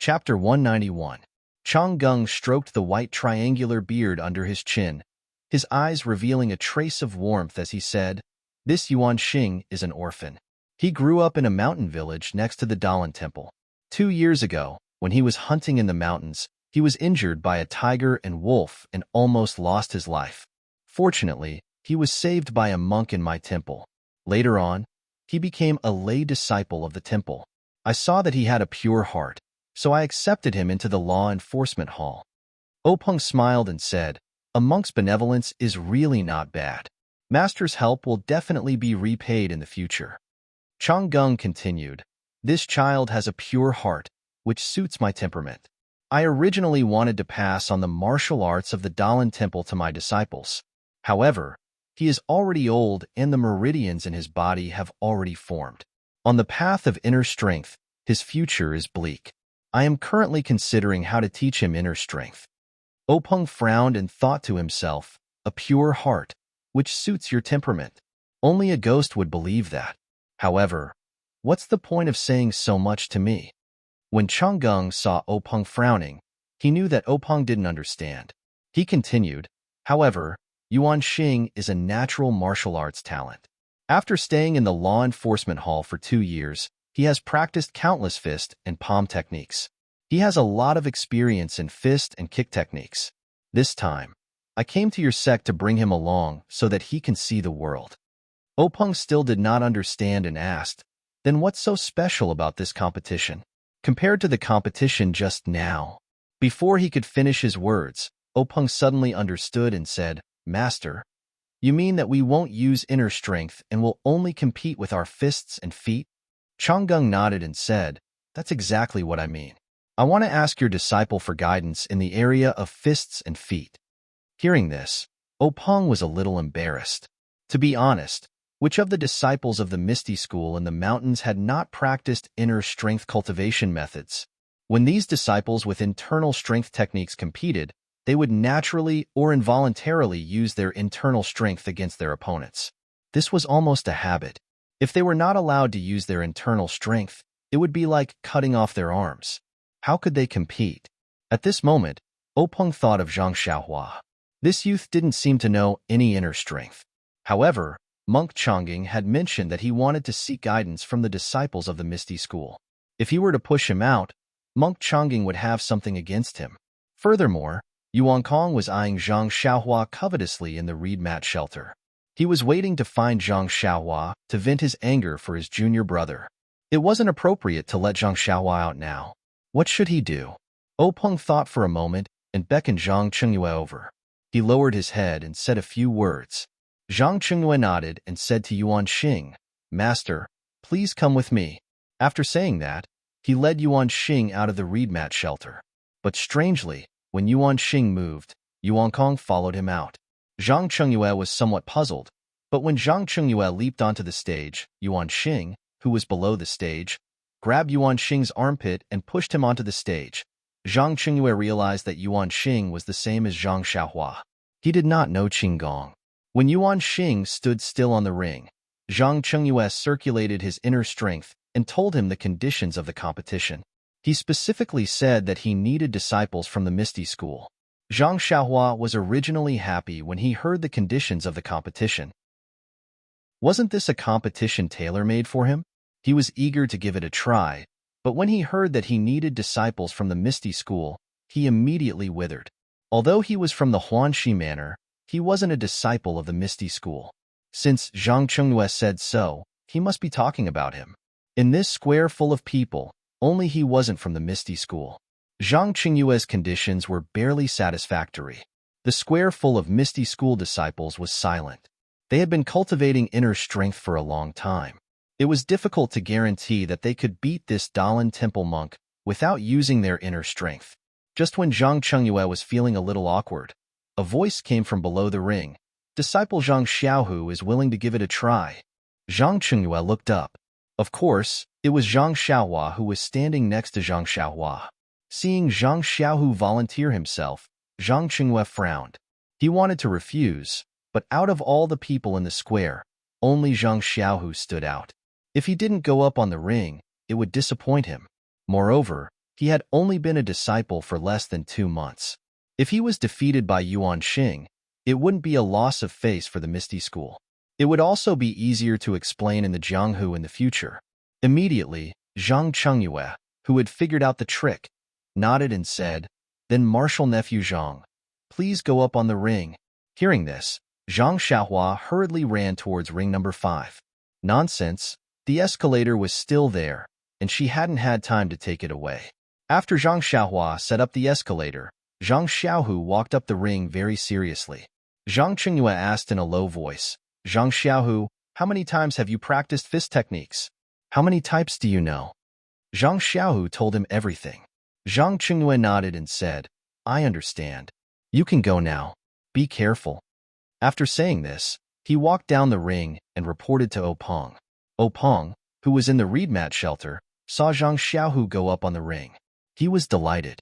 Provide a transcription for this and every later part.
Chapter 191. Chang Gung stroked the white triangular beard under his chin, his eyes revealing a trace of warmth as he said, "This Yuan Xing is an orphan. He grew up in a mountain village next to the Dalan Temple. 2 years ago, when he was hunting in the mountains, he was injured by a tiger and wolf and almost lost his life. Fortunately, he was saved by a monk in my temple. Later on, he became a lay disciple of the temple. I saw that he had a pure heart, so I accepted him into the law enforcement hall." Openg smiled and said, "A monk's benevolence is really not bad. Master's help will definitely be repaid in the future." Chang Gung continued, "This child has a pure heart, which suits my temperament. I originally wanted to pass on the martial arts of the Dalan Temple to my disciples. However, he is already old and the meridians in his body have already formed. On the path of inner strength, his future is bleak. I am currently considering how to teach him inner strength." Openg frowned and thought to himself, "A pure heart, which suits your temperament. Only a ghost would believe that. However, what's the point of saying so much to me?" When Chang Gung saw Openg frowning, he knew that Openg didn't understand. He continued, "However, Yuan Xing is a natural martial arts talent. After staying in the law enforcement hall for 2 years, he has practiced countless fist and palm techniques. He has a lot of experience in fist and kick techniques. This time, I came to your sect to bring him along so that he can see the world." Openg still did not understand and asked, "Then what's so special about this competition, compared to the competition just now?" Before he could finish his words, Openg suddenly understood and said, "Master, you mean that we won't use inner strength and will only compete with our fists and feet?" Chang Gung nodded and said, "That's exactly what I mean. I want to ask your disciple for guidance in the area of fists and feet." Hearing this, Openg was a little embarrassed. To be honest, which of the disciples of the Misty School in the mountains had not practiced inner strength cultivation methods? When these disciples with internal strength techniques competed, they would naturally or involuntarily use their internal strength against their opponents. This was almost a habit. If they were not allowed to use their internal strength, it would be like cutting off their arms. How could they compete? At this moment, Openg thought of Zhang Xiaohua. This youth didn't seem to know any inner strength. However, Monk Changing had mentioned that he wanted to seek guidance from the disciples of the Misty School. If he were to push him out, Monk Changing would have something against him. Furthermore, Yuan Kong was eyeing Zhang Xiaohua covetously in the reed mat shelter. He was waiting to find Zhang Xiaohua to vent his anger for his junior brother. It wasn't appropriate to let Zhang Xiaohua out now. What should he do? Openg thought for a moment and beckoned Zhang Chengyue over. He lowered his head and said a few words. Zhang Chengyue nodded and said to Yuan Xing, "Master, please come with me." After saying that, he led Yuan Xing out of the reed mat shelter. But strangely, when Yuan Xing moved, Yuan Kong followed him out. Zhang Chengyue was somewhat puzzled, but when Zhang Chengyue leaped onto the stage, Yuan Xing, who was below the stage, grabbed Yuan Xing's armpit and pushed him onto the stage. Zhang Chengyue realized that Yuan Xing was the same as Zhang Xiaohua. He did not know Qinggong. When Yuan Xing stood still on the ring, Zhang Chengyue circulated his inner strength and told him the conditions of the competition. He specifically said that he needed disciples from the Misty School. Zhang Xiaohua was originally happy when he heard the conditions of the competition. Wasn't this a competition tailor-made for him? He was eager to give it a try, but when he heard that he needed disciples from the Misty School, he immediately withered. Although he was from the Huanxi Manor, he wasn't a disciple of the Misty School. Since Zhang Chengyue said so, he must be talking about him. In this square full of people, only he wasn't from the Misty School. Zhang Chengyue's conditions were barely satisfactory. The square full of Misty School disciples was silent. They had been cultivating inner strength for a long time. It was difficult to guarantee that they could beat this Dalan Temple monk without using their inner strength. Just when Zhang Chengyue was feeling a little awkward, a voice came from below the ring. "Disciple Zhang Xiaohu is willing to give it a try." Zhang Chengyue looked up. Of course, it was Zhang Xiaohua who was standing next to Zhang Xiaohua. Seeing Zhang Xiaohu volunteer himself, Zhang Chengyue frowned. He wanted to refuse, but out of all the people in the square, only Zhang Xiaohu stood out. If he didn't go up on the ring, it would disappoint him. Moreover, He had only been a disciple for less than 2 months. If he was defeated by Yuan Xing, it wouldn't be a loss of face for the Misty School. It would also be easier to explain in the Jianghu in the future. Immediately, Zhang Chengyue, who had figured out the trick, nodded and said, "Then Marshal Nephew Zhang, please go up on the ring." Hearing this, Zhang Xiaohua hurriedly ran towards ring number 5. Nonsense, the escalator was still there, and she hadn't had time to take it away. After Zhang Xiaohua set up the escalator, Zhang Xiaohu walked up the ring very seriously. Zhang Chengyue asked in a low voice, "Zhang Xiaohu, how many times have you practiced fist techniques? How many types do you know?" Zhang Xiaohu told him everything. Zhang Chengyue nodded and said, "I understand. You can go now. Be careful." After saying this, he walked down the ring and reported to Openg. Openg, who was in the reed mat shelter, saw Zhang Xiaohu go up on the ring. He was delighted.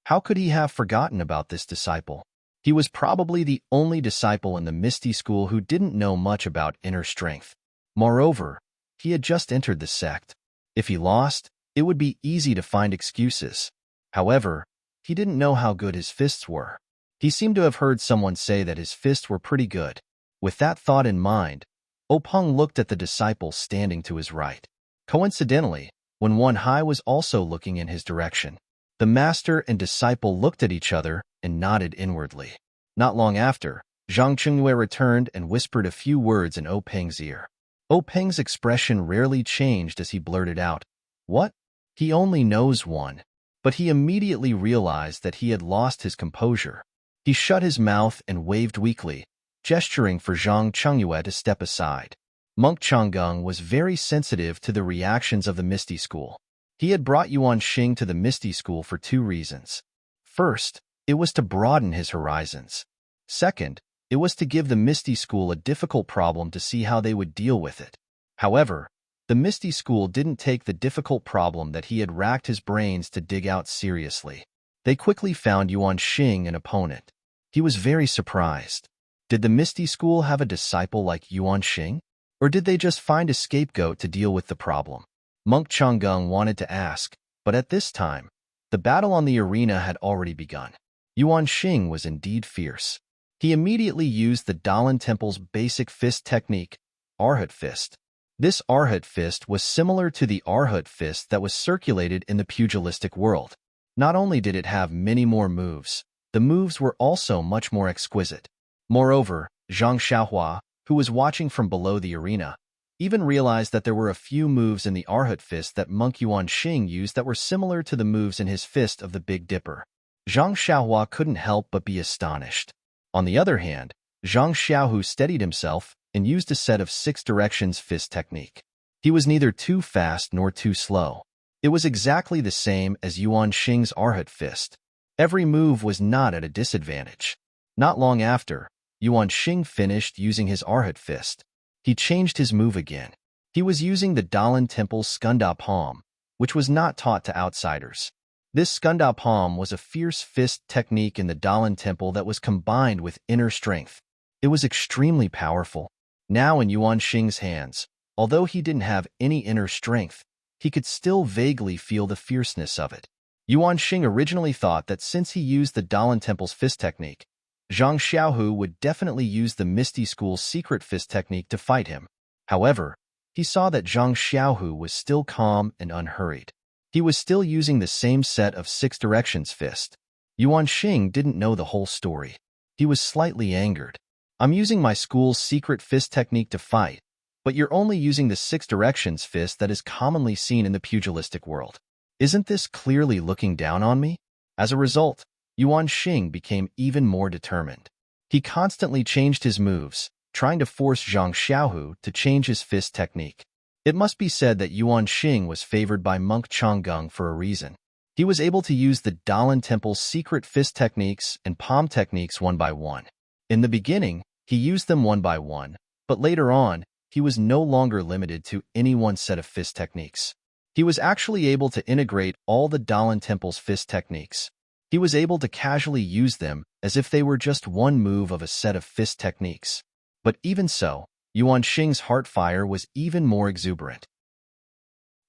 How could he have forgotten about this disciple? He was probably the only disciple in the Misty School who didn't know much about inner strength. Moreover, he had just entered the sect. If he lost, it would be easy to find excuses. However, he didn't know how good his fists were. He seemed to have heard someone say that his fists were pretty good. With that thought in mind, Openg looked at the disciple standing to his right. Coincidentally, when Wen Hai was also looking in his direction, the master and disciple looked at each other and nodded inwardly. Not long after, Zhang Chengyue returned and whispered a few words in Openg's ear. Openg's expression rarely changed as he blurted out, "What? He only knows one." But he immediately realized that he had lost his composure. He shut his mouth and waved weakly, gesturing for Zhang Chengyue to step aside. Monk Changgung was very sensitive to the reactions of the Misty School. He had brought Yuan Xing to the Misty School for 2 reasons. First, it was to broaden his horizons. Second, it was to give the Misty School a difficult problem to see how they would deal with it. However, the Misty School didn't take the difficult problem that he had racked his brains to dig out seriously. They quickly found Yuan Xing an opponent. He was very surprised. Did the Misty School have a disciple like Yuan Xing? Or did they just find a scapegoat to deal with the problem? Monk Changgung wanted to ask, but at this time, the battle on the arena had already begun. Yuan Xing was indeed fierce. He immediately used the Dalan Temple's basic fist technique, Arhat Fist. This Arhat Fist was similar to the Arhat Fist that was circulated in the pugilistic world. Not only did it have many more moves, the moves were also much more exquisite. Moreover, Zhang Xiaohua, who was watching from below the arena, even realized that there were a few moves in the Arhat Fist that Monk Yuan Xing used that were similar to the moves in his Fist of the Big Dipper. Zhang Xiaohua couldn't help but be astonished. On the other hand, Zhang Xiaohu steadied himself and used a set of 6 directions fist technique. He was neither too fast nor too slow. It was exactly the same as Yuan Xing's Arhat Fist. Every move was not at a disadvantage. Not long after, Yuan Xing finished using his Arhat Fist. He changed his move again. He was using the Dalan Temple's Skunda Palm, which was not taught to outsiders. This Skunda Palm was a fierce fist technique in the Dalan Temple that was combined with inner strength. It was extremely powerful. Now in Yuan Xing's hands, although he didn't have any inner strength, he could still vaguely feel the fierceness of it. Yuan Xing originally thought that since he used the Dalan Temple's fist technique, Zhang Xiaohu would definitely use the Misty School's secret fist technique to fight him. However, he saw that Zhang Xiaohu was still calm and unhurried. He was still using the same set of 6 directions fist. Yuan Xing didn't know the whole story. He was slightly angered. "I'm using my school's secret fist technique to fight, but you're only using the 6 directions fist that is commonly seen in the pugilistic world. Isn't this clearly looking down on me?" As a result, Yuan Xing became even more determined. He constantly changed his moves, trying to force Zhang Xiaohu to change his fist technique. It must be said that Yuan Xing was favored by Monk Changgung for a reason. He was able to use the Dalan Temple's secret fist techniques and palm techniques one by one. In the beginning, he used them one by one, but later on, he was no longer limited to any one set of fist techniques. He was actually able to integrate all the Dalan Temple's fist techniques. He was able to casually use them as if they were just one move of a set of fist techniques. But even so, Yuan Xing's heart fire was even more exuberant.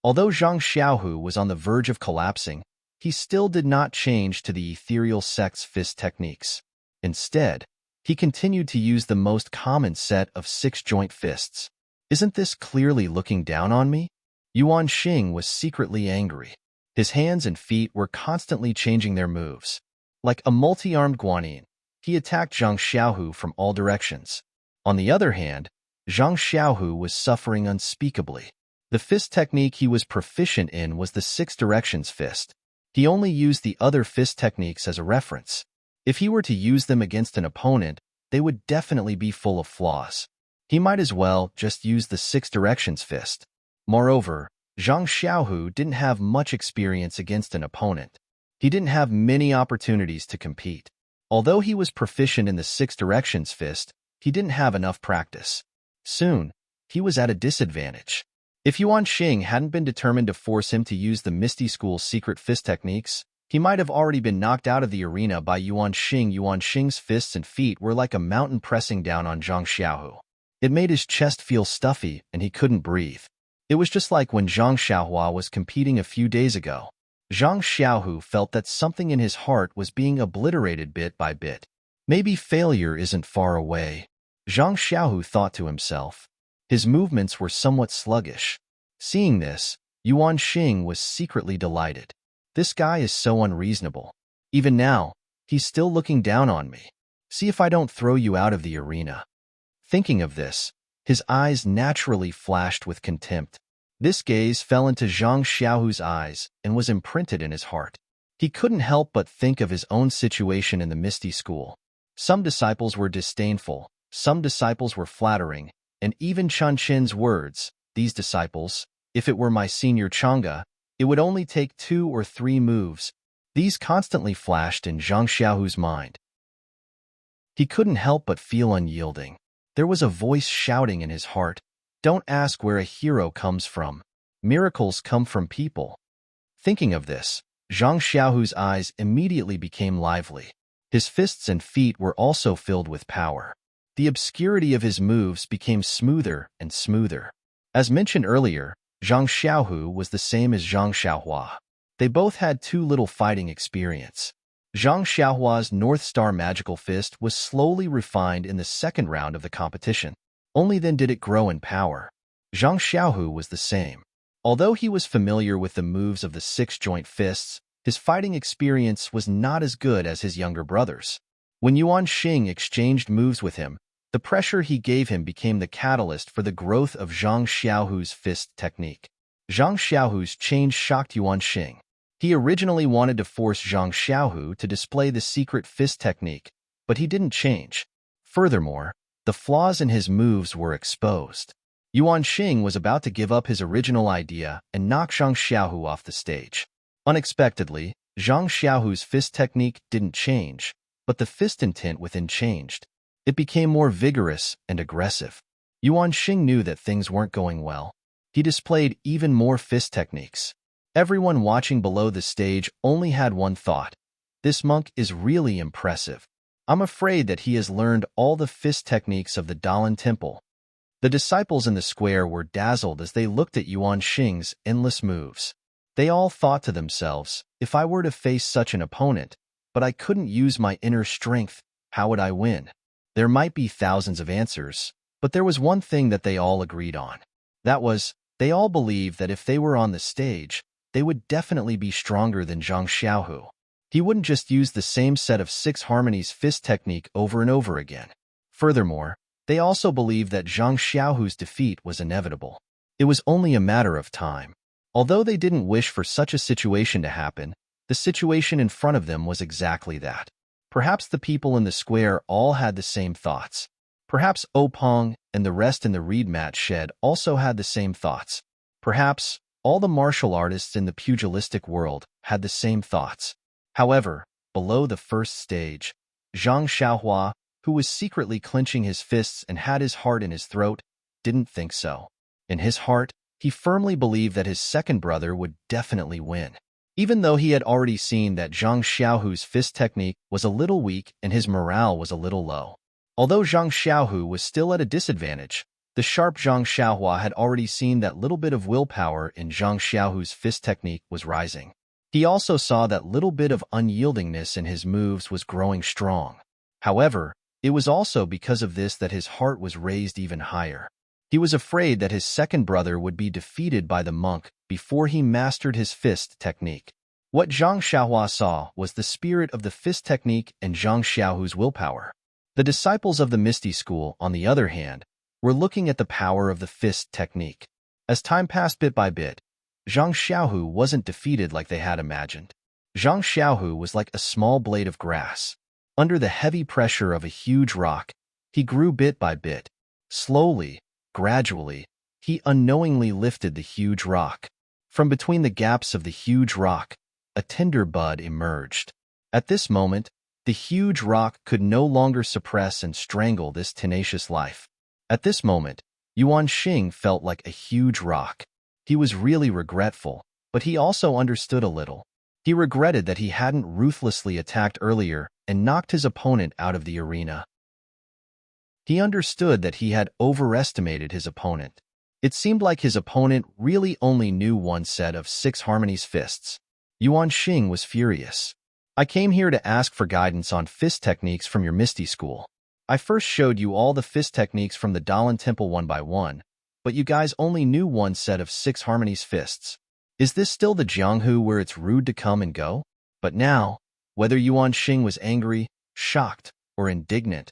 Although Zhang Xiaohu was on the verge of collapsing, he still did not change to the ethereal sect's fist techniques. Instead, he continued to use the most common set of six-joint fists. Isn't this clearly looking down on me? Yuan Xing was secretly angry. His hands and feet were constantly changing their moves. Like a multi-armed guanyin, he attacked Zhang Xiaohu from all directions. On the other hand, Zhang Xiaohu was suffering unspeakably. The fist technique he was proficient in was the Six Directions fist. He only used the other fist techniques as a reference. If he were to use them against an opponent, they would definitely be full of flaws. He might as well just use the Six Directions fist. Moreover, Zhang Xiaohu didn't have much experience against an opponent. He didn't have many opportunities to compete. Although he was proficient in the Six Directions fist, he didn't have enough practice. Soon, he was at a disadvantage. If Yuan Xing hadn't been determined to force him to use the Misty School's secret fist techniques, he might have already been knocked out of the arena by Yuan Xing. Yuan Xing's fists and feet were like a mountain pressing down on Zhang Xiaohu. It made his chest feel stuffy and he couldn't breathe. It was just like when Zhang Xiaohua was competing a few days ago. Zhang Xiaohu felt that something in his heart was being obliterated bit by bit. Maybe failure isn't far away, Zhang Xiaohu thought to himself. His movements were somewhat sluggish. Seeing this, Yuan Xing was secretly delighted. This guy is so unreasonable. Even now, he's still looking down on me. See if I don't throw you out of the arena. Thinking of this, his eyes naturally flashed with contempt. This gaze fell into Zhang Xiaohu's eyes and was imprinted in his heart. He couldn't help but think of his own situation in the Misty School. Some disciples were disdainful, some disciples were flattering, and even Chen Qin's words, these disciples, if it were my senior Chang'e, it would only take 2 or 3 moves. These constantly flashed in Zhang Xiaohu's mind. He couldn't help but feel unyielding. There was a voice shouting in his heart, "Don't ask where a hero comes from. Miracles come from people." Thinking of this, Zhang Xiaohu's eyes immediately became lively. His fists and feet were also filled with power. The obscurity of his moves became smoother and smoother. As mentioned earlier, Zhang Xiaohu was the same as Zhang Xiaohua. They both had too little fighting experience. Zhang Xiaohua's North Star Magical Fist was slowly refined in the second round of the competition. Only then did it grow in power. Zhang Xiaohu was the same. Although he was familiar with the moves of the six-joint fists, his fighting experience was not as good as his younger brothers. When Yuan Xing exchanged moves with him, the pressure he gave him became the catalyst for the growth of Zhang Xiaohu's fist technique. Zhang Xiaohu's change shocked Yuan Xing. He originally wanted to force Zhang Xiaohu to display the secret fist technique, but he didn't change. Furthermore, the flaws in his moves were exposed. Yuan Xing was about to give up his original idea and knock Zhang Xiaohu off the stage. Unexpectedly, Zhang Xiaohu's fist technique didn't change, but the fist intent within changed. It became more vigorous and aggressive. Yuan Xing knew that things weren't going well. He displayed even more fist techniques. Everyone watching below the stage only had one thought. This monk is really impressive. I'm afraid that he has learned all the fist techniques of the Dalan Temple. The disciples in the square were dazzled as they looked at Yuan Xing's endless moves. They all thought to themselves, if I were to face such an opponent, but I couldn't use my inner strength, how would I win? There might be thousands of answers, but there was one thing that they all agreed on. That was, they all believed that if they were on the stage, they would definitely be stronger than Zhang Xiaohu. He wouldn't just use the same set of 6 harmonies fist technique over and over again. Furthermore, they also believed that Zhang Xiaohu's defeat was inevitable. It was only a matter of time. Although they didn't wish for such a situation to happen, the situation in front of them was exactly that. Perhaps the people in the square all had the same thoughts. Perhaps Opong and the rest in the reed mat shed also had the same thoughts. Perhaps all the martial artists in the pugilistic world had the same thoughts. However, below the first stage, Zhang Xiaohua, who was secretly clenching his fists and had his heart in his throat, didn't think so. In his heart, he firmly believed that his second brother would definitely win. Even though he had already seen that Zhang Xiaohu's fist technique was a little weak and his morale was a little low. Although Zhang Xiaohu was still at a disadvantage, The sharp Zhang Xiaohua had already seen that little bit of willpower in Zhang Xiaohu's fist technique was rising. He also saw that little bit of unyieldingness in his moves was growing strong. However, it was also because of this that his heart was raised even higher. He was afraid that his second brother would be defeated by the monk before he mastered his fist technique. What Zhang Xiaohua saw was the spirit of the fist technique and Zhang Xiaohu's willpower. The disciples of the Misty School, on the other hand, were looking at the power of the fist technique. As time passed bit by bit, Zhang Xiaohu wasn't defeated like they had imagined. Zhang Xiaohu was like a small blade of grass. Under the heavy pressure of a huge rock, he grew bit by bit. Slowly, gradually, he unknowingly lifted the huge rock. From between the gaps of the huge rock, a tender bud emerged. At this moment, the huge rock could no longer suppress and strangle this tenacious life. At this moment, Yuan Xing felt like a huge rock. He was really regretful, but he also understood a little. He regretted that he hadn't ruthlessly attacked earlier and knocked his opponent out of the arena. He understood that he had overestimated his opponent. It seemed like his opponent really only knew one set of 6 harmonies fists. Yuan Xing was furious. I came here to ask for guidance on fist techniques from your Misty School. I first showed you all the fist techniques from the Dalan Temple one by one, but you guys only knew one set of 6 harmonies fists. Is this still the Jianghu where it's rude to come and go? But now, whether Yuan Xing was angry, shocked, or indignant,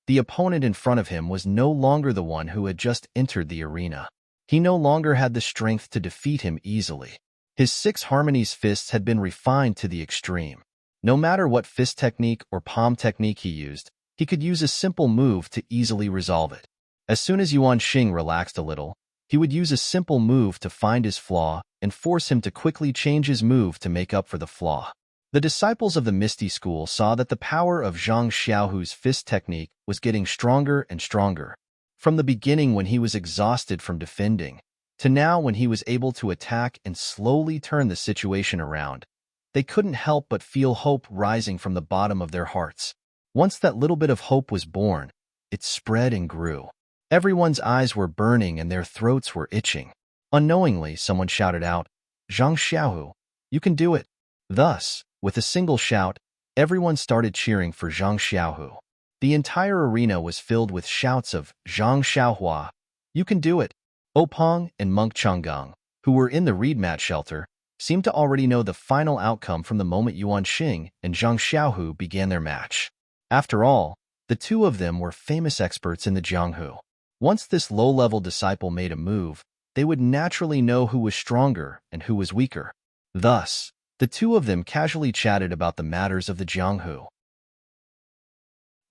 the opponent in front of him was no longer the one who had just entered the arena. He no longer had the strength to defeat him easily. His 6 harmonies fists had been refined to the extreme. No matter what fist technique or palm technique he used, he could use a simple move to easily resolve it. As soon as Yuan Xing relaxed a little, he would use a simple move to find his flaw and force him to quickly change his move to make up for the flaw. The disciples of the Misty School saw that the power of Zhang Xiaohu's fist technique was getting stronger and stronger. From the beginning when he was exhausted from defending, to now when he was able to attack and slowly turn the situation around, they couldn't help but feel hope rising from the bottom of their hearts. Once that little bit of hope was born, it spread and grew. Everyone's eyes were burning and their throats were itching. Unknowingly, someone shouted out, "Zhang Xiaohu, you can do it." Thus, with a single shout, everyone started cheering for Zhang Xiaohu. The entire arena was filled with shouts of, "Zhang Xiaohua, you can do it." Openg and Monk Changgang, who were in the reed mat shelter, seemed to already know the final outcome from the moment Yuan Xing and Zhang Xiaohu began their match. After all, the two of them were famous experts in the Jianghu. Once this low-level disciple made a move, they would naturally know who was stronger and who was weaker. Thus, the two of them casually chatted about the matters of the Jianghu.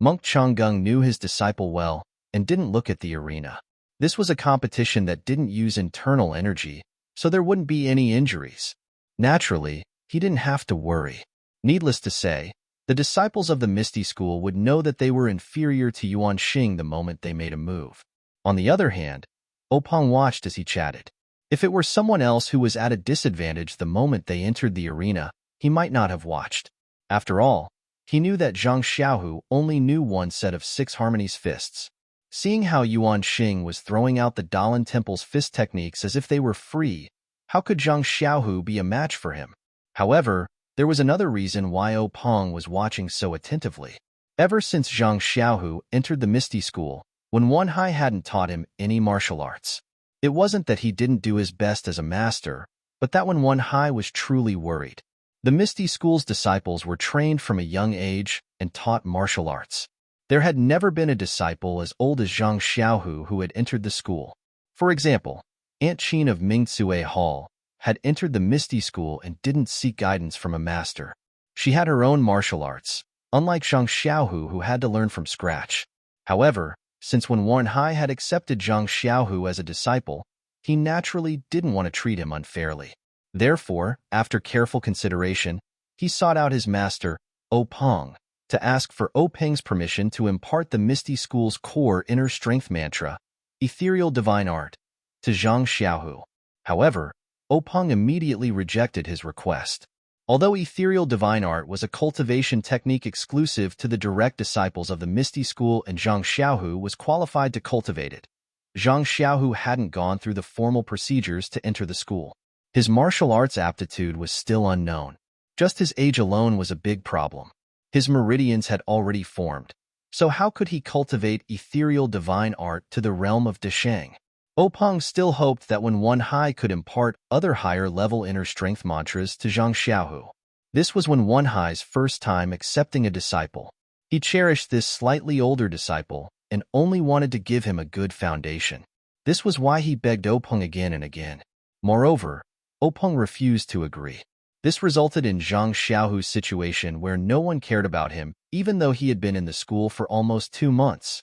Monk Changgung knew his disciple well and didn't look at the arena. This was a competition that didn't use internal energy, so there wouldn't be any injuries. Naturally, he didn't have to worry. Needless to say, the disciples of the Misty School would know that they were inferior to Yuan Xing the moment they made a move. On the other hand, Openg watched as he chatted. If it were someone else who was at a disadvantage the moment they entered the arena, he might not have watched. After all, he knew that Zhang Xiaohu only knew one set of 6 harmonies fists. Seeing how Yuan Xing was throwing out the Dalan Temple's fist techniques as if they were free, how could Zhang Xiaohu be a match for him? However, there was another reason why Openg was watching so attentively. Ever since Zhang Xiaohu entered the Misty School, when Wen Hai hadn't taught him any martial arts, it wasn't that he didn't do his best as a master, but that when Wen Hai was truly worried. The Misty School's disciples were trained from a young age and taught martial arts. There had never been a disciple as old as Zhang Xiaohu who had entered the school. For example, Aunt Qin of Mingcue Hall had entered the Misty School and didn't seek guidance from a master. She had her own martial arts, unlike Zhang Xiaohu who had to learn from scratch. However, since when Wen Hai had accepted Zhang Xiaohu as a disciple, he naturally didn't want to treat him unfairly. Therefore, after careful consideration, he sought out his master, Openg, to ask for Openg's permission to impart the Misty School's core inner strength mantra, Ethereal Divine Art, to Zhang Xiaohu. However, Openg immediately rejected his request. Although Ethereal Divine Art was a cultivation technique exclusive to the direct disciples of the Misty School and Zhang Xiaohu was qualified to cultivate it, Zhang Xiaohu hadn't gone through the formal procedures to enter the school. His martial arts aptitude was still unknown. Just his age alone was a big problem. His meridians had already formed, so how could he cultivate ethereal divine art to the realm of Deshang? Openg still hoped that when Wen Hai could impart other higher-level inner strength mantras to Zhang Xiaohu. This was when Wen Hai's first time accepting a disciple. He cherished this slightly older disciple and only wanted to give him a good foundation. This was why he begged Openg again and again. Moreover, Openg refused to agree. This resulted in Zhang Xiaohu's situation where no one cared about him, even though he had been in the school for almost 2 months.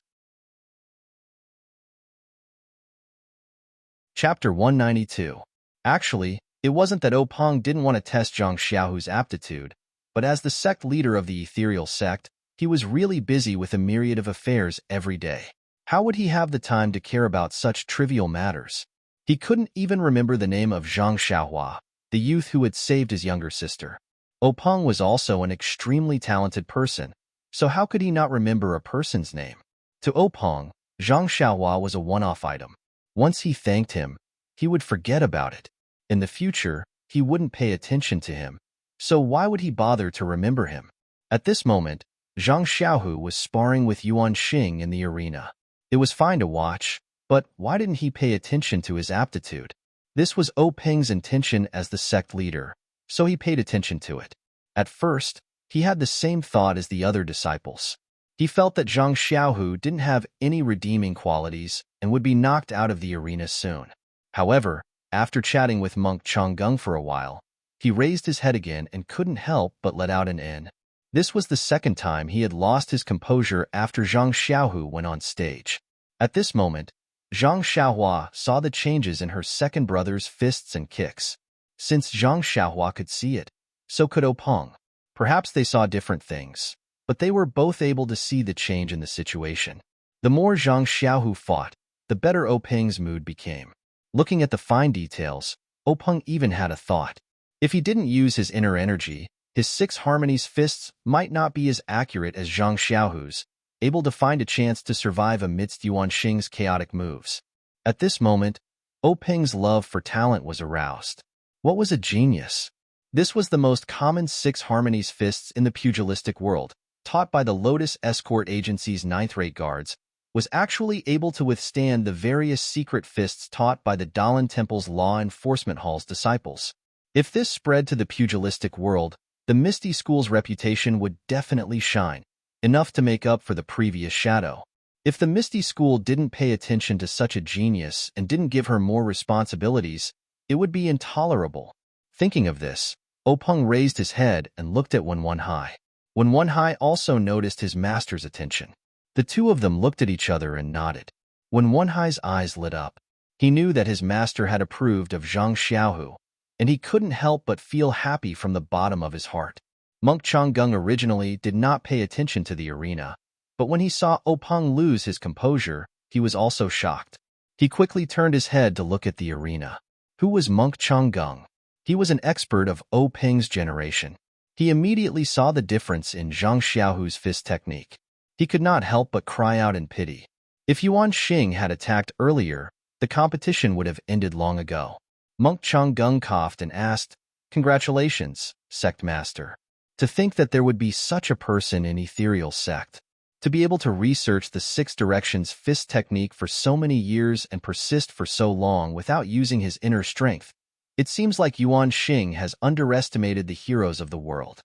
Chapter 192. Actually, it wasn't that Openg didn't want to test Zhang Xiaohu's aptitude, but as the sect leader of the ethereal sect, he was really busy with a myriad of affairs every day. How would he have the time to care about such trivial matters? He couldn't even remember the name of Zhang Xiaohua, the youth who had saved his younger sister. Openg was also an extremely talented person, so how could he not remember a person's name? To Openg, Zhang Xiaohua was a one-off item. Once he thanked him, he would forget about it. In the future, he wouldn't pay attention to him, so why would he bother to remember him? At this moment, Zhang Xiaohu was sparring with Yuan Xing in the arena. It was fine to watch, but why didn't he pay attention to his aptitude? This was Openg's intention as the sect leader, so he paid attention to it. At first, he had the same thought as the other disciples. He felt that Zhang Xiaohu didn't have any redeeming qualities and would be knocked out of the arena soon. However, after chatting with monk Changgung for a while, he raised his head again and couldn't help but let out an "N." This was the second time he had lost his composure after Zhang Xiaohu went on stage. At this moment, Zhang Xiaohua saw the changes in her second brother's fists and kicks. Since Zhang Xiaohua could see it, so could Openg. Perhaps they saw different things, but they were both able to see the change in the situation. The more Zhang Xiaohu fought, the better Openg's mood became. Looking at the fine details, Openg even had a thought. If he didn't use his inner energy, his 6 harmonies fists might not be as accurate as Zhang Xiaohu's, able to find a chance to survive amidst Yuan Xing's chaotic moves. At this moment, Openg's love for talent was aroused. What was a genius? This was the most common 6 harmonies fists in the pugilistic world, taught by the Lotus Escort Agency's 9th-rate guards, was actually able to withstand the various secret fists taught by the Dalan Temple's Law Enforcement Hall's disciples. If this spread to the pugilistic world, the Misty School's reputation would definitely shine, enough to make up for the previous shadow. If the Misty School didn't pay attention to such a genius and didn't give her more responsibilities, it would be intolerable. Thinking of this, Openg raised his head and looked at Wen Hai. Wen Hai also noticed his master's attention. The two of them looked at each other and nodded. Wen Hai's eyes lit up. He knew that his master had approved of Zhang Xiaohu, and he couldn't help but feel happy from the bottom of his heart. Monk Changgung originally did not pay attention to the arena, but when he saw Openg lose his composure, he was also shocked. He quickly turned his head to look at the arena. Who was Monk Changgung? He was an expert of Openg's generation. He immediately saw the difference in Zhang Xiaohu's fist technique. He could not help but cry out in pity. If Yuan Xing had attacked earlier, the competition would have ended long ago. Monk Changgung coughed and asked, "Congratulations, sect master. To think that there would be such a person in ethereal sect. To be able to research the 6 directions fist technique for so many years and persist for so long without using his inner strength. It seems like Yuan Xing has underestimated the heroes of the world."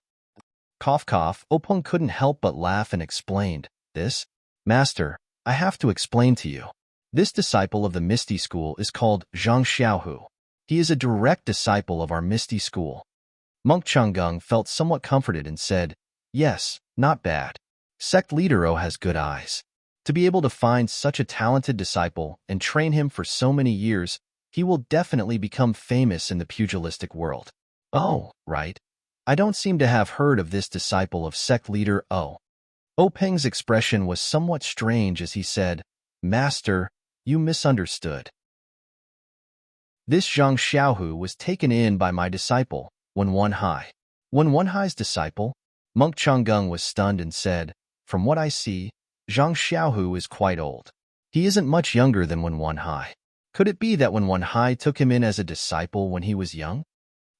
Cough cough, Openg couldn't help but laugh and explained, "This, master, I have to explain to you. This disciple of the Misty School is called Zhang Xiaohu. He is a direct disciple of our Misty School." Monk Changgung felt somewhat comforted and said, "Yes, not bad. Sect leader O has good eyes. To be able to find such a talented disciple and train him for so many years, he will definitely become famous in the pugilistic world." "Oh, right. I don't seem to have heard of this disciple of sect leader O." Openg's expression was somewhat strange as he said, "Master, you misunderstood. This Zhang Xiaohu was taken in by my disciple, Wen Hai." Wen Hai's disciple? Monk Changgung was stunned and said, "From what I see, Zhang Xiaohu is quite old. He isn't much younger than Wen Hai. Could it be that Wen Hai took him in as a disciple when he was young?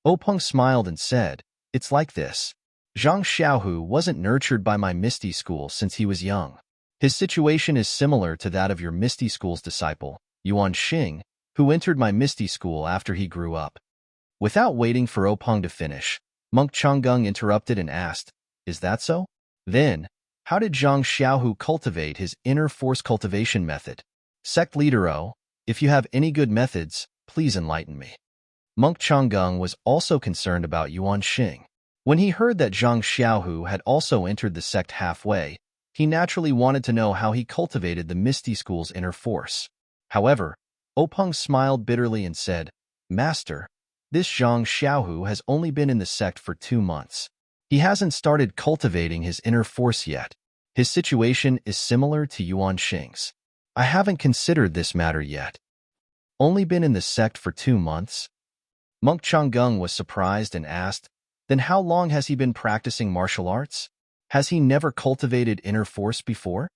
Openg smiled and said, "It's like this. Zhang Xiaohu wasn't nurtured by my Misty School since he was young. His situation is similar to that of your Misty School's disciple, Yuan Xing, who entered my Misty School after he grew up." Without waiting for Openg to finish, Monk Changgung interrupted and asked, "Is that so? Then, how did Zhang Xiaohu cultivate his inner force cultivation method? Sect Leader O, if you have any good methods, please enlighten me." Monk Changgung was also concerned about Yuan Xing. When he heard that Zhang Xiaohu had also entered the sect halfway, he naturally wanted to know how he cultivated the Misty School's inner force. However, Openg smiled bitterly and said, "Master, this Zhang Xiaohu has only been in the sect for 2 months. He hasn't started cultivating his inner force yet. His situation is similar to Yuan Xing's. I haven't considered this matter yet." Only been in the sect for 2 months? Monk Changgung was surprised and asked, "Then how long has he been practicing martial arts? Has he never cultivated inner force before?"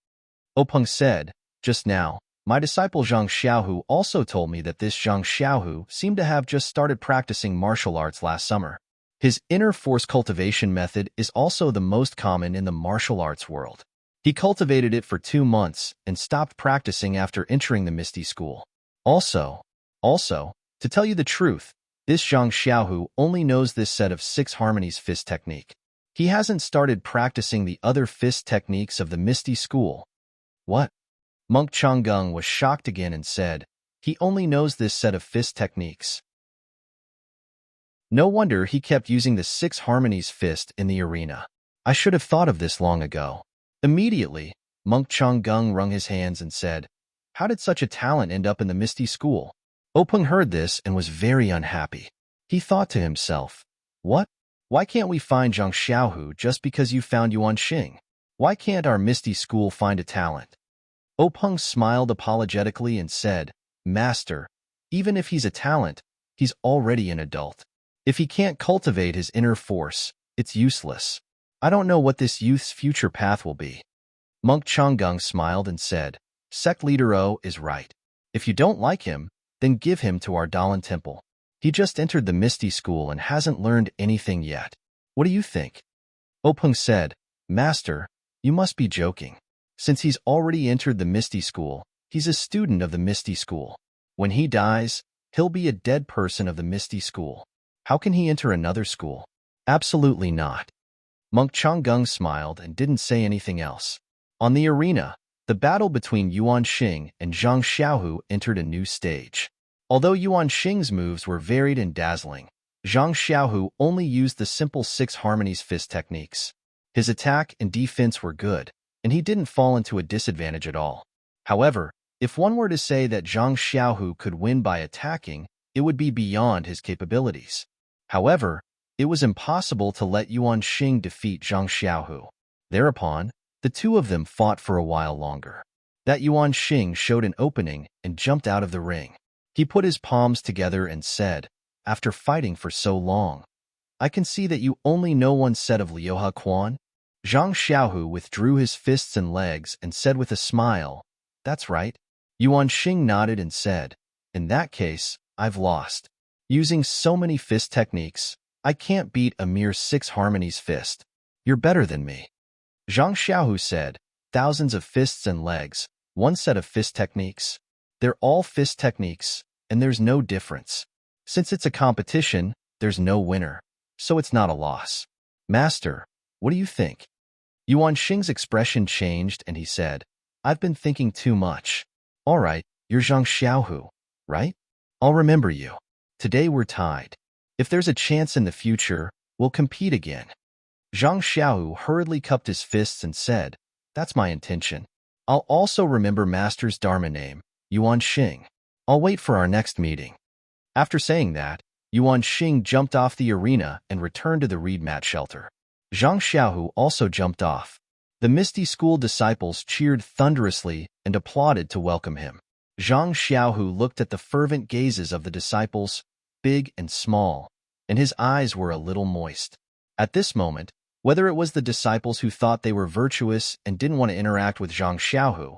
Openg said, "Just now, my disciple Zhang Xiaohu also told me that this Zhang Xiaohu seemed to have just started practicing martial arts last summer. His inner force cultivation method is also the most common in the martial arts world. He cultivated it for 2 months and stopped practicing after entering the Misty School. Also, to tell you the truth, this Zhang Xiaohu only knows this set of 6 harmonies fist technique. He hasn't started practicing the other fist techniques of the Misty School." "What?" Monk Changgung was shocked again and said, "He only knows this set of fist techniques. No wonder he kept using the 6 harmonies fist in the arena. I should have thought of this long ago." Immediately, Monk Changgung wrung his hands and said, "How did such a talent end up in the Misty School?" Openg heard this and was very unhappy. He thought to himself, "What? Why can't we find Zhang Xiaohu just because you found Yuan Xing? Why can't our Misty School find a talent?" Openg smiled apologetically and said, "Master, even if he's a talent, he's already an adult. If he can't cultivate his inner force, it's useless. I don't know what this youth's future path will be." Monk Changgung smiled and said, "Sect Leader O is right. If you don't like him, then give him to our Dalan Temple. He just entered the Misty School and hasn't learned anything yet. What do you think?" Openg said, "Master, you must be joking. Since he's already entered the Misty School, he's a student of the Misty School. When he dies, he'll be a dead person of the Misty School. How can he enter another school? Absolutely not." Monk Changgung smiled and didn't say anything else. On the arena, the battle between Yuan Xing and Zhang Xiaohu entered a new stage. Although Yuan Xing's moves were varied and dazzling, Zhang Xiaohu only used the simple 6 harmonies fist techniques. His attack and defense were good, and he didn't fall into a disadvantage at all. However, if one were to say that Zhang Xiaohu could win by attacking, it would be beyond his capabilities. However, it was impossible to let Yuan Xing defeat Zhang Xiaohu. Thereupon, the two of them fought for a while longer. That Yuan Xing showed an opening and jumped out of the ring. He put his palms together and said, "After fighting for so long, I can see that you only know one set of Liuha Quan." Zhang Xiaohu withdrew his fists and legs and said with a smile, "That's right." Yuan Xing nodded and said, "In that case, I've lost. Using so many fist techniques, I can't beat a mere 6 harmonies fist. You're better than me." Zhang Xiaohu said, "Thousands of fists and legs, one set of fist techniques. They're all fist techniques, and there's no difference. Since it's a competition, there's no winner, so it's not a loss. Master, what do you think?" Yuan Xing's expression changed and he said, "I've been thinking too much. All right, you're Zhang Xiaohu, right? I'll remember you. Today we're tied. If there's a chance in the future, we'll compete again." Zhang Xiaohu hurriedly cupped his fists and said, "That's my intention. I'll also remember Master's Dharma name, Yuan Xing. I'll wait for our next meeting." After saying that, Yuan Xing jumped off the arena and returned to the reed mat shelter. Zhang Xiaohu also jumped off. The Misty School disciples cheered thunderously and applauded to welcome him. Zhang Xiaohu looked at the fervent gazes of the disciples, big and small, and his eyes were a little moist. At this moment, whether it was the disciples who thought they were virtuous and didn't want to interact with Zhang Xiaohu,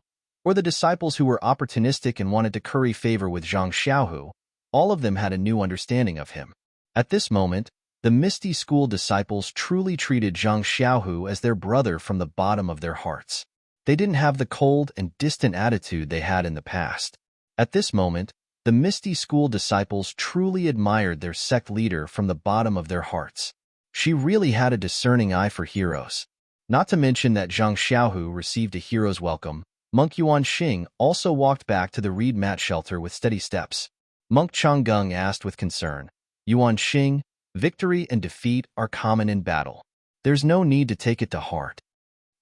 or the disciples who were opportunistic and wanted to curry favor with Zhang Xiaohu, all of them had a new understanding of him. At this moment, the Misty School disciples truly treated Zhang Xiaohu as their brother from the bottom of their hearts. They didn't have the cold and distant attitude they had in the past. At this moment, the Misty School disciples truly admired their sect leader from the bottom of their hearts. She really had a discerning eye for heroes. Not to mention that Zhang Xiaohu received a hero's welcome, Monk Yuanxing also walked back to the reed mat shelter with steady steps. Monk Changgung asked with concern, Yuanxing, victory and defeat are common in battle. There's no need to take it to heart.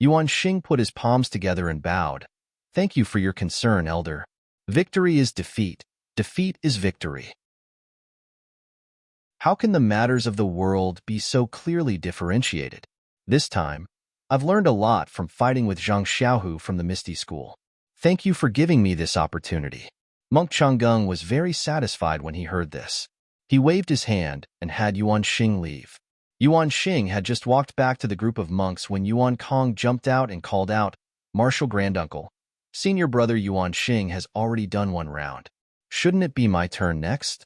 Yuanxing put his palms together and bowed. Thank you for your concern, Elder. Victory is defeat. Defeat is victory. How can the matters of the world be so clearly differentiated? This time, I've learned a lot from fighting with Zhang Xiaohu from the Misty School. Thank you for giving me this opportunity. Monk Changgung was very satisfied when he heard this. He waved his hand and had Yuanxing leave. Yuanxing had just walked back to the group of monks when Yuan Kong jumped out and called out, Martial Granduncle, senior brother Yuanxing has already done one round. Shouldn't it be my turn next?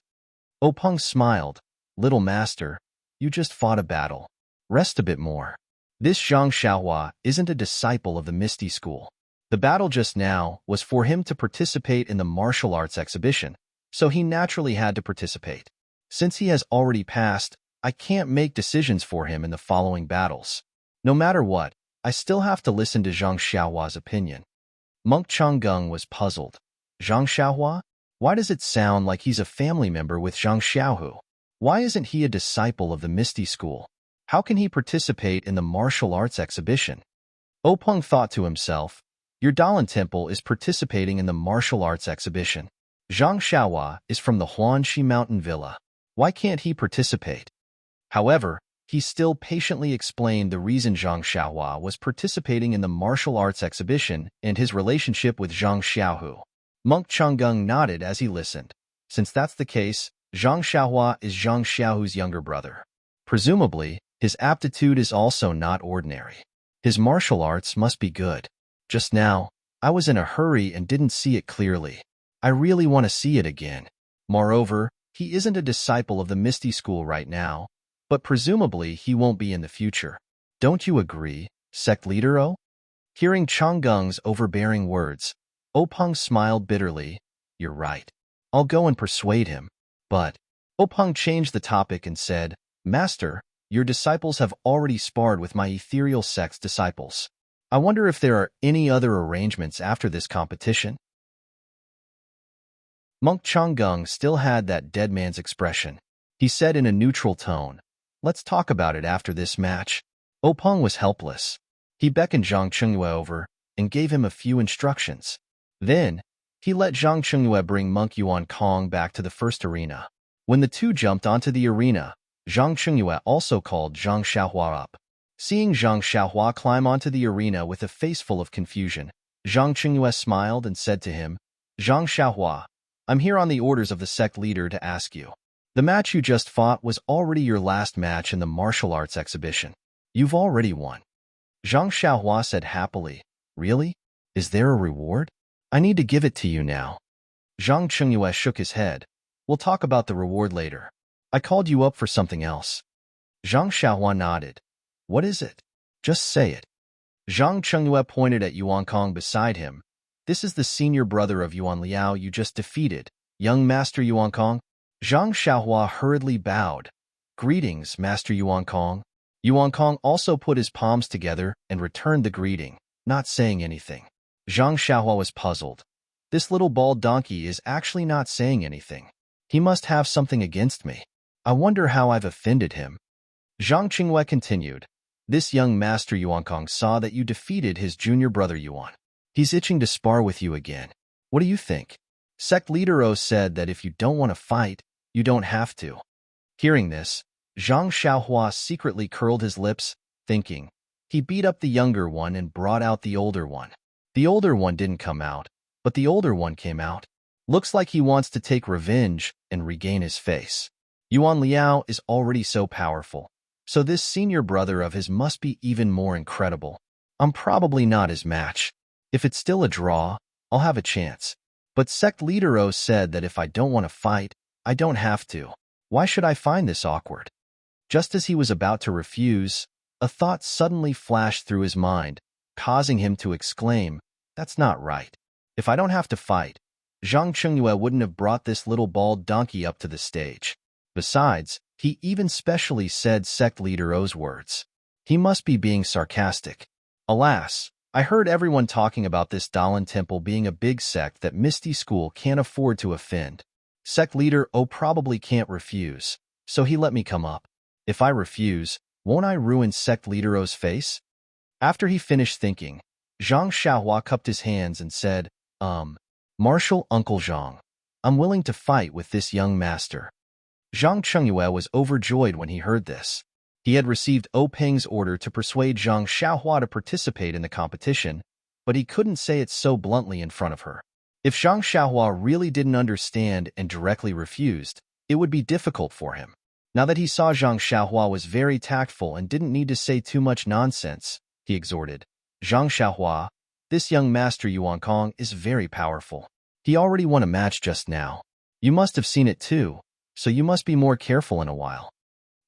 Openg smiled. Little master, you just fought a battle. Rest a bit more. This Zhang Xiaohua isn't a disciple of the Misty School. The battle just now was for him to participate in the martial arts exhibition, so he naturally had to participate. Since he has already passed, I can't make decisions for him in the following battles. No matter what, I still have to listen to Zhang Xiaohua's opinion. Monk Changgung was puzzled. Zhang Xiaohua? Why does it sound like he's a family member with Zhang Xiaohu? Why isn't he a disciple of the Misty School? How can he participate in the martial arts exhibition? Openg thought to himself, your Dalan Temple is participating in the martial arts exhibition. Zhang Xiaohua is from the Huanxi Mountain Villa. Why can't he participate? However, he still patiently explained the reason Zhang Xiaohua was participating in the martial arts exhibition and his relationship with Zhang Xiaohu. Monk Changgung nodded as he listened. Since that's the case, Zhang Xiaohua is Zhang Xiaohu's younger brother. Presumably, his aptitude is also not ordinary. His martial arts must be good. Just now, I was in a hurry and didn't see it clearly. I really want to see it again. Moreover, he isn't a disciple of the Misty School right now, but presumably he won't be in the future. Don't you agree, sect leader O? Hearing Changgung's overbearing words, Openg smiled bitterly. You're right. I'll go and persuade him. But Openg changed the topic and said, Master, your disciples have already sparred with my ethereal sect's disciples. I wonder if there are any other arrangements after this competition? Monk Changgung still had that dead man's expression. He said in a neutral tone, Let's talk about it after this match. Openg was helpless. He beckoned Zhang Chengyue over and gave him a few instructions. Then, he let Zhang Chengyue bring Monk Yuan Kong back to the first arena. When the two jumped onto the arena, Zhang Chengyue also called Zhang Xiaohua up. Seeing Zhang Xiaohua climb onto the arena with a face full of confusion, Zhang Chengyue smiled and said to him, Zhang Xiaohua, I'm here on the orders of the sect leader to ask you. The match you just fought was already your last match in the martial arts exhibition. You've already won. Zhang Xiaohua said happily, Really? Is there a reward? I need to give it to you now. Zhang Chengyue shook his head. We'll talk about the reward later. I called you up for something else. Zhang Xiaohua nodded. What is it? Just say it. Zhang Chengyue pointed at Yuan Kong beside him. This is the senior brother of Yuan Liao you just defeated, young Master Yuan Kong. Zhang Xiaohua hurriedly bowed. Greetings, Master Yuan Kong. Yuan Kong also put his palms together and returned the greeting, not saying anything. Zhang Xiaohua was puzzled. This little bald donkey is actually not saying anything. He must have something against me. I wonder how I've offended him. Zhang Chengyue continued. This young Master Yuan Kong saw that you defeated his junior brother Yuan. He's itching to spar with you again. What do you think? Sect leader O said that if you don't want to fight, you don't have to. Hearing this, Zhang Xiaohua secretly curled his lips, thinking. He beat up the younger one and brought out the older one. The older one didn't come out, but the older one came out. Looks like he wants to take revenge and regain his face. Yuan Liao is already so powerful, so this senior brother of his must be even more incredible. I'm probably not his match. If it's still a draw, I'll have a chance. But Sect Leader O said that if I don't want to fight, I don't have to. Why should I find this awkward? Just as he was about to refuse, a thought suddenly flashed through his mind, causing him to exclaim, "That's not right. If I don't have to fight, Zhang Chengyue wouldn't have brought this little bald donkey up to the stage. Besides, he even specially said Sect Leader O's words. He must be being sarcastic. Alas, I heard everyone talking about this Dalan Temple being a big sect that Misty School can't afford to offend. Sect Leader O probably can't refuse, so he let me come up. If I refuse, won't I ruin Sect Leader O's face?" After he finished thinking, Zhang Xiaohua cupped his hands and said, Martial Uncle Zhang, I'm willing to fight with this young master." Zhang Chengyue was overjoyed when he heard this. He had received O Peng's order to persuade Zhang Xiaohua to participate in the competition, but he couldn't say it so bluntly in front of her. If Zhang Xiaohua really didn't understand and directly refused, it would be difficult for him. Now that he saw Zhang Xiaohua was very tactful and didn't need to say too much nonsense, he exhorted, "Zhang Xiaohua, this young master Yuan Kong is very powerful. He already won a match just now. You must have seen it too, so you must be more careful in a while."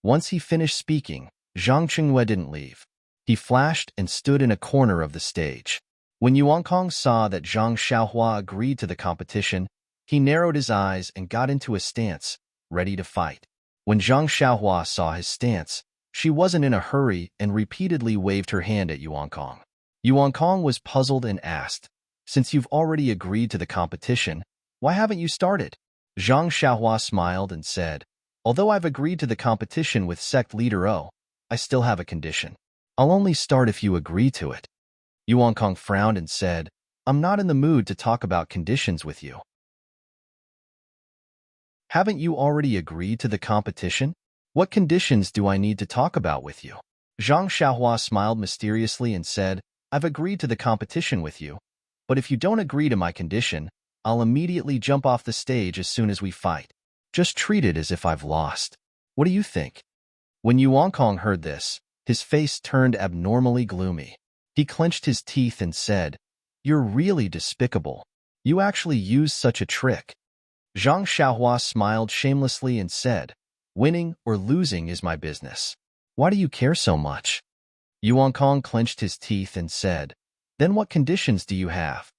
Once he finished speaking, Zhang Chengyue didn't leave. He flashed and stood in a corner of the stage. When Yuan Kong saw that Zhang Xiaohua agreed to the competition, he narrowed his eyes and got into a stance, ready to fight. When Zhang Xiaohua saw his stance, she wasn't in a hurry and repeatedly waved her hand at Yuan Kong. Yuan Kong was puzzled and asked, "Since you've already agreed to the competition, why haven't you started?" Zhang Xiaohua smiled and said, "Although I've agreed to the competition with Sect Leader O, I still have a condition. I'll only start if you agree to it." Yuan Kong frowned and said, "I'm not in the mood to talk about conditions with you." "Haven't you already agreed to the competition? What conditions do I need to talk about with you?" Zhang Xiaohua smiled mysteriously and said, "I've agreed to the competition with you, but if you don't agree to my condition, I'll immediately jump off the stage as soon as we fight. Just treat it as if I've lost. What do you think?" When Yuan Kong heard this, his face turned abnormally gloomy. He clenched his teeth and said, "You're really despicable. You actually used such a trick." Zhang Xiaohua smiled shamelessly and said, "Winning or losing is my business. Why do you care so much?" Yuan Kong clenched his teeth and said, "Then what conditions do you have?"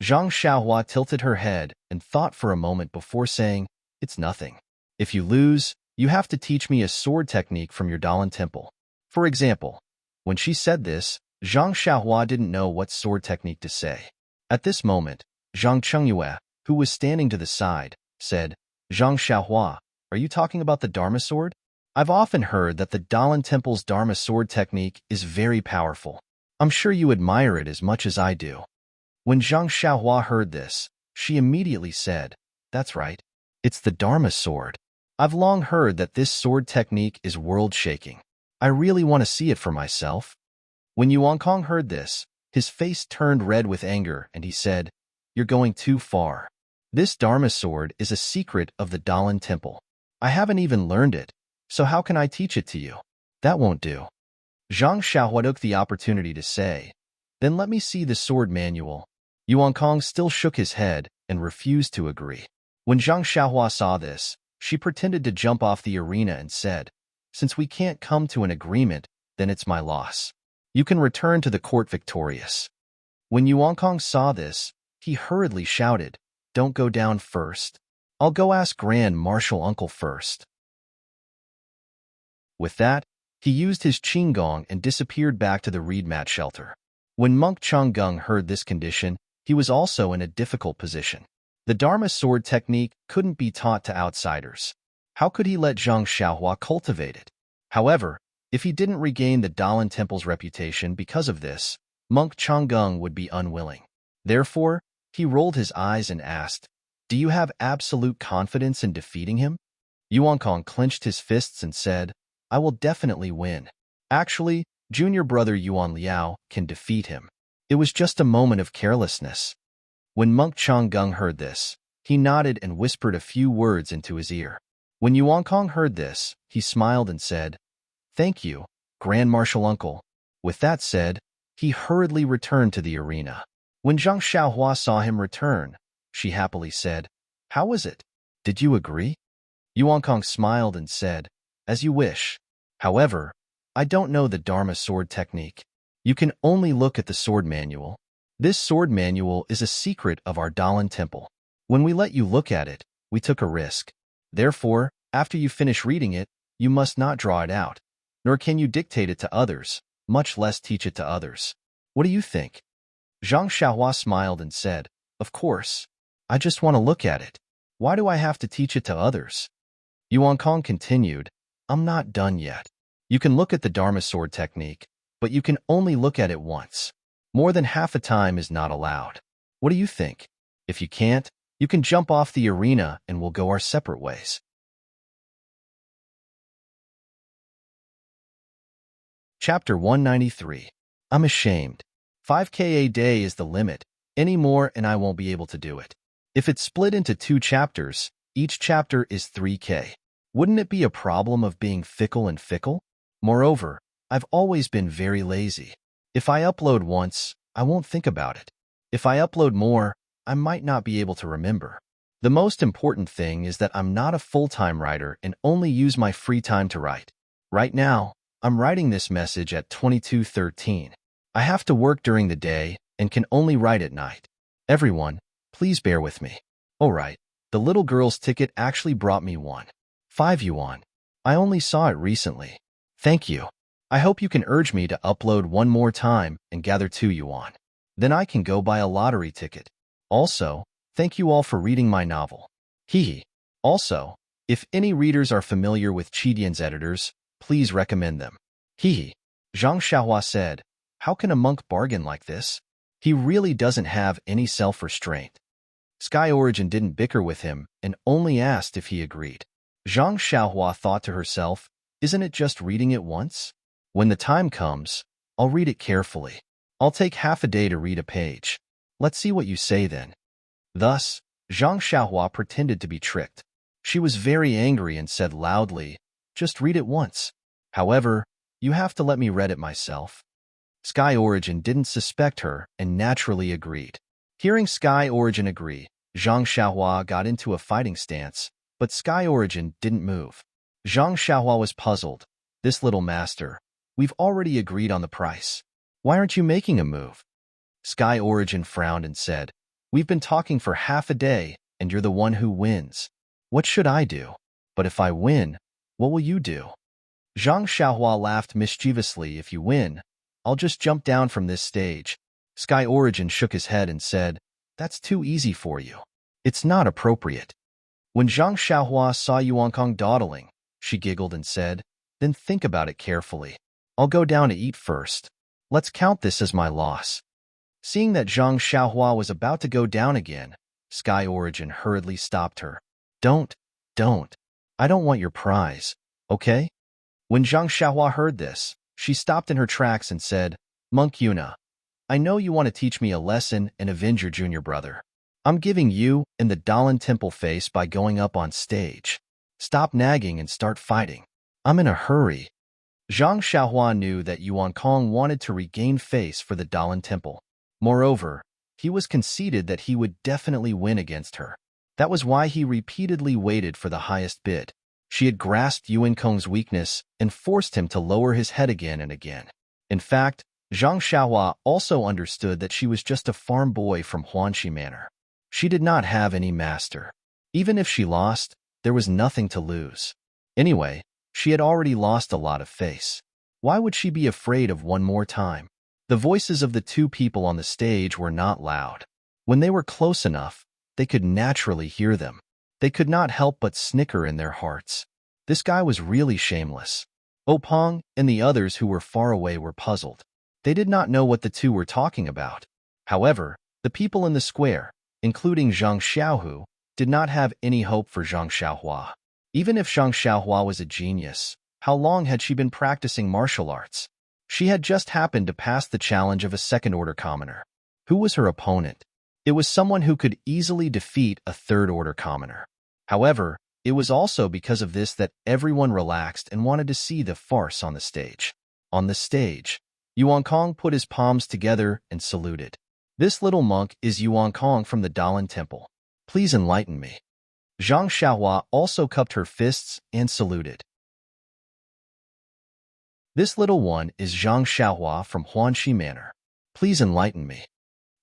Zhang Xiaohua tilted her head and thought for a moment before saying, "It's nothing. If you lose, you have to teach me a sword technique from your Dalan Temple." For example, when she said this, Zhang Xiaohua didn't know what sword technique to say. At this moment, Zhang Chengyue, who was standing to the side, said, "Zhang Xiaohua, are you talking about the Dharma sword? I've often heard that the Dalan Temple's Dharma sword technique is very powerful. I'm sure you admire it as much as I do." When Zhang Xiaohua heard this, she immediately said, "That's right. It's the Dharma sword. I've long heard that this sword technique is world-shaking. I really want to see it for myself." When Yuan Kong heard this, his face turned red with anger and he said, "You're going too far. This Dharma sword is a secret of the Dalan Temple. I haven't even learned it, so how can I teach it to you? That won't do." Zhang Xiaohua took the opportunity to say, "Then let me see the sword manual." Yuan Kong still shook his head and refused to agree. When Zhang Xiaohua saw this, she pretended to jump off the arena and said, "Since we can't come to an agreement, then it's my loss. You can return to the court victorious." When Yuan Kong saw this, he hurriedly shouted, "Don't go down first. I'll go ask Grand Marshal Uncle first." With that, he used his qinggong and disappeared back to the reed mat shelter. When Monk Changgung heard this condition, he was also in a difficult position. The Dharma sword technique couldn't be taught to outsiders. How could he let Zhang Xiaohua cultivate it? However, if he didn't regain the Dalan Temple's reputation because of this, Monk Changgung would be unwilling. Therefore, he rolled his eyes and asked, "Do you have absolute confidence in defeating him?" Yuan Kong clenched his fists and said, "I will definitely win. Actually, junior brother Yuan Liao can defeat him. It was just a moment of carelessness." When Monk Changgung heard this, he nodded and whispered a few words into his ear. When Yuan Kong heard this, he smiled and said, "Thank you, Grand Marshal Uncle." With that said, he hurriedly returned to the arena. When Zhang Xiaohua saw him return, she happily said, "How was it? Did you agree?" Yuan Kong smiled and said, "As you wish. However, I don't know the Dharma sword technique. You can only look at the sword manual. This sword manual is a secret of our Dalan temple. When we let you look at it, we took a risk. Therefore, after you finish reading it, you must not draw it out, nor can you dictate it to others, much less teach it to others. What do you think?" Zhang Xiaohua smiled and said, "Of course. I just want to look at it. Why do I have to teach it to others?" Yuan Kong continued, "I'm not done yet. You can look at the Dharma sword technique, but you can only look at it once. More than half a time is not allowed. What do you think? If you can't, you can jump off the arena and we'll go our separate ways." Chapter 193. I'm ashamed. 5K a day is the limit. Any more and I won't be able to do it. If it's split into 2 chapters, each chapter is 3K. Wouldn't it be a problem of being fickle and fickle? Moreover, I've always been very lazy. If I upload once, I won't think about it. If I upload more, I might not be able to remember. The most important thing is that I'm not a full-time writer and only use my free time to write. Right now, I'm writing this message at 22:13. I have to work during the day and can only write at night. Everyone, please bear with me. All right, the little girl's ticket actually brought me 5 yuan. I only saw it recently. Thank you. I hope you can urge me to upload one more time and gather 2 yuan. Then I can go buy a lottery ticket. Also, thank you all for reading my novel. Hehe. Also, if any readers are familiar with Chidian's editors, please recommend them. Hehe. Zhang Xiaohua said, "How can a monk bargain like this? He really doesn't have any self-restraint." Sky Origin didn't bicker with him and only asked if he agreed. Zhang Xiaohua thought to herself, "Isn't it just reading it once? When the time comes, I'll read it carefully. I'll take half a day to read a page. Let's see what you say then." Thus, Zhang Xiaohua pretended to be tricked. She was very angry and said loudly, "Just read it once. However, you have to let me read it myself." Sky Origin didn't suspect her and naturally agreed. Hearing Sky Origin agree, Zhang Xiaohua got into a fighting stance, but Sky Origin didn't move. Zhang Xiaohua was puzzled. "This little master, we've already agreed on the price. Why aren't you making a move?" Sky Origin frowned and said, "We've been talking for half a day, and you're the one who wins. What should I do? But if I win, what will you do?" Zhang Xiaohua laughed mischievously. "If you win, I'll just jump down from this stage." Sky Origin shook his head and said, "That's too easy for you. It's not appropriate." When Zhang Xiaohua saw Yuan Kong dawdling, she giggled and said, "Then think about it carefully. I'll go down to eat first. Let's count this as my loss." Seeing that Zhang Xiaohua was about to go down again, Sky Origin hurriedly stopped her. Don't. I don't want your prize, okay?" When Zhang Xiaohua heard this, she stopped in her tracks and said, "Monk Yuna, I know you want to teach me a lesson and avenge your junior brother. I'm giving you and the Dalan Temple face by going up on stage. Stop nagging and start fighting. I'm in a hurry." Zhang Xiaohua knew that Yuan Kong wanted to regain face for the Dalan Temple. Moreover, he was conceited that he would definitely win against her. That was why he repeatedly waited for the highest bid. She had grasped Yuan Kong's weakness and forced him to lower his head again and again. In fact, Zhang Xiaohua also understood that she was just a farm boy from Huanxi Manor. She did not have any master. Even if she lost, there was nothing to lose. Anyway, she had already lost a lot of face. Why would she be afraid of one more time? The voices of the 2 people on the stage were not loud. When they were close enough, they could naturally hear them. They could not help but snicker in their hearts. This guy was really shameless. Opong and the others who were far away were puzzled. They did not know what the 2 were talking about. However, the people in the square, including Zhang Xiaohu, did not have any hope for Zhang Xiaohua. Even if Zhang Xiaohua was a genius, how long had she been practicing martial arts? She had just happened to pass the challenge of a second-order commoner. Who was her opponent? It was someone who could easily defeat a third-order commoner. However, it was also because of this that everyone relaxed and wanted to see the farce on the stage. On the stage, Yuan Kong put his palms together and saluted. This little monk is Yuan Kong from the Dalan Temple. Please enlighten me. Zhang Xiaohua also cupped her fists and saluted. This little one is Zhang Xiaohua from Huanxi Manor. Please enlighten me.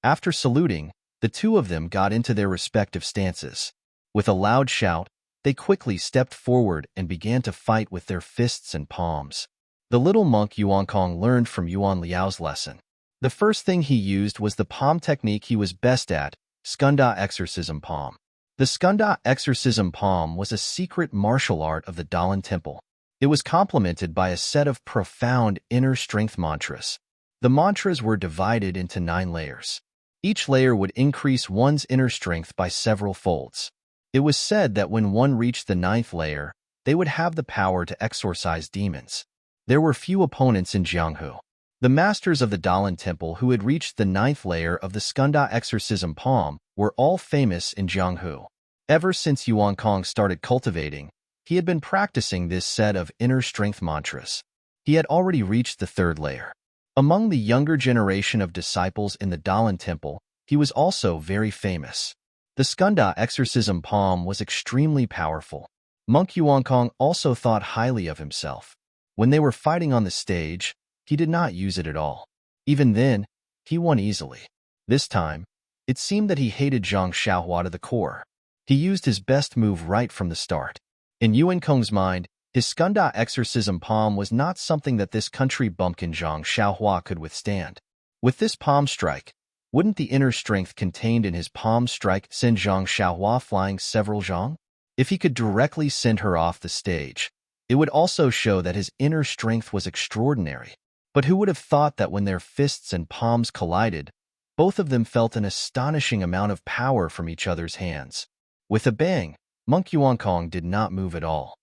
After saluting, the two of them got into their respective stances. With a loud shout, they quickly stepped forward and began to fight with their fists and palms. The little monk Yuan Kong learned from Yuan Liao's lesson. The first thing he used was the palm technique he was best at, Skunda Exorcism Palm. The Skunda Exorcism Palm was a secret martial art of the Dalan Temple. It was complemented by a set of profound inner strength mantras. The mantras were divided into 9 layers. Each layer would increase one's inner strength by several folds. It was said that when one reached the 9th layer, they would have the power to exorcise demons. There were few opponents in Jianghu. The masters of the Dalan Temple who had reached the 9th layer of the Skunda Exorcism Palm were all famous in Jianghu. Ever since Yuan Kong started cultivating, he had been practicing this set of inner strength mantras. He had already reached the 3rd layer. Among the younger generation of disciples in the Dalan Temple, he was also very famous. The Skunda Exorcism Palm was extremely powerful. Monk Yuan Kong also thought highly of himself. When they were fighting on the stage, he did not use it at all. Even then, he won easily. This time, it seemed that he hated Zhang Xiaohua to the core. He used his best move right from the start. In Yuan Kong's mind, his Skunda Exorcism Palm was not something that this country bumpkin Zhang Xiaohua could withstand. With this palm strike, wouldn't the inner strength contained in his palm strike send Zhang Xiaohua flying several zhang? If he could directly send her off the stage, it would also show that his inner strength was extraordinary. But who would have thought that when their fists and palms collided, both of them felt an astonishing amount of power from each other's hands. With a bang, Monk Yuan Kong did not move at all.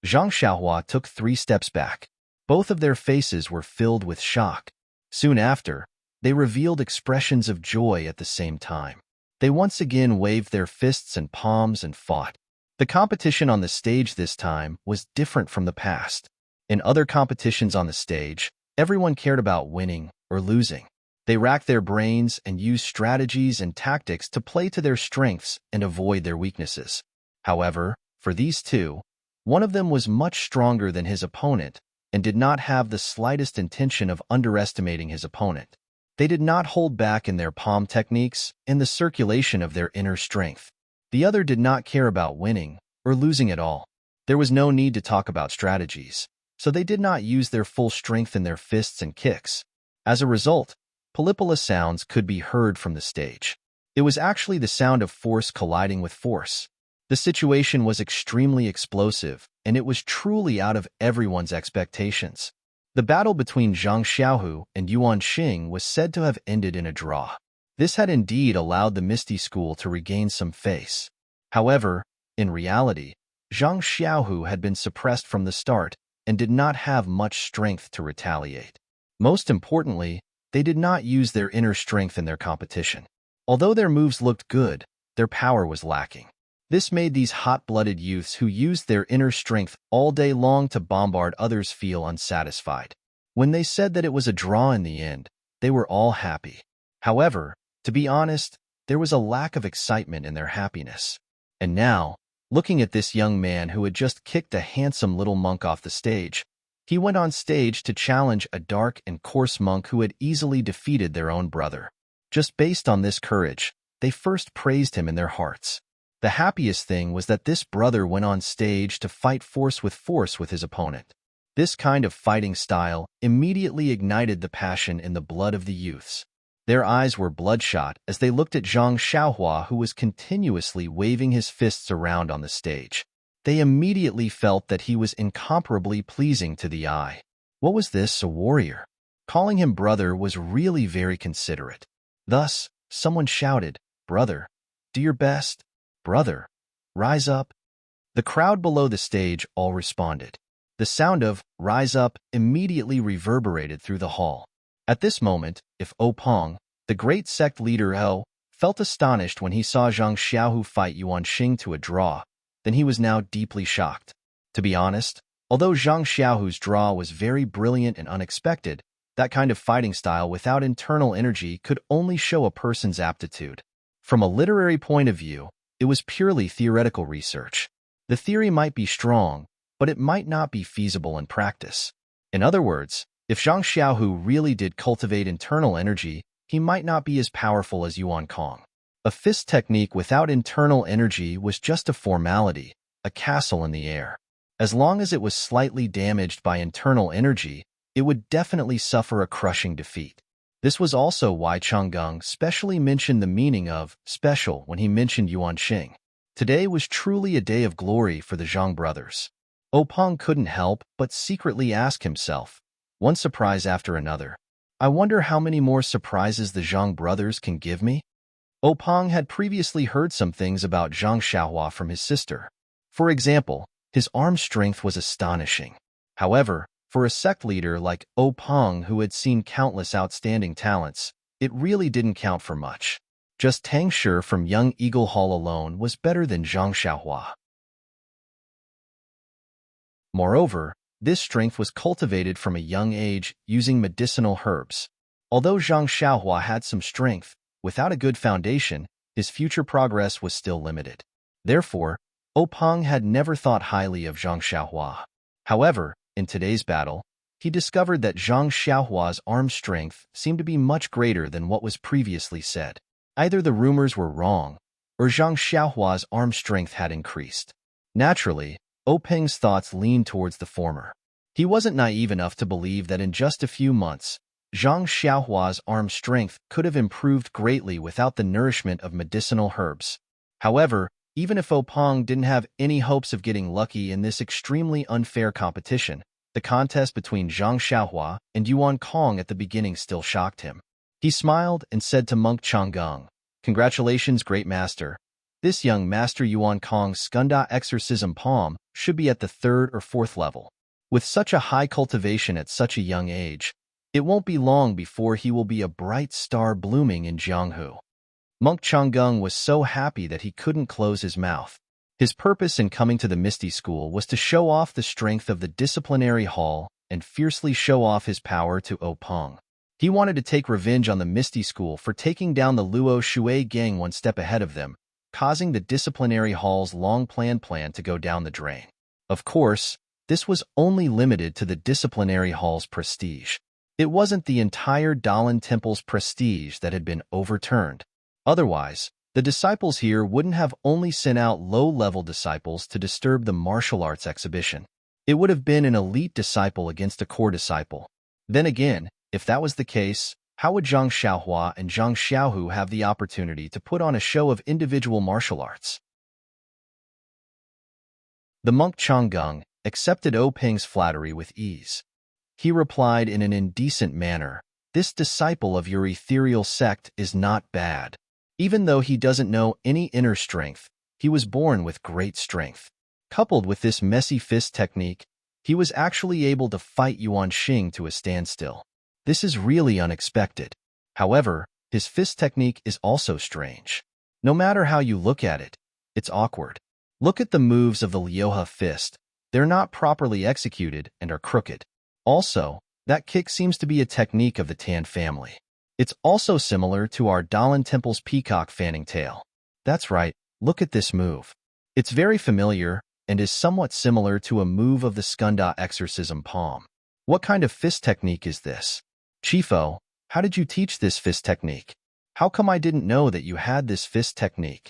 Zhang Xiaohua took 3 steps back. Both of their faces were filled with shock. Soon after, they revealed expressions of joy at the same time. They once again waved their fists and palms and fought. The competition on the stage this time was different from the past. In other competitions on the stage, everyone cared about winning or losing. They racked their brains and used strategies and tactics to play to their strengths and avoid their weaknesses. However, for these two, one of them was much stronger than his opponent and did not have the slightest intention of underestimating his opponent. They did not hold back in their palm techniques and the circulation of their inner strength. The other did not care about winning or losing at all. There was no need to talk about strategies, so they did not use their full strength in their fists and kicks. As a result, Polypola sounds could be heard from the stage. It was actually the sound of force colliding with force. The situation was extremely explosive, and it was truly out of everyone's expectations. The battle between Zhang Xiaohu and Yuan Xing was said to have ended in a draw. This had indeed allowed the Misty School to regain some face. However, in reality, Zhang Xiaohu had been suppressed from the start and did not have much strength to retaliate. Most importantly, they did not use their inner strength in their competition. Although their moves looked good, their power was lacking. This made these hot-blooded youths who used their inner strength all day long to bombard others feel unsatisfied. When they said that it was a draw in the end, they were all happy. However, to be honest, there was a lack of excitement in their happiness. And now, looking at this young man who had just kicked a handsome little monk off the stage, he went on stage to challenge a dark and coarse monk who had easily defeated their own brother. Just based on this courage, they first praised him in their hearts. The happiest thing was that this brother went on stage to fight force with his opponent. This kind of fighting style immediately ignited the passion in the blood of the youths. Their eyes were bloodshot as they looked at Zhang Xiaohua, who was continuously waving his fists around on the stage. They immediately felt that he was incomparably pleasing to the eye. What was this, a warrior? Calling him brother was really very considerate. Thus, someone shouted, "Brother, do your best. Brother, rise up." The crowd below the stage all responded. The sound of "rise up" immediately reverberated through the hall. At this moment, if Pong, the great sect leader felt astonished when he saw Zhang Xiaohu fight Yuan Xing to a draw, then he was now deeply shocked. To be honest, although Zhang Xiaohu's draw was very brilliant and unexpected, That kind of fighting style without internal energy could only show a person's aptitude. From a literary point of view, it was purely theoretical research. The theory might be strong, but it might not be feasible in practice. In other words, if Zhang Xiaohu really did cultivate internal energy, he might not be as powerful as Yuan Kong. A fist technique without internal energy was just a formality, a castle in the air. As long as it was slightly damaged by internal energy, it would definitely suffer a crushing defeat. This was also why Chang'eng specially mentioned the meaning of special when he mentioned Yuan Xing. Today was truly a day of glory for the Zhang brothers. Peng couldn't help but secretly ask himself, one surprise after another, I wonder how many more surprises the Zhang brothers can give me? Peng had previously heard some things about Zhang Xiaohua from his sister. For example, his arm strength was astonishing. However, for a sect leader like Peng who had seen countless outstanding talents, it really didn't count for much. Just Tang Shi from Young Eagle Hall alone was better than Zhang Xiaohua. Moreover, this strength was cultivated from a young age using medicinal herbs. Although Zhang Xiaohua had some strength, without a good foundation, his future progress was still limited. Therefore, Peng had never thought highly of Zhang Xiaohua. However, in today's battle, he discovered that Zhang Xiaohua's arm strength seemed to be much greater than what was previously said. Either the rumors were wrong, or Zhang Xiaohua's arm strength had increased. Naturally, Peng's thoughts leaned towards the former. He wasn't naive enough to believe that in just a few months, Zhang Xiaohua's arm strength could have improved greatly without the nourishment of medicinal herbs. However, even if Peng didn't have any hopes of getting lucky in this extremely unfair competition, the contest between Zhang Xiaohua and Yuan Kong at the beginning still shocked him. He smiled and said to monk Chang'eng, "Congratulations, great master. This young master Yuan Kong's Skunda exorcism palm should be at the 3rd or 4th level. With such a high cultivation at such a young age, it won't be long before he will be a bright star blooming in Jianghu." Monk Chang'eng was so happy that he couldn't close his mouth. His purpose in coming to the Misty School was to show off the strength of the disciplinary hall and fiercely show off his power to Peng. He wanted to take revenge on the Misty School for taking down the Luo Shui gang one step ahead of them, causing the disciplinary hall's long-planned plan to go down the drain. Of course, this was only limited to the disciplinary hall's prestige. It wasn't the entire Dalan Temple's prestige that had been overturned. Otherwise, the disciples here wouldn't have only sent out low-level disciples to disturb the martial arts exhibition. It would have been an elite disciple against a core disciple. Then again, if that was the case, how would Zhang Xiaohua and Zhang Xiaohu have the opportunity to put on a show of individual martial arts? The monk Chang'eng accepted Peng's flattery with ease. He replied in an indecent manner, "This disciple of your ethereal sect is not bad. Even though he doesn't know any inner strength, he was born with great strength. Coupled with this messy fist technique, he was actually able to fight Yuan Xing to a standstill. This is really unexpected. However, his fist technique is also strange. No matter how you look at it, it's awkward. Look at the moves of the Liuhe fist. They're not properly executed and are crooked. Also, that kick seems to be a technique of the Tan family. It's also similar to our Dalan Temple's peacock fanning tail. That's right, look at this move. It's very familiar and is somewhat similar to a move of the Skunda exorcism palm. What kind of fist technique is this? Chifo, how did you teach this fist technique? How come I didn't know that you had this fist technique?"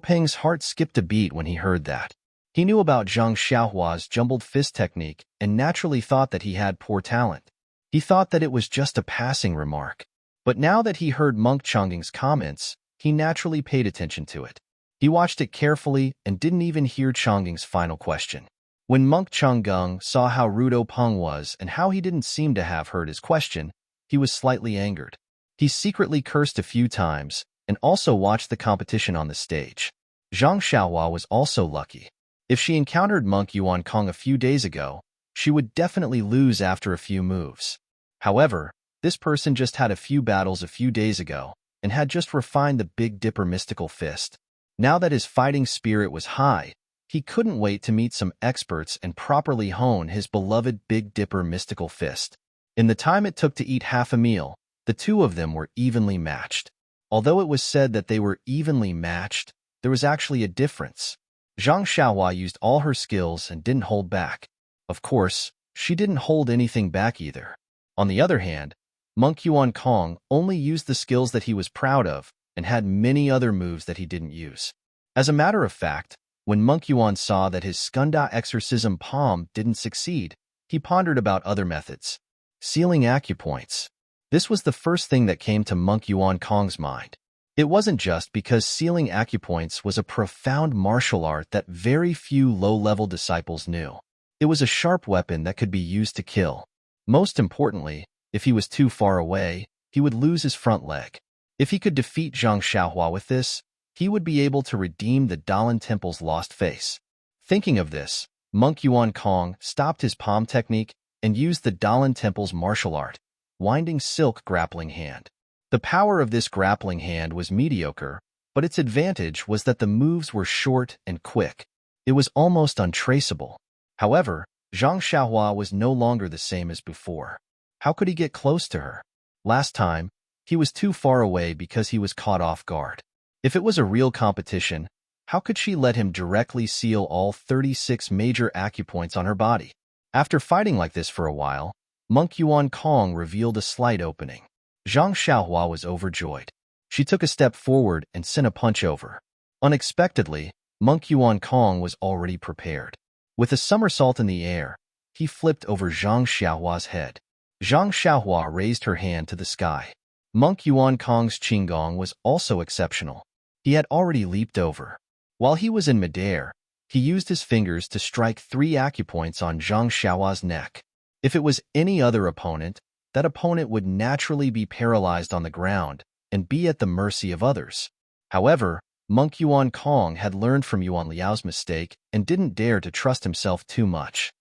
Peng's heart skipped a beat when he heard that. He knew about Zhang Xiaohua's jumbled fist technique and naturally thought that he had poor talent. He thought that it was just a passing remark. But now that he heard Monk Chang'eng's comments, he naturally paid attention to it. He watched it carefully and didn't even hear Chang'eng's final question. When Monk Chang'eng saw how rude Peng was and how he didn't seem to have heard his question, he was slightly angered. He secretly cursed a few times and also watched the competition on the stage. Zhang Xiaohua was also lucky. If she encountered Monk Yuan Kong a few days ago, she would definitely lose after a few moves. However, this person just had a few battles a few days ago and had just refined the Big Dipper mystical fist. Now that his fighting spirit was high, he couldn't wait to meet some experts and properly hone his beloved Big Dipper mystical fist. In the time it took to eat half a meal, the two of them were evenly matched. Although it was said that they were evenly matched, there was actually a difference. Zhang Xiaohua used all her skills and didn't hold back. Of course, she didn't hold anything back either. On the other hand, Monk Yuan Kong only used the skills that he was proud of and had many other moves that he didn't use. As a matter of fact, when Monk Yuan saw that his Skunda exorcism palm didn't succeed, he pondered about other methods. Sealing acupoints. This was the first thing that came to Monk Yuan Kong's mind. It wasn't just because sealing acupoints was a profound martial art that very few low-level disciples knew. It was a sharp weapon that could be used to kill. Most importantly, if he was too far away, he would lose his front leg. If he could defeat Zhang Xiaohua with this, he would be able to redeem the Dalan Temple's lost face. Thinking of this, Monk Yuan Kong stopped his palm technique and used the Dalan Temple's martial art, Winding Silk Grappling Hand. The power of this grappling hand was mediocre, but its advantage was that the moves were short and quick. It was almost untraceable. However, Zhang Xiaohua was no longer the same as before. How could he get close to her? Last time, he was too far away because he was caught off guard. If it was a real competition, how could she let him directly seal all 36 major acupoints on her body? After fighting like this for a while, Monk Yuan Kong revealed a slight opening. Zhang Xiaohua was overjoyed. She took a step forward and sent a punch over. Unexpectedly, Monk Yuan Kong was already prepared. With a somersault in the air, he flipped over Zhang Xiaohua's head. Zhang Xiaohua raised her hand to the sky. Monk Yuan Kong's qigong was also exceptional. He had already leaped over. While he was in midair, he used his fingers to strike 3 acupoints on Zhang Xiaohua's neck. If it was any other opponent, that opponent would naturally be paralyzed on the ground and be at the mercy of others. However, Monk Yuan Kong had learned from Yuan Liao's mistake and didn't dare to trust himself too much.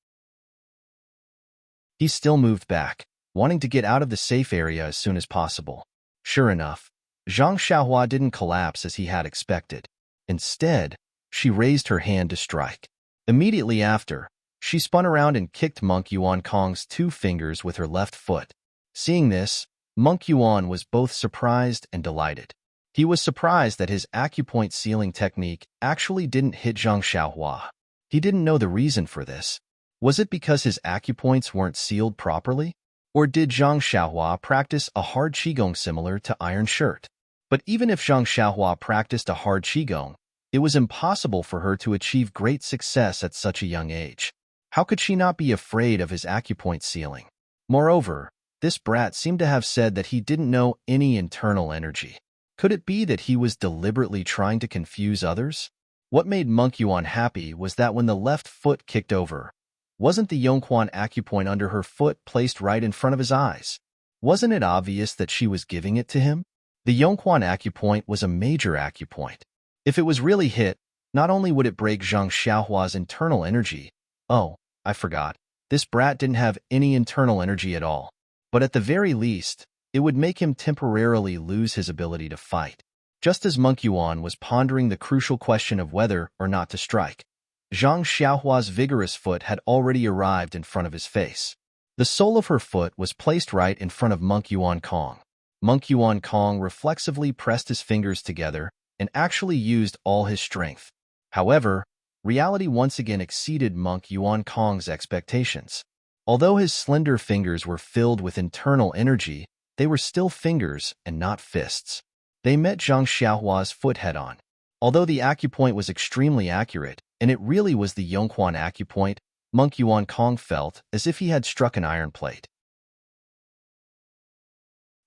He still moved back, wanting to get out of the safe area as soon as possible. Sure enough, Zhang Xiaohua didn't collapse as he had expected. Instead, she raised her hand to strike. Immediately after, she spun around and kicked Monk Yuan Kong's 2 fingers with her left foot. Seeing this, Monk Yuan was both surprised and delighted. He was surprised that his acupoint sealing technique actually didn't hit Zhang Xiaohua. He didn't know the reason for this. Was it because his acupoints weren't sealed properly? Or did Zhang Xiaohua practice a hard qigong similar to Iron Shirt? But even if Zhang Xiaohua practiced a hard qigong, it was impossible for her to achieve great success at such a young age. How could she not be afraid of his acupoint sealing? Moreover, this brat seemed to have said that he didn't know any internal energy. Could it be that he was deliberately trying to confuse others? What made Monk Yuan happy was that when the left foot kicked over, wasn't the Yongquan acupoint under her foot placed right in front of his eyes? Wasn't it obvious that she was giving it to him? The Yongquan acupoint was a major acupoint. If it was really hit, not only would it break Zhang Xiaohua's internal energy, oh, I forgot, this brat didn't have any internal energy at all, but at the very least, it would make him temporarily lose his ability to fight. Just as Monk Yuan was pondering the crucial question of whether or not to strike, Zhang Xiaohua's vigorous foot had already arrived in front of his face. The sole of her foot was placed right in front of Monk Yuan Kong. Monk Yuan Kong reflexively pressed his fingers together and actually used all his strength. However, reality once again exceeded Monk Yuan Kong's expectations. Although his slender fingers were filled with internal energy, they were still fingers and not fists. They met Zhang Xiaohua's foot head-on. Although the acupoint was extremely accurate, and it really was the Yongquan acupoint, Monk Yuan Kong felt as if he had struck an iron plate.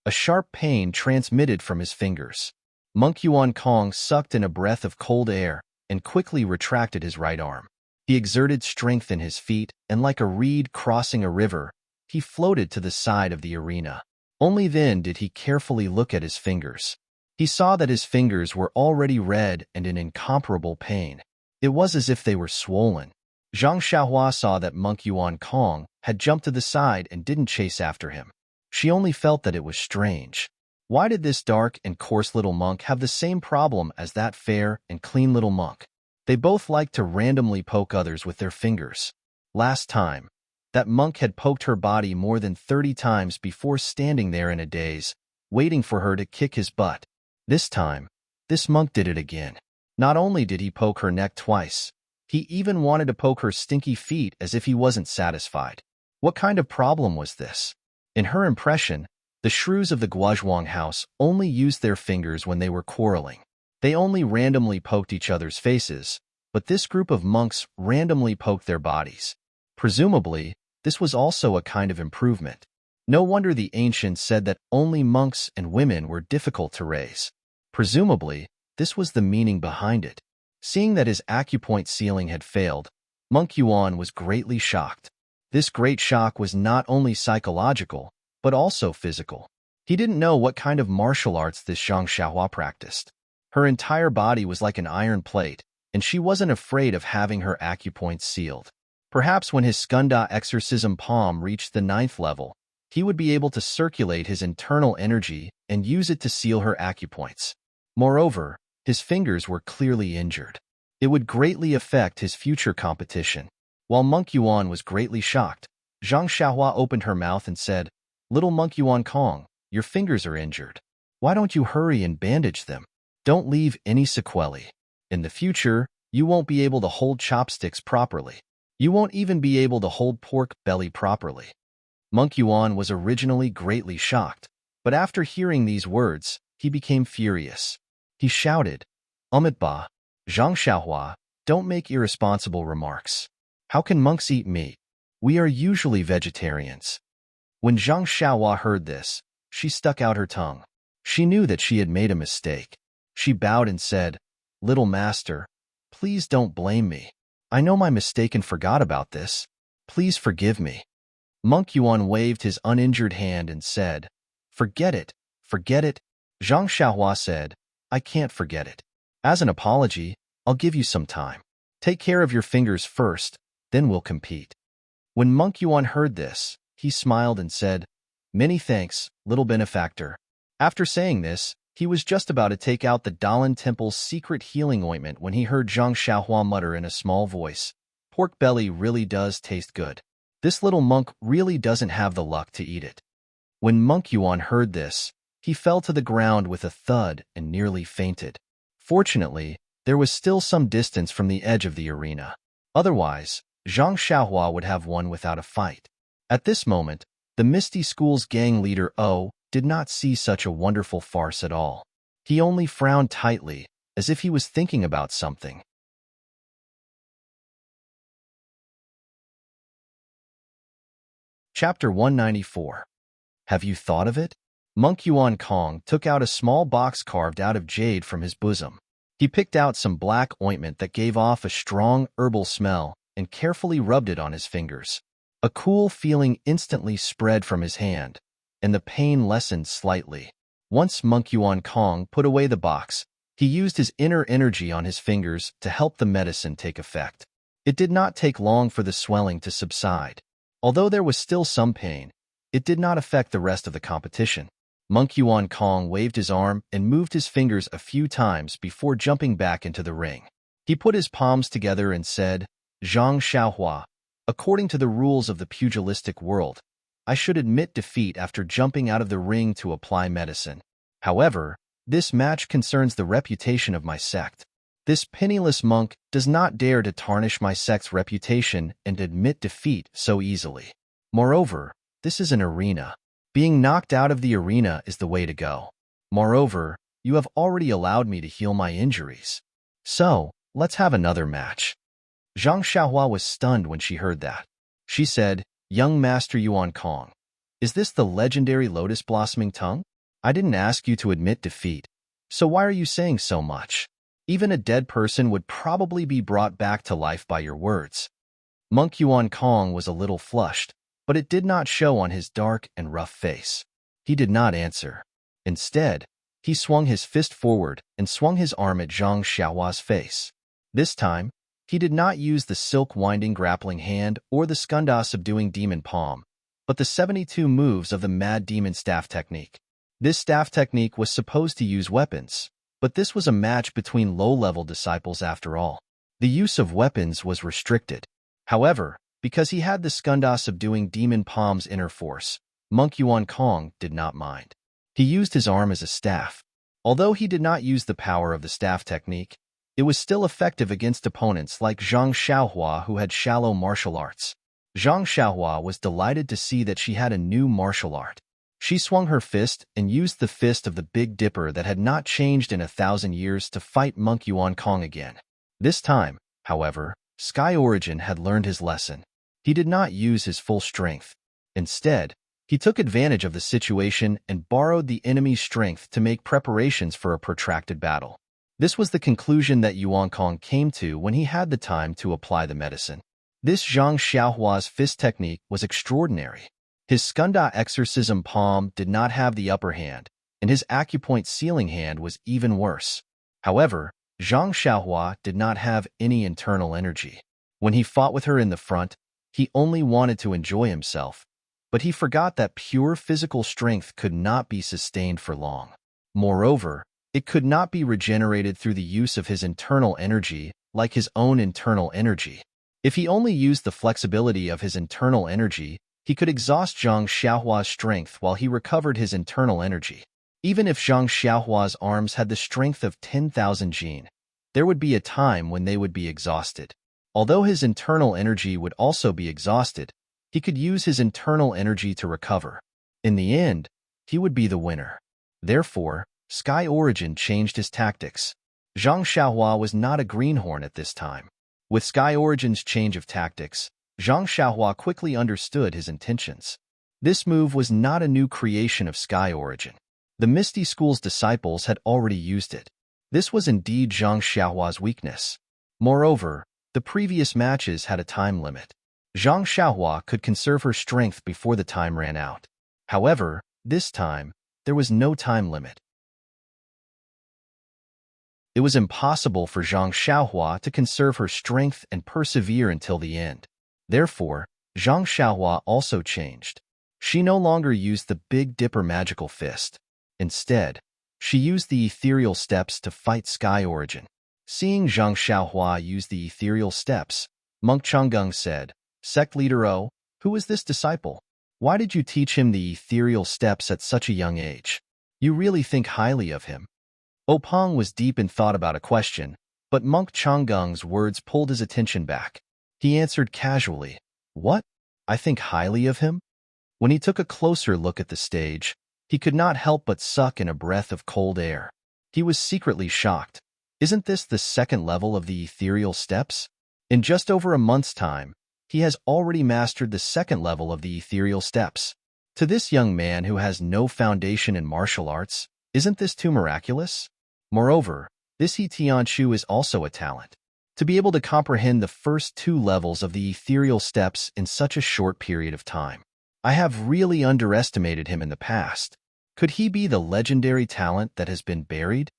A sharp pain transmitted from his fingers. Monk Yuan Kong sucked in a breath of cold air and quickly retracted his right arm. He exerted strength in his feet, and like a reed crossing a river, he floated to the side of the arena. Only then did he carefully look at his fingers. He saw that his fingers were already red and in incomparable pain. It was as if they were swollen. Zhang Xiaohua saw that Monk Yuan Kong had jumped to the side and didn't chase after him. She only felt that it was strange. Why did this dark and coarse little monk have the same problem as that fair and clean little monk? They both liked to randomly poke others with their fingers. Last time, That monk had poked her body more than 30 times before standing there in a daze, waiting for her to kick his butt. This time, this monk did it again. Not only did he poke her neck twice, he even wanted to poke her stinky feet as if he wasn't satisfied. What kind of problem was this? In her impression, the shrews of the Guozhuang house only used their fingers when they were quarreling. They only randomly poked each other's faces, but this group of monks randomly poked their bodies. Presumably, this was also a kind of improvement. No wonder the ancients said that only monks and women were difficult to raise. Presumably, this was the meaning behind it. Seeing that his acupoint ceiling had failed, Monk Yuan was greatly shocked. This great shock was not only psychological, but also physical. He didn't know what kind of martial arts this Zhang Xiaohua practiced. Her entire body was like an iron plate, and she wasn't afraid of having her acupoints sealed. Perhaps when his Skunda exorcism palm reached the 9th level, he would be able to circulate his internal energy and use it to seal her acupoints. Moreover, his fingers were clearly injured. It would greatly affect his future competition. While Monk Yuan was greatly shocked, Zhang Xiaohua opened her mouth and said, "Little Monk Yuan Kong, your fingers are injured. Why don't you hurry and bandage them? Don't leave any sequelae. In the future, you won't be able to hold chopsticks properly. You won't even be able to hold pork belly properly." Monk Yuan was originally greatly shocked, but after hearing these words, he became furious. He shouted, "Ba, Zhang Xiaohua, don't make irresponsible remarks. How can monks eat meat? We are usually vegetarians." When Zhang Xiaohua heard this, she stuck out her tongue. She knew that she had made a mistake. She bowed and said, "Little master, please don't blame me. I know my mistake and forgot about this. Please forgive me." Monk Yuan waved his uninjured hand and said, "Forget it, forget it." Zhang Xiaohua said, "I can't forget it. As an apology, I'll give you some time. Take care of your fingers first, then we'll compete." When Monk Yuan heard this, he smiled and said, "Many thanks, little benefactor." After saying this, he was just about to take out the Dalan Temple's secret healing ointment when he heard Zhang Xiaohua mutter in a small voice, "Pork belly really does taste good. This little monk really doesn't have the luck to eat it." When Monk Yuan heard this, he fell to the ground with a thud and nearly fainted. Fortunately, there was still some distance from the edge of the arena. Otherwise, Zhang Xiaohua would have won without a fight. At this moment, the Misty School's gang leader O did not see such a wonderful farce at all. He only frowned tightly, as if he was thinking about something. Chapter 194. Have you thought of it? Monk Yuan Kong took out a small box carved out of jade from his bosom. He picked out some black ointment that gave off a strong herbal smell and carefully rubbed it on his fingers. A cool feeling instantly spread from his hand, and the pain lessened slightly. Once Monk Yuan Kong put away the box, he used his inner energy on his fingers to help the medicine take effect. It did not take long for the swelling to subside. Although there was still some pain, it did not affect the rest of the competition. Monk Yuan Kong waved his arm and moved his fingers a few times before jumping back into the ring. He put his palms together and said, "Zhang Xiaohua, according to the rules of the pugilistic world, I should admit defeat after jumping out of the ring to apply medicine. However, this match concerns the reputation of my sect. This penniless monk does not dare to tarnish my sect's reputation and admit defeat so easily. Moreover, this is an arena. Being knocked out of the arena is the way to go. Moreover, you have already allowed me to heal my injuries. So, let's have another match." Zhang Xiaohua was stunned when she heard that. She said, "Young Master Yuan Kong, is this the legendary lotus blossoming tongue? I didn't ask you to admit defeat, so why are you saying so much? Even a dead person would probably be brought back to life by your words." Monk Yuan Kong was a little flushed, but it did not show on his dark and rough face. He did not answer. Instead, he swung his fist forward and swung his arm at Zhang Xiaohua's face. This time, he did not use the silk winding grappling hand or the Skunda subduing demon palm, but the 72 moves of the mad demon staff technique. This staff technique was supposed to use weapons, but this was a match between low-level disciples after all. The use of weapons was restricted. However, Because he had the skunda subduing Demon Palm's inner force, Monk Yuan Kong did not mind. He used his arm as a staff. Although he did not use the power of the staff technique, it was still effective against opponents like Zhang Xiaohua who had shallow martial arts. Zhang Xiaohua was delighted to see that she had a new martial art. She swung her fist and used the fist of the Big Dipper that had not changed in 1,000 years to fight Monk Yuan Kong again. This time, however, Sky Origin had learned his lesson. He did not use his full strength. Instead, he took advantage of the situation and borrowed the enemy's strength to make preparations for a protracted battle. This was the conclusion that Yuan Kong came to when he had the time to apply the medicine. This Zhang Xiaohua's fist technique was extraordinary. His skunda exorcism palm did not have the upper hand, and his acupoint sealing hand was even worse. However, Zhang Xiaohua did not have any internal energy. When he fought with her in the front, he only wanted to enjoy himself, but he forgot that pure physical strength could not be sustained for long. Moreover, it could not be regenerated through the use of his internal energy like his own internal energy. If he only used the flexibility of his internal energy, he could exhaust Zhang Xiaohua's strength while he recovered his internal energy. Even if Zhang Xiaohua's arms had the strength of 10,000 jin, there would be a time when they would be exhausted. Although his internal energy would also be exhausted, he could use his internal energy to recover. In the end, he would be the winner. Therefore, Sky Origin changed his tactics. Zhang Xiaohua was not a greenhorn at this time. With Sky Origin's change of tactics, Zhang Xiaohua quickly understood his intentions. This move was not a new creation of Sky Origin. The Misty School's disciples had already used it. This was indeed Zhang Xiaohua's weakness. Moreover, the previous matches had a time limit. Zhang Xiaohua could conserve her strength before the time ran out. However, this time, there was no time limit. It was impossible for Zhang Xiaohua to conserve her strength and persevere until the end. Therefore, Zhang Xiaohua also changed. She no longer used the Big Dipper magical fist. Instead, she used the ethereal steps to fight Sky Origin. Seeing Zhang Xiaohua use the ethereal steps, Monk Changgung said, "Sect Leader O, who is this disciple? Why did you teach him the ethereal steps at such a young age? You really think highly of him?" Openg was deep in thought about a question, but Monk Changgung's words pulled his attention back. He answered casually, "What? I think highly of him?" When he took a closer look at the stage, he could not help but suck in a breath of cold air. He was secretly shocked. Isn't this the second level of the ethereal steps? In just over a month's time, he has already mastered the second level of the ethereal steps. To this young man who has no foundation in martial arts, isn't this too miraculous? Moreover, this He Tianchu is also a talent. To be able to comprehend the first two levels of the ethereal steps in such a short period of time. I have really underestimated him in the past. Could he be the legendary talent that has been buried?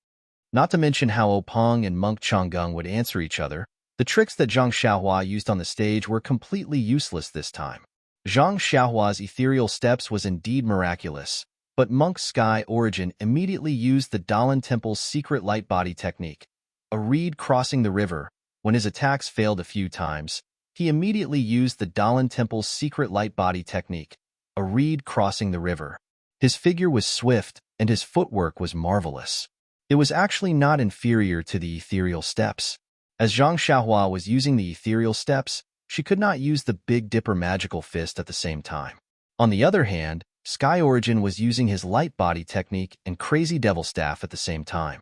Not to mention how Openg and Monk Changgung would answer each other, the tricks that Zhang Xiaohua used on the stage were completely useless this time. Zhang Xiaohua's ethereal steps was indeed miraculous, but Monk Sky Origin immediately used the Dalan Temple's secret light body technique, a reed crossing the river. When his attacks failed a few times, he immediately used the Dalan Temple's secret light body technique, a reed crossing the river. His figure was swift, and his footwork was marvelous. It was actually not inferior to the ethereal steps. As Zhang Xiaohua was using the ethereal steps, she could not use the Big Dipper magical fist at the same time. On the other hand, Sky Origin was using his light body technique and crazy devil staff at the same time.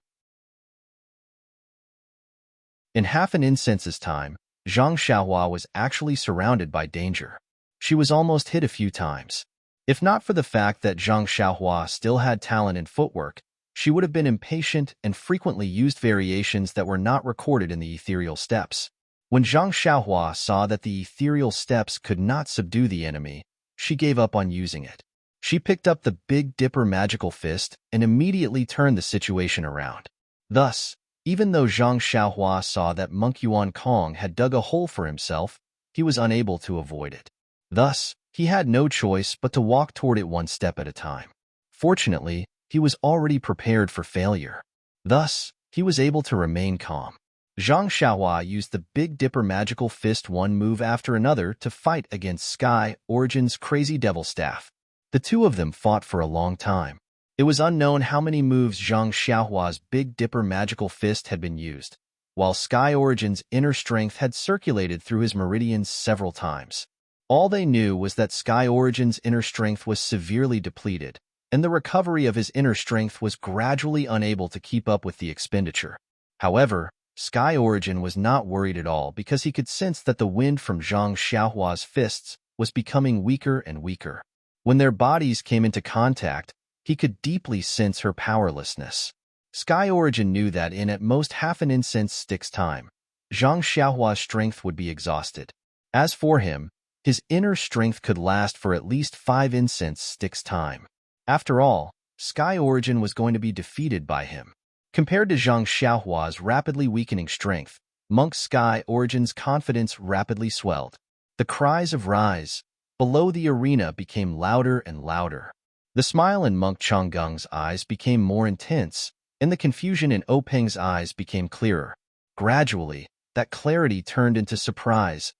In half an incense's time, Zhang Xiaohua was actually surrounded by danger. She was almost hit a few times. If not for the fact that Zhang Xiaohua still had talent in footwork, she would have been impatient and frequently used variations that were not recorded in the ethereal steps. When Zhang Xiaohua saw that the ethereal steps could not subdue the enemy, she gave up on using it. She picked up the Big Dipper magical fist and immediately turned the situation around. Thus, even though Zhang Xiaohua saw that Monk Yuan Kong had dug a hole for himself, he was unable to avoid it. Thus, he had no choice but to walk toward it one step at a time. Fortunately, he was already prepared for failure. Thus, he was able to remain calm. Zhang Xiaohua used the Big Dipper magical fist one move after another to fight against Sky Origin's crazy devil staff. The two of them fought for a long time. It was unknown how many moves Zhang Xiaohua's Big Dipper magical fist had been used, while Sky Origin's inner strength had circulated through his meridians several times. All they knew was that Sky Origin's inner strength was severely depleted, and the recovery of his inner strength was gradually unable to keep up with the expenditure. However, Sky Origin was not worried at all because he could sense that the wind from Zhang Xiaohua's fists was becoming weaker and weaker. When their bodies came into contact, he could deeply sense her powerlessness. Sky Origin knew that in at most half an incense stick's time, Zhang Xiaohua's strength would be exhausted. As for him, his inner strength could last for at least 5 incense sticks' time. After all, Sky Origin was going to be defeated by him. Compared to Zhang Xiaohua's rapidly weakening strength, Monk Sky Origin's confidence rapidly swelled. The cries of rise below the arena became louder and louder. The smile in Monk Chonggung's eyes became more intense, and the confusion in Openg's eyes became clearer. Gradually, that clarity turned into surprise,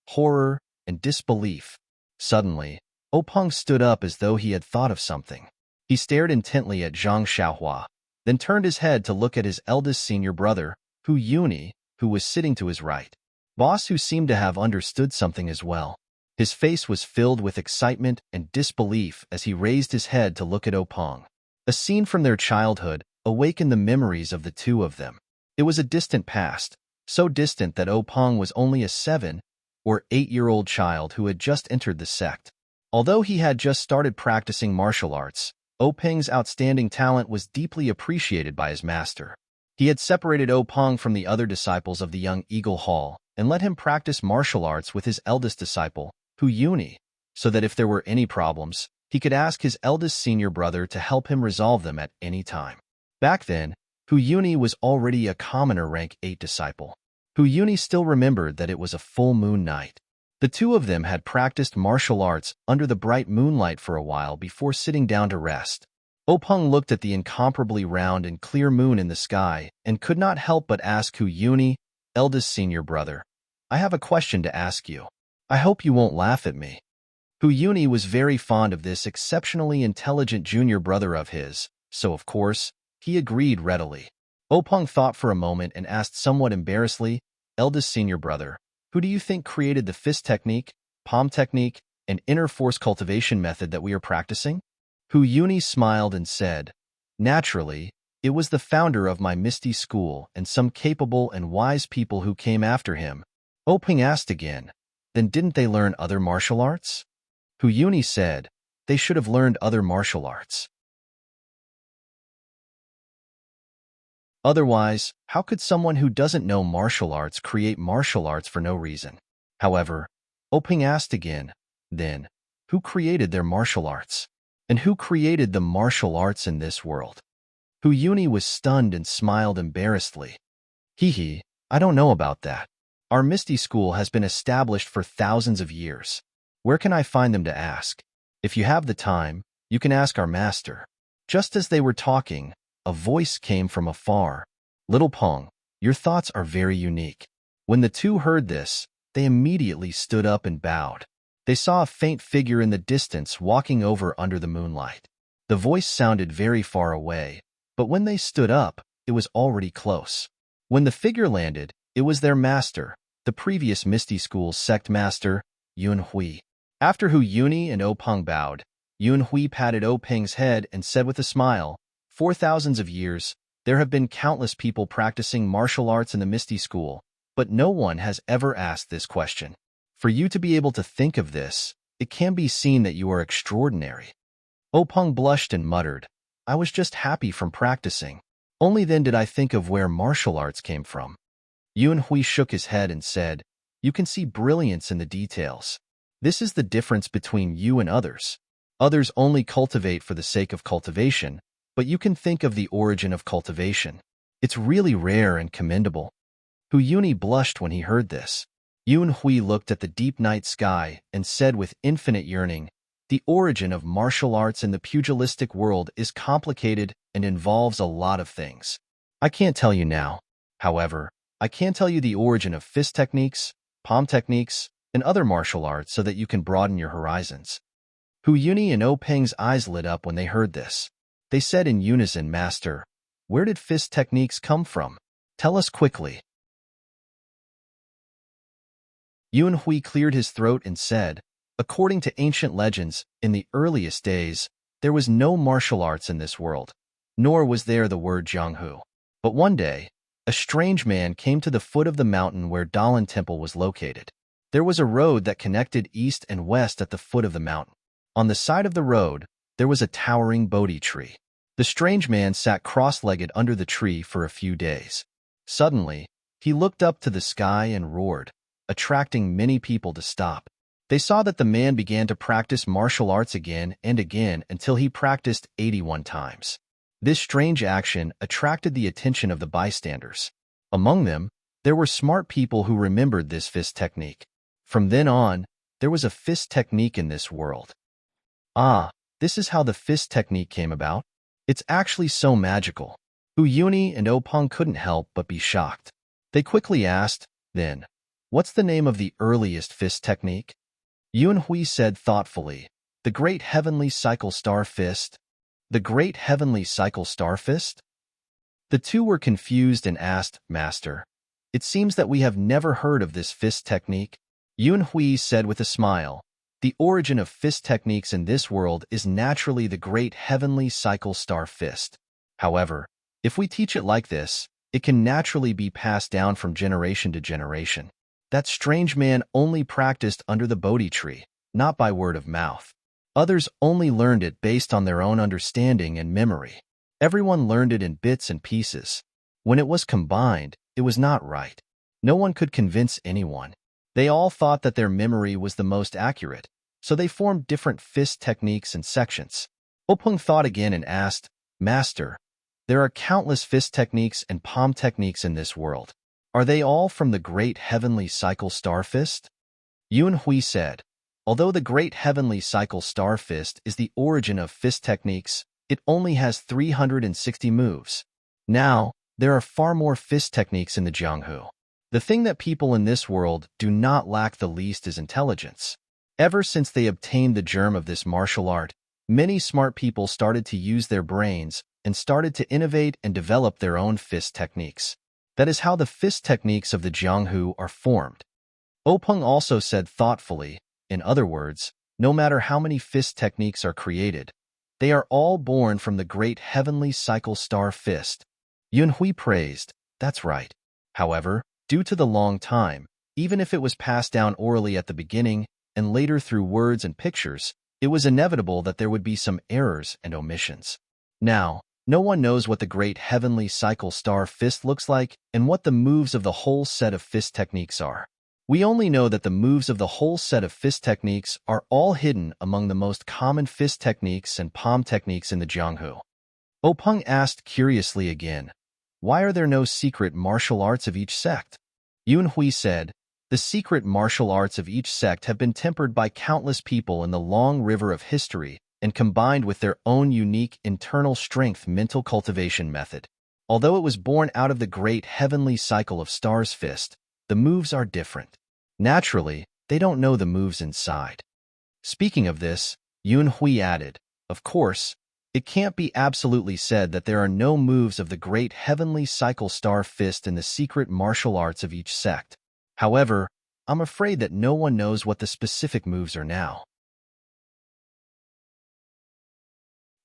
horror, and disbelief. Suddenly, Openg stood up as though he had thought of something. He stared intently at Zhang Xiaohua, then turned his head to look at his eldest senior brother, Hu Yuni, who was sitting to his right. Boss Hu seemed to have understood something as well. His face was filled with excitement and disbelief as he raised his head to look at Openg. A scene from their childhood awakened the memories of the two of them. It was a distant past, so distant that Openg was only a 7 or 8-year-old child who had just entered the sect. Although he had just started practicing martial arts, Openg's outstanding talent was deeply appreciated by his master. He had separated Openg from the other disciples of the young Eagle Hall and let him practice martial arts with his eldest disciple, Hu Yuni, so that if there were any problems, he could ask his eldest senior brother to help him resolve them at any time. Back then, Hu Yuni was already a commoner rank 8 disciple. Hu Yuni still remembered that it was a full moon night. The two of them had practiced martial arts under the bright moonlight for a while before sitting down to rest. Openg looked at the incomparably round and clear moon in the sky and could not help but ask Hu Yuni, eldest senior brother, "I have a question to ask you. I hope you won't laugh at me." Hu Yuni was very fond of this exceptionally intelligent junior brother of his, so of course, he agreed readily. Openg thought for a moment and asked somewhat embarrassedly, "Eldest senior brother, who do you think created the fist technique, palm technique, and inner force cultivation method that we are practicing?" Hu Yuni smiled and said, "Naturally, it was the founder of my Misty School and some capable and wise people who came after him." Openg asked again, "Then didn't they learn other martial arts?" Hu Yuni said, "They should have learned other martial arts. Otherwise, how could someone who doesn't know martial arts create martial arts for no reason?" However, Openg asked again, "Then, who created their martial arts? And who created the martial arts in this world?" Hu Yuni was stunned and smiled embarrassedly. "Hee, I don't know about that. Our Misty School has been established for thousands of years. Where can I find them to ask? If you have the time, you can ask our master." Just as they were talking, a voice came from afar. "Little Peng, your thoughts are very unique." When the two heard this, they immediately stood up and bowed. They saw a faint figure in the distance walking over under the moonlight. The voice sounded very far away, but when they stood up, it was already close. When the figure landed, it was their master, the previous Misty School's sect master, Yun Hui. After Hu Yuni and Openg bowed, Yun Hui patted Openg's head and said with a smile, "For thousands of years, there have been countless people practicing martial arts in the Misty School, but no one has ever asked this question. For you to be able to think of this, it can be seen that you are extraordinary." Openg blushed and muttered, "I was just happy from practicing. Only then did I think of where martial arts came from." Yun Hui shook his head and said, "You can see brilliance in the details. This is the difference between you and others. Others only cultivate for the sake of cultivation, but you can think of the origin of cultivation. It's really rare and commendable." Hu Yuni blushed when he heard this. Yun Hui looked at the deep night sky and said with infinite yearning, "The origin of martial arts in the pugilistic world is complicated and involves a lot of things. I can't tell you now. However, I can tell you the origin of fist techniques, palm techniques, and other martial arts so that you can broaden your horizons. Hu Yuni and O Peng's eyes lit up when they heard this. They said in unison, Master, where did fist techniques come from? Tell us quickly. Yun Hui cleared his throat and said, according to ancient legends, in the earliest days, there was no martial arts in this world, nor was there the word Jianghu. But one day, a strange man came to the foot of the mountain where Dalan Temple was located. There was a road that connected east and west at the foot of the mountain. On the side of the road, there was a towering Bodhi tree. The strange man sat cross-legged under the tree for a few days. Suddenly, he looked up to the sky and roared, attracting many people to stop. They saw that the man began to practice martial arts again and again until he practiced 81 times. This strange action attracted the attention of the bystanders. Among them, there were smart people who remembered this fist technique. From then on, there was a fist technique in this world. Ah, this is how the fist technique came about? It's actually so magical. Hu Yuni and O Peng couldn't help but be shocked. They quickly asked, then, what's the name of the earliest fist technique? Yun Hui said thoughtfully, the Great Heavenly Cycle Star Fist. The Great Heavenly Cycle Star Fist? The two were confused and asked, Master, it seems that we have never heard of this fist technique. Yun Hui said with a smile, the origin of fist techniques in this world is naturally the Great Heavenly Cycle Star Fist. However, if we teach it like this, it can naturally be passed down from generation to generation. That strange man only practiced under the Bodhi tree, not by word of mouth. Others only learned it based on their own understanding and memory. Everyone learned it in bits and pieces. When it was combined, it was not right. No one could convince anyone. They all thought that their memory was the most accurate, so they formed different fist techniques and sections. Openg thought again and asked, Master, there are countless fist techniques and palm techniques in this world. Are they all from the Great Heavenly Cycle Star Fist? Yun Hui said, although the Great Heavenly Cycle Star Fist is the origin of fist techniques, it only has 360 moves. Now, there are far more fist techniques in the Jianghu. The thing that people in this world do not lack the least is intelligence. Ever since they obtained the germ of this martial art, many smart people started to use their brains and started to innovate and develop their own fist techniques. That is how the fist techniques of the Jianghu are formed. Openg also said thoughtfully, in other words, no matter how many fist techniques are created, they are all born from the Great Heavenly Cycle Star Fist. Yun Hui praised, that's right. However, due to the long time, even if it was passed down orally at the beginning and later through words and pictures, it was inevitable that there would be some errors and omissions. Now, no one knows what the Great Heavenly Cycle Star Fist looks like and what the moves of the whole set of fist techniques are. We only know that the moves of the whole set of fist techniques are all hidden among the most common fist techniques and palm techniques in the Jianghu. Openg asked curiously again, why are there no secret martial arts of each sect? Yun Hui said, the secret martial arts of each sect have been tempered by countless people in the long river of history and combined with their own unique internal strength mental cultivation method. Although it was born out of the Great Heavenly Cycle of Stars Fist, the moves are different. Naturally, they don't know the moves inside. Speaking of this, Yun Hui added, of course, it can't be absolutely said that there are no moves of the Great Heavenly Cycle Star Fist in the secret martial arts of each sect. However, I'm afraid that no one knows what the specific moves are now.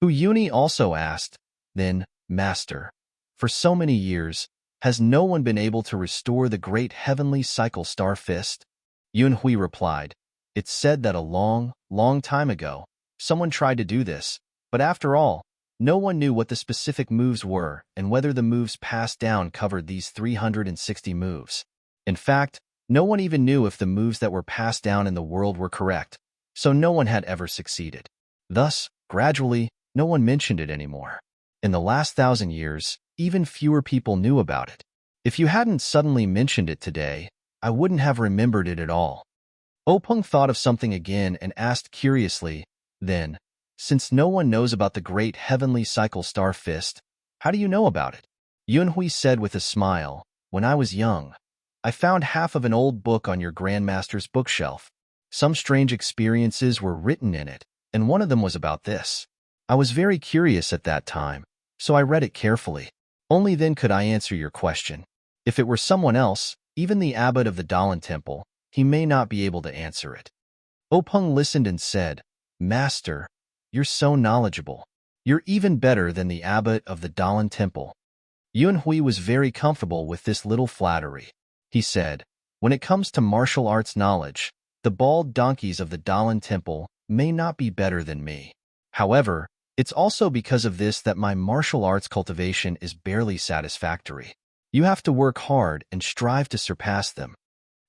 Hu Yuni also asked, then, Master, for so many years, has no one been able to restore the Great Heavenly Cycle Star Fist? Yun Hui replied, it's said that a long, long time ago, someone tried to do this, but after all, no one knew what the specific moves were and whether the moves passed down covered these 360 moves. In fact, no one even knew if the moves that were passed down in the world were correct, so no one had ever succeeded. Thus, gradually, no one mentioned it anymore. In the last 1,000 years, even fewer people knew about it. If you hadn't suddenly mentioned it today, I wouldn't have remembered it at all. Openg thought of something again and asked curiously, then, since no one knows about the Great Heavenly Cycle Star Fist, how do you know about it? Yun Hui said with a smile, when I was young, I found half of an old book on your grandmaster's bookshelf. Some strange experiences were written in it, and one of them was about this. I was very curious at that time, so I read it carefully. Only then could I answer your question. If it were someone else, even the abbot of the Dalan temple, he may not be able to answer it. Openg listened and said, Master, you're so knowledgeable. You're even better than the abbot of the Dalan temple. Yunhui was very comfortable with this little flattery. He said, when it comes to martial arts knowledge, the bald donkeys of the Dalan temple may not be better than me. However, it's also because of this that my martial arts cultivation is barely satisfactory. You have to work hard and strive to surpass them.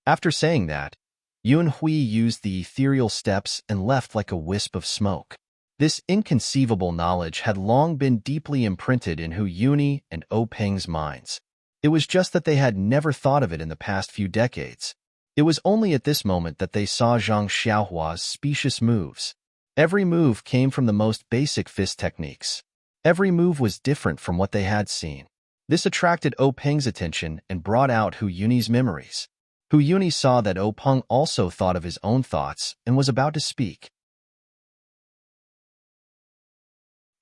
After saying that, Yunhui used the ethereal steps and left like a wisp of smoke. This inconceivable knowledge had long been deeply imprinted in Hu Yuni and Openg's minds. It was just that they had never thought of it in the past few decades. It was only at this moment that they saw Zhang Xiaohua's specious moves. Every move came from the most basic fist techniques. Every move was different from what they had seen. This attracted Openg's attention and brought out Hu Yuni's memories. Hu Yuni saw that Openg also thought of his own thoughts and was about to speak.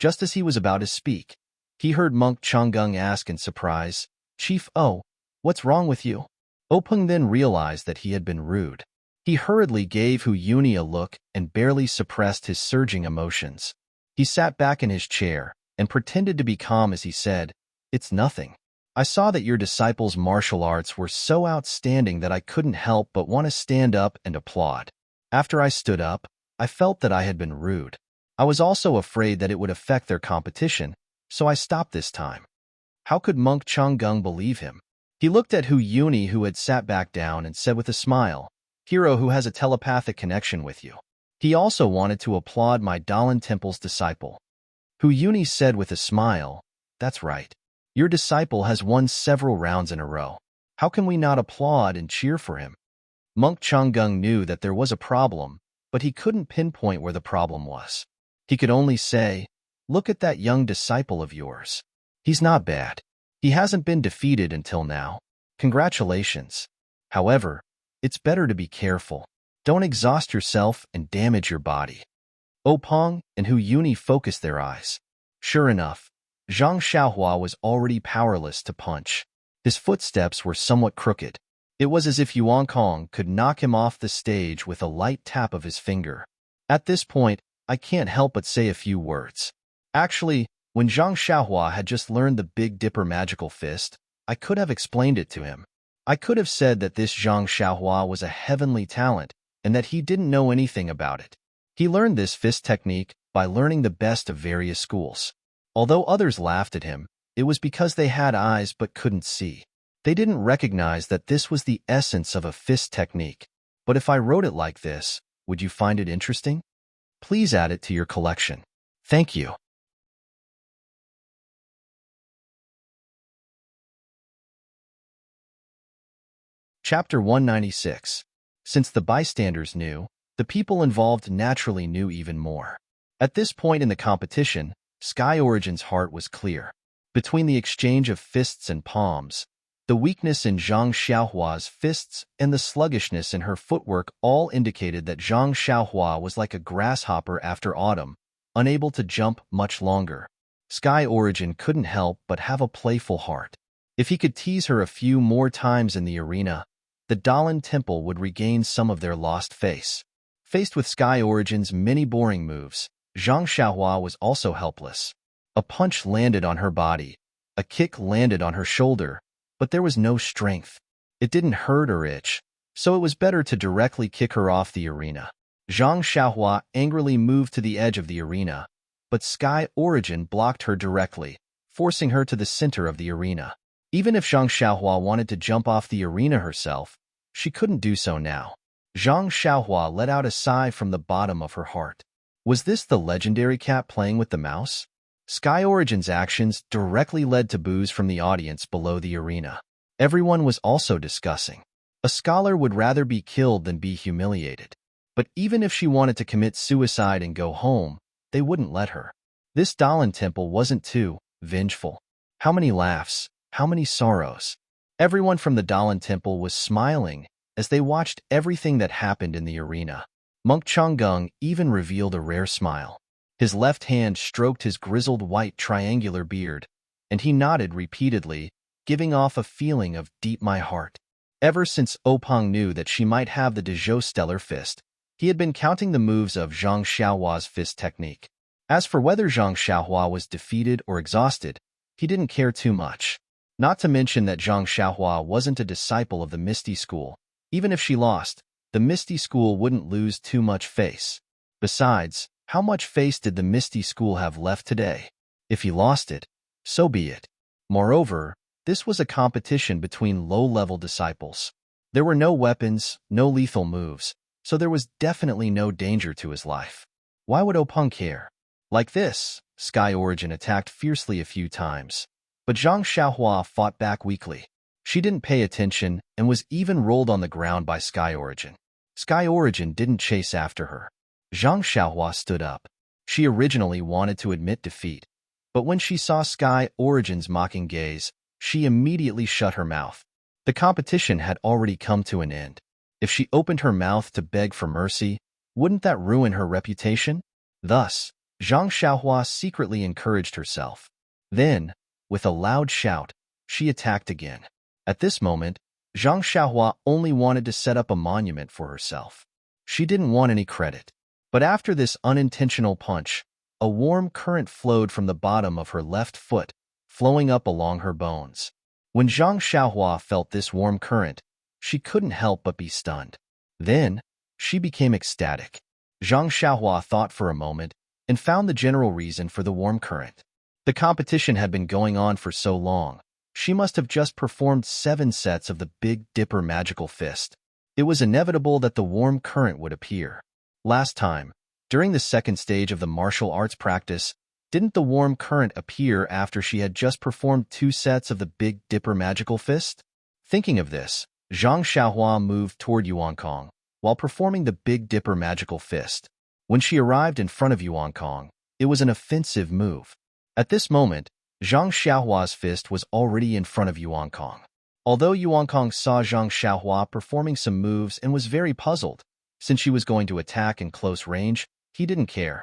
Just as he was about to speak, he heard Monk Changgung ask in surprise, Chief O, what's wrong with you? Openg then realized that he had been rude. He hurriedly gave Hu Yuni a look and barely suppressed his surging emotions. He sat back in his chair and pretended to be calm as he said, It's nothing. I saw that your disciples' martial arts were so outstanding that I couldn't help but want to stand up and applaud. After I stood up, I felt that I had been rude. I was also afraid that it would affect their competition, so I stopped this time. How could Monk Changgung believe him? He looked at Hu Yuni, who had sat back down, and said with a smile, Hero who has a telepathic connection with you. He also wanted to applaud my Dalan Temple's disciple. Hu Yuni said with a smile, That's right. Your disciple has won several rounds in a row. How can we not applaud and cheer for him? Monk Changgung knew that there was a problem, but he couldn't pinpoint where the problem was. He could only say, Look at that young disciple of yours. He's not bad. He hasn't been defeated until now. Congratulations. However, it's better to be careful. Don't exhaust yourself and damage your body. Openg and Hu Yuni focused their eyes. Sure enough, Zhang Xiaohua was already powerless to punch. His footsteps were somewhat crooked. It was as if Yuan Kong could knock him off the stage with a light tap of his finger. At this point, I can't help but say a few words. Actually, when Zhang Xiaohua had just learned the Big Dipper magical fist, I could have explained it to him. I could have said that this Zhang Xiaohua was a heavenly talent and that he didn't know anything about it. He learned this fist technique by learning the best of various schools. Although others laughed at him, it was because they had eyes but couldn't see. They didn't recognize that this was the essence of a fist technique. But if I wrote it like this, would you find it interesting? Please add it to your collection. Thank you. Chapter 196. Since the bystanders knew, the people involved naturally knew even more. At this point in the competition, Sky Origin's heart was clear. Between the exchange of fists and palms, the weakness in Zhang Xiaohua's fists and the sluggishness in her footwork all indicated that Zhang Xiaohua was like a grasshopper after autumn, unable to jump much longer. Sky Origin couldn't help but have a playful heart. If he could tease her a few more times in the arena, the Dalan Temple would regain some of their lost face. Faced with Sky Origin's many boring moves, Zhang Xiaohua was also helpless. A punch landed on her body, a kick landed on her shoulder, but there was no strength. It didn't hurt or itch, so it was better to directly kick her off the arena. Zhang Xiaohua angrily moved to the edge of the arena, but Sky Origin blocked her directly, forcing her to the center of the arena. Even if Zhang Xiaohua wanted to jump off the arena herself, she couldn't do so now. Zhang Xiaohua let out a sigh from the bottom of her heart. Was this the legendary cat playing with the mouse? Sky Origin's actions directly led to boos from the audience below the arena. Everyone was also discussing. A scholar would rather be killed than be humiliated. But even if she wanted to commit suicide and go home, they wouldn't let her. This Dalan Temple wasn't too vengeful. How many laughs, how many sorrows. Everyone from the Dalan Temple was smiling as they watched everything that happened in the arena. Monk Changgung even revealed a rare smile. His left hand stroked his grizzled white triangular beard, and he nodded repeatedly, giving off a feeling of deep my heart. Ever since Openg knew that she might have the Dezhou Stellar Fist, he had been counting the moves of Zhang Xiaohua's fist technique. As for whether Zhang Xiaohua was defeated or exhausted, he didn't care too much. Not to mention that Zhang Xiaohua wasn't a disciple of the Misty School. Even if she lost, the Misty School wouldn't lose too much face. Besides, how much face did the Misty School have left today? If he lost it, so be it. Moreover, this was a competition between low-level disciples. There were no weapons, no lethal moves, so there was definitely no danger to his life. Why would Openg care? Like this, Sky Origin attacked fiercely a few times, but Zhang Xiaohua fought back weakly. She didn't pay attention and was even rolled on the ground by Sky Origin. Sky Origin didn't chase after her. Zhang Xiaohua stood up. She originally wanted to admit defeat, but when she saw Sky Origin's mocking gaze, she immediately shut her mouth. The competition had already come to an end. If she opened her mouth to beg for mercy, wouldn't that ruin her reputation? Thus, Zhang Xiaohua secretly encouraged herself. Then, with a loud shout, she attacked again. At this moment, Zhang Xiaohua only wanted to set up a monument for herself. She didn't want any credit. But after this unintentional punch, a warm current flowed from the bottom of her left foot, flowing up along her bones. When Zhang Xiaohua felt this warm current, she couldn't help but be stunned. Then, she became ecstatic. Zhang Xiaohua thought for a moment and found the general reason for the warm current. The competition had been going on for so long. She must have just performed 7 sets of the Big Dipper magical fist. It was inevitable that the warm current would appear. Last time, during the second stage of the martial arts practice, didn't the warm current appear after she had just performed 2 sets of the Big Dipper magical fist? Thinking of this, Zhang Xiaohua moved toward Yuan Kong while performing the Big Dipper magical fist. When she arrived in front of Yuan Kong, it was an offensive move. At this moment, Zhang Xiaohua's fist was already in front of Yuan Kong. Although Yuan Kong saw Zhang Xiaohua performing some moves and was very puzzled, since she was going to attack in close range, he didn't care.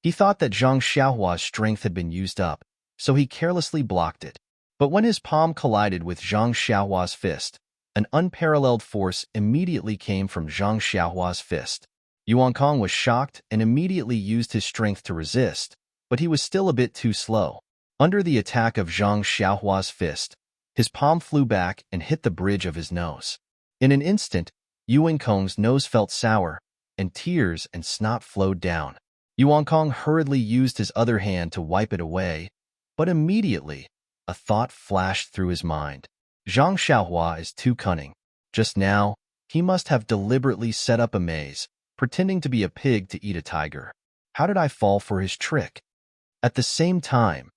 He thought that Zhang Xiaohua's strength had been used up, so he carelessly blocked it. But when his palm collided with Zhang Xiaohua's fist, an unparalleled force immediately came from Zhang Xiaohua's fist. Yuan Kong was shocked and immediately used his strength to resist, but he was still a bit too slow. Under the attack of Zhang Xiaohua's fist, his palm flew back and hit the bridge of his nose. In an instant, Yuan Kong's nose felt sour, and tears and snot flowed down. Yuan Kong hurriedly used his other hand to wipe it away, but immediately, a thought flashed through his mind. Zhang Xiaohua is too cunning. Just now, he must have deliberately set up a maze, pretending to be a pig to eat a tiger. How did I fall for his trick? At the same time,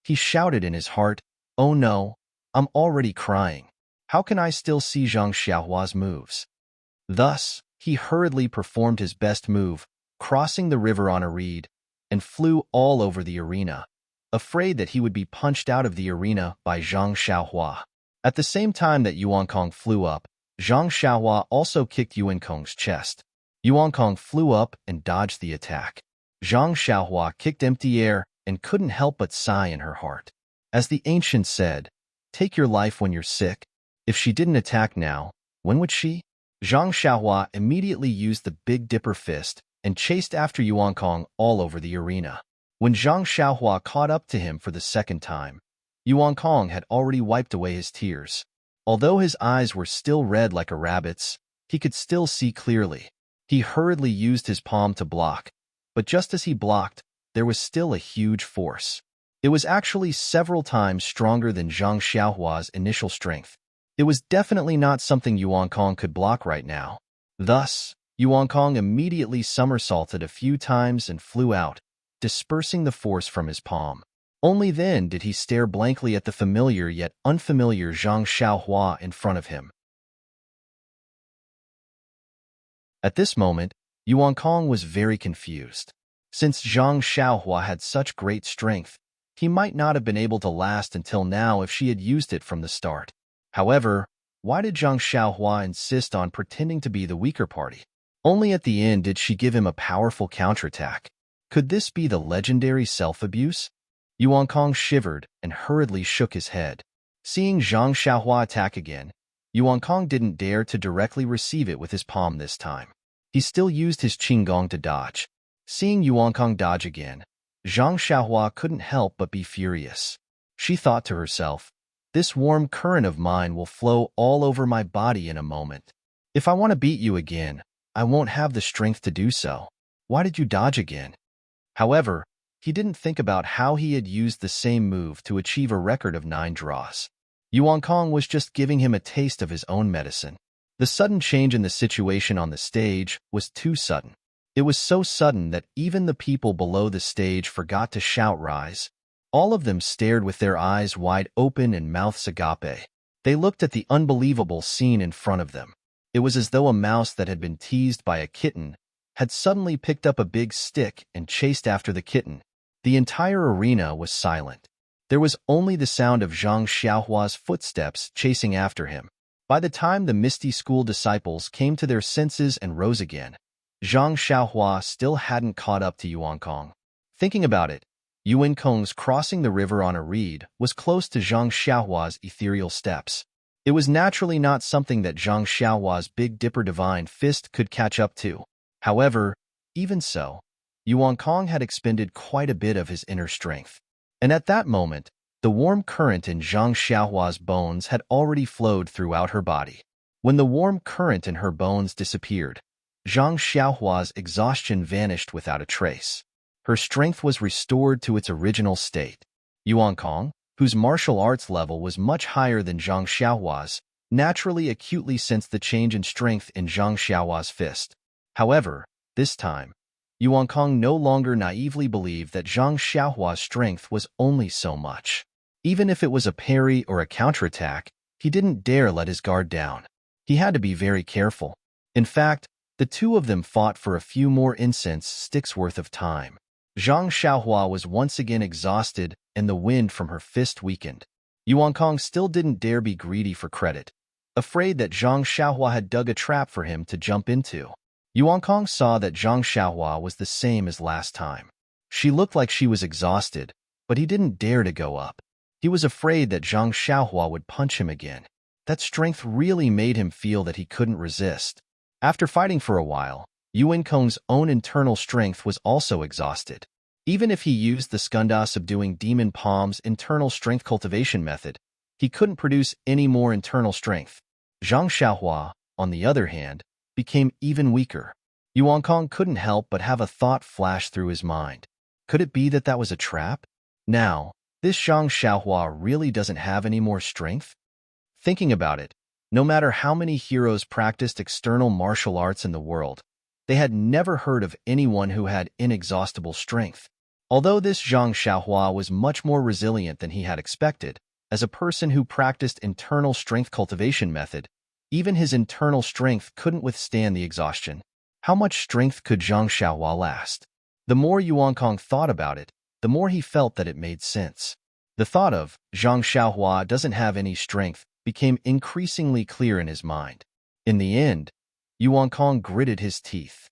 he shouted in his heart, "Oh no, I'm already crying. How can I still see Zhang Xiaohua's moves?" Thus, he hurriedly performed his best move, crossing the river on a reed, and flew all over the arena, afraid that he would be punched out of the arena by Zhang Xiaohua. At the same time that Yuan Kong flew up, Zhang Xiaohua also kicked Yuan Kong's chest. Yuan Kong flew up and dodged the attack. Zhang Xiaohua kicked empty air and couldn't help but sigh in her heart. As the ancient said, "Take your life when you're sick." If she didn't attack now, when would she? Zhang Xiaohua immediately used the Big Dipper fist and chased after Yuan Kong all over the arena. When Zhang Xiaohua caught up to him for the second time, Yuan Kong had already wiped away his tears. Although his eyes were still red like a rabbit's, he could still see clearly. He hurriedly used his palm to block, but just as he blocked, there was still a huge force. It was actually several times stronger than Zhang Xiaohua's initial strength. It was definitely not something Yuan Kong could block right now. Thus, Yuan Kong immediately somersaulted a few times and flew out, dispersing the force from his palm. Only then did he stare blankly at the familiar yet unfamiliar Zhang Xiaohua in front of him. At this moment, Yuan Kong was very confused. Since Zhang Xiaohua had such great strength, He might not have been able to last until now if she had used it from the start. However, why did Zhang Xiaohua insist on pretending to be the weaker party? Only at the end did she give him a powerful counterattack. Could this be the legendary self-abuse? Yuan Kong shivered and hurriedly shook his head. Seeing Zhang Xiaohua attack again, Yuan Kong didn't dare to directly receive it with his palm this time. He still used his Qinggong to dodge. Seeing Yuan Kong dodge again, Zhang Xiaohua couldn't help but be furious. She thought to herself, this warm current of mine will flow all over my body in a moment. If I want to beat you again, I won't have the strength to do so. Why did you dodge again? However, he didn't think about how he had used the same move to achieve a record of 9 draws. Yuan Kong was just giving him a taste of his own medicine. The sudden change in the situation on the stage was too sudden. It was so sudden that even the people below the stage forgot to shout rise. All of them stared with their eyes wide open and mouths agape. They looked at the unbelievable scene in front of them. It was as though a mouse that had been teased by a kitten had suddenly picked up a big stick and chased after the kitten. The entire arena was silent. There was only the sound of Zhang Xiaohua's footsteps chasing after him. By the time the Misty School disciples came to their senses and rose again, Zhang Xiaohua still hadn't caught up to Yuan Kong. Thinking about it, Yuan Kong's crossing the river on a reed was close to Zhang Xiaohua's ethereal steps. It was naturally not something that Zhang Xiaohua's Big Dipper Divine Fist could catch up to. However, even so, Yuan Kong had expended quite a bit of his inner strength. And at that moment, the warm current in Zhang Xiaohua's bones had already flowed throughout her body. When the warm current in her bones disappeared, Zhang Xiaohua's exhaustion vanished without a trace. Her strength was restored to its original state. Yuan Kong, whose martial arts level was much higher than Zhang Xiaohua's, naturally acutely sensed the change in strength in Zhang Xiaohua's fist. However, this time, Yuan Kong no longer naively believed that Zhang Xiaohua's strength was only so much. Even if it was a parry or a counterattack, he didn't dare let his guard down. He had to be very careful. In fact, the two of them fought for a few more incense sticks worth of time. Zhang Xiaohua was once again exhausted and the wind from her fist weakened. Yuan Kong still didn't dare be greedy for credit, afraid that Zhang Xiaohua had dug a trap for him to jump into. Yuan Kong saw that Zhang Xiaohua was the same as last time. She looked like she was exhausted, but he didn't dare to go up. He was afraid that Zhang Xiaohua would punch him again. That strength really made him feel that he couldn't resist. After fighting for a while, Yuan Kong's own internal strength was also exhausted. Even if he used the Skunda Subduing Demon Palm's internal strength cultivation method, he couldn't produce any more internal strength. Zhang Xiaohua, on the other hand, became even weaker. Yuan Kong couldn't help but have a thought flash through his mind. Could it be that that was a trap? Now, this Zhang Xiaohua really doesn't have any more strength? Thinking about it, no matter how many heroes practiced external martial arts in the world, they had never heard of anyone who had inexhaustible strength. Although this Zhang Xiaohua was much more resilient than he had expected, as a person who practiced internal strength cultivation method, even his internal strength couldn't withstand the exhaustion. How much strength could Zhang Xiaohua last? The more Yuan Kong thought about it, the more he felt that it made sense. The thought of Zhang Xiaohua doesn't have any strength became increasingly clear in his mind. In the end, Yuan Kong gritted his teeth.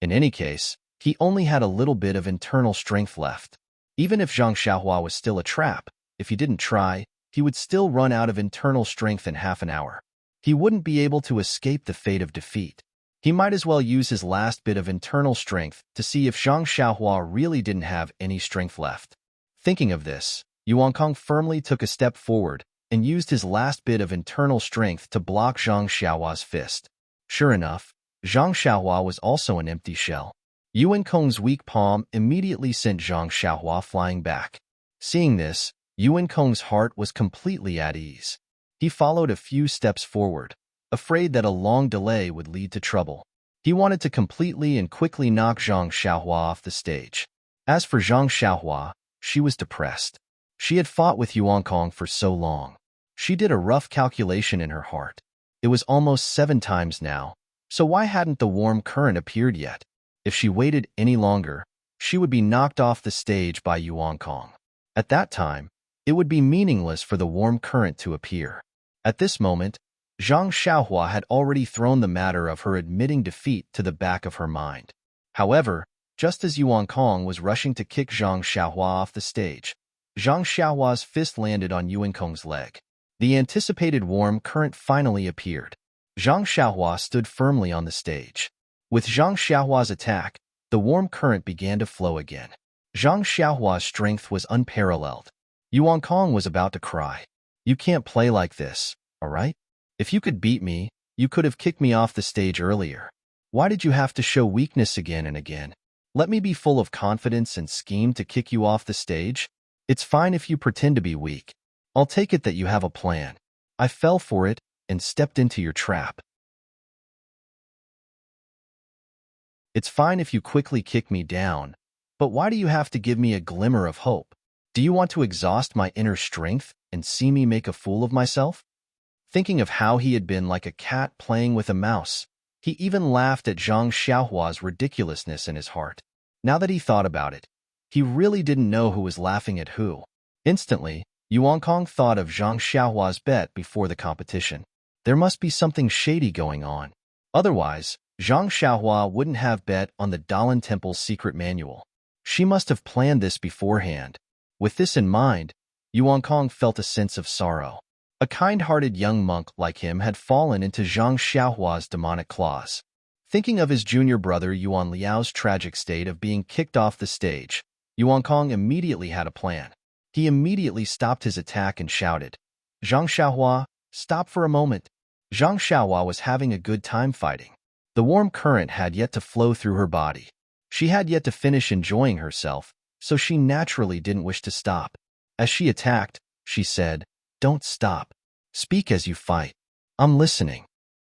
In any case, he only had a little bit of internal strength left. Even if Zhang Xiaohua was still a trap, if he didn't try, he would still run out of internal strength in half an hour. He wouldn't be able to escape the fate of defeat. He might as well use his last bit of internal strength to see if Zhang Xiaohua really didn't have any strength left. Thinking of this, Yuan Kong firmly took a step forward and used his last bit of internal strength to block Zhang Xiaohua's fist. Sure enough, Zhang Xiaohua was also an empty shell. Yuan Kong's weak palm immediately sent Zhang Xiaohua flying back. Seeing this, Yuan Kong's heart was completely at ease. He followed a few steps forward, afraid that a long delay would lead to trouble. He wanted to completely and quickly knock Zhang Xiaohua off the stage. As for Zhang Xiaohua, she was depressed. She had fought with Yuan Kong for so long. She did a rough calculation in her heart. It was almost 7 times now, so why hadn't the warm current appeared yet? If she waited any longer, she would be knocked off the stage by Yuan Kong. At that time, it would be meaningless for the warm current to appear. At this moment, Zhang Xiaohua had already thrown the matter of her admitting defeat to the back of her mind. However, just as Yuan Kong was rushing to kick Zhang Xiaohua off the stage, Zhang Xiaohua's fist landed on Yuan Kong's leg. The anticipated warm current finally appeared. Zhang Xiaohua stood firmly on the stage. With Zhang Xiaohua's attack, the warm current began to flow again. Zhang Xiaohua's strength was unparalleled. Yuan Kong was about to cry. "You can't play like this, all right? If you could beat me, you could have kicked me off the stage earlier. Why did you have to show weakness again and again? Let me be full of confidence and scheme to kick you off the stage? It's fine if you pretend to be weak. I'll take it that you have a plan. I fell for it and stepped into your trap. It's fine if you quickly kick me down, but why do you have to give me a glimmer of hope? Do you want to exhaust my inner strength and see me make a fool of myself?" Thinking of how he had been like a cat playing with a mouse, he even laughed at Zhang Xiaohua's ridiculousness in his heart. Now that he thought about it, he really didn't know who was laughing at who. Instantly, Yuan Kong thought of Zhang Xiaohua's bet before the competition. There must be something shady going on. Otherwise, Zhang Xiaohua wouldn't have bet on the Dalan Temple's secret manual. She must have planned this beforehand. With this in mind, Yuan Kong felt a sense of sorrow. A kind-hearted young monk like him had fallen into Zhang Xiaohua's demonic claws. Thinking of his junior brother Yuan Liao's tragic state of being kicked off the stage, Yuan Kong immediately had a plan. He immediately stopped his attack and shouted, "Zhang Xiaohua, stop for a moment." Zhang Xiaohua was having a good time fighting. The warm current had yet to flow through her body. She had yet to finish enjoying herself, so she naturally didn't wish to stop. As she attacked, she said, "Don't stop. Speak as you fight. I'm listening."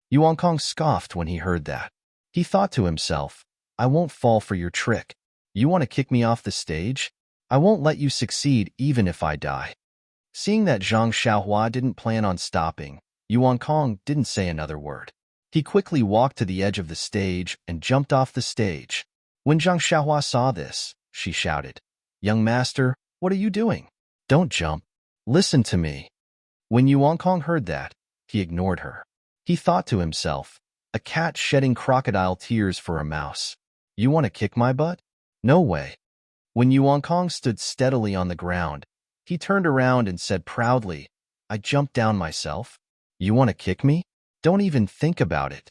Yuan Kong scoffed when he heard that. He thought to himself, "I won't fall for your trick. You want to kick me off the stage? I won't let you succeed even if I die." Seeing that Zhang Xiaohua didn't plan on stopping, Yuan Kong didn't say another word. He quickly walked to the edge of the stage and jumped off the stage. When Zhang Xiaohua saw this, she shouted, "Young master, what are you doing? Don't jump. Listen to me." When Yuan Kong heard that, he ignored her. He thought to himself, "A cat shedding crocodile tears for a mouse. You want to kick my butt? No way." When Yuan Kong stood steadily on the ground, he turned around and said proudly, "I jumped down myself. You want to kick me? Don't even think about it."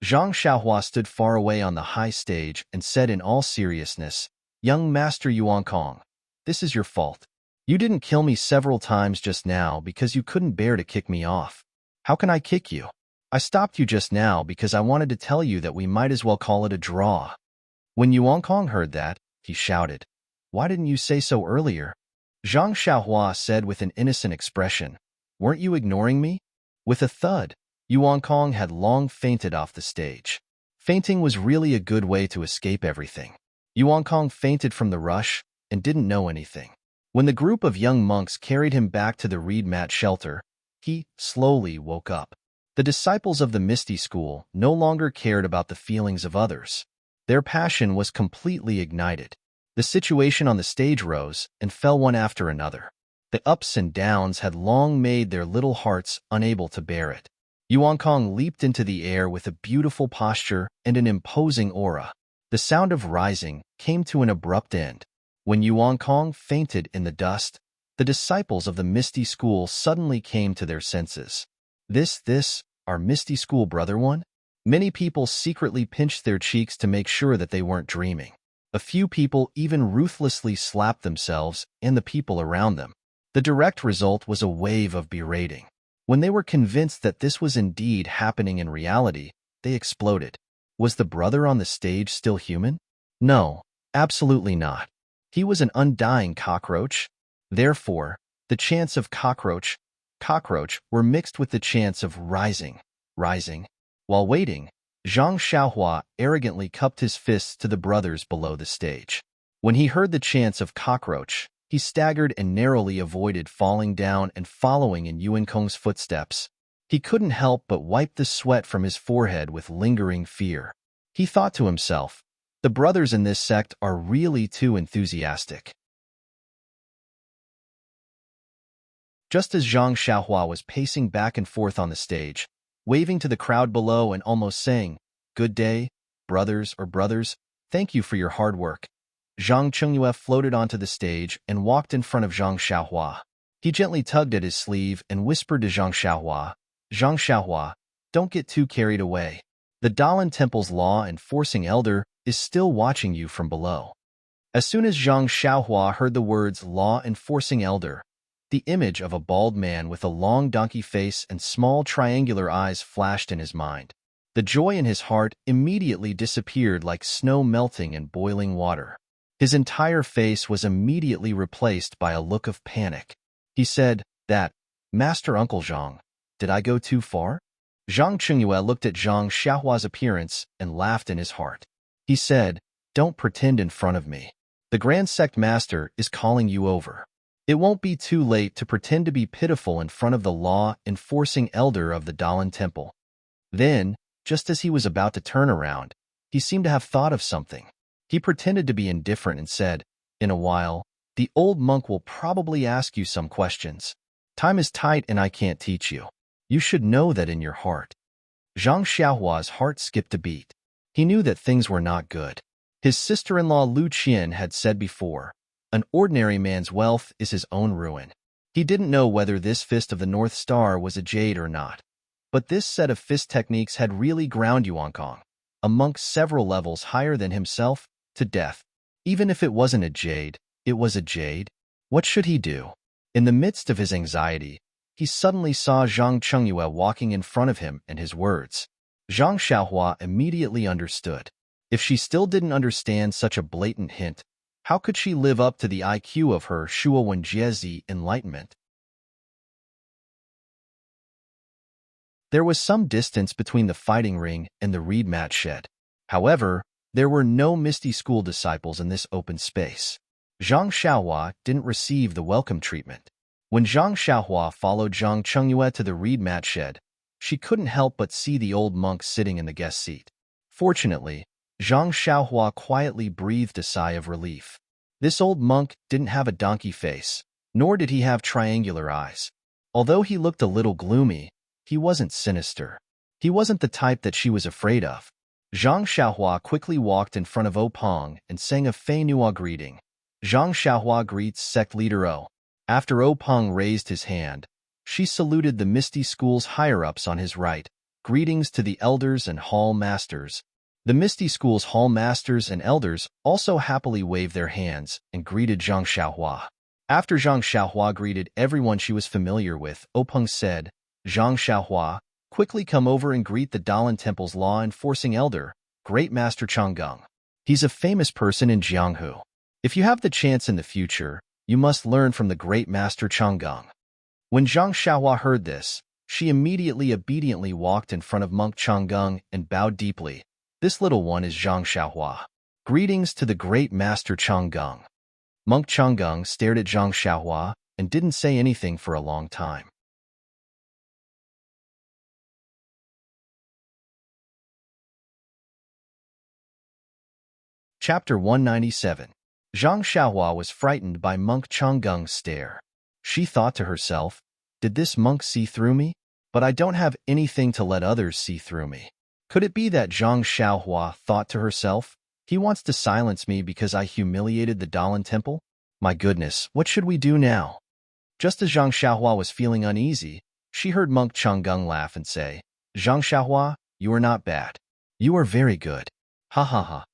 Zhang Xiaohua stood far away on the high stage and said in all seriousness, "Young Master Yuan Kong, this is your fault. You didn't kill me several times just now because you couldn't bear to kick me off. How can I kick you? I stopped you just now because I wanted to tell you that we might as well call it a draw." When Yuan Kong heard that, he shouted, "Why didn't you say so earlier?" Zhang Xiaohua said with an innocent expression, "Weren't you ignoring me?" With a thud, Yuan Kong had long fainted off the stage. Fainting was really a good way to escape everything. Yuan Kong fainted from the rush and didn't know anything. When the group of young monks carried him back to the reed mat shelter, he slowly woke up. The disciples of the Misty School no longer cared about the feelings of others. Their passion was completely ignited. The situation on the stage rose and fell one after another. The ups and downs had long made their little hearts unable to bear it. Yuan Kong leaped into the air with a beautiful posture and an imposing aura. The sound of rising came to an abrupt end. When Yuan Kong fainted in the dust, the disciples of the Misty School suddenly came to their senses. This, our Misty School brother one? Many people secretly pinched their cheeks to make sure that they weren't dreaming. A few people even ruthlessly slapped themselves and the people around them. The direct result was a wave of berating. When they were convinced that this was indeed happening in reality, they exploded. Was the brother on the stage still human? No, absolutely not. He was an undying cockroach. Therefore, the chants of cockroach were mixed with the chants of rising. While waiting, Zhang Xiaohua arrogantly cupped his fists to the brothers below the stage. When he heard the chants of cockroach, he staggered and narrowly avoided falling down and following in Yuan Kong's footsteps. He couldn't help but wipe the sweat from his forehead with lingering fear. He thought to himself, The brothers in this sect are really too enthusiastic. Just as Zhang Xiaohua was pacing back and forth on the stage, waving to the crowd below and almost saying, "Good day, brothers, thank you for your hard work," Zhang Chengyue floated onto the stage and walked in front of Zhang Xiaohua. He gently tugged at his sleeve and whispered to Zhang Xiaohua, don't get too carried away. The Dalan Temple's law-enforcing elder is still watching you from below." As soon as Zhang Xiaohua heard the words law-enforcing elder, the image of a bald man with a long donkey face and small triangular eyes flashed in his mind. The joy in his heart immediately disappeared like snow melting in boiling water. His entire face was immediately replaced by a look of panic. He said, Master Uncle Zhang, did I go too far?" Zhang Chengyue looked at Zhang Xiaohua's appearance and laughed in his heart. He said, "Don't pretend in front of me. The Grand Sect Master is calling you over. It won't be too late to pretend to be pitiful in front of the law-enforcing elder of the Dalan Temple." Then, just as he was about to turn around, he seemed to have thought of something. He pretended to be indifferent and said, "In a while, the old monk will probably ask you some questions. Time is tight and I can't teach you. You should know that in your heart." Zhang Xiaohua's heart skipped a beat. He knew that things were not good. His sister-in-law Lu Qian had said before, an ordinary man's wealth is his own ruin. He didn't know whether this Fist of the North Star was a jade or not, but this set of fist techniques had really ground Yuan Kong, a monk several levels higher than himself, to death. Even if it wasn't a jade, it was a jade. What should he do? In the midst of his anxiety, he suddenly saw Zhang Chengyue walking in front of him and his words. Zhang Xiaohua immediately understood. If she still didn't understand such a blatant hint, how could she live up to the IQ of her Shuo Wenjiezi enlightenment? There was some distance between the fighting ring and the reed mat shed. However, there were no Misty School disciples in this open space. Zhang Xiaohua didn't receive the welcome treatment. When Zhang Xiaohua followed Zhang Chengyue to the reed mat shed, she couldn't help but see the old monk sitting in the guest seat. Fortunately, Zhang Xiaohua quietly breathed a sigh of relief. This old monk didn't have a donkey face, nor did he have triangular eyes. Although he looked a little gloomy, he wasn't sinister. He wasn't the type that she was afraid of. Zhang Xiaohua quickly walked in front of O Peng and sang a Fei Nua greeting. Zhang Xiaohua greets sect leader O. After O Peng raised his hand, she saluted the Misty School's higher-ups on his right. Greetings to the elders and hall masters. The Misty School's hall masters and elders also happily waved their hands and greeted Zhang Xiaohua. After Zhang Xiaohua greeted everyone she was familiar with, O Peng said, "Zhang Xiaohua, quickly come over and greet the Dalan Temple's law-enforcing elder, Great Master Changgung. He's a famous person in Jianghu. If you have the chance in the future, you must learn from the Great Master Changgung." When Zhang Xiaohua heard this, she immediately obediently walked in front of Monk Changgung and bowed deeply. "This little one is Zhang Xiaohua. Greetings to the Great Master Changgung." Monk Changgung stared at Zhang Xiaohua and didn't say anything for a long time. Chapter 197. Zhang Xiaohua was frightened by Monk Changgung's stare. She thought to herself, "Did this monk see through me? But I don't have anything to let others see through me." Could it be that Zhang Xiaohua thought to herself, "He wants to silence me because I humiliated the Dalan Temple? My goodness, what should we do now?" Just as Zhang Xiaohua was feeling uneasy, she heard Monk Changgung laugh and say, "Zhang Xiaohua, you are not bad. You are very good. Ha ha ha."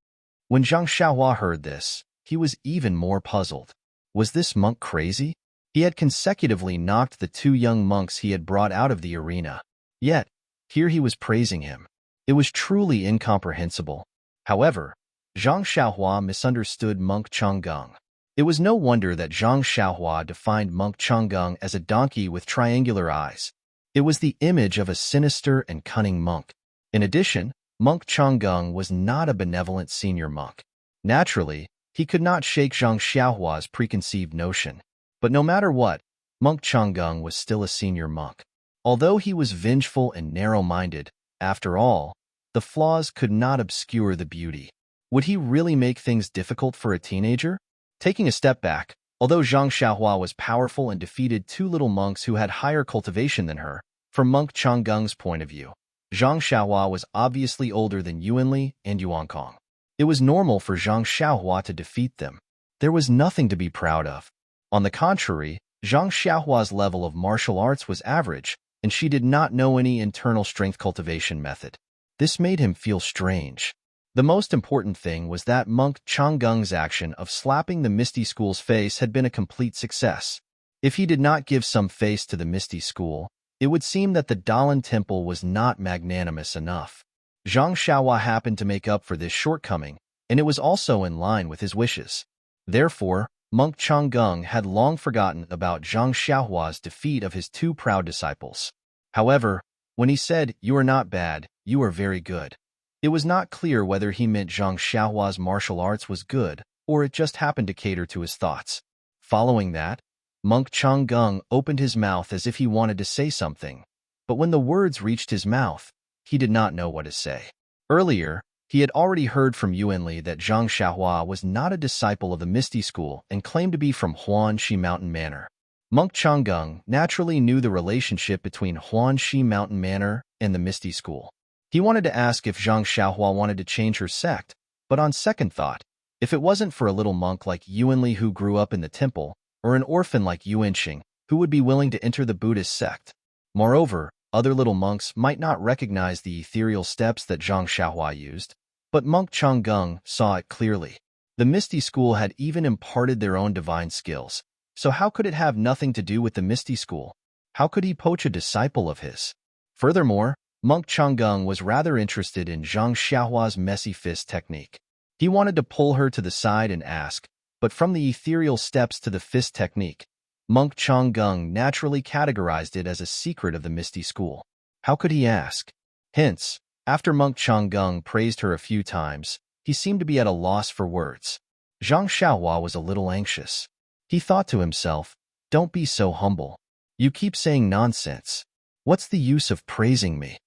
When Zhang Xiaohua heard this, he was even more puzzled. Was this monk crazy? He had consecutively knocked the two young monks he had brought out of the arena. Yet, here he was praising him. It was truly incomprehensible. However, Zhang Xiaohua misunderstood Monk Changgung. It was no wonder that Zhang Xiaohua defined Monk Changgung as a donkey with triangular eyes. It was the image of a sinister and cunning monk. In addition, Monk Changgung was not a benevolent senior monk. Naturally, he could not shake Zhang Xiaohua's preconceived notion. But no matter what, Monk Changgung was still a senior monk. Although he was vengeful and narrow-minded, after all, the flaws could not obscure the beauty. Would he really make things difficult for a teenager? Taking a step back, although Zhang Xiaohua was powerful and defeated two little monks who had higher cultivation than her, from monk Changgeng's point of view, Zhang Xiaohua was obviously older than Yuanli and Yuankong. It was normal for Zhang Xiaohua to defeat them. There was nothing to be proud of. On the contrary, Zhang Xiaohua's level of martial arts was average, and she did not know any internal strength cultivation method. This made him feel strange. The most important thing was that monk Changgeng's action of slapping the Misty School's face had been a complete success. If he did not give some face to the Misty School, it would seem that the Dalan Temple was not magnanimous enough. Zhang Xiaohua happened to make up for this shortcoming, and it was also in line with his wishes. Therefore, monk Changgeng had long forgotten about Zhang Xiaohua's defeat of his two proud disciples. However, when he said, "You are not bad, you are very good," it was not clear whether he meant Zhang Xiaohua's martial arts was good, or it just happened to cater to his thoughts. Following that, monk Changgeng opened his mouth as if he wanted to say something, but when the words reached his mouth, he did not know what to say. Earlier, he had already heard from Yuanli that Zhang Xiaohua was not a disciple of the Misty School and claimed to be from Huanxi Mountain Manor. Monk Changgeng naturally knew the relationship between Huanxi Mountain Manor and the Misty School. He wanted to ask if Zhang Xiaohua wanted to change her sect, but on second thought, if it wasn't for a little monk like Yuanli who grew up in the temple, or an orphan like Yuanxing, who would be willing to enter the Buddhist sect. Moreover, other little monks might not recognize the ethereal steps that Zhang Xiaohua used, but monk Changgeng saw it clearly. The Misty School had even imparted their own divine skills, so how could it have nothing to do with the Misty School? How could he poach a disciple of his? Furthermore, monk Changgeng was rather interested in Zhang Xiaohua's messy fist technique. He wanted to pull her to the side and ask, but from the ethereal steps to the fist technique, monk Changgeng naturally categorized it as a secret of the Misty School. How could he ask? Hence, after monk Changgeng praised her a few times, he seemed to be at a loss for words. Zhang Xiaohua was a little anxious. He thought to himself, "Don't be so humble. You keep saying nonsense. What's the use of praising me?"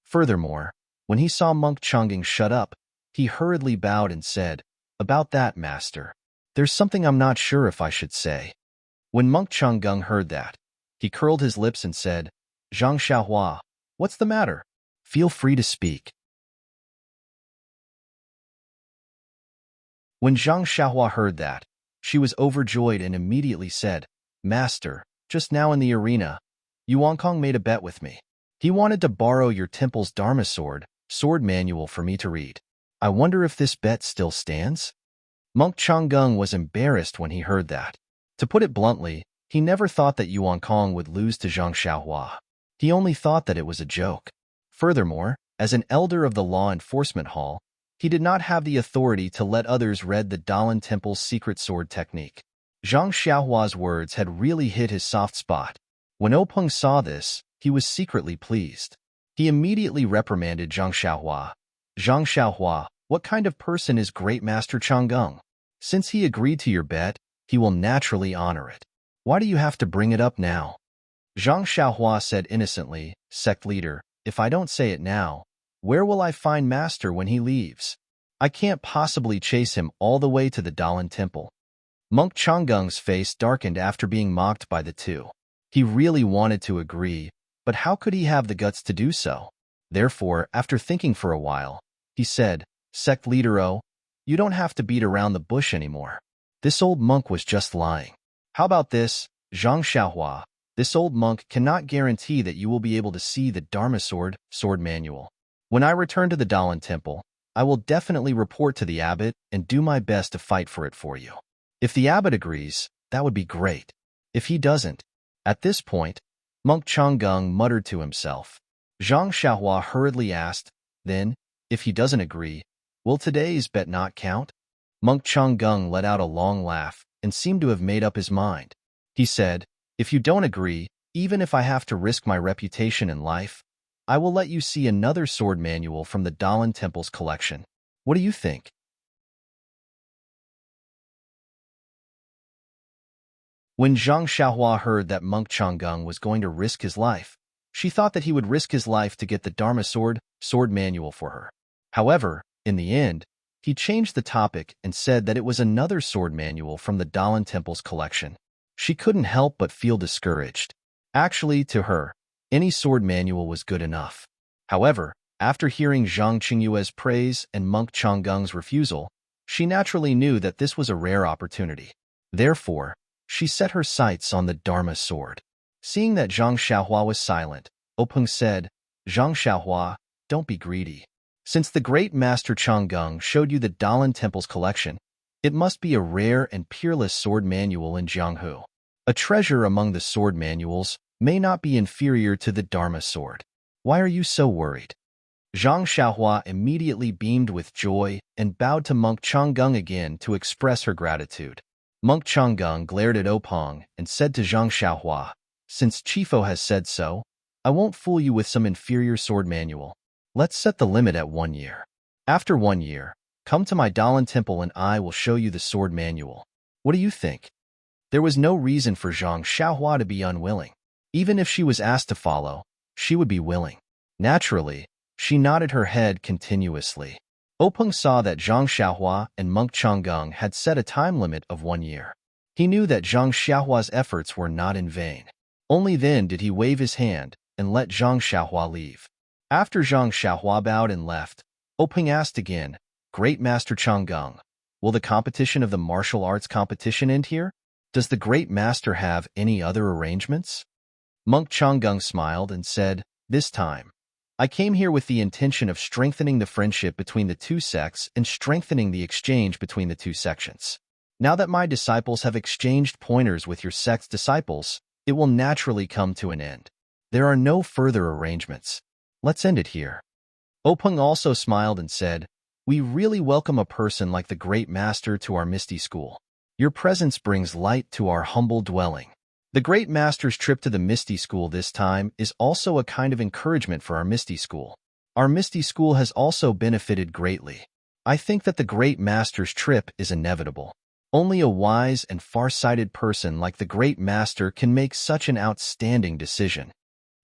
Furthermore, when he saw monk Changgeng shut up, he hurriedly bowed and said, "About that, master, there's something I'm not sure if I should say." When monk Changgeng heard that, he curled his lips and said, "Zhang Xiaohua, what's the matter? Feel free to speak." When Zhang Xiaohua heard that, she was overjoyed and immediately said, "Master, just now in the arena, Yuankong made a bet with me. He wanted to borrow your temple's Dharma sword manual for me to read. I wonder if this bet still stands?" Monk Changgeng was embarrassed when he heard that. To put it bluntly, he never thought that Yuankong would lose to Zhang Xiaohua. He only thought that it was a joke. Furthermore, as an elder of the law enforcement hall, he did not have the authority to let others read the Dalan Temple's secret sword technique. Zhang Xiaohua's words had really hit his soft spot. When Openg saw this, he was secretly pleased. He immediately reprimanded Zhang Xiaohua. "Zhang Xiaohua, what kind of person is Great Master Changgeng? Since he agreed to your bet, he will naturally honor it. Why do you have to bring it up now?" Zhang Xiaohua said innocently, "Sect leader, if I don't say it now, where will I find Master when he leaves? I can't possibly chase him all the way to the Dalan Temple." Monk Changgeng's face darkened after being mocked by the two. He really wanted to agree, but how could he have the guts to do so? Therefore, after thinking for a while, he said, "Sect leader O, you don't have to beat around the bush anymore. This old monk was just lying. How about this, Zhang Xiaohua? This old monk cannot guarantee that you will be able to see the Dharma sword manual. When I return to the Dalan Temple, I will definitely report to the abbot and do my best to fight for it for you. If the abbot agrees, that would be great. If he doesn't..." At this point, monk Changgeng muttered to himself. Zhang Xiaohua hurriedly asked, "Then, if he doesn't agree, will today's bet not count?" Monk Changgeng let out a long laugh and seemed to have made up his mind. He said, "If you don't agree, even if I have to risk my reputation and life, I will let you see another sword manual from the Dalan Temple's collection. What do you think?" When Zhang Xiaohua heard that monk Changgeng was going to risk his life, she thought that he would risk his life to get the Dharma sword manual for her. However, in the end, He changed the topic and said that it was another sword manual from the Dalan Temple's collection. She couldn't help but feel discouraged. Actually, to her, any sword manual was good enough. However, after hearing Zhang Qingyue's praise and Monk Changgung's refusal, she naturally knew that this was a rare opportunity. Therefore, she set her sights on the Dharma sword. Seeing that Zhang Xiaohua was silent, Openg said, "Zhang Xiaohua, don't be greedy. Since the great master Changgung showed you the Dalan Temple's collection, it must be a rare and peerless sword manual in Jianghu. A treasure among the sword manuals may not be inferior to the Dharma sword. Why are you so worried?" Zhang Xiaohua immediately beamed with joy and bowed to Monk Changgung again to express her gratitude. Monk Changgung glared at Openg and said to Zhang Xiaohua, "Since Chifo has said so, I won't fool you with some inferior sword manual. Let's set the limit at 1 year. After 1 year, come to my Dalan Temple and I will show you the sword manual. What do you think?" There was no reason for Zhang Xiaohua to be unwilling. Even if she was asked to follow, she would be willing. Naturally, she nodded her head continuously. Openg saw that Zhang Xiaohua and Monk Changgung had set a time limit of 1 year. He knew that Zhang Xiaohua's efforts were not in vain. Only then did he wave his hand and let Zhang Xiaohua leave. After Zhang Xiaohua bowed and left, Openg asked again, "Great Master Changgung, will the competition of the martial arts competition end here? Does the Great Master have any other arrangements?" Monk Changgung smiled and said, "This time, I came here with the intention of strengthening the friendship between the two sects and strengthening the exchange between the two sections. Now that my disciples have exchanged pointers with your sect's disciples, it will naturally come to an end. There are no further arrangements. Let's end it here." Openg also smiled and said, "We really welcome a person like the Great Master to our Misty School. Your presence brings light to our humble dwelling. The Great Master's trip to the Misty School this time is also a kind of encouragement for our Misty School. Our Misty School has also benefited greatly. I think that the Great Master's trip is inevitable. Only a wise and far-sighted person like the Great Master can make such an outstanding decision."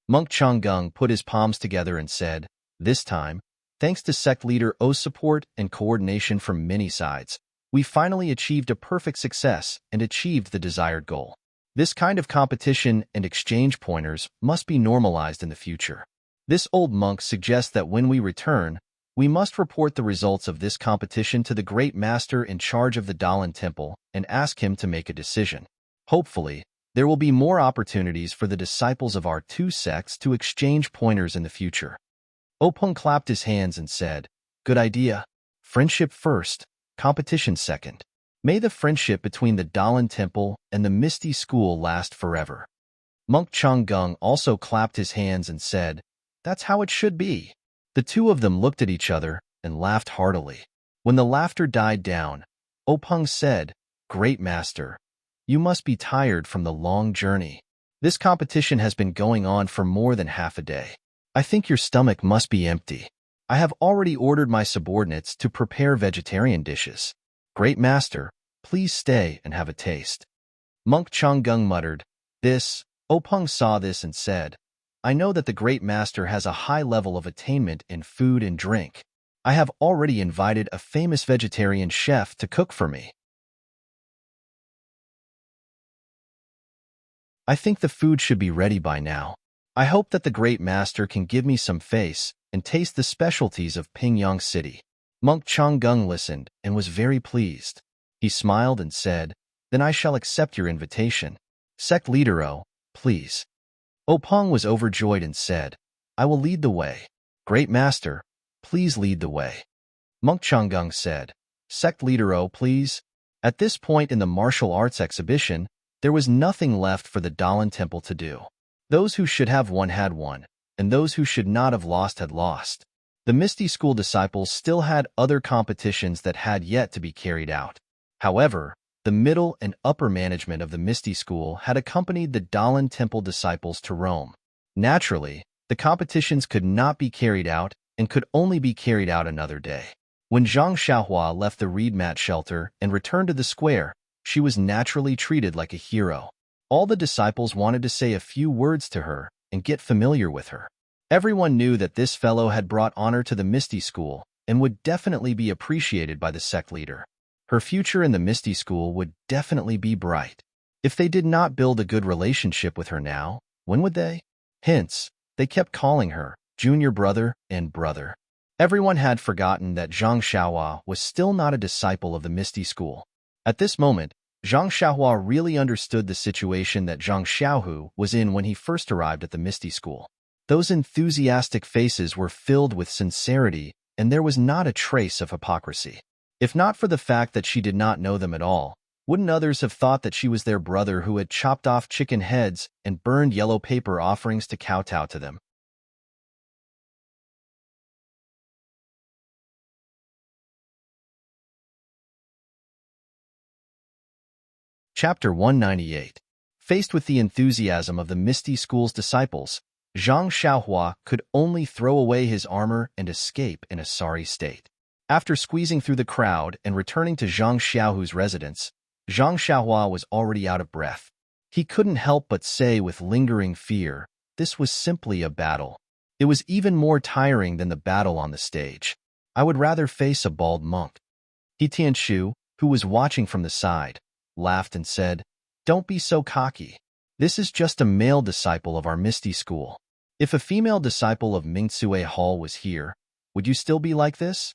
Monk Changgung put his palms together and said, "This time, thanks to sect leader O's support and coordination from many sides, we finally achieved a perfect success and achieved the desired goal. This kind of competition and exchange pointers must be normalized in the future. This old monk suggests that when we return, we must report the results of this competition to the Great Master in charge of the Dalan Temple and ask him to make a decision. Hopefully, there will be more opportunities for the disciples of our two sects to exchange pointers in the future." Openg clapped his hands and said, "Good idea. Friendship first, competition second. May the friendship between the Dalan Temple and the Misty School last forever." Monk Changgung also clapped his hands and said, "That's how it should be." The two of them looked at each other and laughed heartily. When the laughter died down, Openg said, "Great Master, you must be tired from the long journey. This competition has been going on for more than half a day. I think your stomach must be empty. I have already ordered my subordinates to prepare vegetarian dishes. Great Master, please stay and have a taste." Monk Changgung muttered, "This." Openg saw this and said, "I know that the Great Master has a high level of attainment in food and drink. I have already invited a famous vegetarian chef to cook for me. I think the food should be ready by now. I hope that the Great Master can give me some face and taste the specialties of Pingyang City." Monk Changgung listened and was very pleased. He smiled and said, "Then I shall accept your invitation. Sect Leader O, please." Openg was overjoyed and said, "I will lead the way. Great Master, please lead the way." Monk Changgung said, "Sect Leader O, please." At this point in the martial arts exhibition, there was nothing left for the Dalan Temple to do. Those who should have won had won, and those who should not have lost had lost. The Misty School disciples still had other competitions that had yet to be carried out. However, the middle and upper management of the Misty School had accompanied the Dalan Temple disciples to Rome. Naturally, the competitions could not be carried out and could only be carried out another day. When Zhang Xiaohua left the reed mat shelter and returned to the square, she was naturally treated like a hero. All the disciples wanted to say a few words to her and get familiar with her. Everyone knew that this fellow had brought honor to the Misty School and would definitely be appreciated by the sect leader. Her future in the Misty School would definitely be bright. If they did not build a good relationship with her now, when would they? Hence, they kept calling her junior brother and brother. Everyone had forgotten that Zhang Xiaohua was still not a disciple of the Misty School. At this moment, Zhang Xiaohua really understood the situation that Zhang Xiaohu was in when he first arrived at the Misty School. Those enthusiastic faces were filled with sincerity, and there was not a trace of hypocrisy. If not for the fact that she did not know them at all, wouldn't others have thought that she was their brother who had chopped off chicken heads and burned yellow paper offerings to kowtow to them? Chapter 198. Faced with the enthusiasm of the Misty School's disciples, Zhang Xiaohua could only throw away his armor and escape in a sorry state. After squeezing through the crowd and returning to Zhang Xiaohu's residence, Zhang Xiaohua was already out of breath. He couldn't help but say with lingering fear, this was simply a battle. It was even more tiring than the battle on the stage. I would rather face a bald monk. He Tianshu, who was watching from the side, laughed and said, "Don't be so cocky. This is just a male disciple of our Misty School. If a female disciple of Mingtsue Hall was here, would you still be like this?"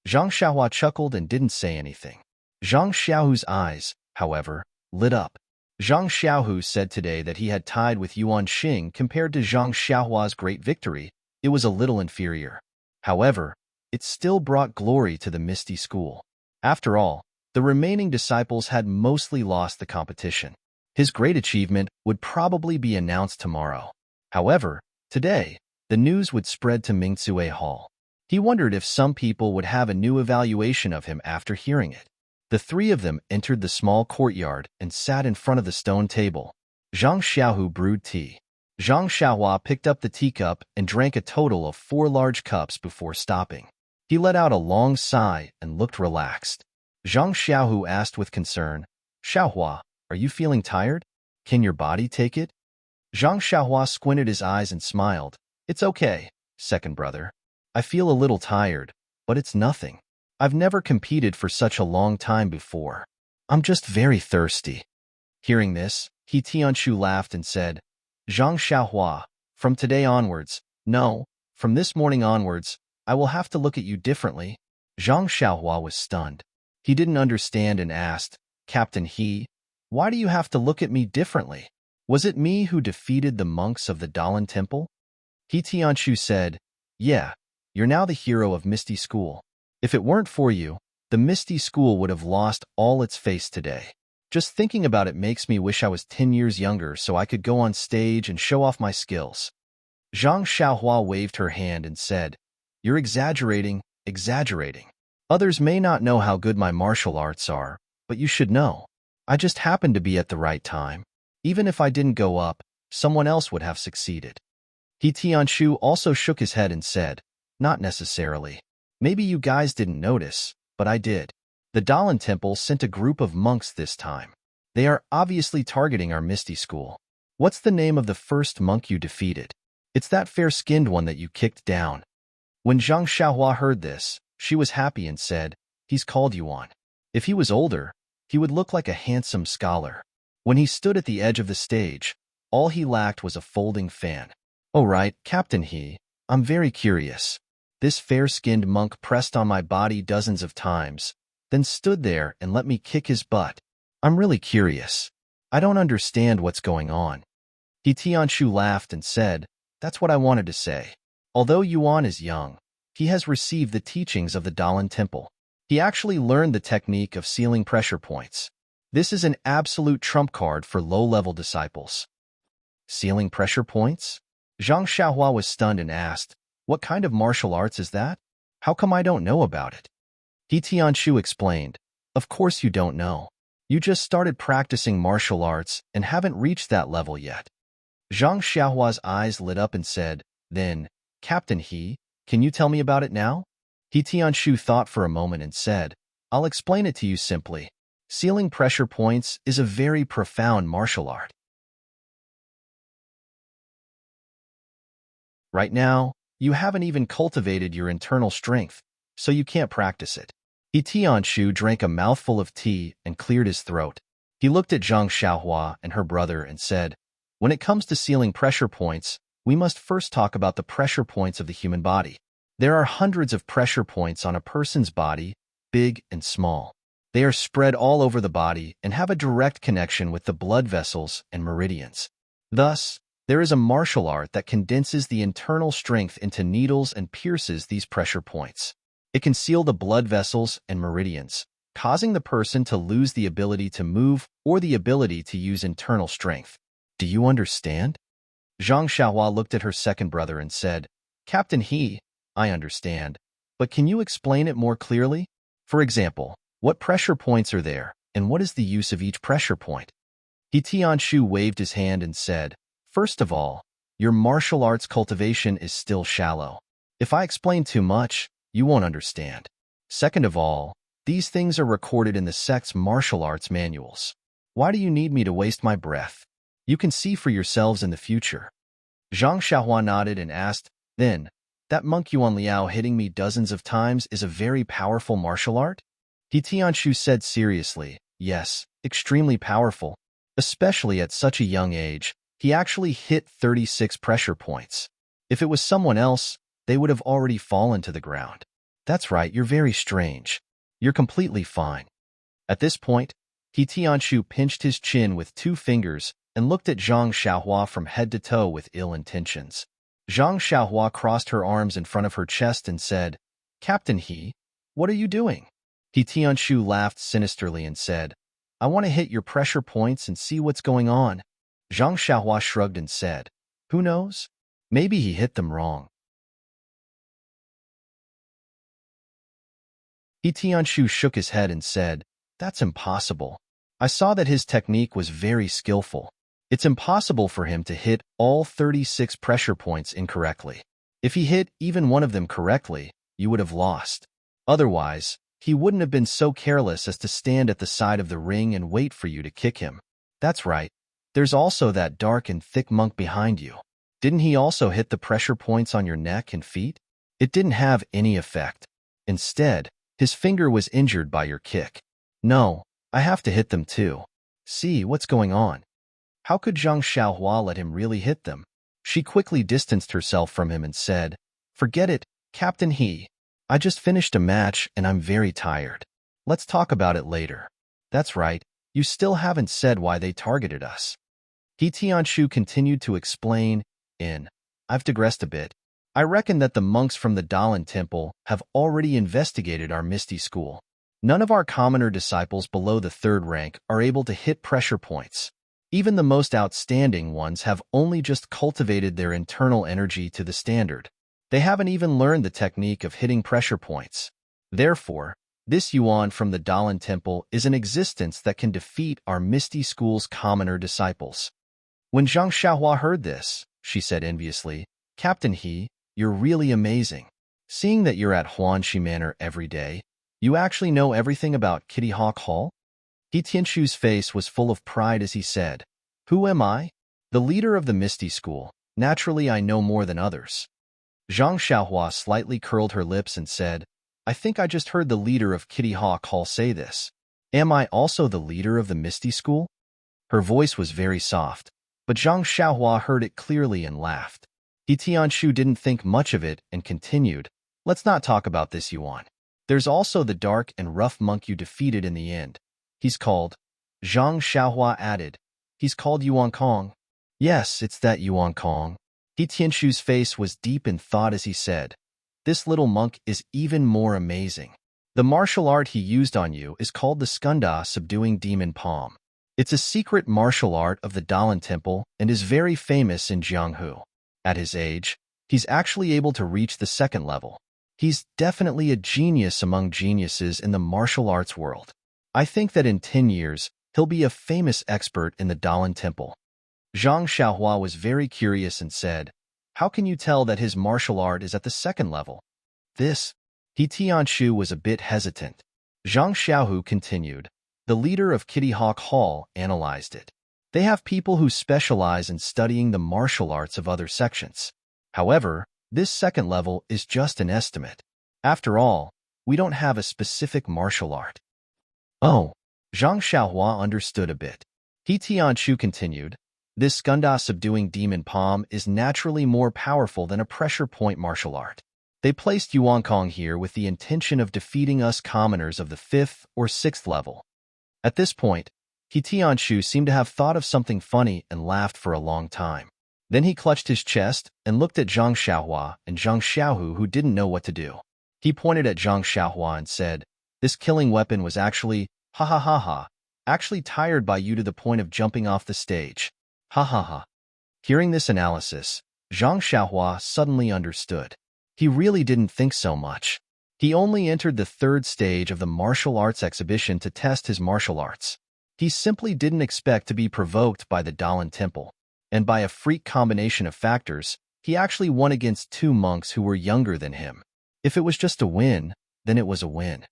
Zhang Xiaohua chuckled and didn't say anything. Zhang Xiaohu's eyes, however, lit up. Zhang Xiaohu said today that he had tied with Yuan Xing compared to Zhang Xiaohua's great victory. It was a little inferior. However, it still brought glory to the Misty School. After all, the remaining disciples had mostly lost the competition. His great achievement would probably be announced tomorrow. However, today, the news would spread to Mingtsue Hall. He wondered if some people would have a new evaluation of him after hearing it. The three of them entered the small courtyard and sat in front of the stone table. Zhang Xiaohu brewed tea. Zhang Xiaohua picked up the teacup and drank a total of 4 large cups before stopping. He let out a long sigh and looked relaxed. Zhang Xiaohu asked with concern, "Xiaohua, are you feeling tired? Can your body take it?" Zhang Xiaohua squinted his eyes and smiled. "It's okay, second brother. I feel a little tired, but it's nothing. I've never competed for such a long time before. I'm just very thirsty." Hearing this, He Tianshu laughed and said, "Zhang Xiaohua, from today onwards, no, from this morning onwards, I will have to look at you differently." Zhang Xiaohua was stunned. He didn't understand and asked, "Captain He, why do you have to look at me differently? Was it me who defeated the monks of the Dalan Temple?" He Tianshu said, "Yeah, you're now the hero of Misty School. If it weren't for you, the Misty School would have lost all its face today. Just thinking about it makes me wish I was 10 years younger so I could go on stage and show off my skills." Zhang Xiaohua waved her hand and said, "You're exaggerating, exaggerating. Others may not know how good my martial arts are, but you should know. I just happened to be at the right time. Even if I didn't go up, someone else would have succeeded." He Tianshu also shook his head and said, "Not necessarily. Maybe you guys didn't notice, but I did. The Dalan Temple sent a group of monks this time. They are obviously targeting our Misty School. What's the name of the first monk you defeated? It's that fair-skinned one that you kicked down." When Zhang Xiaohua heard this, she was happy and said, "He's called Yuan. If he was older, he would look like a handsome scholar." When he stood at the edge of the stage, all he lacked was a folding fan. "Oh right, Captain He, I'm very curious. This fair-skinned monk pressed on my body dozens of times, then stood there and let me kick his butt. I'm really curious. I don't understand what's going on." He Tianshu laughed and said, "That's what I wanted to say. Although Yuan is young, he has received the teachings of the Dalan Temple. He actually learned the technique of sealing pressure points. This is an absolute trump card for low-level disciples." Sealing pressure points? Zhang Xiaohua was stunned and asked, "What kind of martial arts is that? How come I don't know about it?" He Tianshu explained, "Of course you don't know. You just started practicing martial arts and haven't reached that level yet." Zhang Xiaohua's eyes lit up and said, "Then, Captain He, can you tell me about it now?" He Tianshu thought for a moment and said, "I'll explain it to you simply. Sealing pressure points is a very profound martial art. Right now, you haven't even cultivated your internal strength, so you can't practice it. He Tianshu drank a mouthful of tea and cleared his throat. He looked at Zhang Xiaohua and her brother and said, when it comes to sealing pressure points, we must first talk about the pressure points of the human body. There are hundreds of pressure points on a person's body, big and small. They are spread all over the body and have a direct connection with the blood vessels and meridians. Thus, there is a martial art that condenses the internal strength into needles and pierces these pressure points. It can seal the blood vessels and meridians, causing the person to lose the ability to move or the ability to use internal strength. Do you understand? Zhang Xiaohua looked at her second brother and said, Captain He, I understand, but can you explain it more clearly? For example, what pressure points are there, and what is the use of each pressure point? He Tianshu waved his hand and said, first of all, your martial arts cultivation is still shallow. If I explain too much, you won't understand. Second of all, these things are recorded in the sect's martial arts manuals. Why do you need me to waste my breath? You can see for yourselves in the future. Zhang Xiaohua nodded and asked, then, that monk Yuan Liao hitting me dozens of times is a very powerful martial art? He Tianshu said seriously, yes, extremely powerful. Especially at such a young age, he actually hit 36 pressure points. If it was someone else, they would have already fallen to the ground. That's right, you're very strange. You're completely fine. At this point, He Tianshu pinched his chin with 2 fingers and looked at Zhang Xiaohua from head to toe with ill intentions. Zhang Xiaohua crossed her arms in front of her chest and said, Captain He, what are you doing? He Tianshu laughed sinisterly and said, I want to hit your pressure points and see what's going on. Zhang Xiaohua shrugged and said, who knows? Maybe he hit them wrong. He Tianshu shook his head and said, that's impossible. I saw that his technique was very skillful. It's impossible for him to hit all 36 pressure points incorrectly. If he hit even one of them correctly, you would have lost. Otherwise, he wouldn't have been so careless as to stand at the side of the ring and wait for you to kick him. That's right. There's also that dark and thick monk behind you. Didn't he also hit the pressure points on your neck and feet? It didn't have any effect. Instead, his finger was injured by your kick. No, I have to hit them too. See, what's going on? How could Zhang Xiaohua let him really hit them? She quickly distanced herself from him and said, forget it, Captain He. I just finished a match and I'm very tired. Let's talk about it later. That's right, you still haven't said why they targeted us. He Tianshu continued to explain, I've digressed a bit. I reckon that the monks from the Dalan Temple have already investigated our Misty School. None of our commoner disciples below the 3rd rank are able to hit pressure points. Even the most outstanding ones have only just cultivated their internal energy to the standard. They haven't even learned the technique of hitting pressure points. Therefore, this Yuan from the Dalan Temple is an existence that can defeat our Misty School's commoner disciples. When Zhang Xiaohua heard this, she said enviously, Captain He, you're really amazing. Seeing that you're at Huanxi Manor every day, you actually know everything about Kitty Hawk Hall? He Tianshu's face was full of pride as he said, who am I? The leader of the Misty School. Naturally, I know more than others. Zhang Xiaohua slightly curled her lips and said, I think I just heard the leader of Kitty Hawk Hall say this. Am I also the leader of the Misty School? Her voice was very soft, but Zhang Xiaohua heard it clearly and laughed. He Tianshu didn't think much of it and continued, let's not talk about this Yuan. There's also the dark and rough monk you defeated in the end. He's called, Zhang Xiaohua added, he's called Yuan Kong. Yes, it's that Yuan Kong. He Tianshu's face was deep in thought as he said, this little monk is even more amazing. The martial art he used on you is called the Skunda Subduing Demon Palm. It's a secret martial art of the Dalan Temple and is very famous in Jianghu. At his age, he's actually able to reach the 2nd level. He's definitely a genius among geniuses in the martial arts world. I think that in 10 years, he'll be a famous expert in the Dalan Temple. Zhang Xiaohua was very curious and said, how can you tell that his martial art is at the 2nd level? He Tianshu was a bit hesitant. Zhang Xiaohu continued, the leader of Kitty Hawk Hall analyzed it. They have people who specialize in studying the martial arts of other sections. However, this 2nd level is just an estimate. After all, We don't have a specific martial art. Oh, Zhang Xiaohua understood a bit. He Tianchu continued, this Gunda subduing demon palm is naturally more powerful than a pressure point martial art. They placed Yuan Kong here with the intention of defeating us commoners of the 5th or 6th level. At this point, He Tianchu seemed to have thought of something funny and laughed for a long time. Then he clutched his chest and looked at Zhang Xiaohua and Zhang Xiaohu, who didn't know what to do. He pointed at Zhang Xiaohua and said, this killing weapon was actually, ha ha ha ha, actually tired by you to the point of jumping off the stage. Ha ha ha. Hearing this analysis, Zhang Xiaohua suddenly understood. He really didn't think so much. He only entered the 3rd stage of the martial arts exhibition to test his martial arts. He simply didn't expect to be provoked by the Dalan Temple. And by a freak combination of factors, he actually won against 2 monks who were younger than him. If it was just a win, then it was a win.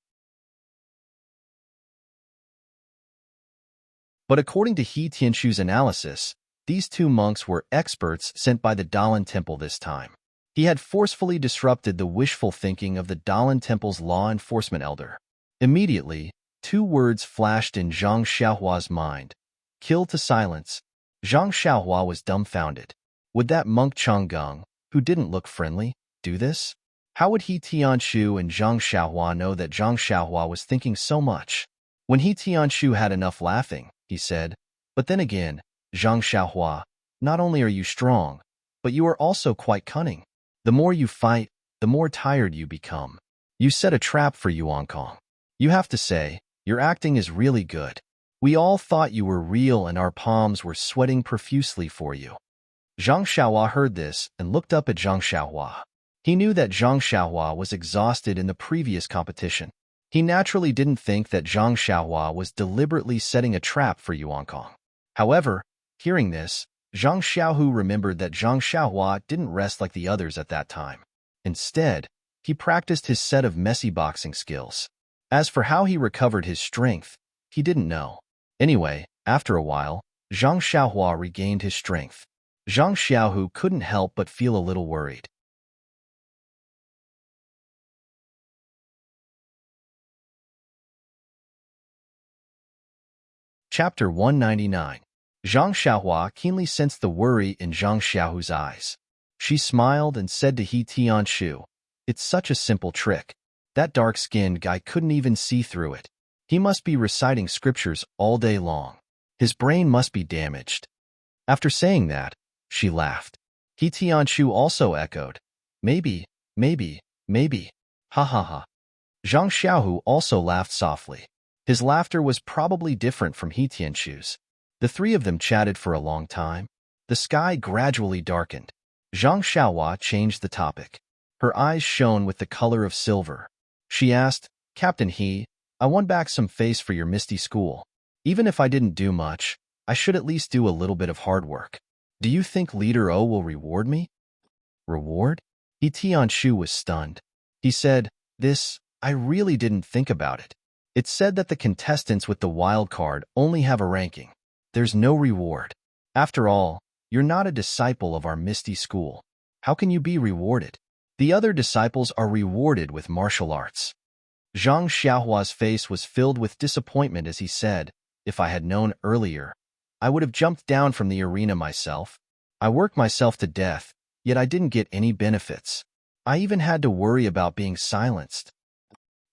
But according to He Tianchu's analysis, these 2 monks were experts sent by the Dalan Temple this time. He had forcefully disrupted the wishful thinking of the Dalan Temple's law enforcement elder. Immediately, 2 words flashed in Zhang Xiaohua's mind. Kill to silence. Zhang Xiaohua was dumbfounded. Would that monk Changgung, who didn't look friendly, do this? How would He Tianchu and Zhang Xiaohua know that Zhang Xiaohua was thinking so much? When He Tianchu had enough laughing, he said, but then again, Zhang Xiaohua, not only are you strong, but you are also quite cunning. The more you fight, the more tired you become. You set a trap for Yuan Kong. You have to say, your acting is really good. We all thought you were real and our palms were sweating profusely for you. Zhang Xiaohua heard this and looked up at Zhang Xiaohua. He knew that Zhang Xiaohua was exhausted in the previous competition. He naturally didn't think that Zhang Xiaohua was deliberately setting a trap for Yuan Kong. However, hearing this, Zhang Xiaohu remembered that Zhang Xiaohua didn't rest like the others at that time. Instead, he practiced his set of messy boxing skills. As for how he recovered his strength, he didn't know. Anyway, after a while, Zhang Xiaohua regained his strength. Zhang Xiaohu couldn't help but feel a little worried. Chapter 199. Zhang Xiaohua keenly sensed the worry in Zhang Xiaohu's eyes. She smiled and said to He Tianchu, it's such a simple trick. That dark-skinned guy couldn't even see through it. He must be reciting scriptures all day long. His brain must be damaged. After saying that, she laughed. He Tianchu also echoed, maybe. Ha ha ha. Zhang Xiaohu also laughed softly. His laughter was probably different from He Tianchu's. The 3 of them chatted for a long time. The sky gradually darkened. Zhang Xiaohua changed the topic. Her eyes shone with the color of silver. She asked, Captain He, I won back some face for your misty school. Even if I didn't do much, I should at least do a little bit of hard work. Do you think Leader O will reward me? Reward? He Tianchu was stunned. He said, I really didn't think about it. It said that the contestants with the wild card only have a ranking. There's no reward. After all, you're not a disciple of our misty school. How can you be rewarded? The other disciples are rewarded with martial arts. Zhang Xiaohua's face was filled with disappointment as he said, if I had known earlier, I would have jumped down from the arena myself. I worked myself to death, yet I didn't get any benefits. I even had to worry about being silenced.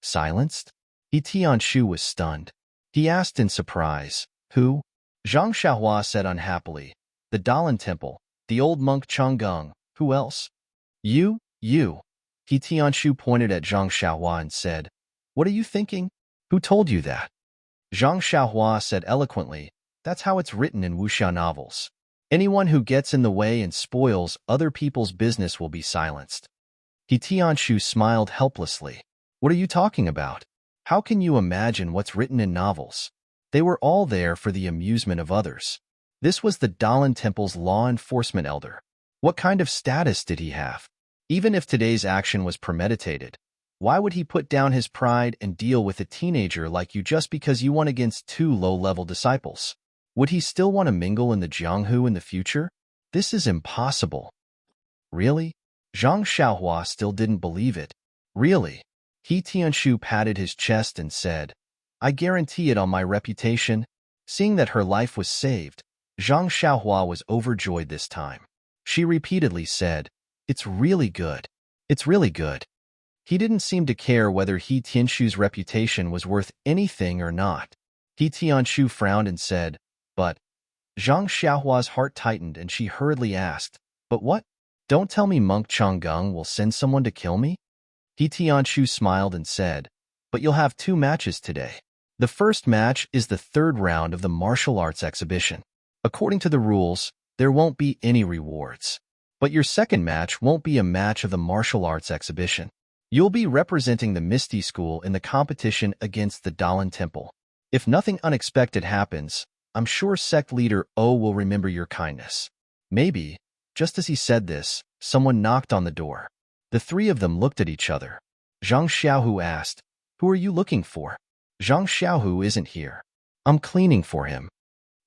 Silenced? He Tianchu was stunned. He asked in surprise, who? Zhang Xiaohua said unhappily, the Dalan Temple, the old monk Changgung, who else? You. He Tianchu pointed at Zhang Xiaohua and said, what are you thinking? Who told you that? Zhang Xiaohua said eloquently, that's how it's written in wuxia novels. Anyone who gets in the way and spoils other people's business will be silenced. He Tianchu smiled helplessly. What are you talking about? How can you imagine what's written in novels? They were all there for the amusement of others. This was the Dalan Temple's law enforcement elder. What kind of status did he have? Even if today's action was premeditated, why would he put down his pride and deal with a teenager like you just because you won against 2 low-level disciples? Would he still want to mingle in the Jianghu in the future? This is impossible. Really? Zhang Xiaohua still didn't believe it. Really? He Tianshu patted his chest and said, I guarantee it on my reputation. Seeing that her life was saved, Zhang Xiaohua was overjoyed this time. She repeatedly said, It's really good. It's really good. He didn't seem to care whether He Tianshu's reputation was worth anything or not. He Tianshu frowned and said, But Zhang Xiaohua's heart tightened and she hurriedly asked, But what? Don't tell me Monk Changgung will send someone to kill me? He Tianshu smiled and said, But you'll have 2 matches today. The first match is the 3rd round of the martial arts exhibition. According to the rules, there won't be any rewards. But your second match won't be a match of the martial arts exhibition. You'll be representing the Misty School in the competition against the Dalan Temple. If nothing unexpected happens, I'm sure sect leader O will remember your kindness. Maybe, just as he said this, someone knocked on the door. The 3 of them looked at each other. Zhang Xiaohu asked, Who are you looking for? Zhang Xiaohu isn't here. I'm cleaning for him.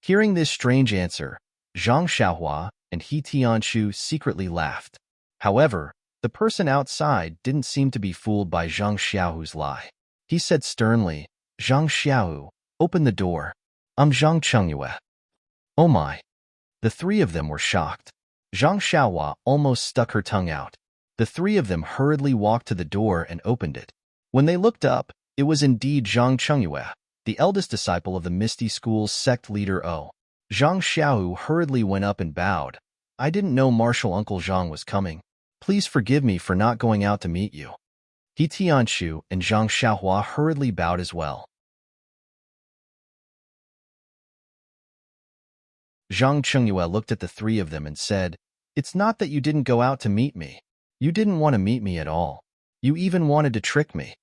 Hearing this strange answer, Zhang Xiaohua and He Tianshu secretly laughed. However, the person outside didn't seem to be fooled by Zhang Xiaohu's lie. He said sternly, Zhang Xiaohu, open the door. I'm Zhang Chengyue. Oh my. The 3 of them were shocked. Zhang Xiaohua almost stuck her tongue out. The 3 of them hurriedly walked to the door and opened it. When they looked up, it was indeed Zhang Chengyue, the eldest disciple of the Misty School's sect leader O. Zhang Xiaohu hurriedly went up and bowed. I didn't know Martial Uncle Zhang was coming. Please forgive me for not going out to meet you. He Tianshu and Zhang Xiaohua hurriedly bowed as well. Zhang Chengyue looked at the 3 of them and said, It's not that you didn't go out to meet me. You didn't want to meet me at all. You even wanted to trick me.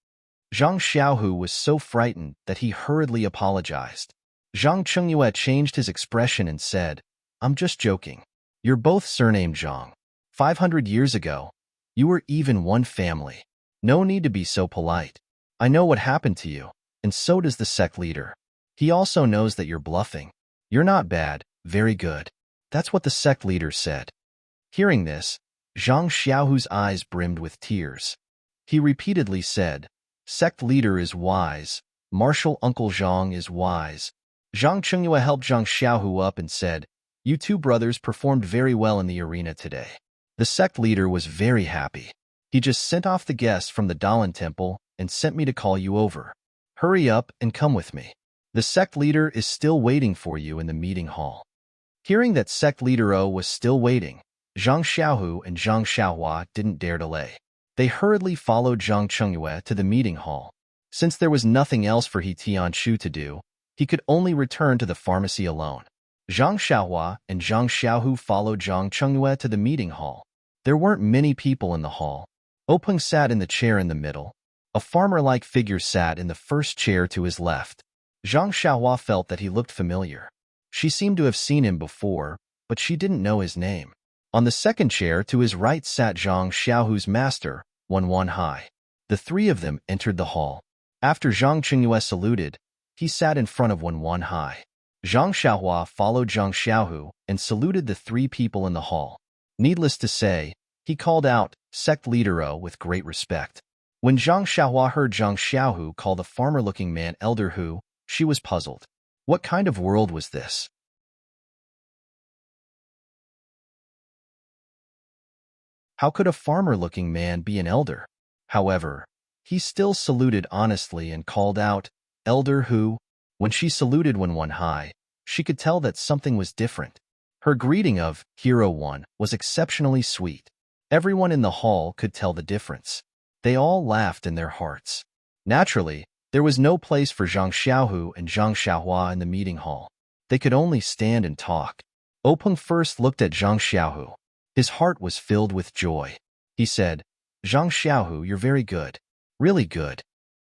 Zhang Xiaohu was so frightened that he hurriedly apologized. Zhang Chengyue changed his expression and said, I'm just joking. You're both surnamed Zhang. 500 years ago, you were even one family. No need to be so polite. I know what happened to you, and so does the sect leader. He also knows that you're bluffing. You're not bad, very good. That's what the sect leader said. Hearing this, Zhang Xiaohu's eyes brimmed with tears. He repeatedly said, Sect leader is wise. Martial Uncle Zhang is wise. Zhang Chengyue helped Zhang Xiaohu up and said, You 2 brothers performed very well in the arena today. The sect leader was very happy. He just sent off the guests from the Dalan Temple and sent me to call you over. Hurry up and come with me. The sect leader is still waiting for you in the meeting hall. Hearing that sect leader O was still waiting, Zhang Xiaohu and Zhang Xiaohua didn't dare delay. They hurriedly followed Zhang Chengyue to the meeting hall. Since there was nothing else for He Tianshu to do, he could only return to the pharmacy alone. Zhang Xiaohua and Zhang Xiaohu followed Zhang Chengyue to the meeting hall. There weren't many people in the hall. Openg sat in the chair in the middle. A farmer-like figure sat in the first chair to his left. Zhang Xiaohua felt that he looked familiar. She seemed to have seen him before, but she didn't know his name. On the second chair to his right sat Zhang Xiaohu's master, Wan Hai. The 3 of them entered the hall. After Zhang Chengyue saluted, he sat in front of Wan Hai. Zhang Xiaohua followed Zhang Xiaohu and saluted the 3 people in the hall. Needless to say, he called out, Sect Leader O, with great respect. When Zhang Xiaohua heard Zhang Xiaohu call the farmer-looking man Elder Hu, she was puzzled. What kind of world was this? How could a farmer-looking man be an elder? However, he still saluted honestly and called out, Elder Hu. When she saluted Wan Hai, she could tell that something was different. Her greeting of Hero One was exceptionally sweet. Everyone in the hall could tell the difference. They all laughed in their hearts. Naturally, there was no place for Zhang Xiaohu and Zhang Xiaohua in the meeting hall. They could only stand and talk. Openg first looked at Zhang Xiaohu. His heart was filled with joy. He said, Zhang Xiaohu, you're very good. Really good.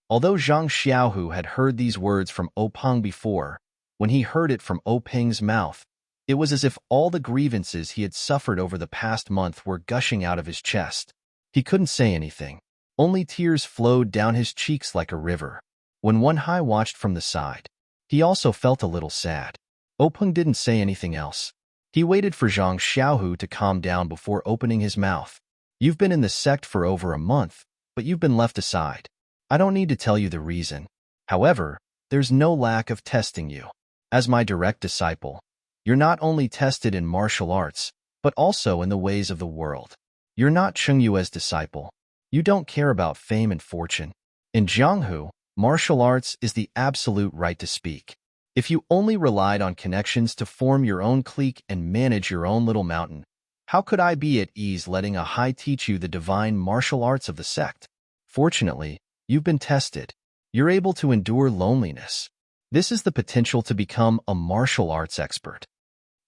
Although Zhang Xiaohu had heard these words from Openg before, when he heard it from Openg's mouth, it was as if all the grievances he had suffered over the past month were gushing out of his chest. He couldn't say anything. Only tears flowed down his cheeks like a river. When Wan Hai watched from the side, he also felt a little sad. Openg didn't say anything else. He waited for Zhang Xiaohu to calm down before opening his mouth. You've been in the sect for over a month, but you've been left aside. I don't need to tell you the reason. However, there's no lack of testing you. As my direct disciple, you're not only tested in martial arts, but also in the ways of the world. You're not Chungyue's disciple. You don't care about fame and fortune. In Jianghu, martial arts is the absolute right to speak. If you only relied on connections to form your own clique and manage your own little mountain, how could I be at ease letting a high teach you the divine martial arts of the sect? Fortunately, you've been tested. You're able to endure loneliness. This is the potential to become a martial arts expert.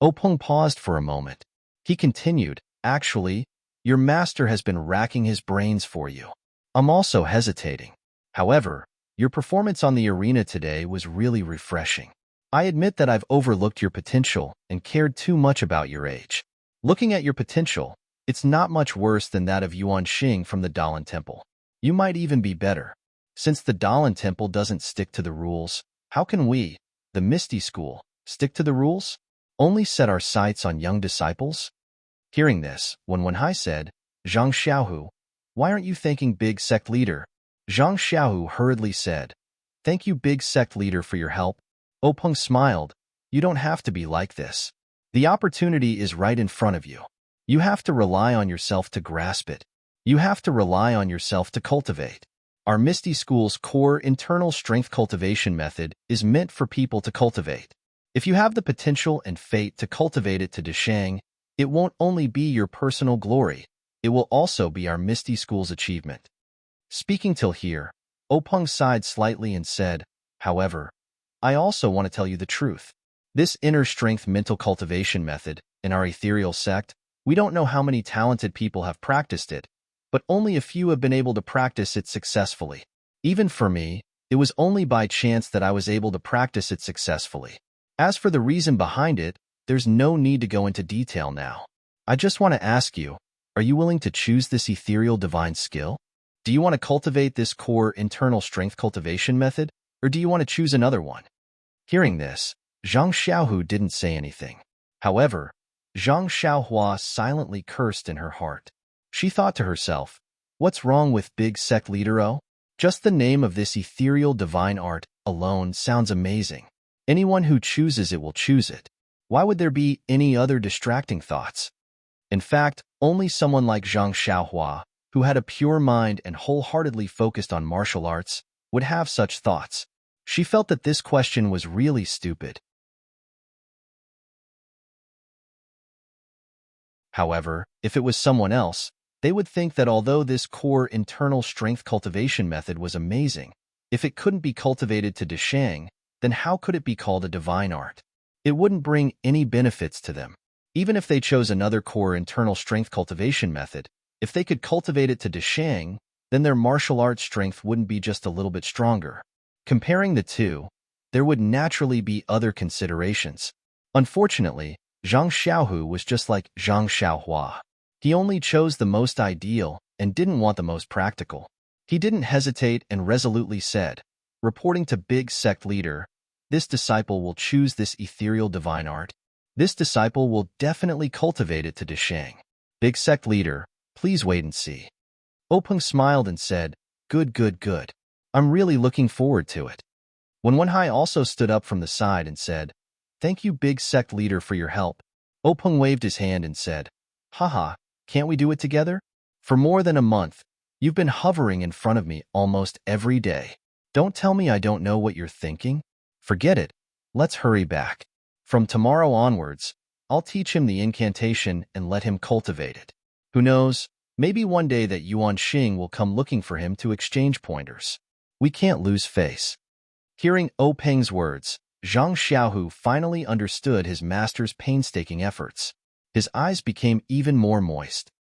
Openg paused for a moment. He continued, actually, your master has been racking his brains for you. I'm also hesitating. However, your performance on the arena today was really refreshing. I admit that I've overlooked your potential and cared too much about your age. Looking at your potential, it's not much worse than that of Yuan Xing from the Dalan Temple. You might even be better. Since the Dalan Temple doesn't stick to the rules, how can we, the Misty School, stick to the rules? Only set our sights on young disciples? Hearing this, Wenwenhai said, Zhang Xiaohu, why aren't you thanking Big Sect Leader? Zhang Xiaohu hurriedly said, Thank you, Big Sect Leader, for your help. Openg smiled. You don't have to be like this. The opportunity is right in front of you. You have to rely on yourself to grasp it. You have to rely on yourself to cultivate. Our Misty School's core internal strength cultivation method is meant for people to cultivate. If you have the potential and fate to cultivate it to Deshang, it won't only be your personal glory, it will also be our Misty School's achievement. Speaking till here, Openg sighed slightly and said, However, I also want to tell you the truth. This inner strength mental cultivation method, in our ethereal sect, we don't know how many talented people have practiced it, but only a few have been able to practice it successfully. Even for me, it was only by chance that I was able to practice it successfully. As for the reason behind it, there's no need to go into detail now. I just want to ask you, are you willing to choose this ethereal divine skill? Do you want to cultivate this core internal strength cultivation method, or do you want to choose another one? Hearing this, Zhang Xiaohu didn't say anything. However, Zhang Xiaohua silently cursed in her heart. She thought to herself, what's wrong with Big Sect Leader O? Just the name of this ethereal divine art alone sounds amazing. Anyone who chooses it will choose it. Why would there be any other distracting thoughts? In fact, only someone like Zhang Xiaohua, who had a pure mind and wholeheartedly focused on martial arts, would have such thoughts. She felt that this question was really stupid. However, if it was someone else, they would think that although this core internal strength cultivation method was amazing, if it couldn't be cultivated to Deshang, then how could it be called a divine art? It wouldn't bring any benefits to them. Even if they chose another core internal strength cultivation method, if they could cultivate it to Deshang, then their martial arts strength wouldn't be just a little bit stronger. Comparing the two, there would naturally be other considerations. Unfortunately, Zhang Xiaohu was just like Zhang Xiaohua. He only chose the most ideal and didn't want the most practical. He didn't hesitate and resolutely said, reporting to Big Sect Leader, this disciple will choose this ethereal divine art. This disciple will definitely cultivate it to Deshang. Big Sect Leader, please wait and see. Openg smiled and said, Good. I'm really looking forward to it. Wenwenhai also stood up from the side and said, Thank you, Big Sect Leader, for your help. Openg waved his hand and said, Haha, can't we do it together? For more than a month, you've been hovering in front of me almost every day. Don't tell me I don't know what you're thinking. Forget it. Let's hurry back. From tomorrow onwards, I'll teach him the incantation and let him cultivate it. Who knows, maybe one day that Yuan Xing will come looking for him to exchange pointers. We can't lose face. Hearing Openg's words, Zhang Xiaohu finally understood his master's painstaking efforts. His eyes became even more moist.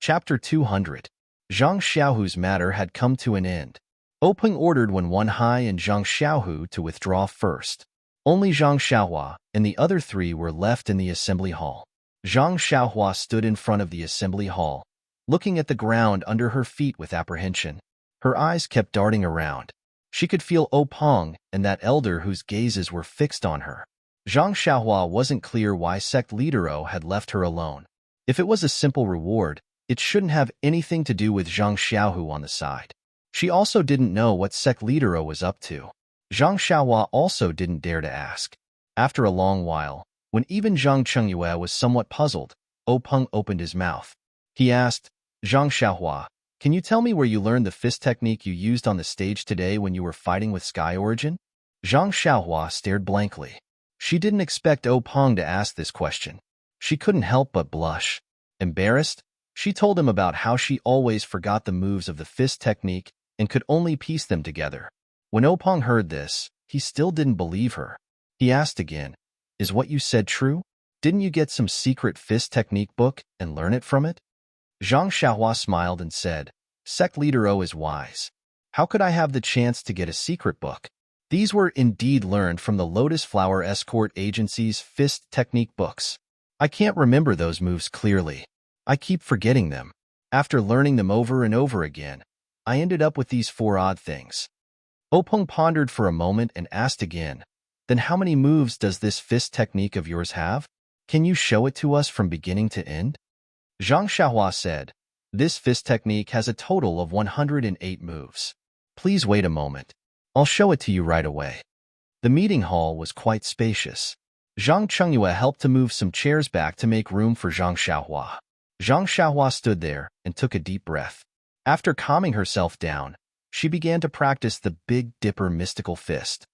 Chapter 200. Zhang Xiaohu's matter had come to an end. Openg ordered Wenwenhai and Zhang Xiaohu to withdraw first. Only Zhang Xiaohua and the other three were left in the assembly hall. Zhang Xiaohua stood in front of the assembly hall, looking at the ground under her feet with apprehension. Her eyes kept darting around. She could feel Peng and that elder whose gazes were fixed on her. Zhang Xiaohua wasn't clear why sect leader had left her alone. If it was a simple reward, it shouldn't have anything to do with Zhang Xiaohu on the side. She also didn't know what sect leader was up to. Zhang Xiaohua also didn't dare to ask. After a long while, when even Zhang Chengyue was somewhat puzzled, Peng opened his mouth. He asked, Zhang Xiaohua, can you tell me where you learned the fist technique you used on the stage today when you were fighting with Sky Origin? Zhang Xiaohua stared blankly. She didn't expect Peng to ask this question. She couldn't help but blush. Embarrassed, she told him about how she always forgot the moves of the fist technique and could only piece them together. When Peng heard this, he still didn't believe her. He asked again, is what you said true? Didn't you get some secret fist technique book and learn it from it? Zhang Xiaohua smiled and said, Sect Leader is wise. How could I have the chance to get a secret book? These were indeed learned from the Lotus Flower Escort Agency's fist technique books. I can't remember those moves clearly. I keep forgetting them. After learning them over and over again, I ended up with these 4 odd things. Peng pondered for a moment and asked again, then how many moves does this fist technique of yours have? Can you show it to us from beginning to end? Zhang Xiaohua said, this fist technique has a total of 108 moves. Please wait a moment. I'll show it to you right away. The meeting hall was quite spacious. Zhang Chengyue helped to move some chairs back to make room for Zhang Xiaohua. Zhang Xiaohua stood there and took a deep breath. After calming herself down, she began to practice the Big Dipper mystical fist.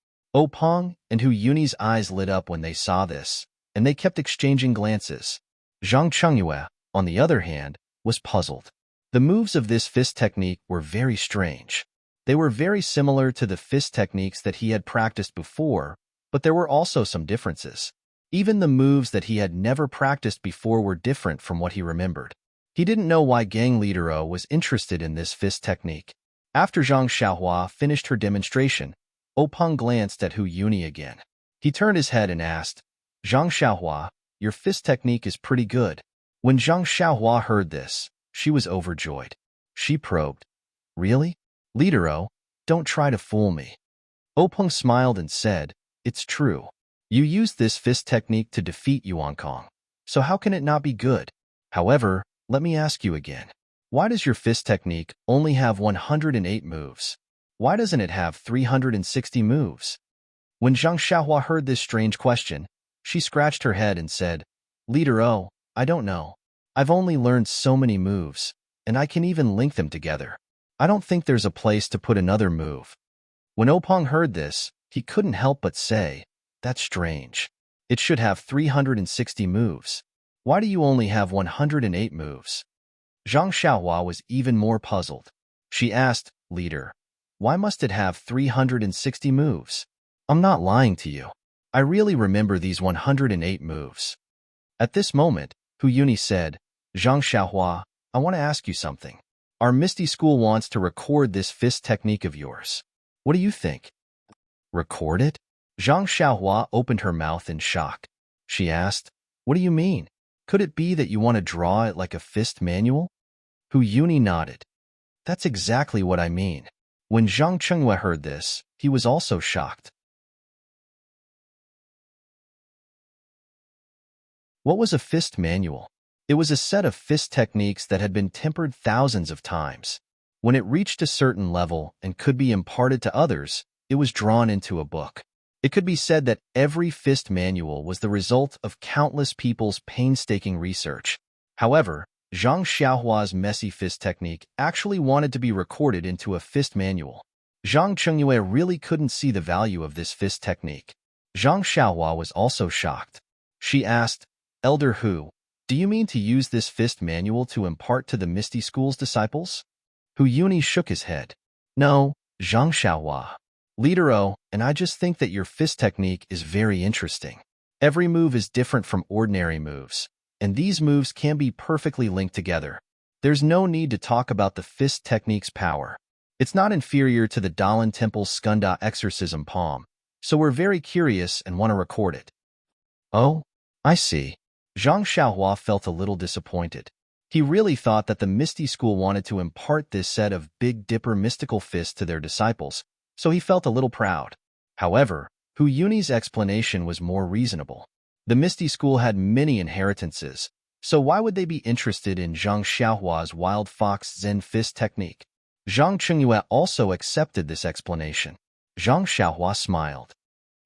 Peng and Hu Yuni's eyes lit up when they saw this, and they kept exchanging glances. Zhang Chengyue, on the other hand, was puzzled. The moves of this fist technique were very strange. They were very similar to the fist techniques that he had practiced before, but there were also some differences. Even the moves that he had never practiced before were different from what he remembered. He didn't know why Gang Leader was interested in this fist technique. After Zhang Xiaohua finished her demonstration, Peng glanced at Hu Yuni again. He turned his head and asked, Zhang Xiaohua, your fist technique is pretty good. When Zhang Xiaohua heard this, she was overjoyed. She probed, really? Leader, don't try to fool me. Peng smiled and said, it's true. You used this fist technique to defeat Yuan Kong, so how can it not be good? However, let me ask you again. Why does your fist technique only have 108 moves? Why doesn't it have 360 moves? When Zhang Xiaohua heard this strange question, she scratched her head and said, Leader, I don't know. I've only learned so many moves, and I can even link them together. I don't think there's a place to put another move. When Peng heard this, he couldn't help but say, that's strange. It should have 360 moves. Why do you only have 108 moves? Zhang Xiaohua was even more puzzled. She asked, Leader, why must it have 360 moves? I'm not lying to you. I really remember these 108 moves. At this moment, Hu Yuni said, Zhang Xiaohua, I want to ask you something. Our Misty School wants to record this fist technique of yours. What do you think? Record it? Zhang Xiaohua opened her mouth in shock. She asked, what do you mean? Could it be that you want to draw it like a fist manual? Hu Yuni nodded. That's exactly what I mean. When Zhang Chengyue heard this, he was also shocked. What was a fist manual? It was a set of fist techniques that had been tempered thousands of times. When it reached a certain level and could be imparted to others, it was drawn into a book. It could be said that every fist manual was the result of countless people's painstaking research. However, Zhang Xiaohua's messy fist technique actually wanted to be recorded into a fist manual. Zhang Chengyue really couldn't see the value of this fist technique. Zhang Xiaohua was also shocked. She asked, Elder Hu, do you mean to use this fist manual to impart to the Misty School's disciples? Hu Yuni shook his head. No, Zhang Xiaohua. Leader and I just think that your fist technique is very interesting. Every move is different from ordinary moves, and these moves can be perfectly linked together. There's no need to talk about the fist technique's power. It's not inferior to the Dalan Temple's Skunda exorcism palm, so we're very curious and want to record it. Oh, I see. Zhang Xiaohua felt a little disappointed. He really thought that the Misty School wanted to impart this set of Big Dipper mystical fists to their disciples, so he felt a little proud. However, Hu Yuni's explanation was more reasonable. The Misty School had many inheritances, so why would they be interested in Zhang Xiaohua's Wild Fox Zen Fist technique? Zhang Chengyue also accepted this explanation. Zhang Xiaohua smiled.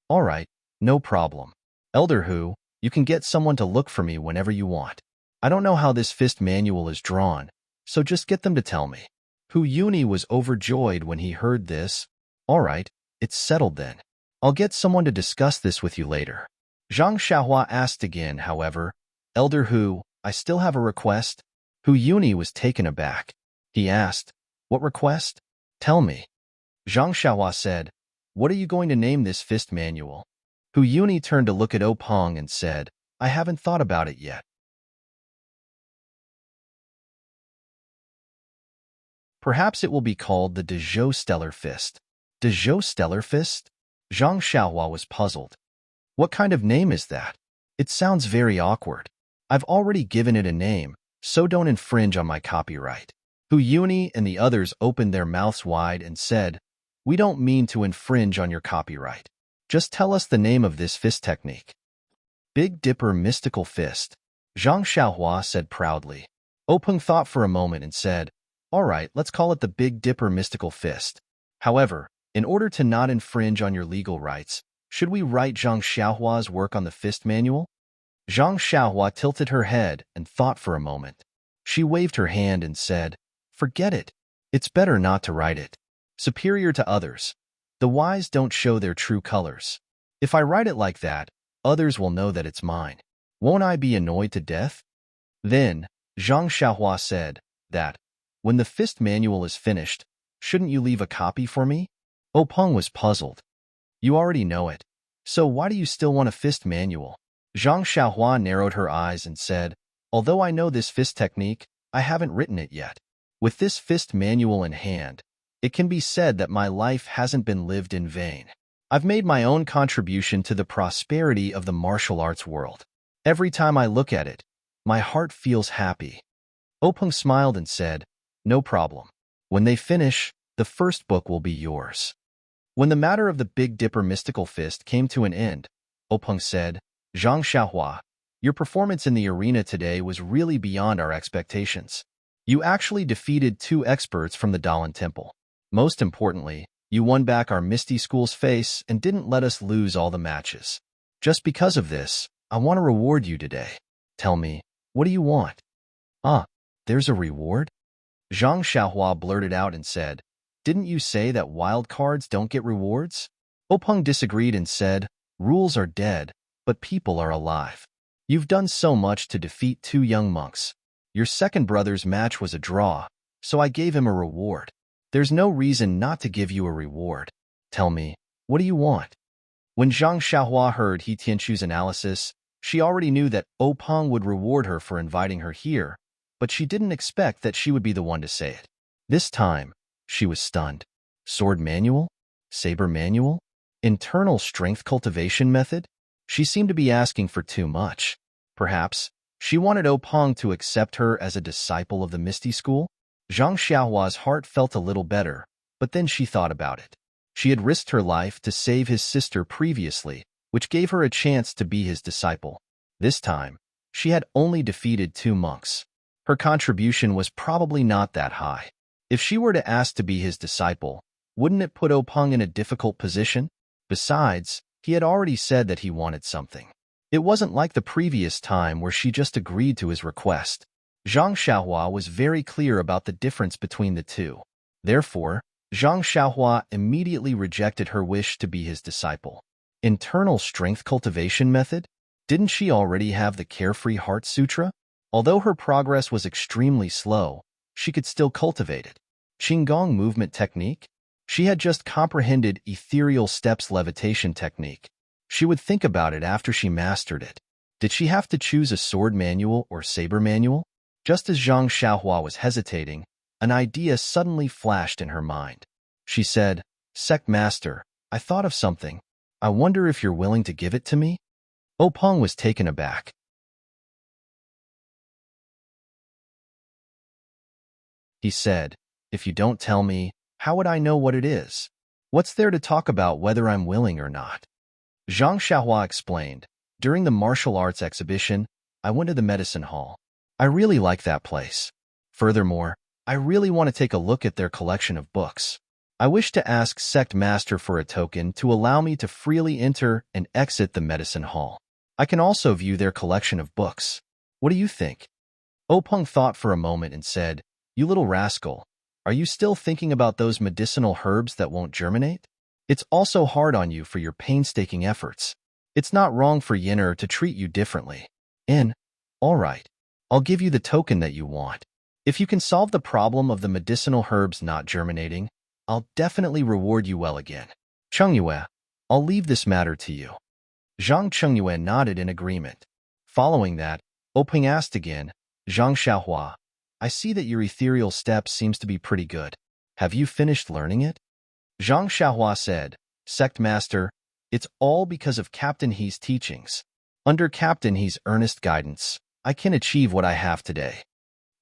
All right, no problem. Elder Hu, you can get someone to look for me whenever you want. I don't know how this fist manual is drawn, so just get them to tell me. Hu Yuni was overjoyed when he heard this. All right, it's settled then. I'll get someone to discuss this with you later. Zhang Xiaohua asked again, however, Elder Hu, I still have a request? Hu Yuni was taken aback. He asked, What request? Tell me. Zhang Xiaohua said, What are you going to name this fist manual? Hu Yuni turned to look at Peng and said, I haven't thought about it yet. Perhaps it will be called the Dezhou Stellar Fist. Dezhou Stellar Fist? Zhang Xiaohua was puzzled. What kind of name is that? It sounds very awkward. I've already given it a name, so don't infringe on my copyright. Hu Yuni and the others opened their mouths wide and said, We don't mean to infringe on your copyright. Just tell us the name of this fist technique. Big Dipper Mystical Fist. Zhang Xiaohua said proudly. Peng thought for a moment and said, All right, let's call it the Big Dipper Mystical Fist. However, in order to not infringe on your legal rights, should we write Zhang Xiaohua's work on the fist manual? Zhang Xiaohua tilted her head and thought for a moment. She waved her hand and said, Forget it. It's better not to write it. Superior to others. The wise don't show their true colors. If I write it like that, others will know that it's mine. Won't I be annoyed to death? Then, Zhang Xiaohua said that, when the fist manual is finished, shouldn't you leave a copy for me? Peng was puzzled. You already know it. So why do you still want a fist manual? Zhang Xiaohua narrowed her eyes and said, Although I know this fist technique, I haven't written it yet. With this fist manual in hand, it can be said that my life hasn't been lived in vain. I've made my own contribution to the prosperity of the martial arts world. Every time I look at it, my heart feels happy. Peng smiled and said, No problem. When they finish, the first book will be yours. When the matter of the Big Dipper Mystical Fist came to an end, Peng said, Zhang Xiaohua, your performance in the arena today was really beyond our expectations. You actually defeated 2 experts from the Dalan Temple. Most importantly, you won back our Misty School's face and didn't let us lose all the matches. Just because of this, I want to reward you today. Tell me, what do you want? There's a reward? Zhang Xiaohua blurted out and said, Didn't you say that wild cards don't get rewards? Peng disagreed and said, Rules are dead, but people are alive. You've done so much to defeat 2 young monks. Your second brother's match was a draw, so I gave him a reward. There's no reason not to give you a reward. Tell me, what do you want? When Zhang Xiaohua heard He Tianchu's analysis, she already knew that Peng would reward her for inviting her here, but she didn't expect that she would be the one to say it. This time, she was stunned. Sword manual? Saber manual? Internal strength cultivation method? She seemed to be asking for too much. Perhaps, she wanted Peng to accept her as a disciple of the Misty School? Zhang Xiaohua's heart felt a little better, but then she thought about it. She had risked her life to save his sister previously, which gave her a chance to be his disciple. This time, she had only defeated 2 monks. Her contribution was probably not that high. If she were to ask to be his disciple, wouldn't it put Peng in a difficult position? Besides, he had already said that he wanted something. It wasn't like the previous time where she just agreed to his request. Zhang Xiaohua was very clear about the difference between the two. Therefore, Zhang Xiaohua immediately rejected her wish to be his disciple. Internal strength cultivation method? Didn't she already have the Carefree Heart Sutra? Although her progress was extremely slow, she could still cultivate it. Qigong movement technique? She had just comprehended ethereal steps levitation technique. She would think about it after she mastered it. Did she have to choose a sword manual or saber manual? Just as Zhang Xiaohua was hesitating, an idea suddenly flashed in her mind. She said, Sect Master, I thought of something. I wonder if you're willing to give it to me? Peng was taken aback. He said, If you don't tell me, how would I know what it is? What's there to talk about whether I'm willing or not? Zhang Xiaohua explained. During the martial arts exhibition, I went to the medicine hall. I really like that place. Furthermore, I really want to take a look at their collection of books. I wish to ask Sect Master for a token to allow me to freely enter and exit the medicine hall. I can also view their collection of books. What do you think? Openg thought for a moment and said, You little rascal, are you still thinking about those medicinal herbs that won't germinate? It's also hard on you for your painstaking efforts. It's not wrong for Yin'er to treat you differently. All right, I'll give you the token that you want. If you can solve the problem of the medicinal herbs not germinating, I'll definitely reward you well again. Chengyue, I'll leave this matter to you. Zhang Chengyue nodded in agreement. Following that, Openg asked again, Zhang Xiaohua, I see that your ethereal step seems to be pretty good. Have you finished learning it? Zhang Xiaohua said, Sect Master, it's all because of Captain He's teachings. Under Captain He's earnest guidance, I can achieve what I have today.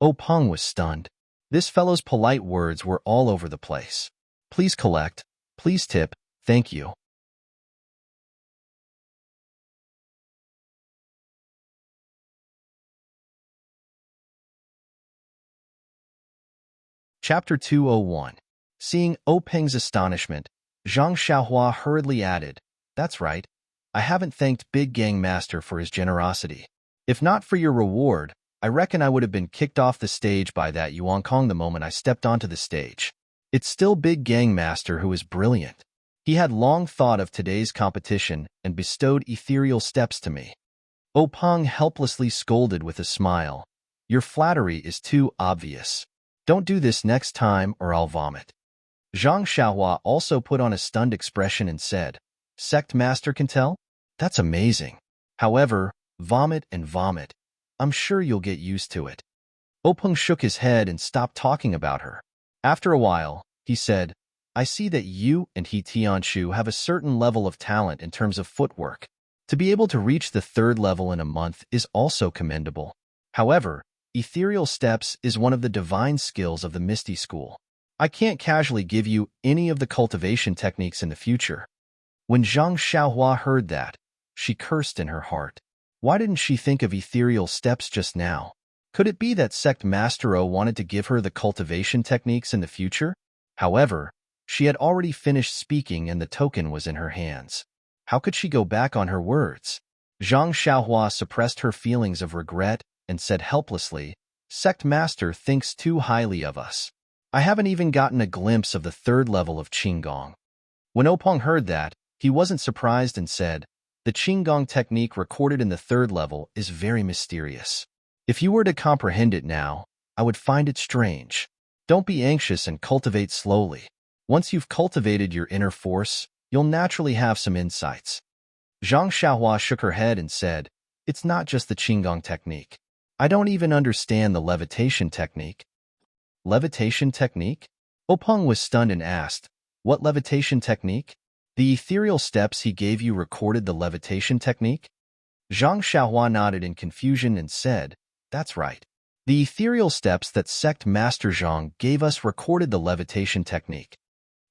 Openg was stunned. This fellow's polite words were all over the place. Please collect. Please tip. Thank you. Chapter 201. Seeing Openg's astonishment, Zhang Xiaohua hurriedly added, That's right. I haven't thanked Big Gang Master for his generosity. If not for your reward, I reckon I would have been kicked off the stage by that Yuan Kong the moment I stepped onto the stage. It's still Big Gang Master who is brilliant. He had long thought of today's competition and bestowed ethereal steps to me. Openg helplessly scolded with a smile. Your flattery is too obvious. Don't do this next time or I'll vomit. Zhang Xiaohua also put on a stunned expression and said, Sect Master can tell? That's amazing. However, vomit and vomit. I'm sure you'll get used to it. Openg shook his head and stopped talking about her. After a while, he said, I see that you and He Tianshu have a certain level of talent in terms of footwork. To be able to reach the 3rd level in a month is also commendable. However, ethereal steps is one of the divine skills of the Misty School. I can't casually give you any of the cultivation techniques in the future. When Zhang Xiaohua heard that, she cursed in her heart. Why didn't she think of ethereal steps just now? Could it be that Sect Master O wanted to give her the cultivation techniques in the future? However, she had already finished speaking and the token was in her hands. How could she go back on her words? Zhang Xiaohua suppressed her feelings of regret and said helplessly, Sect Master thinks too highly of us. I haven't even gotten a glimpse of the 3rd level of Qinggong. When Openg heard that, he wasn't surprised and said, The Qinggong technique recorded in the 3rd level is very mysterious. If you were to comprehend it now, I would find it strange. Don't be anxious and cultivate slowly. Once you've cultivated your inner force, you'll naturally have some insights. Zhang Xiaohua shook her head and said, It's not just the Qinggong technique. I don't even understand the levitation technique. Levitation technique? Openg was stunned and asked, What levitation technique? The ethereal steps he gave you recorded the levitation technique? Zhang Xiaohua nodded in confusion and said, That's right. The ethereal steps that Sect Master Zhang gave us recorded the levitation technique.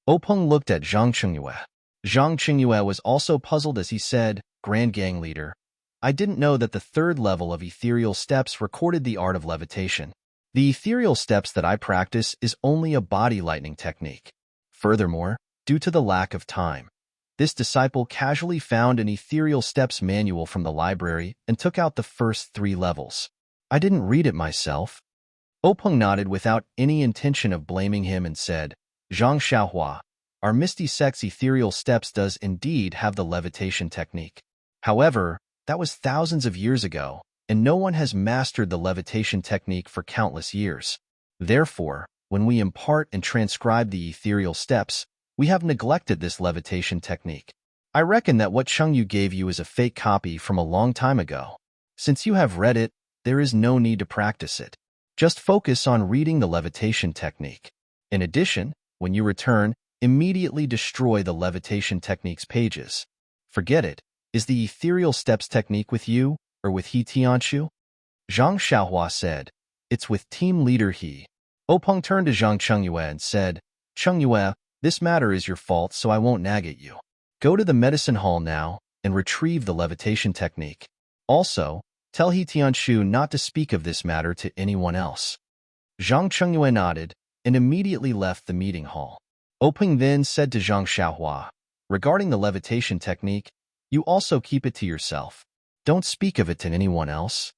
Openg looked at Zhang Chengyue. Zhang Chengyue was also puzzled as he said, Grand Gang Leader, I didn't know that the 3rd level of ethereal steps recorded the art of levitation. The ethereal steps that I practice is only a body lightning technique. Furthermore, due to the lack of time, this disciple casually found an ethereal steps manual from the library and took out the first 3 levels. I didn't read it myself. Openg nodded without any intention of blaming him and said, Zhang Xiaohua, our Misty Sect's ethereal steps does indeed have the levitation technique. However, that was thousands of years ago, and no one has mastered the levitation technique for countless years. Therefore, when we impart and transcribe the ethereal steps, we have neglected this levitation technique. I reckon that what Chengyu gave you is a fake copy from a long time ago. Since you have read it, there is no need to practice it. Just focus on reading the levitation technique. In addition, when you return, immediately destroy the levitation technique's pages. Forget it. Is the ethereal steps technique with you, or with He Tianshu? Zhang Xiaohua said, It's with team leader He. Openg turned to Zhang Chengyue and said, Chengyue, This matter is your fault, so I won't nag at you. Go to the medicine hall now and retrieve the levitation technique. Also, tell He Tianshu not to speak of this matter to anyone else." Zhang Chengyue nodded and immediately left the meeting hall. Openg then said to Zhang Xiaohua, "Regarding the levitation technique, you also keep it to yourself. Don't speak of it to anyone else."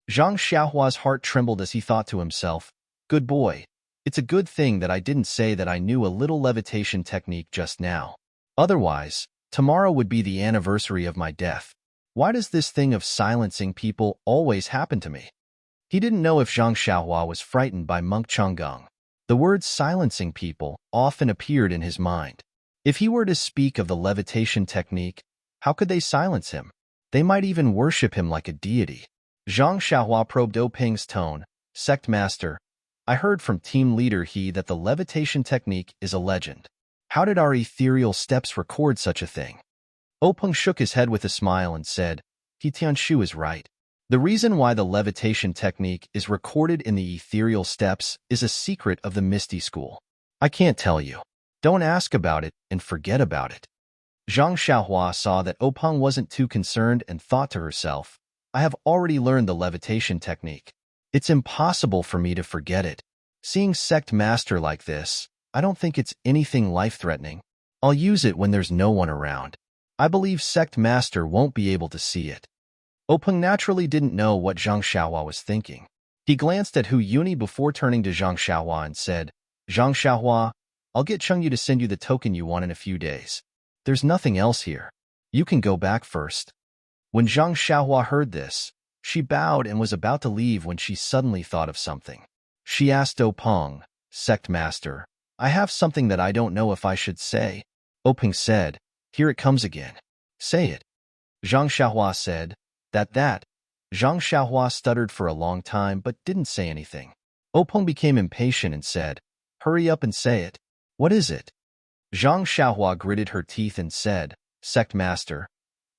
Zhang Xiaohua's heart trembled as he thought to himself, "Good boy. It's a good thing that I didn't say that I knew a little levitation technique just now. Otherwise, tomorrow would be the anniversary of my death. Why does this thing of silencing people always happen to me?" He didn't know if Zhang Xiaohua was frightened by monk Changgang. The word silencing people often appeared in his mind. If he were to speak of the levitation technique, how could they silence him? They might even worship him like a deity. Zhang Xiaohua probed Openg's tone. "Sect master, I heard from team leader He that the levitation technique is a legend. How did our ethereal steps record such a thing?" Openg shook his head with a smile and said, "He Tianshu is right. The reason why the levitation technique is recorded in the ethereal steps is a secret of the Misty School. I can't tell you. Don't ask about it and forget about it." Zhang Xiaohua saw that Openg wasn't too concerned and thought to herself, "I have already learned the levitation technique. It's impossible for me to forget it. Seeing sect master like this, I don't think it's anything life-threatening. I'll use it when there's no one around. I believe sect master won't be able to see it." Openg naturally didn't know what Zhang Xiaohua was thinking. He glanced at Hu Yuni before turning to Zhang Xiaohua and said, "Zhang Xiaohua, I'll get Chengyu to send you the token you want in a few days. There's nothing else here. You can go back first." When Zhang Xiaohua heard this, she bowed and was about to leave when she suddenly thought of something. She asked Openg, "Sect master, I have something that I don't know if I should say." Openg said, "Here it comes again. Say it." Zhang Xiaohua said, That. Zhang Xiaohua stuttered for a long time but didn't say anything. Openg became impatient and said, "Hurry up and say it. What is it?" Zhang Xiaohua gritted her teeth and said, "Sect master,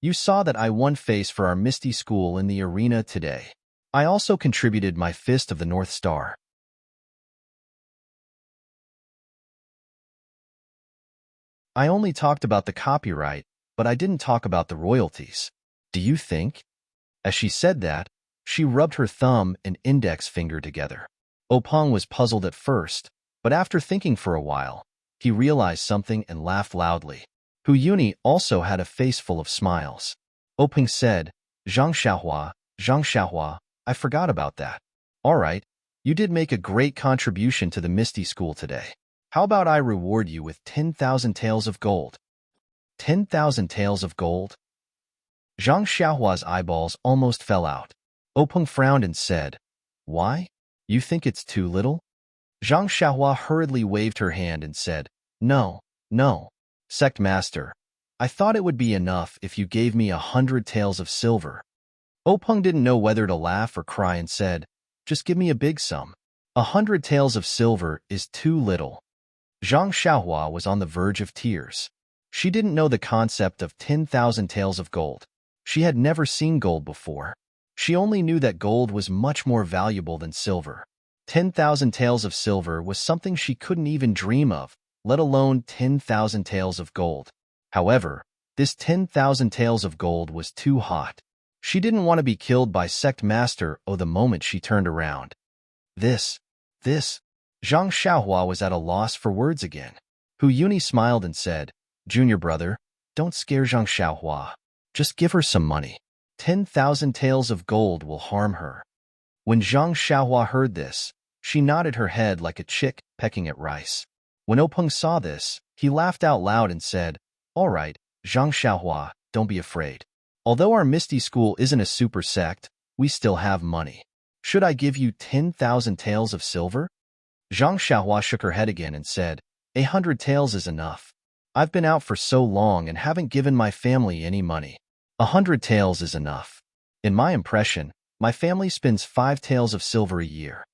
you saw that I won face for our Misty School in the arena today. I also contributed my Fist of the North Star. I only talked about the copyright, but I didn't talk about the royalties. Do you think?" As she said that, she rubbed her thumb and index finger together. Openg was puzzled at first, but after thinking for a while, he realized something and laughed loudly. Hu Yuni also had a face full of smiles. Openg said, Zhang Xiaohua, I forgot about that. All right, you did make a great contribution to the Misty School today. How about I reward you with 10,000 taels of gold?" 10,000 taels of gold? Zhang Xiaohua's eyeballs almost fell out. Openg frowned and said, "Why? You think it's too little?" Zhang Xiaohua hurriedly waved her hand and said, No. Sect master, I thought it would be enough if you gave me 100 taels of silver." Openg didn't know whether to laugh or cry and said, "Just give me a big sum. 100 taels of silver is too little." Zhang Xiaohua was on the verge of tears. She didn't know the concept of 10,000 taels of gold. She had never seen gold before. She only knew that gold was much more valuable than silver. 10,000 taels of silver was something she couldn't even dream of, let alone 10,000 taels of gold. However, this 10,000 taels of gold was too hot. She didn't want to be killed by Sect Master the moment she turned around. This. Zhang Xiaohua was at a loss for words again. Hu Yuni smiled and said, "Junior brother, don't scare Zhang Xiaohua. Just give her some money. 10,000 taels of gold will harm her." When Zhang Xiaohua heard this, she nodded her head like a chick pecking at rice. When Openg saw this, he laughed out loud and said, "All right, Zhang Xiaohua, don't be afraid. Although our Misty School isn't a super sect, we still have money. Should I give you 10,000 taels of silver?" Zhang Xiaohua shook her head again and said, 100 taels is enough. I've been out for so long and haven't given my family any money. 100 taels is enough. In my impression, my family spends 5 taels of silver a year."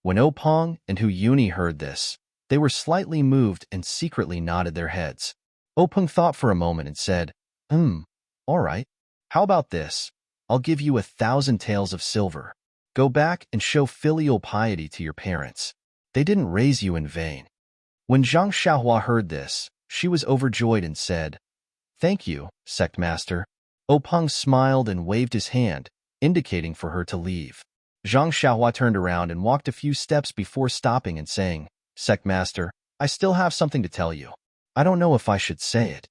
When Openg and Hu Yuni heard this, they were slightly moved and secretly nodded their heads. Openg thought for a moment and said, All right. How about this? I'll give you 1,000 taels of silver. Go back and show filial piety to your parents. They didn't raise you in vain. When Zhang Xiaohua heard this, she was overjoyed and said, "Thank you, sect master." Openg smiled and waved his hand, indicating for her to leave. Zhang Xiaohua turned around and walked a few steps before stopping and saying, "Sect master, I still have something to tell you. I don't know if I should say it."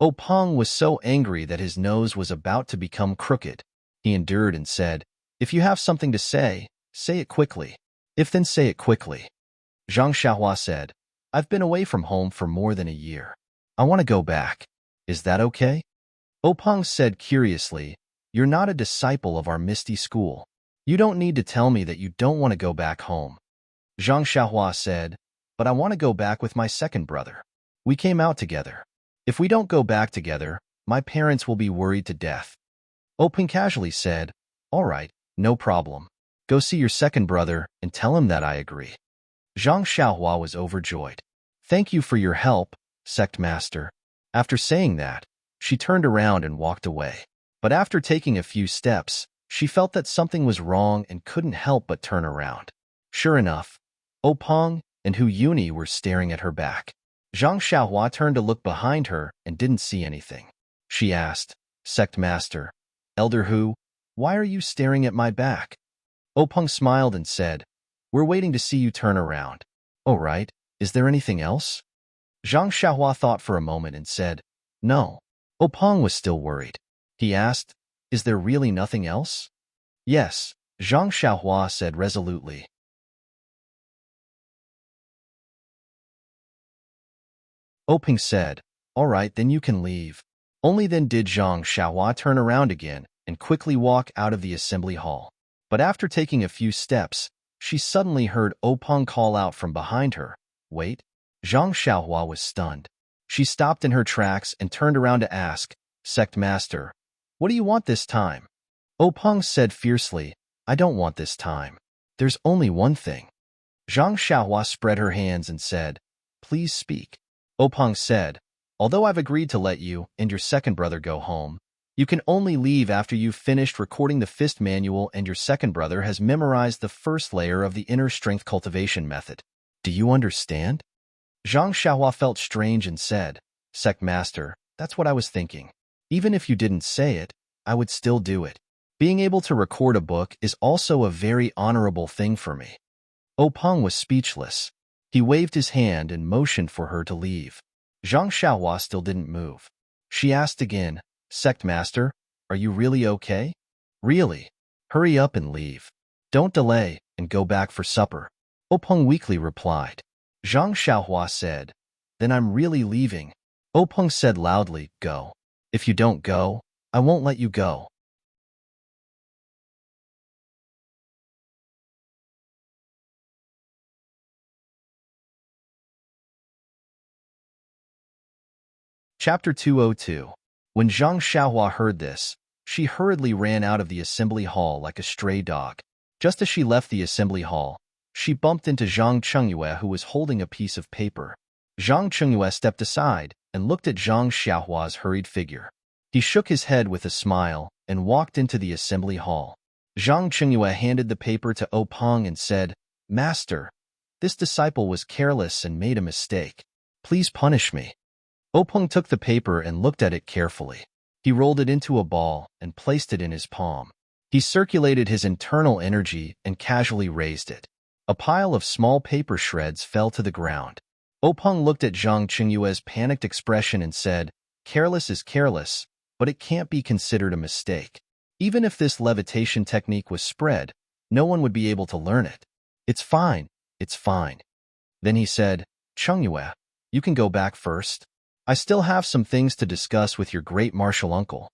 Openg was so angry that his nose was about to become crooked. He endured and said, "If you have something to say it quickly. If then say it quickly." Zhang Xiaohua said, "I've been away from home for more than a year. I want to go back. Is that okay?" Openg said curiously, "You're not a disciple of our Misty School. You don't need to tell me that you don't want to go back home." Zhang Xiaohua said, "But I want to go back with my second brother. We came out together. If we don't go back together, my parents will be worried to death." Openg casually said, "All right, no problem. Go see your second brother and tell him that I agree." Zhang Xiaohua was overjoyed. "Thank you for your help, sect master." After saying that, she turned around and walked away. But after taking a few steps, she felt that something was wrong and couldn't help but turn around. Sure enough, Openg and Hu Yuni were staring at her back. Zhang Xiaohua turned to look behind her and didn't see anything. She asked, "Sect master, Elder Hu, why are you staring at my back?" Openg smiled and said, "We're waiting to see you turn around." "Oh right, is there anything else?" Zhang Xiaohua thought for a moment and said, "No." Openg was still worried. He asked, "Is there really nothing else?" "Yes," Zhang Xiaohua said resolutely. Openg said, "All right, then you can leave." Only then did Zhang Xiaohua turn around again and quickly walk out of the assembly hall. But after taking a few steps, she suddenly heard Openg call out from behind her, "Wait." Zhang Xiaohua was stunned. She stopped in her tracks and turned around to ask, "Sect master, what do you want this time?" Openg said fiercely, "I don't want this time. There's only one thing." Zhang Xiaohua spread her hands and said, "Please speak." Openg said, "Although I've agreed to let you and your second brother go home, you can only leave after you've finished recording the fist manual and your second brother has memorized the first layer of the inner strength cultivation method. Do you understand?" Zhang Xiaohua felt strange and said, "Sect master, that's what I was thinking. Even if you didn't say it, I would still do it. Being able to record a book is also a very honorable thing for me." Openg was speechless. He waved his hand and motioned for her to leave. Zhang Xiaohua still didn't move. She asked again, "Sect master, are you really okay?" "Really. Hurry up and leave. Don't delay and go back for supper." Openg weakly replied. Zhang Xiaohua said, "Then I'm really leaving." Openg said loudly, "Go. If you don't go, I won't let you go." Chapter 202. When Zhang Xiaohua heard this, she hurriedly ran out of the assembly hall like a stray dog. Just as she left the assembly hall, she bumped into Zhang Chengyue, who was holding a piece of paper. Zhang Chengyue stepped aside and looked at Zhang Xiaohua's hurried figure. He shook his head with a smile and walked into the assembly hall. Zhang Chengyue handed the paper to Openg and said, "Master, this disciple was careless and made a mistake. Please punish me." Openg took the paper and looked at it carefully. He rolled it into a ball and placed it in his palm. He circulated his internal energy and casually raised it. A pile of small paper shreds fell to the ground. Openg looked at Zhang Chengyue's panicked expression and said, "Careless is careless, but it can't be considered a mistake. Even if this levitation technique was spread, no one would be able to learn it. It's fine, it's fine." Then he said, "Chengyue, you can go back first. I still have some things to discuss with your great martial uncle."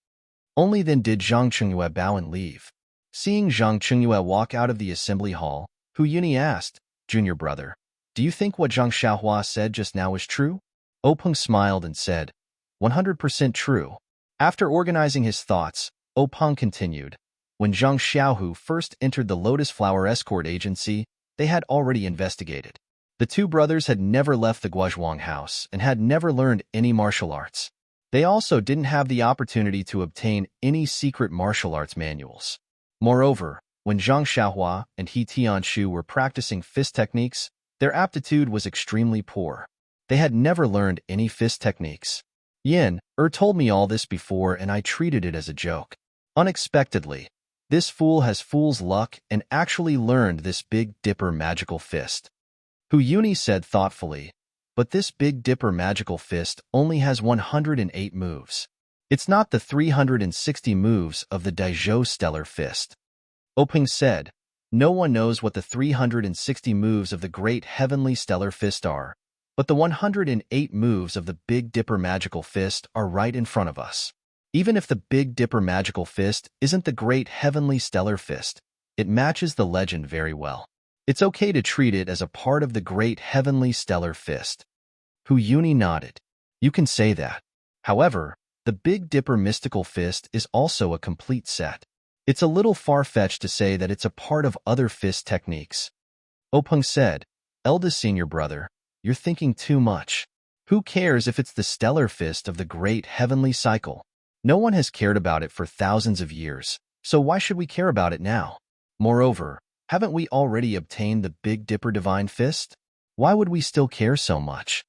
Only then did Zhang Chengyue bow and leave. Seeing Zhang Chengyue walk out of the assembly hall, Hu Yuni asked, "Junior brother, do you think what Zhang Xiaohua said just now is true?" Openg smiled and said, 100% true." After organizing his thoughts, Openg continued, "When Zhang Xiaohu first entered the Lotus Flower Escort Agency, they had already investigated. The two brothers had never left the Guozhuang house and had never learned any martial arts. They also didn't have the opportunity to obtain any secret martial arts manuals. Moreover, When Zhang Xiaohua and He Tianshu were practicing fist techniques, their aptitude was extremely poor. They had never learned any fist techniques. Told me all this before and I treated it as a joke. Unexpectedly, this fool has fool's luck and actually learned this Big Dipper magical fist. Hu Yuni said thoughtfully, but this Big Dipper magical fist only has 108 moves. It's not the 360 moves of the Daizhou Stellar Fist. Openg said, no one knows what the 360 moves of the Great Heavenly Stellar Fist are, but the 108 moves of the Big Dipper Magical Fist are right in front of us. Even if the Big Dipper Magical Fist isn't the Great Heavenly Stellar Fist, it matches the legend very well. It's okay to treat it as a part of the Great Heavenly Stellar Fist. Hu Yuni nodded. You can say that. However, the Big Dipper Mystical Fist is also a complete set. It's a little far-fetched to say that it's a part of other fist techniques. Openg said, eldest senior brother, you're thinking too much. Who cares if it's the stellar fist of the Great Heavenly Cycle? No one has cared about it for thousands of years, so why should we care about it now? Moreover, haven't we already obtained the Big Dipper Divine Fist? Why would we still care so much?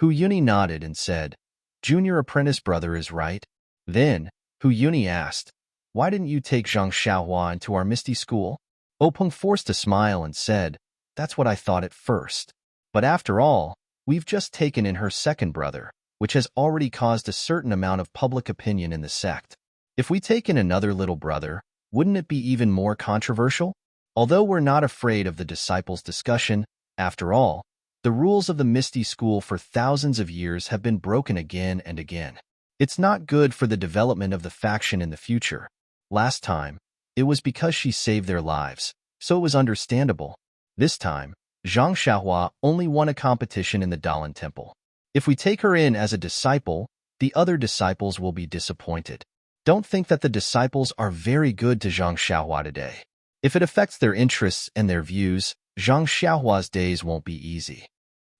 Hu Yuni nodded and said, Junior apprentice brother is right. Then, Hu Yuni asked, why didn't you take Zhang Xiaohua into our Misty School? Openg forced a smile and said, that's what I thought at first. But after all, we've just taken in her second brother, which has already caused a certain amount of public opinion in the sect. If we take in another little brother, wouldn't it be even more controversial? Although we're not afraid of the disciples' discussion, after all, the rules of the Misty School for thousands of years have been broken again and again. It's not good for the development of the faction in the future. Last time, it was because she saved their lives, so it was understandable. This time, Zhang Xiaohua only won a competition in the Dalan Temple. If we take her in as a disciple, the other disciples will be disappointed. Don't think that the disciples are very good to Zhang Xiaohua today. If it affects their interests and their views, Zhang Xiaohua's days won't be easy.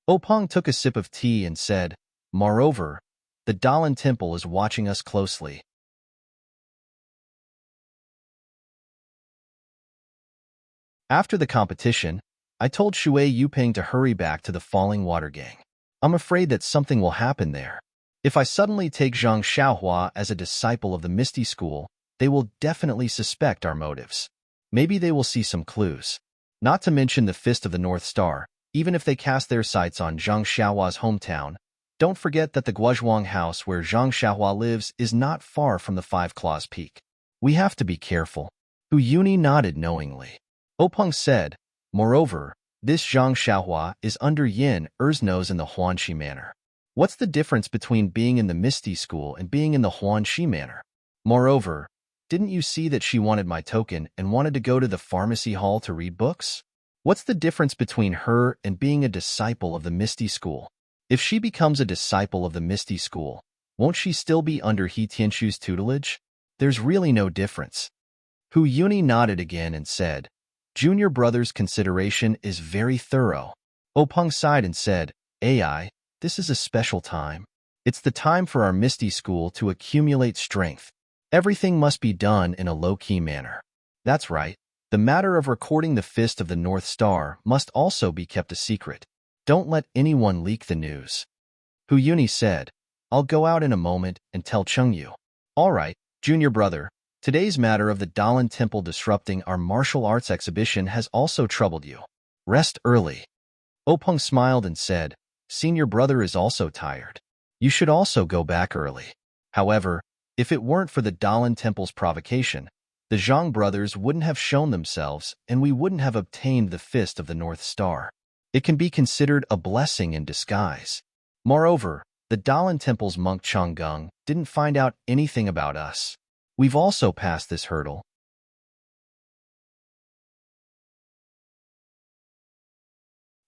Openg took a sip of tea and said, moreover, the Dalan Temple is watching us closely. After the competition, I told Shui Yuping to hurry back to the Falling Water Gang. I'm afraid that something will happen there. If I suddenly take Zhang Xiaohua as a disciple of the Misty School, they will definitely suspect our motives. Maybe they will see some clues. Not to mention the Fist of the North Star, even if they cast their sights on Zhang Xiaohua's hometown. Don't forget that the Guozhuang house where Zhang Xiaohua lives is not far from the Five Claws Peak. We have to be careful. Hu Yuni nodded knowingly. Openg said, moreover, this Zhang Xiaohua is under Yin Er's nose in the Huanxi Manor. What's the difference between being in the Misty School and being in the Huanxi Manor? Moreover, didn't you see that she wanted my token and wanted to go to the pharmacy hall to read books? What's the difference between her and being a disciple of the Misty School? If she becomes a disciple of the Misty School, won't she still be under He Tianshu's tutelage? There's really no difference. Hu Yuni nodded again and said, Junior brother's consideration is very thorough. Openg sighed and said, AI, this is a special time. It's the time for our Misty School to accumulate strength. Everything must be done in a low-key manner. That's right. The matter of recording the Fist of the North Star must also be kept a secret. Don't let anyone leak the news. Hu Yuni said, I'll go out in a moment and tell Chengyu. All right, junior brother. Today's matter of the Dalan Temple disrupting our martial arts exhibition has also troubled you. Rest early. Openg smiled and said, Senior brother is also tired. You should also go back early. However, if it weren't for the Dalan Temple's provocation, the Zhang brothers wouldn't have shown themselves and we wouldn't have obtained the Fist of the North Star. It can be considered a blessing in disguise. Moreover, the Dalan Temple's monk Changgung didn't find out anything about us. We've also passed this hurdle.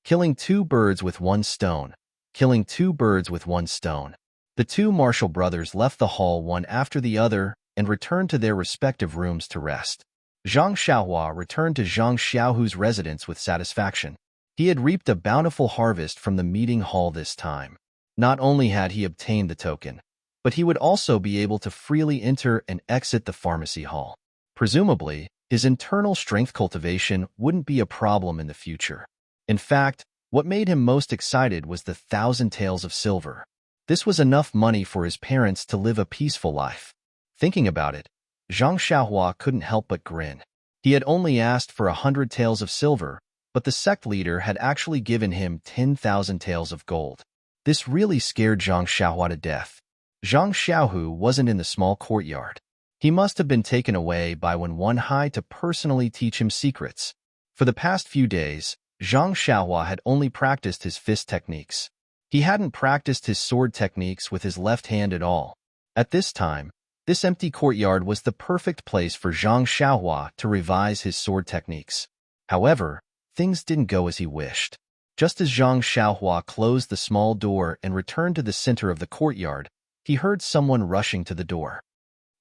Killing two birds with one stone. Killing two birds with one stone. The two Marshall brothers left the hall one after the other and returned to their respective rooms to rest. Zhang Xiaohua returned to Zhang Xiaohu's residence with satisfaction. He had reaped a bountiful harvest from the meeting hall this time. Not only had he obtained the token, but he would also be able to freely enter and exit the pharmacy hall. Presumably, His internal strength cultivation wouldn't be a problem in the future. In fact, what made him most excited was the 1,000 taels of silver. This was enough money for his parents to live a peaceful life. Thinking about it, Zhang Xiaohua couldn't help but grin. He had only asked for 100 taels of silver, but the sect leader had actually given him 10,000 taels of gold. This really scared Zhang Xiaohua to death. Zhang Xiaohu wasn't in the small courtyard. He must have been taken away by Wen Hai to personally teach him secrets. For the past few days, Zhang Xiaohua had only practiced his fist techniques. He hadn't practiced his sword techniques with his left hand at all. At this time, this empty courtyard was the perfect place for Zhang Xiaohua to revise his sword techniques. However, things didn't go as he wished. Just as Zhang Xiaohua closed the small door and returned to the center of the courtyard, he heard someone rushing to the door.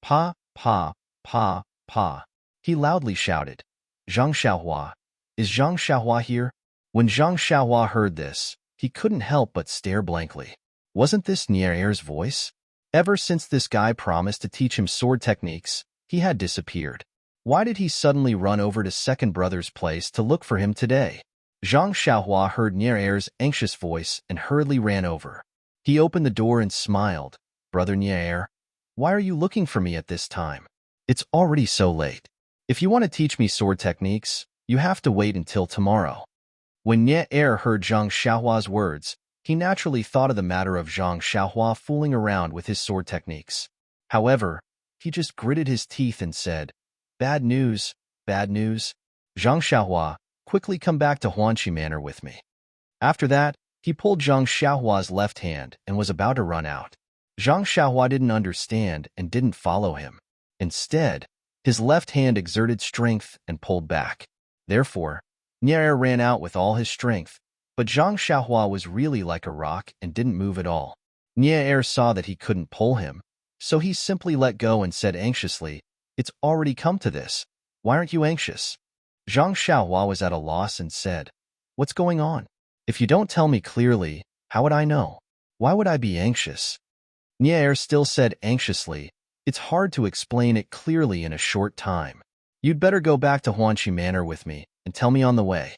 Pa, pa, pa, pa. He loudly shouted, Zhang Xiaohua. Is Zhang Xiaohua here? When Zhang Xiaohua heard this, he couldn't help but stare blankly. Wasn't this Nier-Er's voice? Ever since this guy promised to teach him sword techniques, he had disappeared. Why did he suddenly run over to second brother's place to look for him today? Zhang Xiaohua heard Nier-Er's anxious voice and hurriedly ran over. He opened the door and smiled. Brother Nier, why are you looking for me at this time? It's already so late. If you want to teach me sword techniques, you have to wait until tomorrow. When Nier heard Zhang Xiaohua's words, he naturally thought of the matter of Zhang Xiaohua fooling around with his sword techniques. However, he just gritted his teeth and said, Bad news, bad news. Zhang Xiaohua, quickly come back to Huanqi Manor with me. After that, he pulled Zhang Xiaohua's left hand and was about to run out. Zhang Xiaohua didn't understand and didn't follow him. Instead, his left hand exerted strength and pulled back. Therefore, Nier ran out with all his strength, but Zhang Xiaohua was really like a rock and didn't move at all. Nier saw that he couldn't pull him, so he simply let go and said anxiously, It's already come to this. Why aren't you anxious? Zhang Xiaohua was at a loss and said, What's going on? If you don't tell me clearly, how would I know? Why would I be anxious? Nier still said anxiously, It's hard to explain it clearly in a short time. You'd better go back to Huanqi Manor with me and tell me on the way.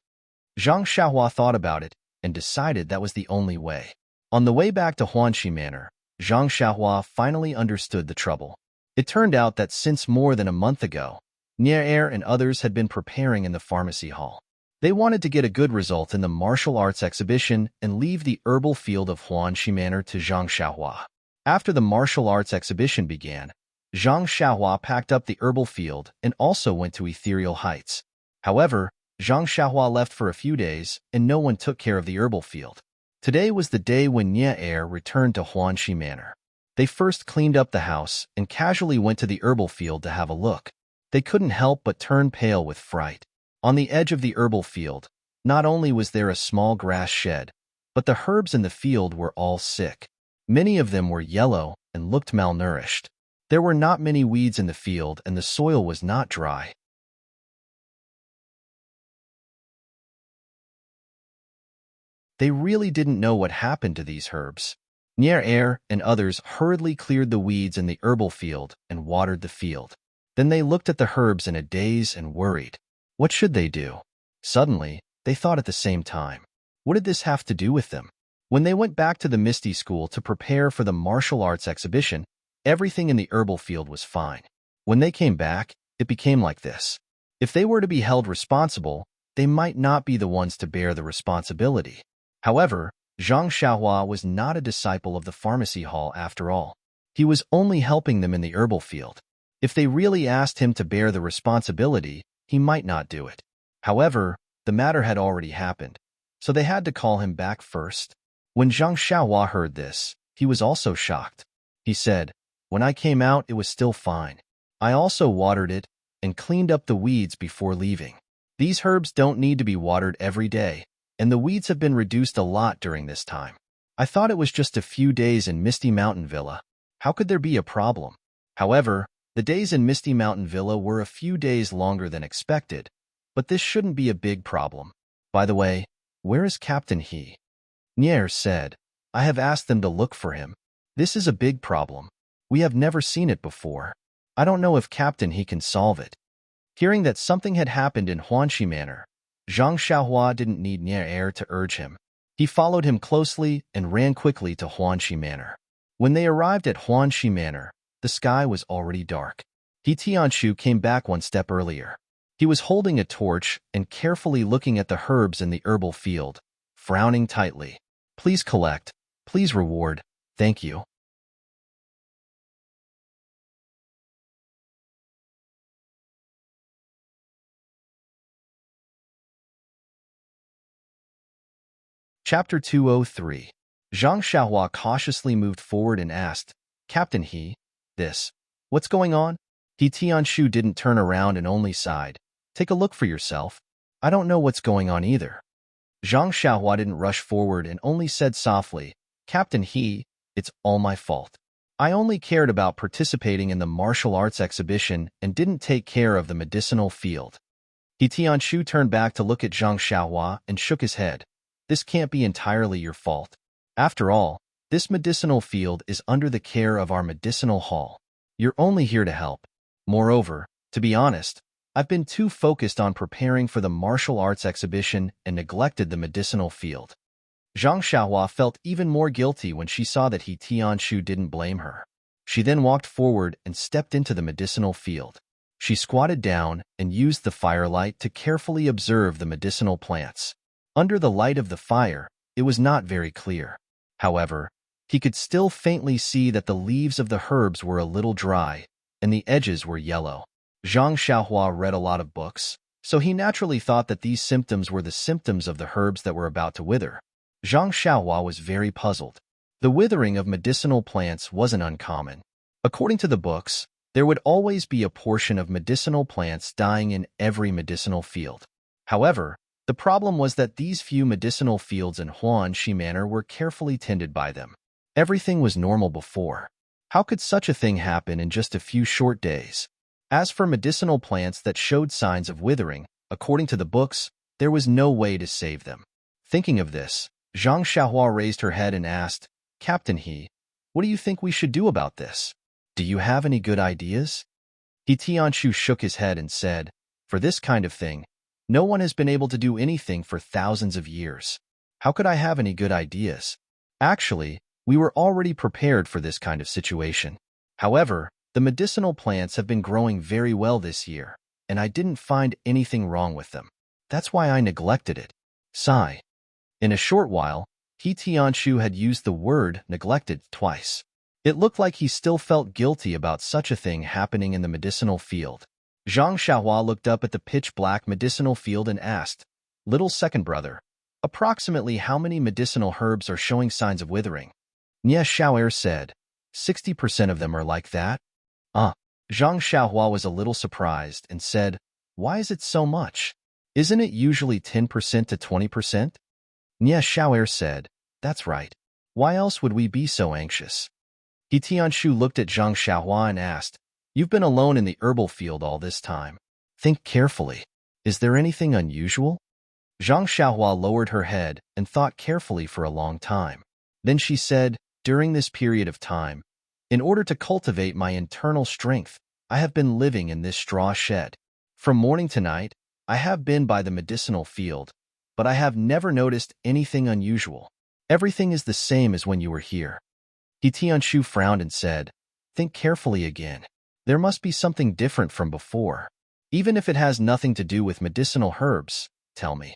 Zhang Xiaohua thought about it and decided that was the only way. On the way back to Huanqi Manor, Zhang Xiaohua finally understood the trouble. It turned out that since more than a month ago, Nier and others had been preparing in the pharmacy hall. They wanted to get a good result in the martial arts exhibition and leave the herbal field of Huanqi Manor to Zhang Xiaohua. After the martial arts exhibition began, Zhang Xiaohua packed up the herbal field and also went to Ethereal Heights. However, Zhang Xiaohua left for a few days and no one took care of the herbal field. Today was the day when Nier returned to Huanqi Manor. They first cleaned up the house and casually went to the herbal field to have a look. They couldn't help but turn pale with fright. On the edge of the herbal field, not only was there a small grass shed, but the herbs in the field were all sick. Many of them were yellow and looked malnourished. There were not many weeds in the field and the soil was not dry. They really didn't know what happened to these herbs. Nier and others hurriedly cleared the weeds in the herbal field and watered the field. Then they looked at the herbs in a daze and worried. What should they do? Suddenly, they thought at the same time. What did this have to do with them? When they went back to the Misty School to prepare for the martial arts exhibition, everything in the herbal field was fine. When they came back, it became like this. If they were to be held responsible, they might not be the ones to bear the responsibility. However, Zhang Xiaohua was not a disciple of the pharmacy hall after all. He was only helping them in the herbal field. If they really asked him to bear the responsibility, he might not do it. However, the matter had already happened, so they had to call him back first. When Zhang Xiaohua heard this, he was also shocked. He said, When I came out, it was still fine. I also watered it and cleaned up the weeds before leaving. These herbs don't need to be watered every day, and the weeds have been reduced a lot during this time. I thought it was just a few days in Misty Mountain Villa. How could there be a problem? However, the days in Misty Mountain Villa were a few days longer than expected, but this shouldn't be a big problem. By the way, where is Captain He? Nier said, I have asked them to look for him. This is a big problem. We have never seen it before. I don't know if Captain He can solve it. Hearing that something had happened in Huanxi Manor, Zhang Xiaohua didn't need Nier to urge him. He followed him closely and ran quickly to Huanxi Manor. When they arrived at Huanxi Manor, the sky was already dark. He Tianshu came back one step earlier. He was holding a torch and carefully looking at the herbs in the herbal field, frowning tightly. Please collect. Please reward. Thank you. Chapter 203. Zhang Xiaohua cautiously moved forward and asked, Captain He, what's going on? He Tianshu didn't turn around and only sighed. Take a look for yourself. I don't know what's going on either. Zhang Xiaohua didn't rush forward and only said softly, Captain He, it's all my fault. I only cared about participating in the martial arts exhibition and didn't take care of the medicinal field. He Tianshu turned back to look at Zhang Xiaohua and shook his head. This can't be entirely your fault. After all, this medicinal field is under the care of our medicinal hall. You're only here to help. Moreover, to be honest, I've been too focused on preparing for the martial arts exhibition and neglected the medicinal field. Zhang Xiaohua felt even more guilty when she saw that He Tianshu didn't blame her. She then walked forward and stepped into the medicinal field. She squatted down and used the firelight to carefully observe the medicinal plants. Under the light of the fire, it was not very clear. However, he could still faintly see that the leaves of the herbs were a little dry, and the edges were yellow. Zhang Xiaohua read a lot of books, so he naturally thought that these symptoms were the symptoms of the herbs that were about to wither. Zhang Xiaohua was very puzzled. The withering of medicinal plants wasn't uncommon. According to the books, there would always be a portion of medicinal plants dying in every medicinal field. However, the problem was that these few medicinal fields in Huanxi Manor were carefully tended by them. Everything was normal before. How could such a thing happen in just a few short days? As for medicinal plants that showed signs of withering, according to the books, there was no way to save them. Thinking of this, Zhang Xiaohua raised her head and asked, Captain He, what do you think we should do about this? Do you have any good ideas? He Tianshu shook his head and said, For this kind of thing, no one has been able to do anything for thousands of years. How could I have any good ideas? Actually, we were already prepared for this kind of situation. However, the medicinal plants have been growing very well this year, and I didn't find anything wrong with them. That's why I neglected it. Sigh. In a short while, He Tianshu had used the word neglected twice. It looked like he still felt guilty about such a thing happening in the medicinal field. Zhang Xiaohua looked up at the pitch-black medicinal field and asked, Little second brother, approximately how many medicinal herbs are showing signs of withering? Nie Xiaoer said, 60% of them are like that. Zhang Xiaohua was a little surprised and said, Why is it so much? Isn't it usually 10% to 20%? Nie Xiaoer said, That's right. Why else would we be so anxious? He Tianshu looked at Zhang Xiaohua and asked, You've been alone in the herbal field all this time. Think carefully. Is there anything unusual? Zhang Xiaohua lowered her head and thought carefully for a long time. Then she said, During this period of time, in order to cultivate my internal strength, I have been living in this straw shed. From morning to night, I have been by the medicinal field, but I have never noticed anything unusual. Everything is the same as when you were here. He Tianshu frowned and said, Think carefully again. There must be something different from before. Even if it has nothing to do with medicinal herbs, tell me.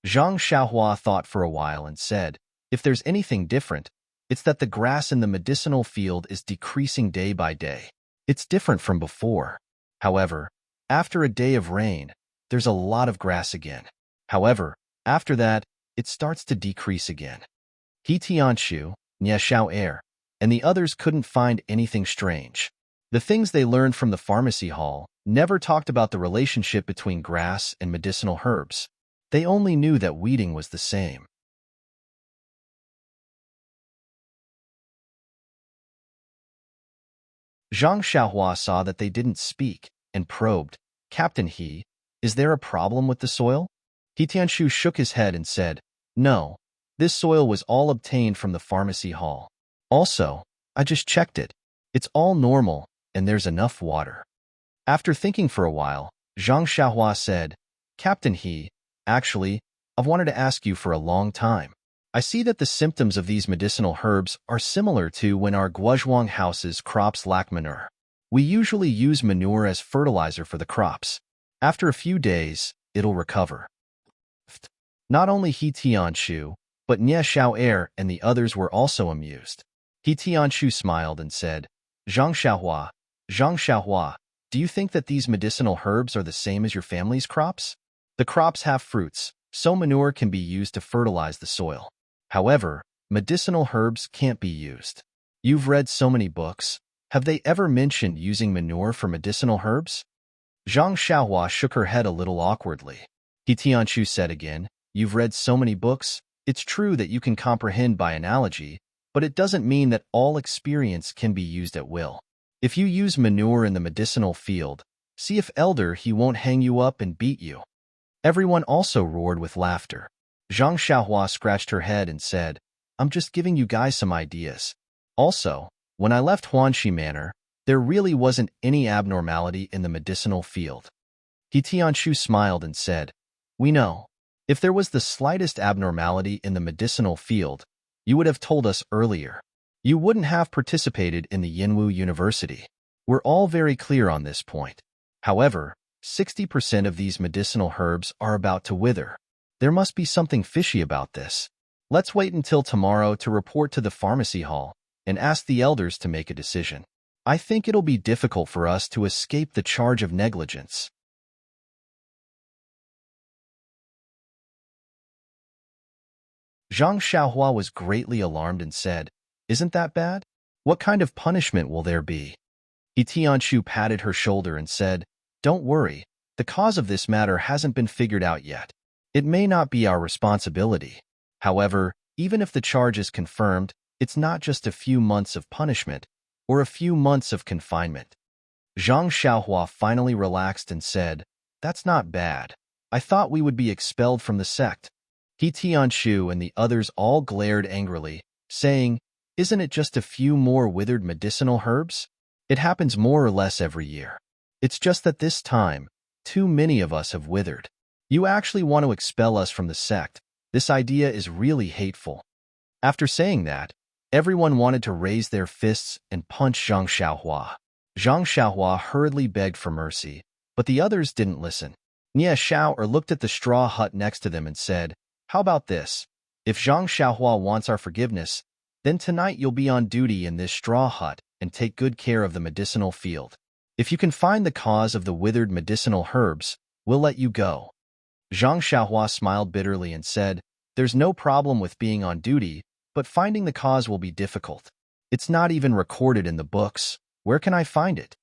Zhang Xiaohua thought for a while and said, If there's anything different, it's that the grass in the medicinal field is decreasing day by day. It's different from before. However, after a day of rain, there's a lot of grass again. However, after that, it starts to decrease again. He Tianshu, Nie Xiaoer, and the others couldn't find anything strange. The things they learned from the pharmacy hall never talked about the relationship between grass and medicinal herbs. They only knew that weeding was the same. Zhang Xiaohua saw that they didn't speak and probed, Captain He, is there a problem with the soil? He Tianshu shook his head and said, No, this soil was all obtained from the pharmacy hall. Also, I just checked it. It's all normal, and there's enough water. After thinking for a while, Zhang Xiaohua said, Captain He, actually, I've wanted to ask you for a long time. I see that the symptoms of these medicinal herbs are similar to when our Guozhuang house's crops lack manure. We usually use manure as fertilizer for the crops. After a few days, it'll recover. Not only He Tianshu, but Nie Xiao'er and the others were also amused. He Tianshu smiled and said, Zhang Xiaohua, do you think that these medicinal herbs are the same as your family's crops? The crops have fruits, so manure can be used to fertilize the soil. However, medicinal herbs can't be used. You've read so many books. Have they ever mentioned using manure for medicinal herbs? Zhang Xiaohua shook her head a little awkwardly. He Tianshu said again, You've read so many books. It's true that you can comprehend by analogy, but it doesn't mean that all experience can be used at will. If you use manure in the medicinal field, see if Elder He won't hang you up and beat you. Everyone also roared with laughter. Zhang Xiaohua scratched her head and said, I'm just giving you guys some ideas. Also, when I left Huanxi Manor, there really wasn't any abnormality in the medicinal field. He Tianshu smiled and said, We know. If there was the slightest abnormality in the medicinal field, you would have told us earlier. You wouldn't have participated in the Yinwu University. We're all very clear on this point. However, 60% of these medicinal herbs are about to wither. There must be something fishy about this. Let's wait until tomorrow to report to the pharmacy hall and ask the elders to make a decision. I think it'll be difficult for us to escape the charge of negligence. Zhang Xiaohua was greatly alarmed and said, Isn't that bad? What kind of punishment will there be? He Tianshu patted her shoulder and said, Don't worry, the cause of this matter hasn't been figured out yet. It may not be our responsibility. However, even if the charge is confirmed, it's not just a few months of punishment or a few months of confinement. Zhang Xiaohua finally relaxed and said, That's not bad. I thought we would be expelled from the sect. He Tianshu and the others all glared angrily, saying, Isn't it just a few more withered medicinal herbs? It happens more or less every year. It's just that this time, too many of us have withered. You actually want to expel us from the sect. This idea is really hateful. After saying that, everyone wanted to raise their fists and punch Zhang Xiaohua. Zhang Xiaohua hurriedly begged for mercy, but the others didn't listen. Nie Xiao'er looked at the straw hut next to them and said, How about this? If Zhang Xiaohua wants our forgiveness, then tonight you'll be on duty in this straw hut and take good care of the medicinal field. If you can find the cause of the withered medicinal herbs, we'll let you go. Zhang Xiaohua smiled bitterly and said, There's no problem with being on duty, but finding the cause will be difficult. It's not even recorded in the books. Where can I find it?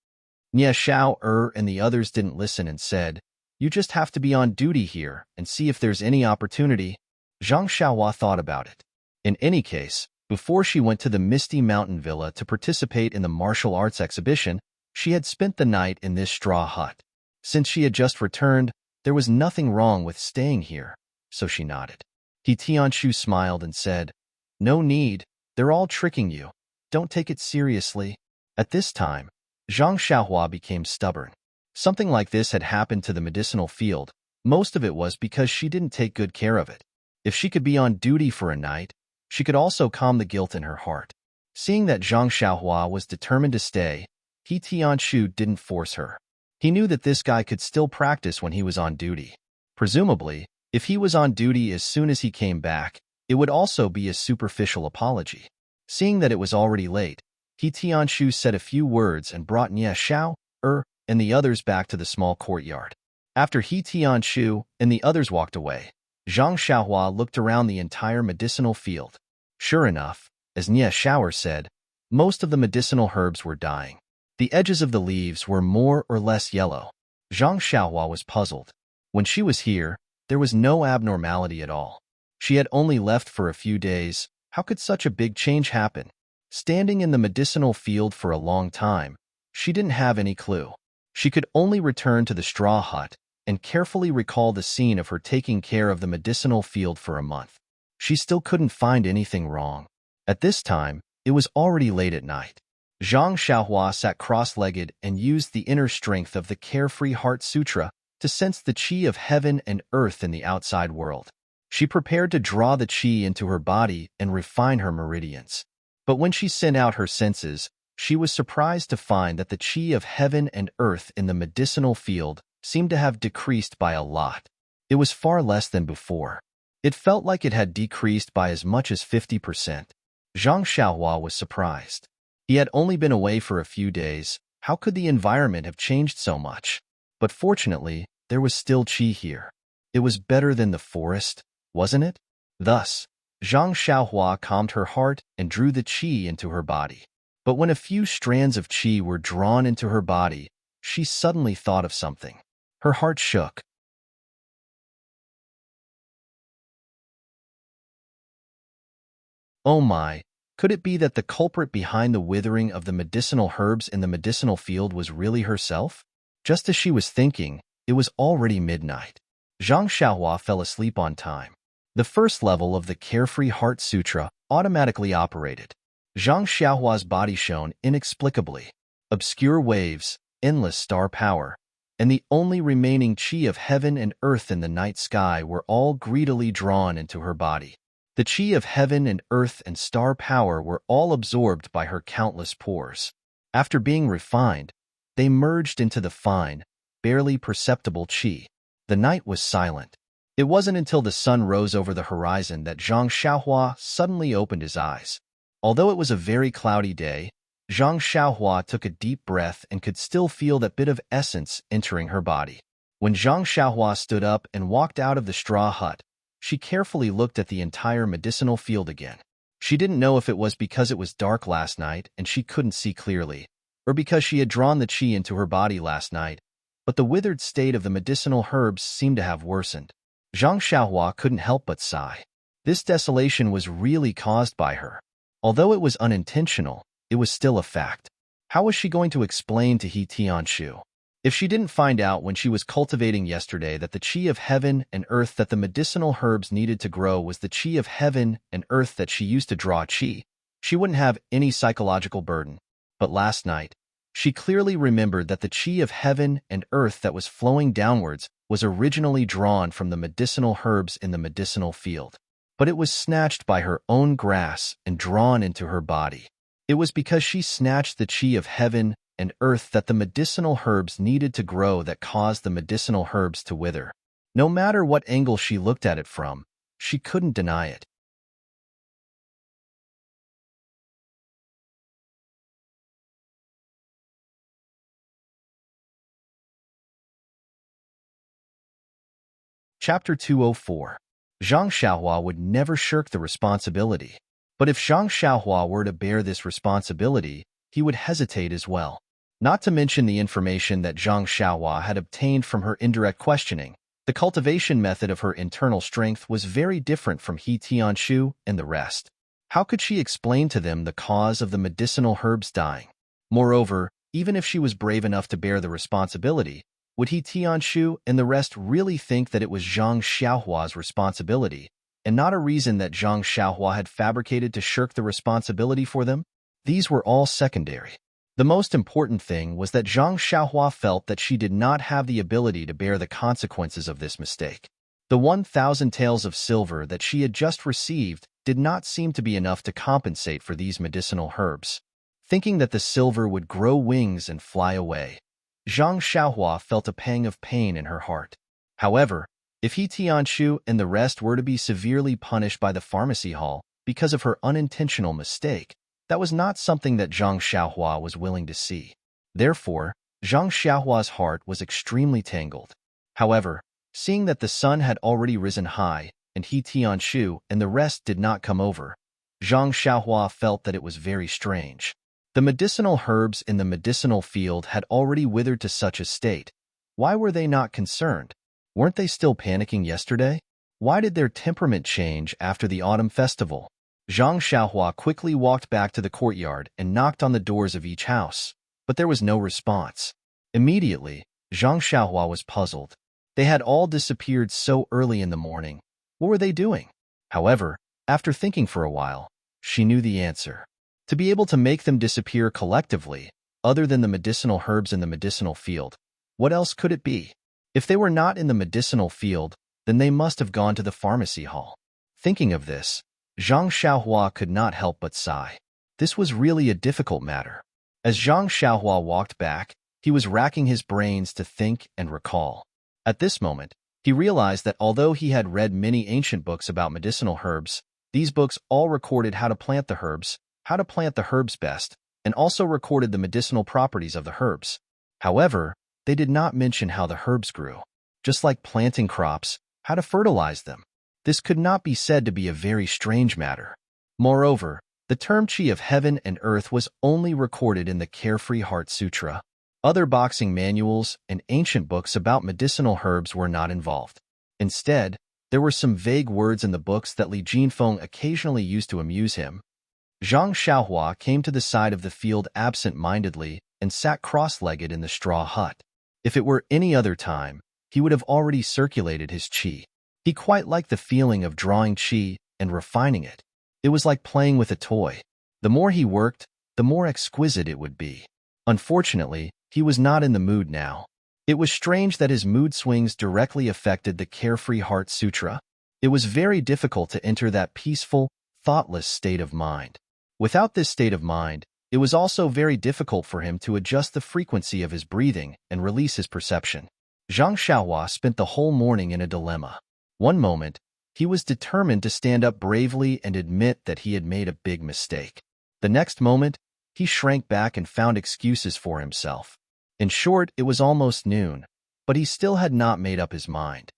Nie Xiao'er and the others didn't listen and said, You just have to be on duty here and see if there's any opportunity. Zhang Xiaohua thought about it. In any case, before she went to the Misty Mountain Villa to participate in the martial arts exhibition, she had spent the night in this straw hut. Since she had just returned, there was nothing wrong with staying here, so she nodded. He Tianshu smiled and said, No need, they're all tricking you. Don't take it seriously. At this time, Zhang Xiaohua became stubborn. Something like this had happened to the medicinal field. Most of it was because she didn't take good care of it. If she could be on duty for a night, she could also calm the guilt in her heart. Seeing that Zhang Xiaohua was determined to stay, He Tianshu didn't force her. He knew that this guy could still practice when he was on duty. Presumably, if he was on duty as soon as he came back, it would also be a superficial apology. Seeing that it was already late, He Tianshu said a few words and brought Nie Xiao'er and the others back to the small courtyard. After He Tianshu and the others walked away, Zhang Xiaohua looked around the entire medicinal field. Sure enough, as Nie Xiao'er said, most of the medicinal herbs were dying. The edges of the leaves were more or less yellow. Zhang Xiaohua was puzzled. When she was here, there was no abnormality at all. She had only left for a few days. How could such a big change happen? Standing in the medicinal field for a long time, she didn't have any clue. She could only return to the straw hut and carefully recall the scene of her taking care of the medicinal field for a month. She still couldn't find anything wrong. At this time, it was already late at night. Zhang Xiaohua sat cross-legged and used the inner strength of the Carefree Heart Sutra to sense the qi of heaven and earth in the outside world. She prepared to draw the qi into her body and refine her meridians. But when she sent out her senses, she was surprised to find that the qi of heaven and earth in the medicinal field seemed to have decreased by a lot. It was far less than before. It felt like it had decreased by as much as 50%. Zhang Xiaohua was surprised. He had only been away for a few days. How could the environment have changed so much? But fortunately, there was still qi here. It was better than the forest, wasn't it? Thus, Zhang Xiaohua calmed her heart and drew the qi into her body. But when a few strands of qi were drawn into her body, she suddenly thought of something. Her heart shook. Oh my, could it be that the culprit behind the withering of the medicinal herbs in the medicinal field was really herself? Just as she was thinking, it was already midnight. Zhang Xiaohua fell asleep on time. The first level of the Carefree Heart Sutra automatically operated. Zhang Xiaohua's body shone inexplicably. Obscure waves, endless star power, and the only remaining qi of heaven and earth in the night sky were all greedily drawn into her body. The qi of heaven and earth and star power were all absorbed by her countless pores. After being refined, they merged into the fine, barely perceptible qi. The night was silent. It wasn't until the sun rose over the horizon that Zhang Xiaohua suddenly opened his eyes. Although it was a very cloudy day, Zhang Xiaohua took a deep breath and could still feel that bit of essence entering her body. When Zhang Xiaohua stood up and walked out of the straw hut, she carefully looked at the entire medicinal field again. She didn't know if it was because it was dark last night and she couldn't see clearly, or because she had drawn the qi into her body last night, but the withered state of the medicinal herbs seemed to have worsened. Zhang Xiaohua couldn't help but sigh. This desolation was really caused by her. Although it was unintentional, it was still a fact. How was she going to explain to He Tianshu? If she didn't find out when she was cultivating yesterday that the qi of heaven and earth that the medicinal herbs needed to grow was the qi of heaven and earth that she used to draw qi, she wouldn't have any psychological burden. But last night, she clearly remembered that the qi of heaven and earth that was flowing downwards was originally drawn from the medicinal herbs in the medicinal field. But it was snatched by her own grass and drawn into her body. It was because she snatched the qi of heaven and earth that the medicinal herbs needed to grow that caused the medicinal herbs to wither. No matter what angle she looked at it from, she couldn't deny it. Chapter 204. Zhang Xiaohua would never shirk the responsibility. But if Zhang Xiaohua were to bear this responsibility, he would hesitate as well. Not to mention the information that Zhang Xiaohua had obtained from her indirect questioning. The cultivation method of her internal strength was very different from He Tianshu and the rest. How could she explain to them the cause of the medicinal herbs dying? Moreover, even if she was brave enough to bear the responsibility, would He Tianshu and the rest really think that it was Zhang Xiaohua's responsibility, and not a reason that Zhang Xiaohua had fabricated to shirk the responsibility for them? These were all secondary. The most important thing was that Zhang Xiaohua felt that she did not have the ability to bear the consequences of this mistake. The 1,000 taels of silver that she had just received did not seem to be enough to compensate for these medicinal herbs. Thinking that the silver would grow wings and fly away, Zhang Xiaohua felt a pang of pain in her heart. However, if He Tianshu and the rest were to be severely punished by the pharmacy hall because of her unintentional mistake, that was not something that Zhang Xiaohua was willing to see. Therefore, Zhang Xiaohua's heart was extremely tangled. However, seeing that the sun had already risen high and He Tianshu and the rest did not come over, Zhang Xiaohua felt that it was very strange. The medicinal herbs in the medicinal field had already withered to such a state. Why were they not concerned? Weren't they still panicking yesterday? Why did their temperament change after the autumn festival? Zhang Xiaohua quickly walked back to the courtyard and knocked on the doors of each house, but there was no response. Immediately, Zhang Xiaohua was puzzled. They had all disappeared so early in the morning. What were they doing? However, after thinking for a while, she knew the answer. To be able to make them disappear collectively, other than the medicinal herbs in the medicinal field, what else could it be? If they were not in the medicinal field, then they must have gone to the pharmacy hall. Thinking of this, Zhang Xiaohua could not help but sigh. This was really a difficult matter. As Zhang Xiaohua walked back, he was racking his brains to think and recall. At this moment, he realized that although he had read many ancient books about medicinal herbs, these books all recorded how to plant the herbs best, and also recorded the medicinal properties of the herbs. However, they did not mention how the herbs grew. Just like planting crops, how to fertilize them. This could not be said to be a very strange matter. Moreover, the term Qi of heaven and earth was only recorded in the Carefree Heart Sutra. Other boxing manuals and ancient books about medicinal herbs were not involved. Instead, there were some vague words in the books that Li Jinfeng occasionally used to amuse him. Zhang Xiaohua came to the side of the field absent-mindedly and sat cross-legged in the straw hut. If it were any other time, he would have already circulated his qi. He quite liked the feeling of drawing qi and refining it. It was like playing with a toy. The more he worked, the more exquisite it would be. Unfortunately, he was not in the mood now. It was strange that his mood swings directly affected the Carefree Heart Sutra. It was very difficult to enter that peaceful, thoughtless state of mind. Without this state of mind, it was also very difficult for him to adjust the frequency of his breathing and release his perception. Zhang Xiaohua spent the whole morning in a dilemma. One moment, he was determined to stand up bravely and admit that he had made a big mistake. The next moment, he shrank back and found excuses for himself. In short, it was almost noon, but he still had not made up his mind.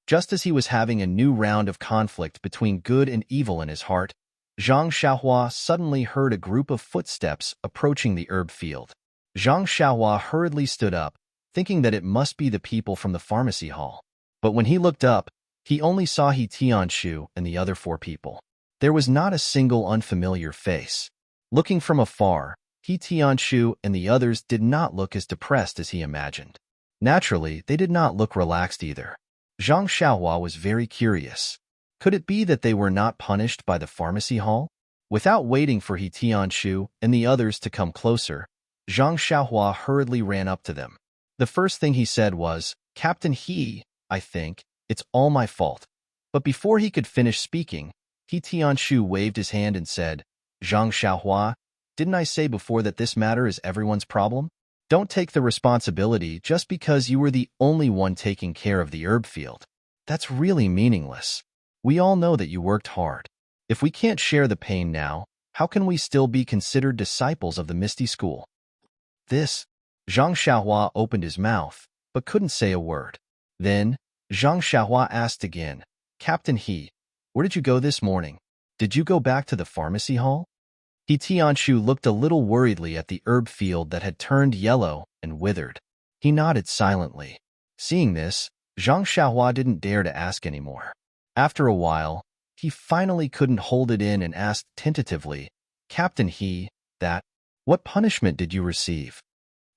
Just as he was having a new round of conflict between good and evil in his heart, Zhang Xiaohua suddenly heard a group of footsteps approaching the herb field. Zhang Xiaohua hurriedly stood up, thinking that it must be the people from the pharmacy hall. But when he looked up, he only saw He Tianshu and the other 4 people. There was not a single unfamiliar face. Looking from afar, He Tianshu and the others did not look as depressed as he imagined. Naturally, they did not look relaxed either. Zhang Xiaohua was very curious. Could it be that they were not punished by the pharmacy hall? Without waiting for He Tianshu and the others to come closer, Zhang Xiaohua hurriedly ran up to them. The first thing he said was, "Captain He, I think, it's all my fault." But before he could finish speaking, He Tianshu waved his hand and said, "Zhang Xiaohua, didn't I say before that this matter is everyone's problem? Don't take the responsibility just because you were the only one taking care of the herb field. That's really meaningless. We all know that you worked hard. If we can't share the pain now, how can we still be considered disciples of the Misty School?" Zhang Xiaohua opened his mouth, but couldn't say a word. Then, Zhang Xiaohua asked again, "Captain He, where did you go this morning? Did you go back to the pharmacy hall?" He Tianshu looked a little worriedly at the herb field that had turned yellow and withered. He nodded silently. Seeing this, Zhang Xiaohua didn't dare to ask anymore. After a while, he finally couldn't hold it in and asked tentatively, "Captain He, what punishment did you receive?"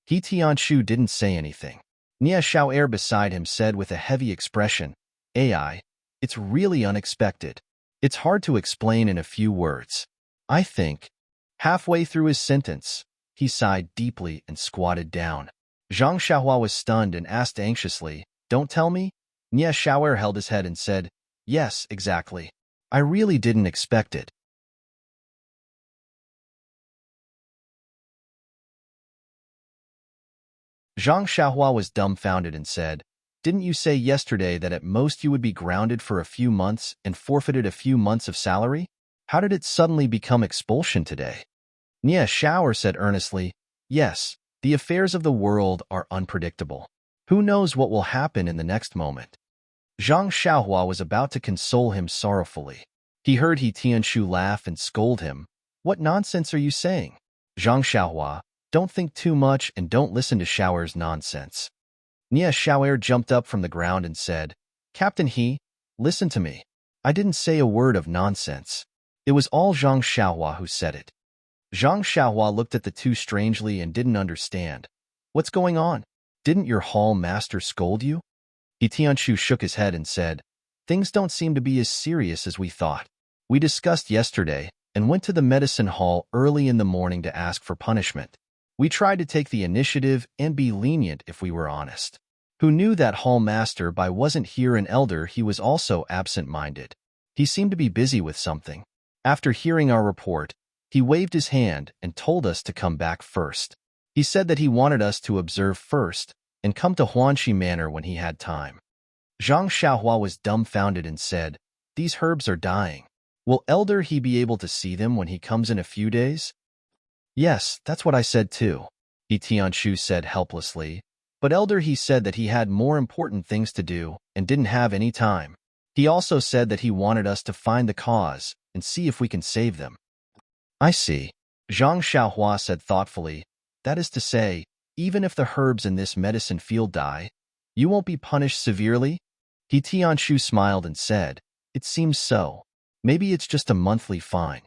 He Tianshu didn't say anything. Nia Xiao'er beside him said with a heavy expression, "AI, it's really unexpected. It's hard to explain in a few words. I think." Halfway through his sentence, he sighed deeply and squatted down. Zhang Xiaohua was stunned and asked anxiously, "Don't tell me?" Nia Xiao'er held his head and said, "Yes, exactly. I really didn't expect it." Zhang Xiaohua was dumbfounded and said, "Didn't you say yesterday that at most you would be grounded for a few months and forfeited a few months of salary? How did it suddenly become expulsion today?" Nia Xiao'er said earnestly, "Yes, the affairs of the world are unpredictable. Who knows what will happen in the next moment?" Zhang Xiaohua was about to console him sorrowfully. He heard He Tianshu laugh and scold him. "What nonsense are you saying? Zhang Xiaohua, don't think too much and don't listen to Xiao'er's nonsense." Nia Xiao'er jumped up from the ground and said, "Captain He, listen to me. I didn't say a word of nonsense. It was all Zhang Xiaohua who said it." Zhang Xiaohua looked at the two strangely and didn't understand. "What's going on? Didn't your hall master scold you?" He Tianshu shook his head and said, "Things don't seem to be as serious as we thought. We discussed yesterday, and went to the medicine hall early in the morning to ask for punishment. We tried to take the initiative and be lenient if we were honest. Who knew that hall master by wasn't here an elder, he was also absent-minded. He seemed to be busy with something. After hearing our report, he waved his hand and told us to come back first. He said that he wanted us to observe first and come to Huanxi Manor when he had time. Zhang Xiaohua was dumbfounded and said, "These herbs are dying. Will Elder he be able to see them when he comes in a few days?" "Yes, that's what I said too," He Tianshu said helplessly. But Elder he said that he had more important things to do and didn't have any time. He also said that he wanted us to find the cause and see if we can save them. "I see," Zhang Xiaohua said thoughtfully. "That is to say, even if the herbs in this medicine field die, you won't be punished severely?" He Tianshu smiled and said, "It seems so. Maybe it's just a monthly fine."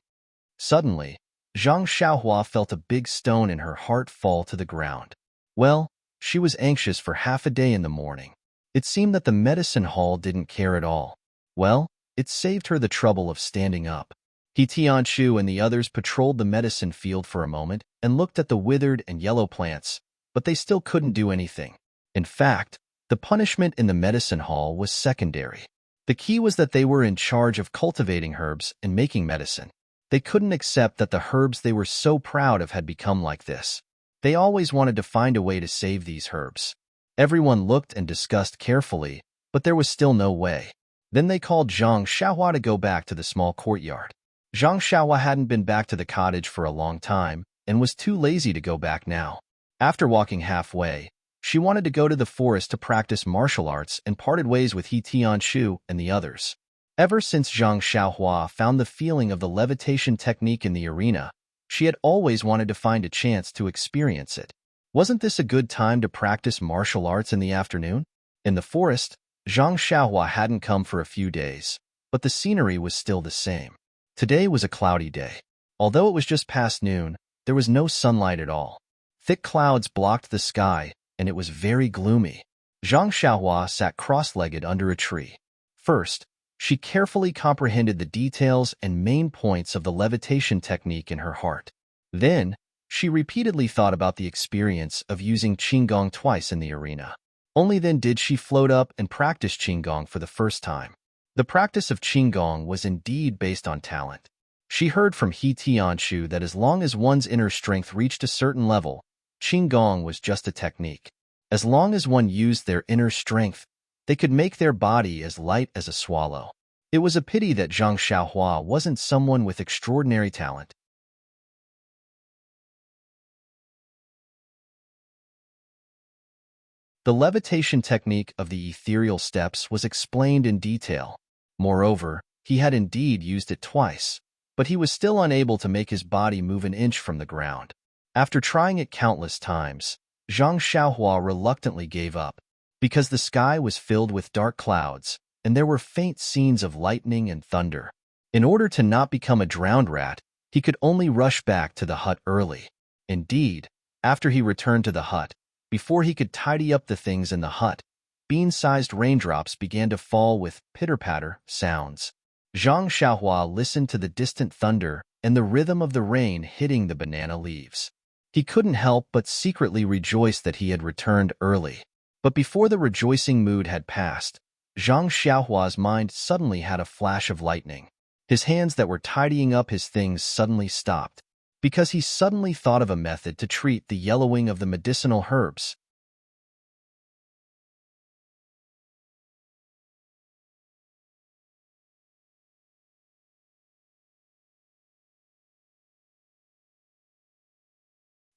Suddenly, Zhang Xiaohua felt a big stone in her heart fall to the ground. Well, she was anxious for half a day in the morning. It seemed that the medicine hall didn't care at all. Well, it saved her the trouble of standing up. He Tianshu and the others patrolled the medicine field for a moment and looked at the withered and yellow plants, but they still couldn't do anything. In fact, the punishment in the medicine hall was secondary. The key was that they were in charge of cultivating herbs and making medicine. They couldn't accept that the herbs they were so proud of had become like this. They always wanted to find a way to save these herbs. Everyone looked and discussed carefully, but there was still no way. Then they called Zhang Xiaohua to go back to the small courtyard. Zhang Xiaohua hadn't been back to the cottage for a long time and was too lazy to go back now. After walking halfway, she wanted to go to the forest to practice martial arts and parted ways with He Tianshu and the others. Ever since Zhang Xiaohua found the feeling of the levitation technique in the arena, she had always wanted to find a chance to experience it. Wasn't this a good time to practice martial arts in the afternoon? In the forest, Zhang Xiaohua hadn't come for a few days, but the scenery was still the same. Today was a cloudy day. Although it was just past noon, there was no sunlight at all. Thick clouds blocked the sky, and it was very gloomy. Zhang Xiaohua sat cross-legged under a tree. First, she carefully comprehended the details and main points of the levitation technique in her heart. Then, she repeatedly thought about the experience of using Qigong twice in the arena. Only then did she float up and practice Qigong for the first time. The practice of Qigong was indeed based on talent. She heard from He Tianshu that as long as one's inner strength reached a certain level, Qigong was just a technique. As long as one used their inner strength, they could make their body as light as a swallow. It was a pity that Zhang Xiaohua wasn't someone with extraordinary talent. The levitation technique of the ethereal steps was explained in detail. Moreover, he had indeed used it twice, but he was still unable to make his body move an inch from the ground. After trying it countless times, Zhang Xiaohua reluctantly gave up. Because the sky was filled with dark clouds, and there were faint scenes of lightning and thunder. In order to not become a drowned rat, he could only rush back to the hut early. Indeed, after he returned to the hut, before he could tidy up the things in the hut, bean-sized raindrops began to fall with pitter-patter sounds. Zhang Xiaohua listened to the distant thunder and the rhythm of the rain hitting the banana leaves. He couldn't help but secretly rejoice that he had returned early. But before the rejoicing mood had passed, Zhang Xiaohua's mind suddenly had a flash of lightning. His hands that were tidying up his things suddenly stopped, because he suddenly thought of a method to treat the yellowing of the medicinal herbs.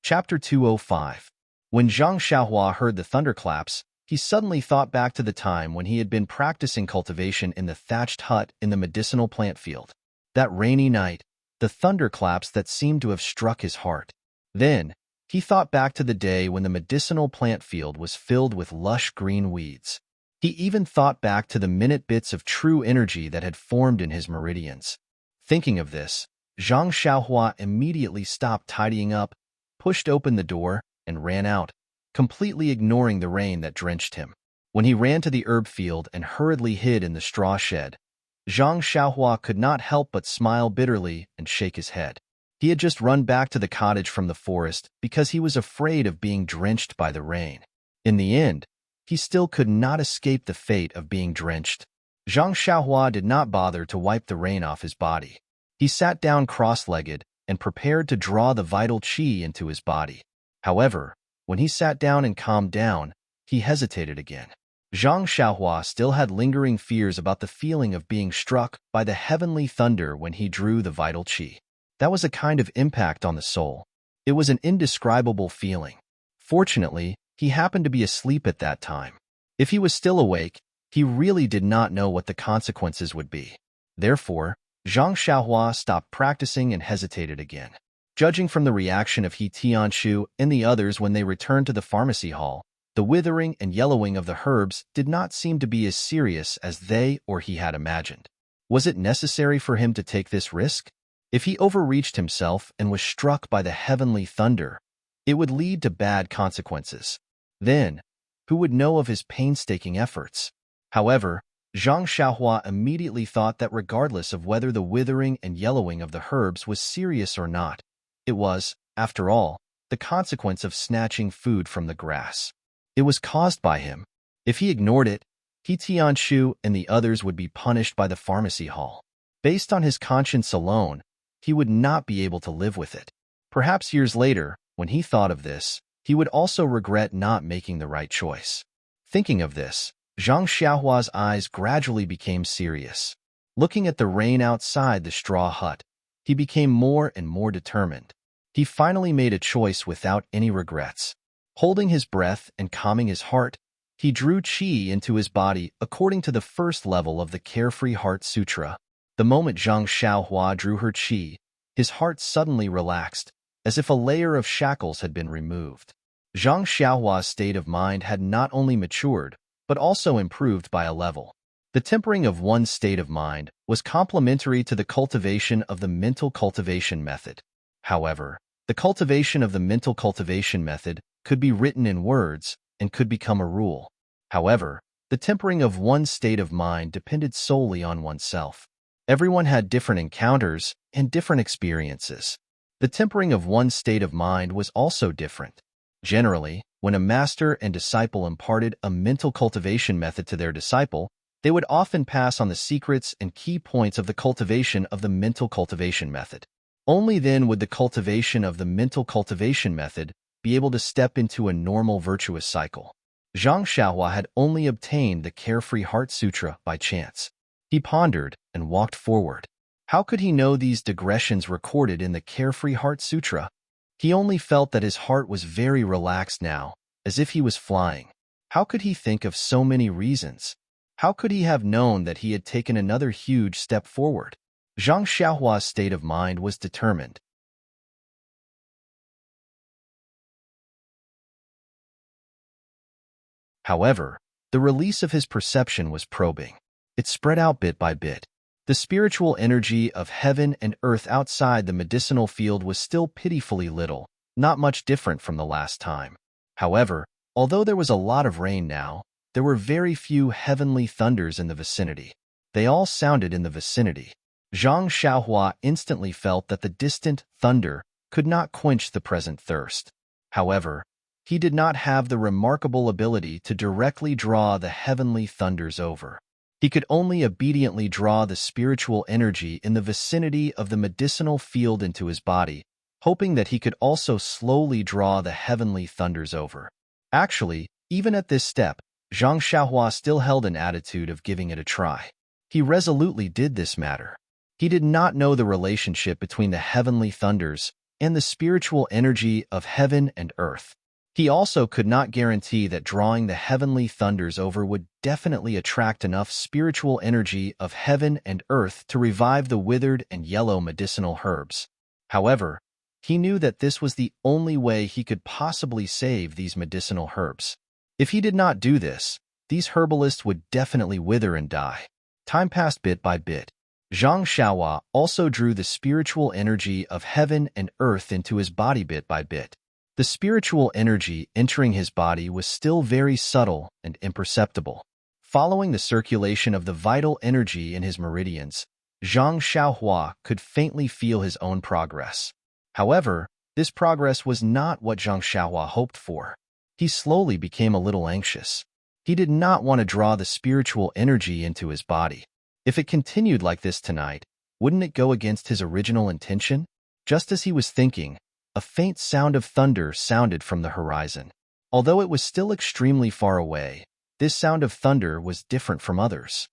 Chapter 205. When Zhang Xiaohua heard the thunderclaps, he suddenly thought back to the time when he had been practicing cultivation in the thatched hut in the medicinal plant field. That rainy night, the thunderclaps that seemed to have struck his heart. Then, he thought back to the day when the medicinal plant field was filled with lush green weeds. He even thought back to the minute bits of true energy that had formed in his meridians. Thinking of this, Zhang Xiaohua immediately stopped tidying up, pushed open the door, and ran out, completely ignoring the rain that drenched him. When he ran to the herb field and hurriedly hid in the straw shed, Zhang Xiaohua could not help but smile bitterly and shake his head. He had just run back to the cottage from the forest because he was afraid of being drenched by the rain. In the end, he still could not escape the fate of being drenched. Zhang Xiaohua did not bother to wipe the rain off his body. He sat down cross-legged and prepared to draw the vital qi into his body. However, when he sat down and calmed down, he hesitated again. Zhang Xiaohua still had lingering fears about the feeling of being struck by the heavenly thunder when he drew the vital qi. That was a kind of impact on the soul. It was an indescribable feeling. Fortunately, he happened to be asleep at that time. If he was still awake, he really did not know what the consequences would be. Therefore, Zhang Xiaohua stopped practicing and hesitated again. Judging from the reaction of He Tianshu and the others when they returned to the pharmacy hall, the withering and yellowing of the herbs did not seem to be as serious as they or he had imagined. Was it necessary for him to take this risk? If he overreached himself and was struck by the heavenly thunder, it would lead to bad consequences. Then, who would know of his painstaking efforts? However, Zhang Xiaohua immediately thought that regardless of whether the withering and yellowing of the herbs was serious or not, it was, after all, the consequence of snatching food from the grass. It was caused by him. If he ignored it, He Tianshu and the others would be punished by the pharmacy hall. Based on his conscience alone, he would not be able to live with it. Perhaps years later, when he thought of this, he would also regret not making the right choice. Thinking of this, Zhang Xiaohua's eyes gradually became serious. Looking at the rain outside the straw hut, he became more and more determined. He finally made a choice without any regrets. Holding his breath and calming his heart, he drew qi into his body according to the first level of the Carefree Heart Sutra. The moment Zhang Xiaohua drew her qi, his heart suddenly relaxed, as if a layer of shackles had been removed. Zhang Xiaohua's state of mind had not only matured, but also improved by a level. The tempering of one's state of mind was complementary to the cultivation of the mental cultivation method. However, the cultivation of the mental cultivation method could be written in words and could become a rule. However, the tempering of one's state of mind depended solely on oneself. Everyone had different encounters and different experiences. The tempering of one's state of mind was also different. Generally, when a master and disciple imparted a mental cultivation method to their disciple, they would often pass on the secrets and key points of the cultivation of the mental cultivation method. Only then would the cultivation of the mental cultivation method be able to step into a normal virtuous cycle. Zhang Xiaohua had only obtained the Carefree Heart Sutra by chance. He pondered and walked forward. How could he know these digressions recorded in the Carefree Heart Sutra? He only felt that his heart was very relaxed now, as if he was flying. How could he think of so many reasons? How could he have known that he had taken another huge step forward? Zhang Xiaohua's state of mind was determined. However, the release of his perception was probing. It spread out bit by bit. The spiritual energy of heaven and earth outside the medicinal field was still pitifully little, not much different from the last time. However, although there was a lot of rain now, there were very few heavenly thunders in the vicinity. They all sounded in the vicinity. Zhang Xiaohua instantly felt that the distant thunder could not quench the present thirst. However, he did not have the remarkable ability to directly draw the heavenly thunders over. He could only obediently draw the spiritual energy in the vicinity of the medicinal field into his body, hoping that he could also slowly draw the heavenly thunders over. Actually, even at this step, Zhang Xiaohua still held an attitude of giving it a try. He resolutely did this matter. He did not know the relationship between the heavenly thunders and the spiritual energy of heaven and earth. He also could not guarantee that drawing the heavenly thunders over would definitely attract enough spiritual energy of heaven and earth to revive the withered and yellow medicinal herbs. However, he knew that this was the only way he could possibly save these medicinal herbs. If he did not do this, these herbalists would definitely wither and die. Time passed bit by bit. Zhang Xiaohua also drew the spiritual energy of heaven and earth into his body bit by bit. The spiritual energy entering his body was still very subtle and imperceptible. Following the circulation of the vital energy in his meridians, Zhang Xiaohua could faintly feel his own progress. However, this progress was not what Zhang Xiaohua hoped for. He slowly became a little anxious. He did not want to draw the spiritual energy into his body. If it continued like this tonight, wouldn't it go against his original intention? Just as he was thinking, a faint sound of thunder sounded from the horizon. Although it was still extremely far away, this sound of thunder was different from others.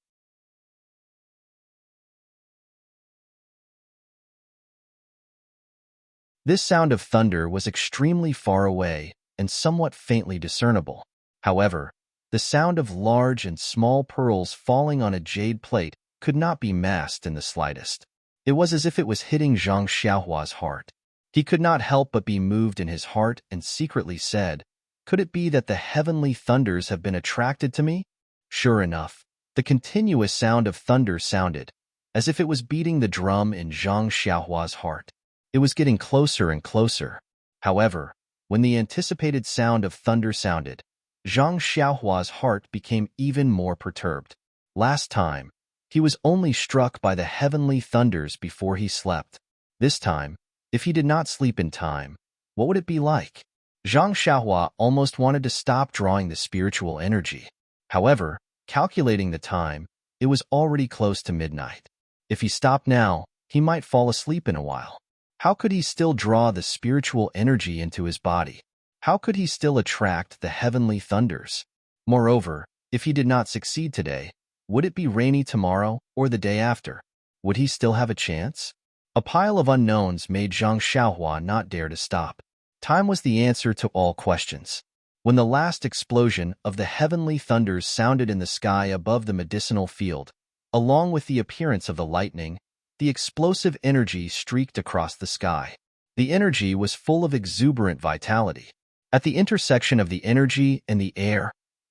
This sound of thunder was extremely far away and somewhat faintly discernible. However, the sound of large and small pearls falling on a jade plate could not be masked in the slightest. It was as if it was hitting Zhang Xiaohua's heart. He could not help but be moved in his heart and secretly said, "Could it be that the heavenly thunders have been attracted to me?" Sure enough, the continuous sound of thunder sounded, as if it was beating the drum in Zhang Xiaohua's heart. It was getting closer and closer. However, when the anticipated sound of thunder sounded, Zhang Xiaohua's heart became even more perturbed. Last time, he was only struck by the heavenly thunders before he slept. This time, if he did not sleep in time, what would it be like? Zhang Xiaohua almost wanted to stop drawing the spiritual energy. However, calculating the time, it was already close to midnight. If he stopped now, he might fall asleep in a while. How could he still draw the spiritual energy into his body? How could he still attract the heavenly thunders? Moreover, if he did not succeed today, would it be rainy tomorrow or the day after? Would he still have a chance? A pile of unknowns made Zhang Xiaohua not dare to stop. Time was the answer to all questions. When the last explosion of the heavenly thunders sounded in the sky above the medicinal field, along with the appearance of the lightning, the explosive energy streaked across the sky. The energy was full of exuberant vitality. At the intersection of the energy and the air,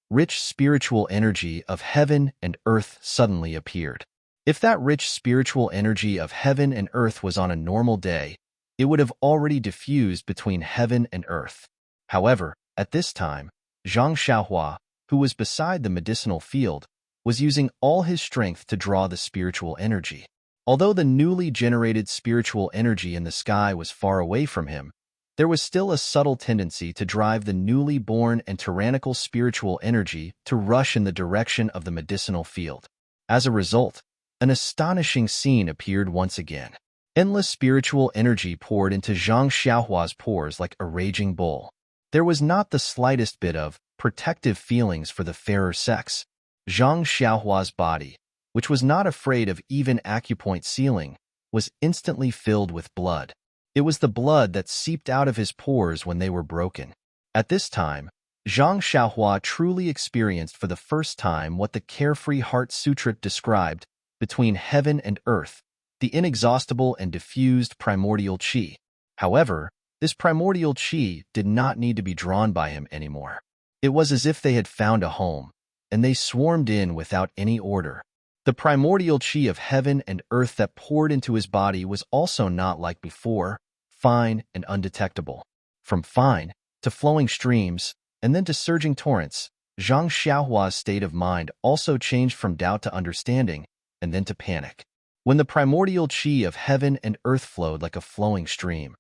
rich spiritual energy of heaven and earth suddenly appeared. If that rich spiritual energy of heaven and earth was on a normal day, it would have already diffused between heaven and earth. However, at this time, Zhang Xiaohua, who was beside the medicinal field, was using all his strength to draw the spiritual energy. Although the newly generated spiritual energy in the sky was far away from him, there was still a subtle tendency to drive the newly born and tyrannical spiritual energy to rush in the direction of the medicinal field. As a result, an astonishing scene appeared once again. Endless spiritual energy poured into Zhang Xiaohua's pores like a raging bull. There was not the slightest bit of protective feelings for the fairer sex. Zhang Xiaohua's body, which was not afraid of even acupoint sealing, was instantly filled with blood. It was the blood that seeped out of his pores when they were broken. At this time, Zhang Xiaohua truly experienced for the first time what the carefree Heart Sutra described between heaven and earth, the inexhaustible and diffused primordial qi. However, this primordial qi did not need to be drawn by him anymore. It was as if they had found a home, and they swarmed in without any order. The primordial qi of heaven and earth that poured into his body was also not like before, fine and undetectable. From fine to flowing streams, and then to surging torrents, Zhang Xiaohua's state of mind also changed from doubt to understanding, and then to panic. When the primordial qi of heaven and earth flowed like a flowing stream,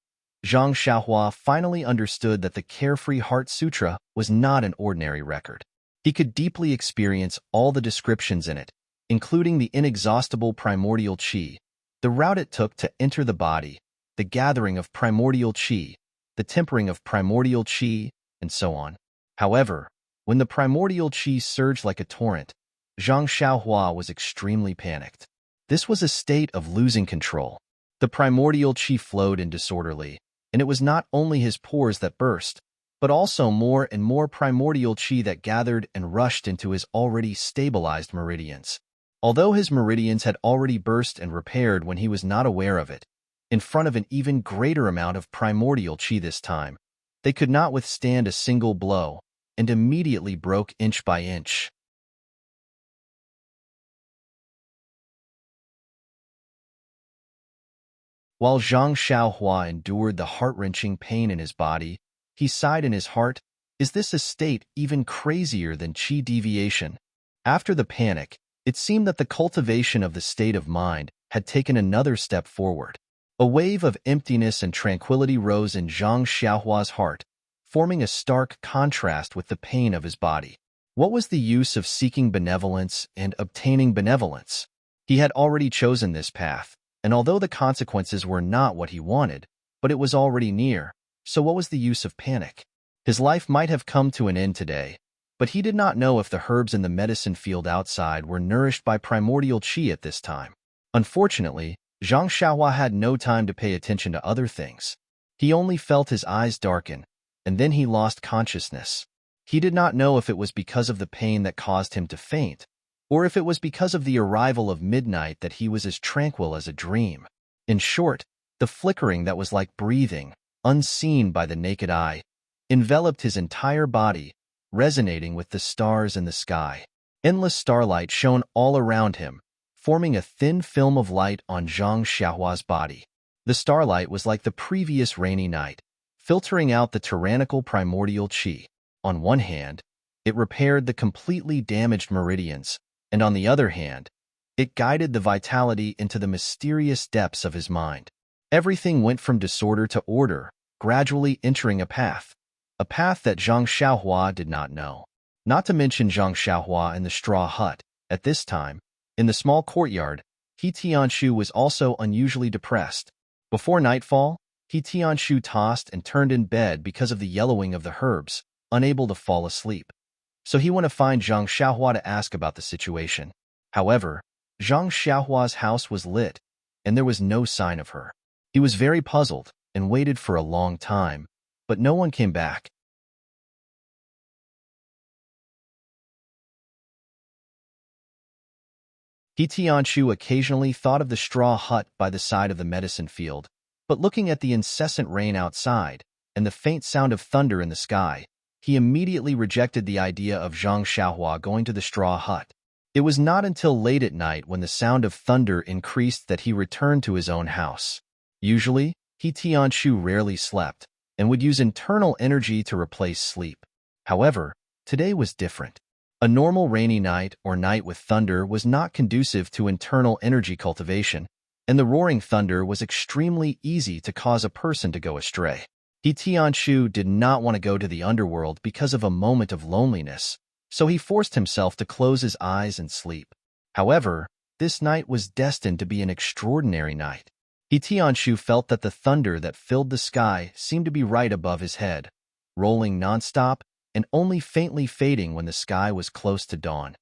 Zhang Xiaohua finally understood that the Carefree Heart Sutra was not an ordinary record. He could deeply experience all the descriptions in it, including the inexhaustible primordial qi, the route it took to enter the body, the gathering of primordial qi, the tempering of primordial qi, and so on. However, when the primordial qi surged like a torrent, Zhang Xiaohua was extremely panicked. This was a state of losing control. The primordial qi flowed in disorderly, and it was not only his pores that burst, but also more and more primordial qi that gathered and rushed into his already stabilized meridians. Although his meridians had already burst and repaired when he was not aware of it, in front of an even greater amount of primordial qi this time, they could not withstand a single blow, and immediately broke inch by inch. While Zhang Xiaohua endured the heart-wrenching pain in his body, he sighed in his heart, "Is this a state even crazier than qi deviation?" After the panic, it seemed that the cultivation of the state of mind had taken another step forward. A wave of emptiness and tranquility rose in Zhang Xiaohua's heart, forming a stark contrast with the pain of his body. What was the use of seeking benevolence and obtaining benevolence? He had already chosen this path, and although the consequences were not what he wanted, but it was already near, so what was the use of panic? His life might have come to an end today, but he did not know if the herbs in the medicine field outside were nourished by primordial qi at this time. Unfortunately, Zhang Xiaohua had no time to pay attention to other things. He only felt his eyes darken, and then he lost consciousness. He did not know if it was because of the pain that caused him to faint, or if it was because of the arrival of midnight that he was as tranquil as a dream. In short, the flickering that was like breathing, unseen by the naked eye, enveloped his entire body, resonating with the stars in the sky. Endless starlight shone all around him, forming a thin film of light on Zhang Xiaohua's body. The starlight was like the previous rainy night, filtering out the tyrannical primordial qi. On one hand, it repaired the completely damaged meridians, and on the other hand, it guided the vitality into the mysterious depths of his mind. Everything went from disorder to order, gradually entering a path that Zhang Xiaohua did not know. Not to mention Zhang Xiaohua in the straw hut. At this time, in the small courtyard, He Tianshu was also unusually depressed. Before nightfall, He Tianshu tossed and turned in bed because of the yellowing of the herbs, unable to fall asleep. So he went to find Zhang Xiaohua to ask about the situation. However, Zhang Xiaohua's house was lit, and there was no sign of her. He was very puzzled and waited for a long time, but no one came back. He Tianshu occasionally thought of the straw hut by the side of the medicine field, but looking at the incessant rain outside and the faint sound of thunder in the sky, he immediately rejected the idea of Zhang Xiaohua going to the straw hut. It was not until late at night when the sound of thunder increased that he returned to his own house. Usually, He Tianshu rarely slept and would use internal energy to replace sleep. However, today was different. A normal rainy night or night with thunder was not conducive to internal energy cultivation, and the roaring thunder was extremely easy to cause a person to go astray. He Tianshu did not want to go to the underworld because of a moment of loneliness, so he forced himself to close his eyes and sleep. However, this night was destined to be an extraordinary night. He Tianshu felt that the thunder that filled the sky seemed to be right above his head, rolling nonstop and only faintly fading when the sky was close to dawn.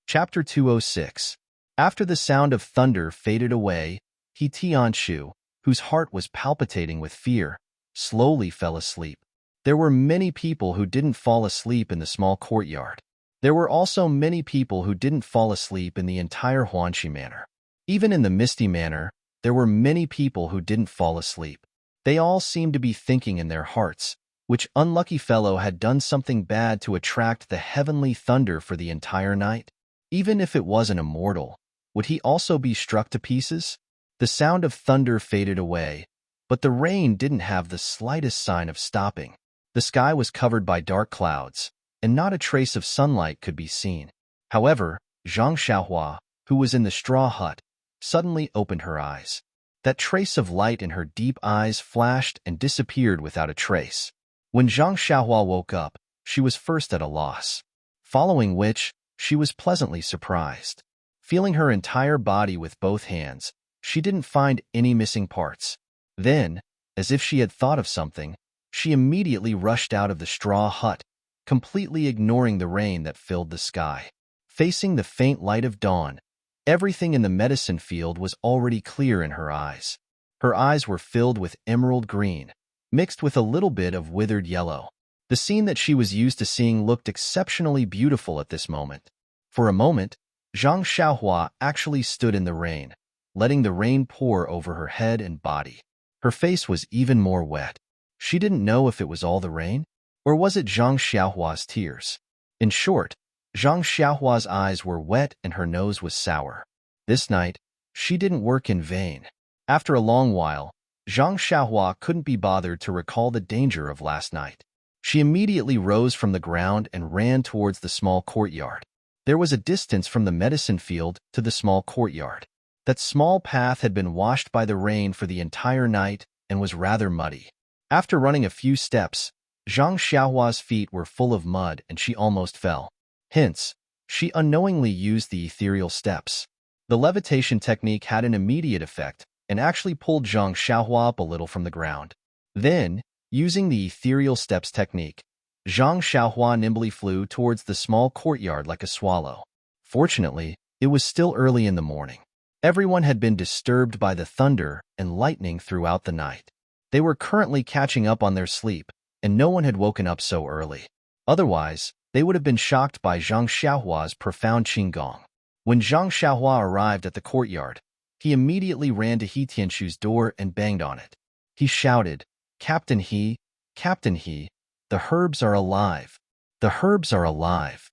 Chapter 206. After the sound of thunder faded away, He Tianshu, whose heart was palpitating with fear, slowly fell asleep. There were many people who didn't fall asleep in the small courtyard. There were also many people who didn't fall asleep in the entire Huanxi Manor. Even in the Misty Manor, there were many people who didn't fall asleep. They all seemed to be thinking in their hearts, which unlucky fellow had done something bad to attract the heavenly thunder for the entire night. Even if it wasn't immortal, would he also be struck to pieces? The sound of thunder faded away, but the rain didn't have the slightest sign of stopping. The sky was covered by dark clouds, and not a trace of sunlight could be seen. However, Zhang Xiaohua, who was in the straw hut, suddenly opened her eyes. That trace of light in her deep eyes flashed and disappeared without a trace. When Zhang Xiaohua woke up, she was first at a loss, following which, she was pleasantly surprised. Feeling her entire body with both hands, she didn't find any missing parts. Then, as if she had thought of something, she immediately rushed out of the straw hut, completely ignoring the rain that filled the sky. Facing the faint light of dawn, everything in the medicine field was already clear in her eyes. Her eyes were filled with emerald green, mixed with a little bit of withered yellow. The scene that she was used to seeing looked exceptionally beautiful at this moment. For a moment, Zhang Xiaohua actually stood in the rain, letting the rain pour over her head and body. Her face was even more wet. She didn't know if it was all the rain, or was it Zhang Xiaohua's tears. In short, Zhang Xiaohua's eyes were wet and her nose was sour. This night, she didn't work in vain. After a long while, Zhang Xiaohua couldn't be bothered to recall the danger of last night. She immediately rose from the ground and ran towards the small courtyard. There was a distance from the medicine field to the small courtyard. That small path had been washed by the rain for the entire night and was rather muddy. After running a few steps, Zhang Xiaohua's feet were full of mud and she almost fell. Hence, she unknowingly used the ethereal steps. The levitation technique had an immediate effect and actually pulled Zhang Xiaohua up a little from the ground. Then, using the ethereal steps technique, Zhang Xiaohua nimbly flew towards the small courtyard like a swallow. Fortunately, it was still early in the morning. Everyone had been disturbed by the thunder and lightning throughout the night. They were currently catching up on their sleep, and no one had woken up so early. Otherwise, they would have been shocked by Zhang Xiaohua's profound qigong. When Zhang Xiaohua arrived at the courtyard, he immediately ran to He Tianshu's door and banged on it. He shouted, Captain He, the herbs are alive. The herbs are alive.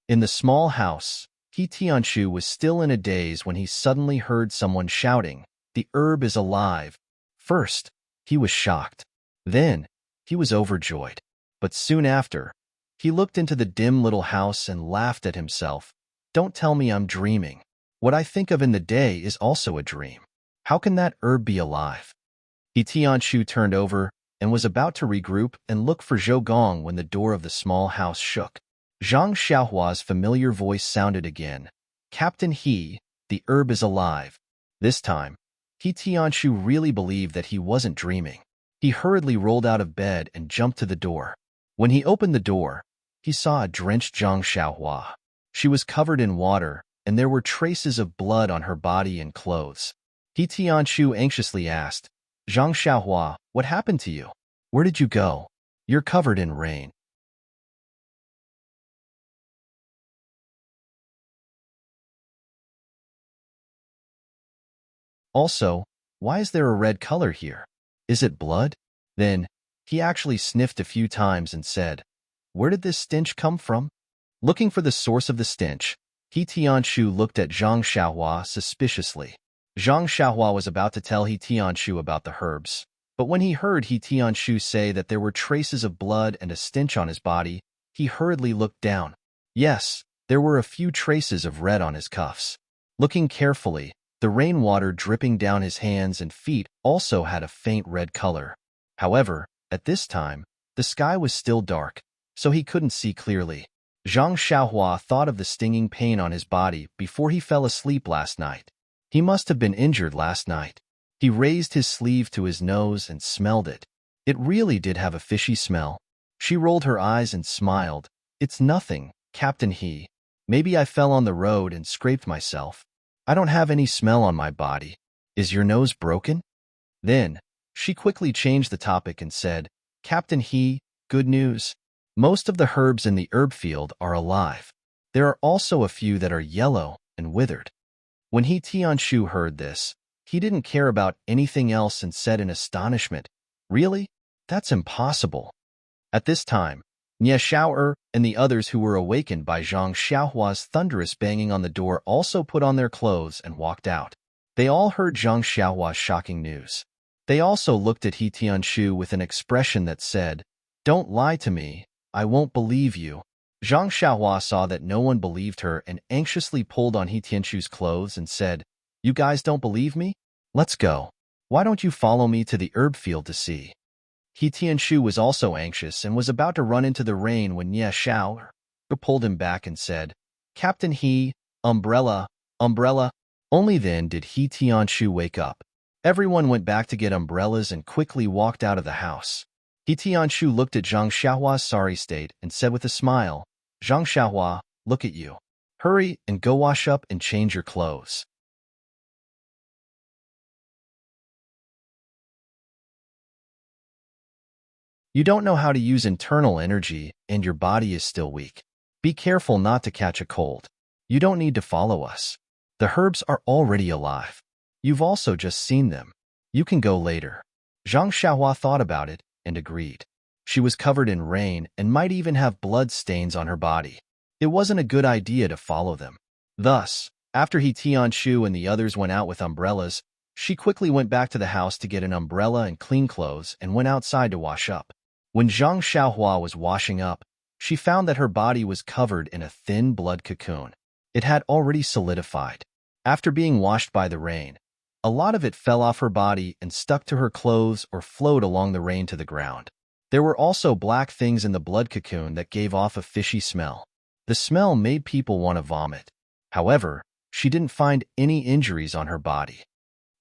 In the small house, He Tianshu was still in a daze when he suddenly heard someone shouting, the herb is alive. First, he was shocked. Then, he was overjoyed. But soon after, he looked into the dim little house and laughed at himself. Don't tell me I'm dreaming. What I think of in the day is also a dream. How can that herb be alive? He Tianshu turned over and was about to regroup and look for Zhou Gong when the door of the small house shook. Zhang Xiaohua's familiar voice sounded again. Captain He, the herb is alive. This time, He Tianshu really believed that he wasn't dreaming. He hurriedly rolled out of bed and jumped to the door. When he opened the door, he saw a drenched Zhang Xiaohua. She was covered in water, and there were traces of blood on her body and clothes. He Tianshu anxiously asked, Zhang Xiaohua, what happened to you? Where did you go? You're covered in rain. Also, why is there a red color here? Is it blood? Then, he actually sniffed a few times and said, where did this stench come from? Looking for the source of the stench, He Tianshu looked at Zhang Xiaohua suspiciously. Zhang Xiaohua was about to tell He Tianshu about the herbs, but when he heard He Tianshu say that there were traces of blood and a stench on his body, he hurriedly looked down. Yes, there were a few traces of red on his cuffs. Looking carefully, the rainwater dripping down his hands and feet also had a faint red color. However, at this time, the sky was still dark, so he couldn't see clearly. Zhang Xiaohua thought of the stinging pain on his body before he fell asleep last night. He must have been injured last night. He raised his sleeve to his nose and smelled it. It really did have a fishy smell. She rolled her eyes and smiled. It's nothing, Captain He. Maybe I fell on the road and scraped myself. I don't have any smell on my body. Is your nose broken? Then, she quickly changed the topic and said, Captain He, good news. Most of the herbs in the herb field are alive. There are also a few that are yellow and withered. When He Tianshu heard this, he didn't care about anything else and said in astonishment, really? That's impossible. At this time, Nie Xiao'er and the others who were awakened by Zhang Xiaohua's thunderous banging on the door also put on their clothes and walked out. They all heard Zhang Xiaohua's shocking news. They also looked at He Tianshu with an expression that said, don't lie to me, I won't believe you. Zhang Xiaohua saw that no one believed her and anxiously pulled on He Tianshu's clothes and said, you guys don't believe me? Let's go. Why don't you follow me to the herb field to see? He Tianshu was also anxious and was about to run into the rain when Nie Xiao'er pulled him back and said, Captain He, umbrella, umbrella. Only then did He Tianshu wake up. Everyone went back to get umbrellas and quickly walked out of the house. He Tianshu looked at Zhang Xiaohua's sorry state and said with a smile, Zhang Xiaohua, look at you. Hurry and go wash up and change your clothes. You don't know how to use internal energy and your body is still weak. Be careful not to catch a cold. You don't need to follow us. The herbs are already alive. You've also just seen them. You can go later. Zhang Xiaohua thought about it and agreed. She was covered in rain and might even have blood stains on her body. it wasn't a good idea to follow them. Thus, after He Tianshu and the others went out with umbrellas, she quickly went back to the house to get an umbrella and clean clothes and went outside to wash up. When Zhang Xiaohua was washing up, she found that her body was covered in a thin blood cocoon. It had already solidified. After being washed by the rain, a lot of it fell off her body and stuck to her clothes or flowed along the rain to the ground. There were also black things in the blood cocoon that gave off a fishy smell. The smell made people want to vomit. However, she didn't find any injuries on her body.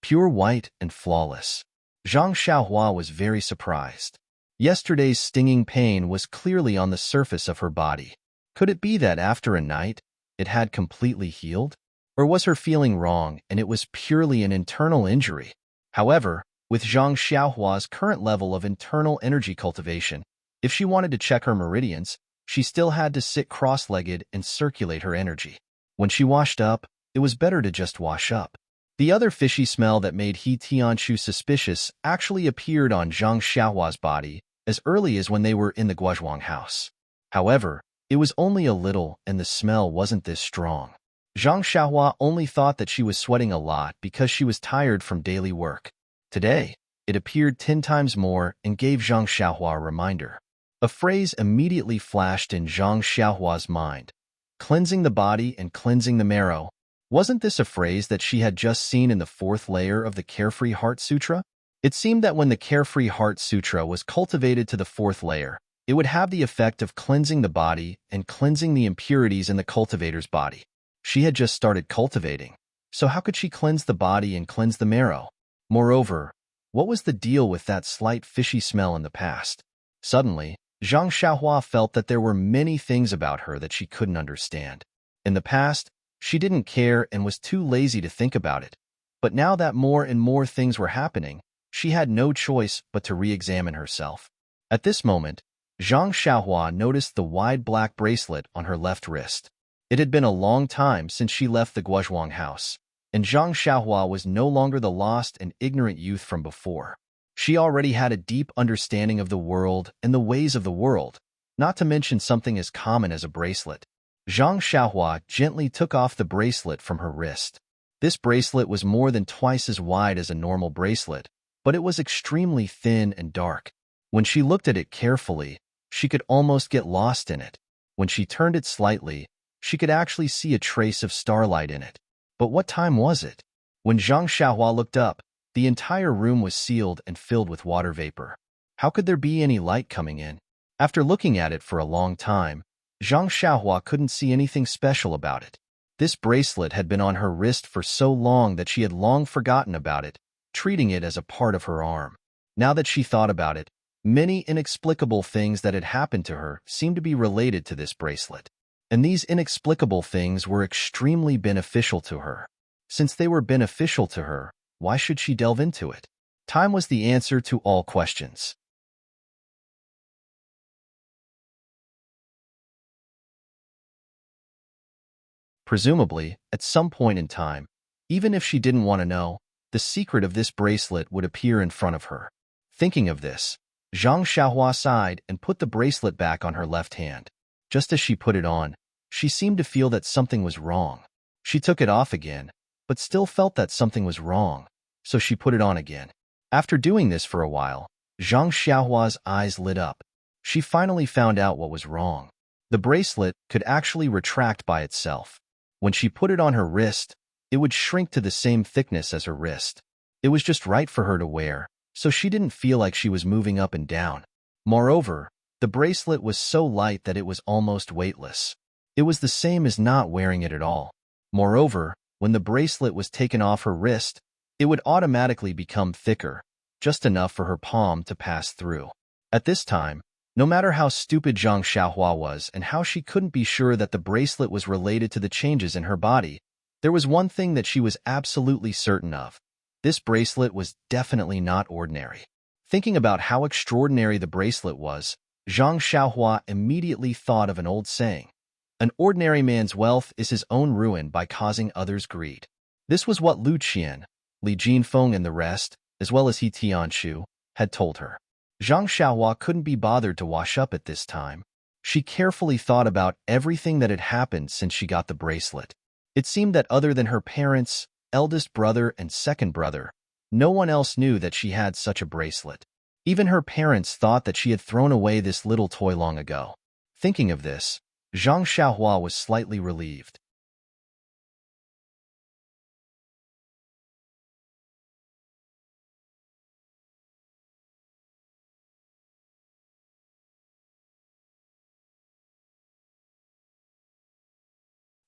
Pure white and flawless. Zhang Xiaohua was very surprised. Yesterday's stinging pain was clearly on the surface of her body. Could it be that after a night, it had completely healed? Or was her feeling wrong and it was purely an internal injury? However, with Zhang Xiaohua's current level of internal energy cultivation, if she wanted to check her meridians, she still had to sit cross-legged and circulate her energy. When she washed up, it was better to just wash up. The other fishy smell that made He Tianshu suspicious actually appeared on Zhang Xiaohua's body as early as when they were in the Guozhuang house. However, it was only a little and the smell wasn't this strong. Zhang Xiaohua only thought that she was sweating a lot because she was tired from daily work. Today, it appeared 10 times more and gave Zhang Xiaohua a reminder. A phrase immediately flashed in Zhang Xiaohua's mind. Cleansing the body and cleansing the marrow. Wasn't this a phrase that she had just seen in the 4th layer of the Carefree Heart Sutra? It seemed that when the Carefree Heart Sutra was cultivated to the 4th layer, it would have the effect of cleansing the body and cleansing the impurities in the cultivator's body. She had just started cultivating, so how could she cleanse the body and cleanse the marrow? Moreover, what was the deal with that slight fishy smell in the past? Suddenly, Zhang Xiaohua felt that there were many things about her that she couldn't understand. In the past, she didn't care and was too lazy to think about it. But now that more and more things were happening, she had no choice but to re-examine herself. At this moment, Zhang Xiaohua noticed the wide black bracelet on her left wrist. It had been a long time since she left the Guozhuang house, and Zhang Xiaohua was no longer the lost and ignorant youth from before. She already had a deep understanding of the world and the ways of the world, not to mention something as common as a bracelet. Zhang Xiaohua gently took off the bracelet from her wrist. This bracelet was more than twice as wide as a normal bracelet, but it was extremely thin and dark. When she looked at it carefully, she could almost get lost in it. When she turned it slightly, she could actually see a trace of starlight in it. But what time was it? When Zhang Xiaohua looked up, the entire room was sealed and filled with water vapor. How could there be any light coming in? After looking at it for a long time, Zhang Xiaohua couldn't see anything special about it. This bracelet had been on her wrist for so long that she had long forgotten about it, treating it as a part of her arm. Now that she thought about it, many inexplicable things that had happened to her seemed to be related to this bracelet. And these inexplicable things were extremely beneficial to her. Since they were beneficial to her, why should she delve into it? Time was the answer to all questions. Presumably, at some point in time, even if she didn't want to know, the secret of this bracelet would appear in front of her. Thinking of this, Zhang Xiaohua sighed and put the bracelet back on her left hand. Just as she put it on, she seemed to feel that something was wrong. She took it off again, but still felt that something was wrong, so she put it on again. After doing this for a while, Zhang Xiaohua's eyes lit up. She finally found out what was wrong. The bracelet could actually retract by itself. When she put it on her wrist, it would shrink to the same thickness as her wrist. It was just right for her to wear, so she didn't feel like she was moving up and down. Moreover, the bracelet was so light that it was almost weightless. It was the same as not wearing it at all. Moreover, when the bracelet was taken off her wrist, it would automatically become thicker, just enough for her palm to pass through. At this time, no matter how stupid Zhang Xiaohua was and how she couldn't be sure that the bracelet was related to the changes in her body, there was one thing that she was absolutely certain of. This bracelet was definitely not ordinary. Thinking about how extraordinary the bracelet was, Zhang Xiaohua immediately thought of an old saying. An ordinary man's wealth is his own ruin by causing others greed. This was what Lu Qian, Li Jinfeng and the rest, as well as He Tianshu, had told her. Zhang Xiaohua couldn't be bothered to wash up at this time. She carefully thought about everything that had happened since she got the bracelet. It seemed that other than her parents, eldest brother, and second brother, no one else knew that she had such a bracelet. Even her parents thought that she had thrown away this little toy long ago. Thinking of this, Zhang Xiaohua was slightly relieved.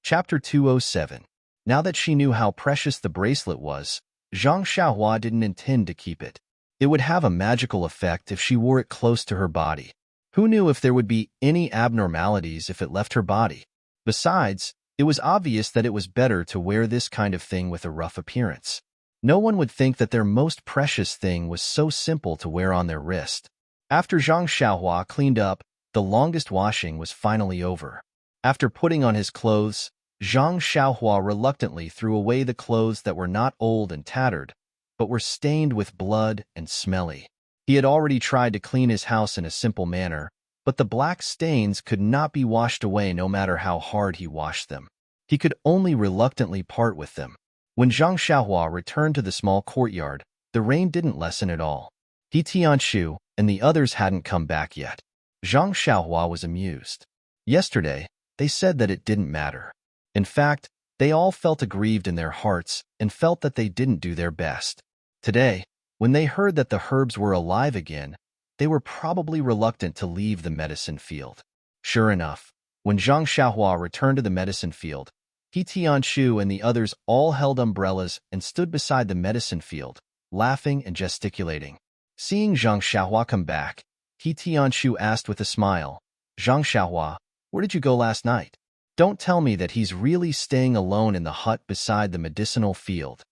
Chapter 207. Now that she knew how precious the bracelet was, Zhang Xiaohua didn't intend to keep it. It would have a magical effect if she wore it close to her body. Who knew if there would be any abnormalities if it left her body? Besides, it was obvious that it was better to wear this kind of thing with a rough appearance. No one would think that their most precious thing was so simple to wear on their wrist. After Zhang Xiaohua cleaned up, the longest washing was finally over. After putting on his clothes, Zhang Xiaohua reluctantly threw away the clothes that were not old and tattered, but were stained with blood and smelly. He had already tried to clean his house in a simple manner, but the black stains could not be washed away no matter how hard he washed them. He could only reluctantly part with them. When Zhang Xiaohua returned to the small courtyard, the rain didn't lessen at all. He Tianshu and the others hadn't come back yet. Zhang Xiaohua was amused. Yesterday, they said that it didn't matter. In fact, they all felt aggrieved in their hearts and felt that they didn't do their best. Today, when they heard that the herbs were alive again, they were probably reluctant to leave the medicine field. Sure enough, when Zhang Xiaohua returned to the medicine field, He Tianshu and the others all held umbrellas and stood beside the medicine field, laughing and gesticulating. Seeing Zhang Xiaohua come back, He Tianshu asked with a smile, "Zhang Xiaohua, where did you go last night? Don't tell me that he's really staying alone in the hut beside the medicinal field."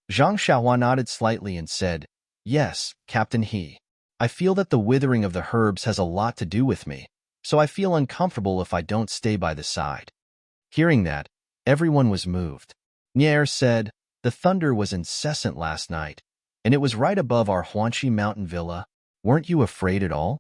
Zhang Xiaohua nodded slightly and said, "Yes, Captain He. I feel that the withering of the herbs has a lot to do with me, so I feel uncomfortable if I don't stay by the side." Hearing that, everyone was moved. Nier said, "The thunder was incessant last night, and it was right above our Huanqi mountain villa. Weren't you afraid at all?"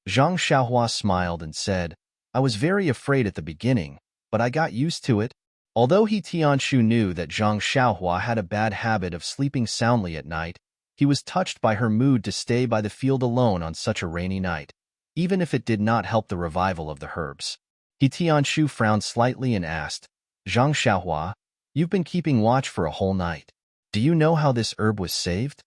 Zhang Xiaohua smiled and said, "I was very afraid at the beginning, but I got used to it." Although He Tianshu knew that Zhang Xiaohua had a bad habit of sleeping soundly at night, he was touched by her mood to stay by the field alone on such a rainy night, even if it did not help the revival of the herbs. He Tianshu frowned slightly and asked, "Zhang Xiaohua, you've been keeping watch for a whole night. Do you know how this herb was saved?"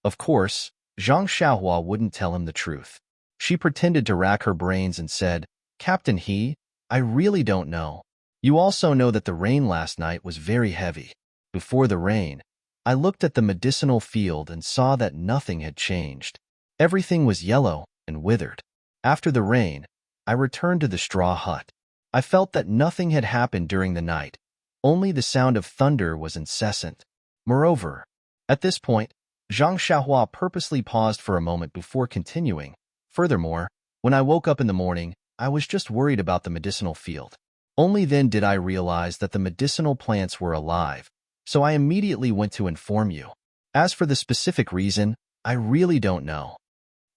Of course, Zhang Xiaohua wouldn't tell him the truth. She pretended to rack her brains and said, "Captain He, I really don't know. You also know that the rain last night was very heavy. Before the rain, I looked at the medicinal field and saw that nothing had changed. Everything was yellow and withered. After the rain, I returned to the straw hut. I felt that nothing had happened during the night. Only the sound of thunder was incessant. Moreover," at this point, Zhang Xiaohua purposely paused for a moment before continuing. "Furthermore, when I woke up in the morning, I was just worried about the medicinal field. Only then did I realize that the medicinal plants were alive, so I immediately went to inform you. As for the specific reason, I really don't know."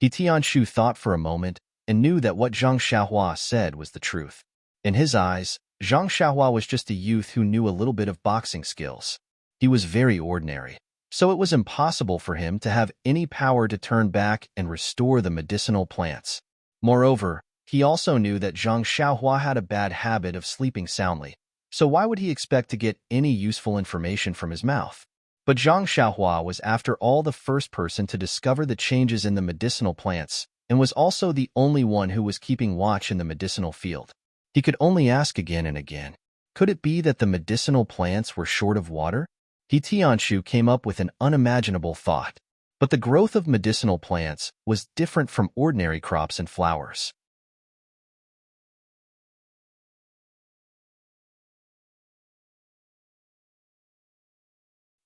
He Tianshu thought for a moment and knew that what Zhang Xiaohua said was the truth. In his eyes, Zhang Xiaohua was just a youth who knew a little bit of boxing skills. He was very ordinary, so it was impossible for him to have any power to turn back and restore the medicinal plants. Moreover, he also knew that Zhang Xiaohua had a bad habit of sleeping soundly, so why would he expect to get any useful information from his mouth? But Zhang Xiaohua was after all the first person to discover the changes in the medicinal plants, and was also the only one who was keeping watch in the medicinal field. He could only ask again and again, could it be that the medicinal plants were short of water? He Tianshu came up with an unimaginable thought. But the growth of medicinal plants was different from ordinary crops and flowers.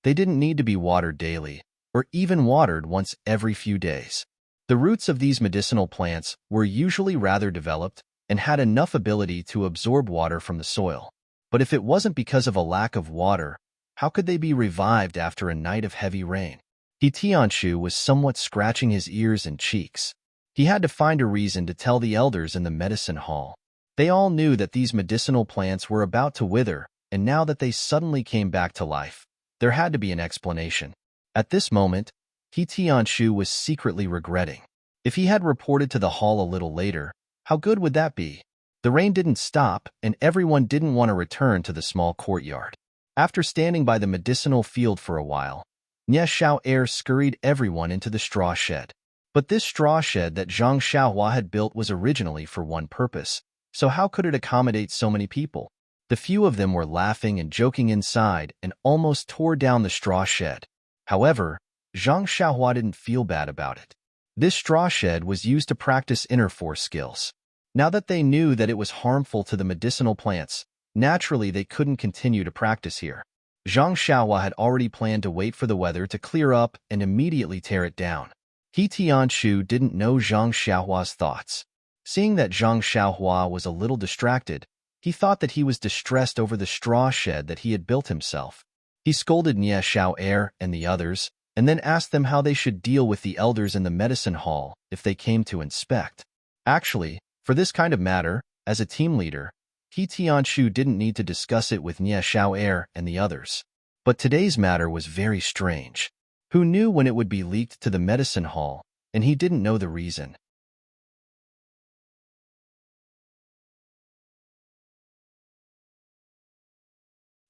They didn't need to be watered daily, or even watered once every few days. The roots of these medicinal plants were usually rather developed and had enough ability to absorb water from the soil. But if it wasn't because of a lack of water, how could they be revived after a night of heavy rain? He Tianshu was somewhat scratching his ears and cheeks. He had to find a reason to tell the elders in the medicine hall. They all knew that these medicinal plants were about to wither, and now that they suddenly came back to life, there had to be an explanation. At this moment, He Tianshu was secretly regretting. If he had reported to the hall a little later, how good would that be? The rain didn't stop, and everyone didn't want to return to the small courtyard. After standing by the medicinal field for a while, Nie Xiao Air scurried everyone into the straw shed. But this straw shed that Zhang Xiaohua had built was originally for one purpose, so how could it accommodate so many people? The few of them were laughing and joking inside and almost tore down the straw shed. However, Zhang Xiaohua didn't feel bad about it. This straw shed was used to practice inner force skills. Now that they knew that it was harmful to the medicinal plants, naturally they couldn't continue to practice here. Zhang Xiaohua had already planned to wait for the weather to clear up and immediately tear it down. He Tianshu didn't know Zhang Xiaohua's thoughts. Seeing that Zhang Xiaohua was a little distracted, he thought that he was distressed over the straw shed that he had built himself. He scolded Nie Xiao Air and the others, and then asked them how they should deal with the elders in the medicine hall if they came to inspect. Actually, for this kind of matter, as a team leader, He Tianshu didn't need to discuss it with Nie Xiao Air and the others. But today's matter was very strange. Who knew when it would be leaked to the medicine hall, and he didn't know the reason.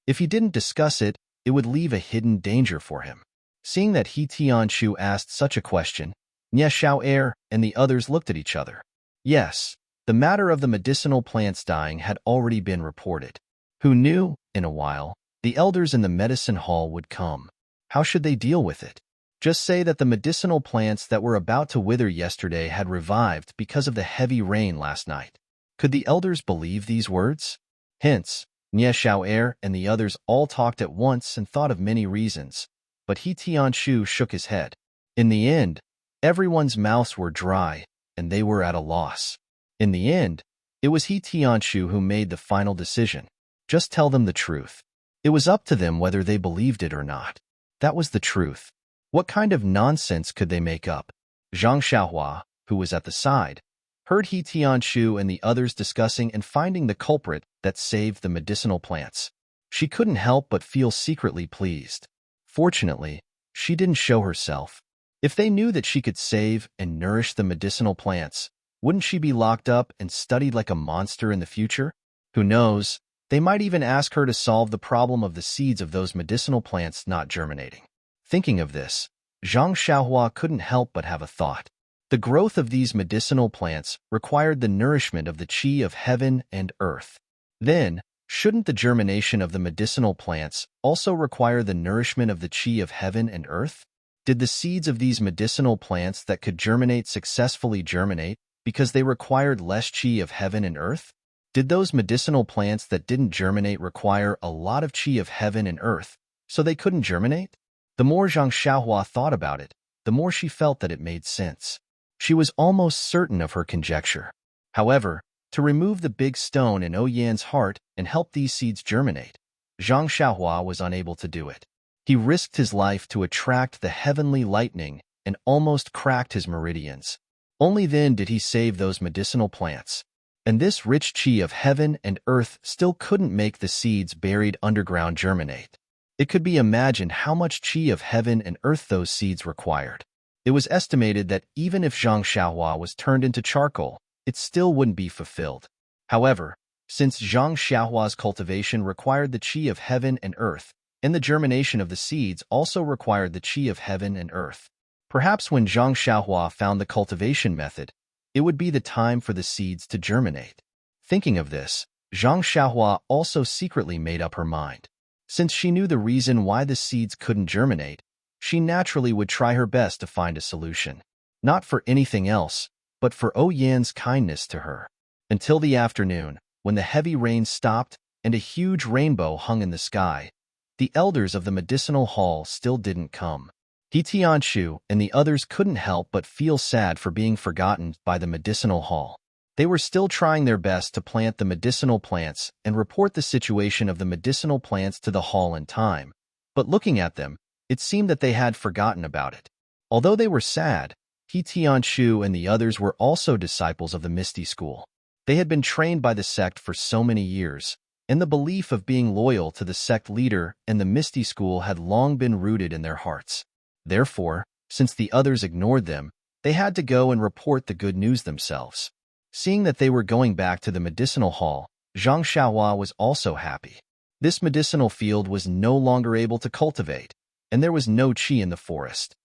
If he didn't discuss it, it would leave a hidden danger for him. Seeing that He Tianshu asked such a question, Nie Xiao Air and the others looked at each other. Yes, the matter of the medicinal plants dying had already been reported. Who knew, in a while, the elders in the medicine hall would come? How should they deal with it? Just say that the medicinal plants that were about to wither yesterday had revived because of the heavy rain last night. Could the elders believe these words? Hence, Nie Xiao Air and the others all talked at once and thought of many reasons, but He Tianshu shook his head. In the end, everyone's mouths were dry, and they were at a loss. In the end, it was He Tianshu who made the final decision. Just tell them the truth. It was up to them whether they believed it or not. That was the truth. What kind of nonsense could they make up? Zhang Xiaohua, who was at the side, heard He Tianshu and the others discussing and finding the culprit that saved the medicinal plants. She couldn't help but feel secretly pleased. Fortunately, she didn't show herself. If they knew that she could save and nourish the medicinal plants, wouldn't she be locked up and studied like a monster in the future? Who knows, they might even ask her to solve the problem of the seeds of those medicinal plants not germinating. Thinking of this, Zhang Xiaohua couldn't help but have a thought. The growth of these medicinal plants required the nourishment of the qi of heaven and earth. Then, shouldn't the germination of the medicinal plants also require the nourishment of the qi of heaven and earth? Did the seeds of these medicinal plants that could germinate successfully germinate because they required less qi of heaven and earth? Did those medicinal plants that didn't germinate require a lot of qi of heaven and earth, so they couldn't germinate? The more Zhang Xiaohua thought about it, the more she felt that it made sense. She was almost certain of her conjecture. However, to remove the big stone in Oyan's heart and help these seeds germinate, Zhang Xiaohua was unable to do it. He risked his life to attract the heavenly lightning and almost cracked his meridians. Only then did he save those medicinal plants. And this rich qi of heaven and earth still couldn't make the seeds buried underground germinate. It could be imagined how much qi of heaven and earth those seeds required. It was estimated that even if Zhang Xiaohua was turned into charcoal, it still wouldn't be fulfilled. However, since Zhang Xiaohua's cultivation required the qi of heaven and earth, and the germination of the seeds also required the qi of heaven and earth, perhaps when Zhang Xiaohua found the cultivation method, it would be the time for the seeds to germinate. Thinking of this, Zhang Xiaohua also secretly made up her mind. Since she knew the reason why the seeds couldn't germinate, she naturally would try her best to find a solution. Not for anything else, but for Oyan's kindness to her. Until the afternoon, when the heavy rain stopped and a huge rainbow hung in the sky, the elders of the medicinal hall still didn't come. He Tianshu and the others couldn't help but feel sad for being forgotten by the medicinal hall. They were still trying their best to plant the medicinal plants and report the situation of the medicinal plants to the hall in time, but looking at them, it seemed that they had forgotten about it. Although they were sad, He Tianshu and the others were also disciples of the Misty School. They had been trained by the sect for so many years, and the belief of being loyal to the sect leader and the Misty School had long been rooted in their hearts. Therefore, since the others ignored them, they had to go and report the good news themselves. Seeing that they were going back to the medicinal hall, Zhang Xiaohua was also happy. This medicinal field was no longer able to cultivate, and there was no qi in the forest.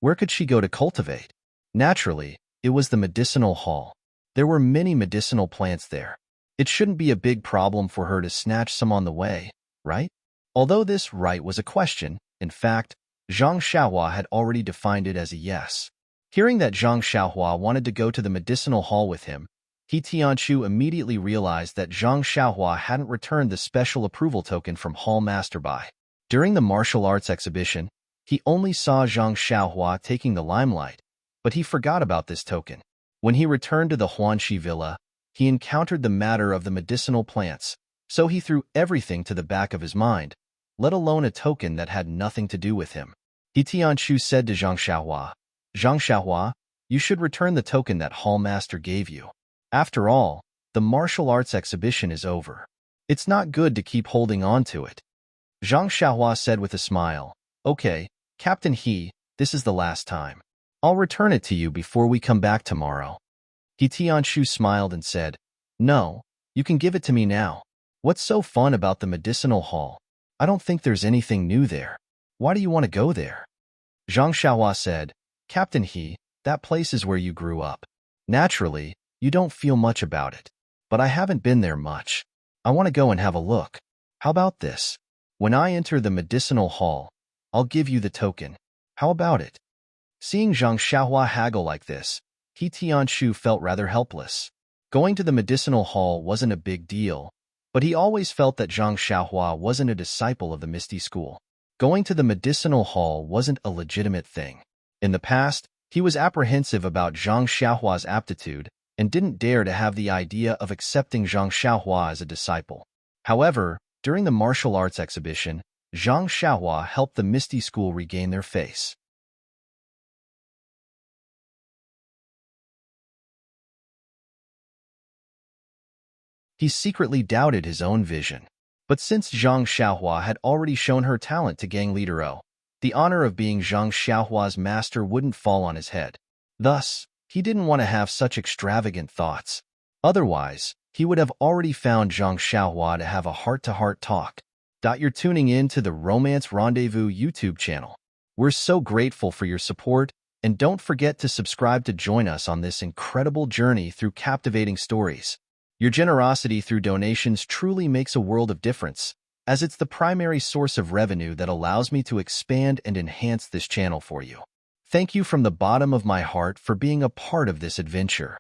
Where could she go to cultivate? Naturally, it was the medicinal hall. There were many medicinal plants there. It shouldn't be a big problem for her to snatch some on the way, right? Although this right was a question, in fact, Zhang Xiaohua had already defined it as a yes. Hearing that Zhang Xiaohua wanted to go to the medicinal hall with him, He Tianchu immediately realized that Zhang Xiaohua hadn't returned the special approval token from Hall Master Bai. During the martial arts exhibition, he only saw Zhang Xiaohua taking the limelight, but he forgot about this token. When he returned to the Huanxi villa, he encountered the matter of the medicinal plants, so he threw everything to the back of his mind, let alone a token that had nothing to do with him. He Tianchu said to Zhang Xiaohua, you should return the token that Hall Master gave you. After all, the martial arts exhibition is over. It's not good to keep holding on to it. Zhang Xiaohua said with a smile, okay, Captain He, this is the last time. I'll return it to you before we come back tomorrow. He Tianshu smiled and said, no, you can give it to me now. What's so fun about the medicinal hall? I don't think there's anything new there. Why do you want to go there? Zhang Xiaohua said, Captain He, that place is where you grew up. Naturally, you don't feel much about it. But I haven't been there much. I want to go and have a look. How about this? When I enter the medicinal hall, I'll give you the token. How about it? Seeing Zhang Xiaohua haggle like this, He Tianshu felt rather helpless. Going to the medicinal hall wasn't a big deal, but he always felt that Zhang Xiaohua wasn't a disciple of the Misty School. Going to the medicinal hall wasn't a legitimate thing. In the past, he was apprehensive about Zhang Xiaohua's aptitude and didn't dare to have the idea of accepting Zhang Xiaohua as a disciple. However, during the martial arts exhibition, Zhang Xiaohua helped the Misty School regain their face. He secretly doubted his own vision. But since Zhang Xiaohua had already shown her talent to gang leader O, the honor of being Zhang Xiaohua's master wouldn't fall on his head. Thus, he didn't want to have such extravagant thoughts. Otherwise, he would have already found Zhang Xiaohua to have a heart-to-heart talk. You're tuning in to the Romance Rendezvous YouTube channel. We're so grateful for your support, and don't forget to subscribe to join us on this incredible journey through captivating stories. Your generosity through donations truly makes a world of difference, as it's the primary source of revenue that allows me to expand and enhance this channel for you. Thank you from the bottom of my heart for being a part of this adventure.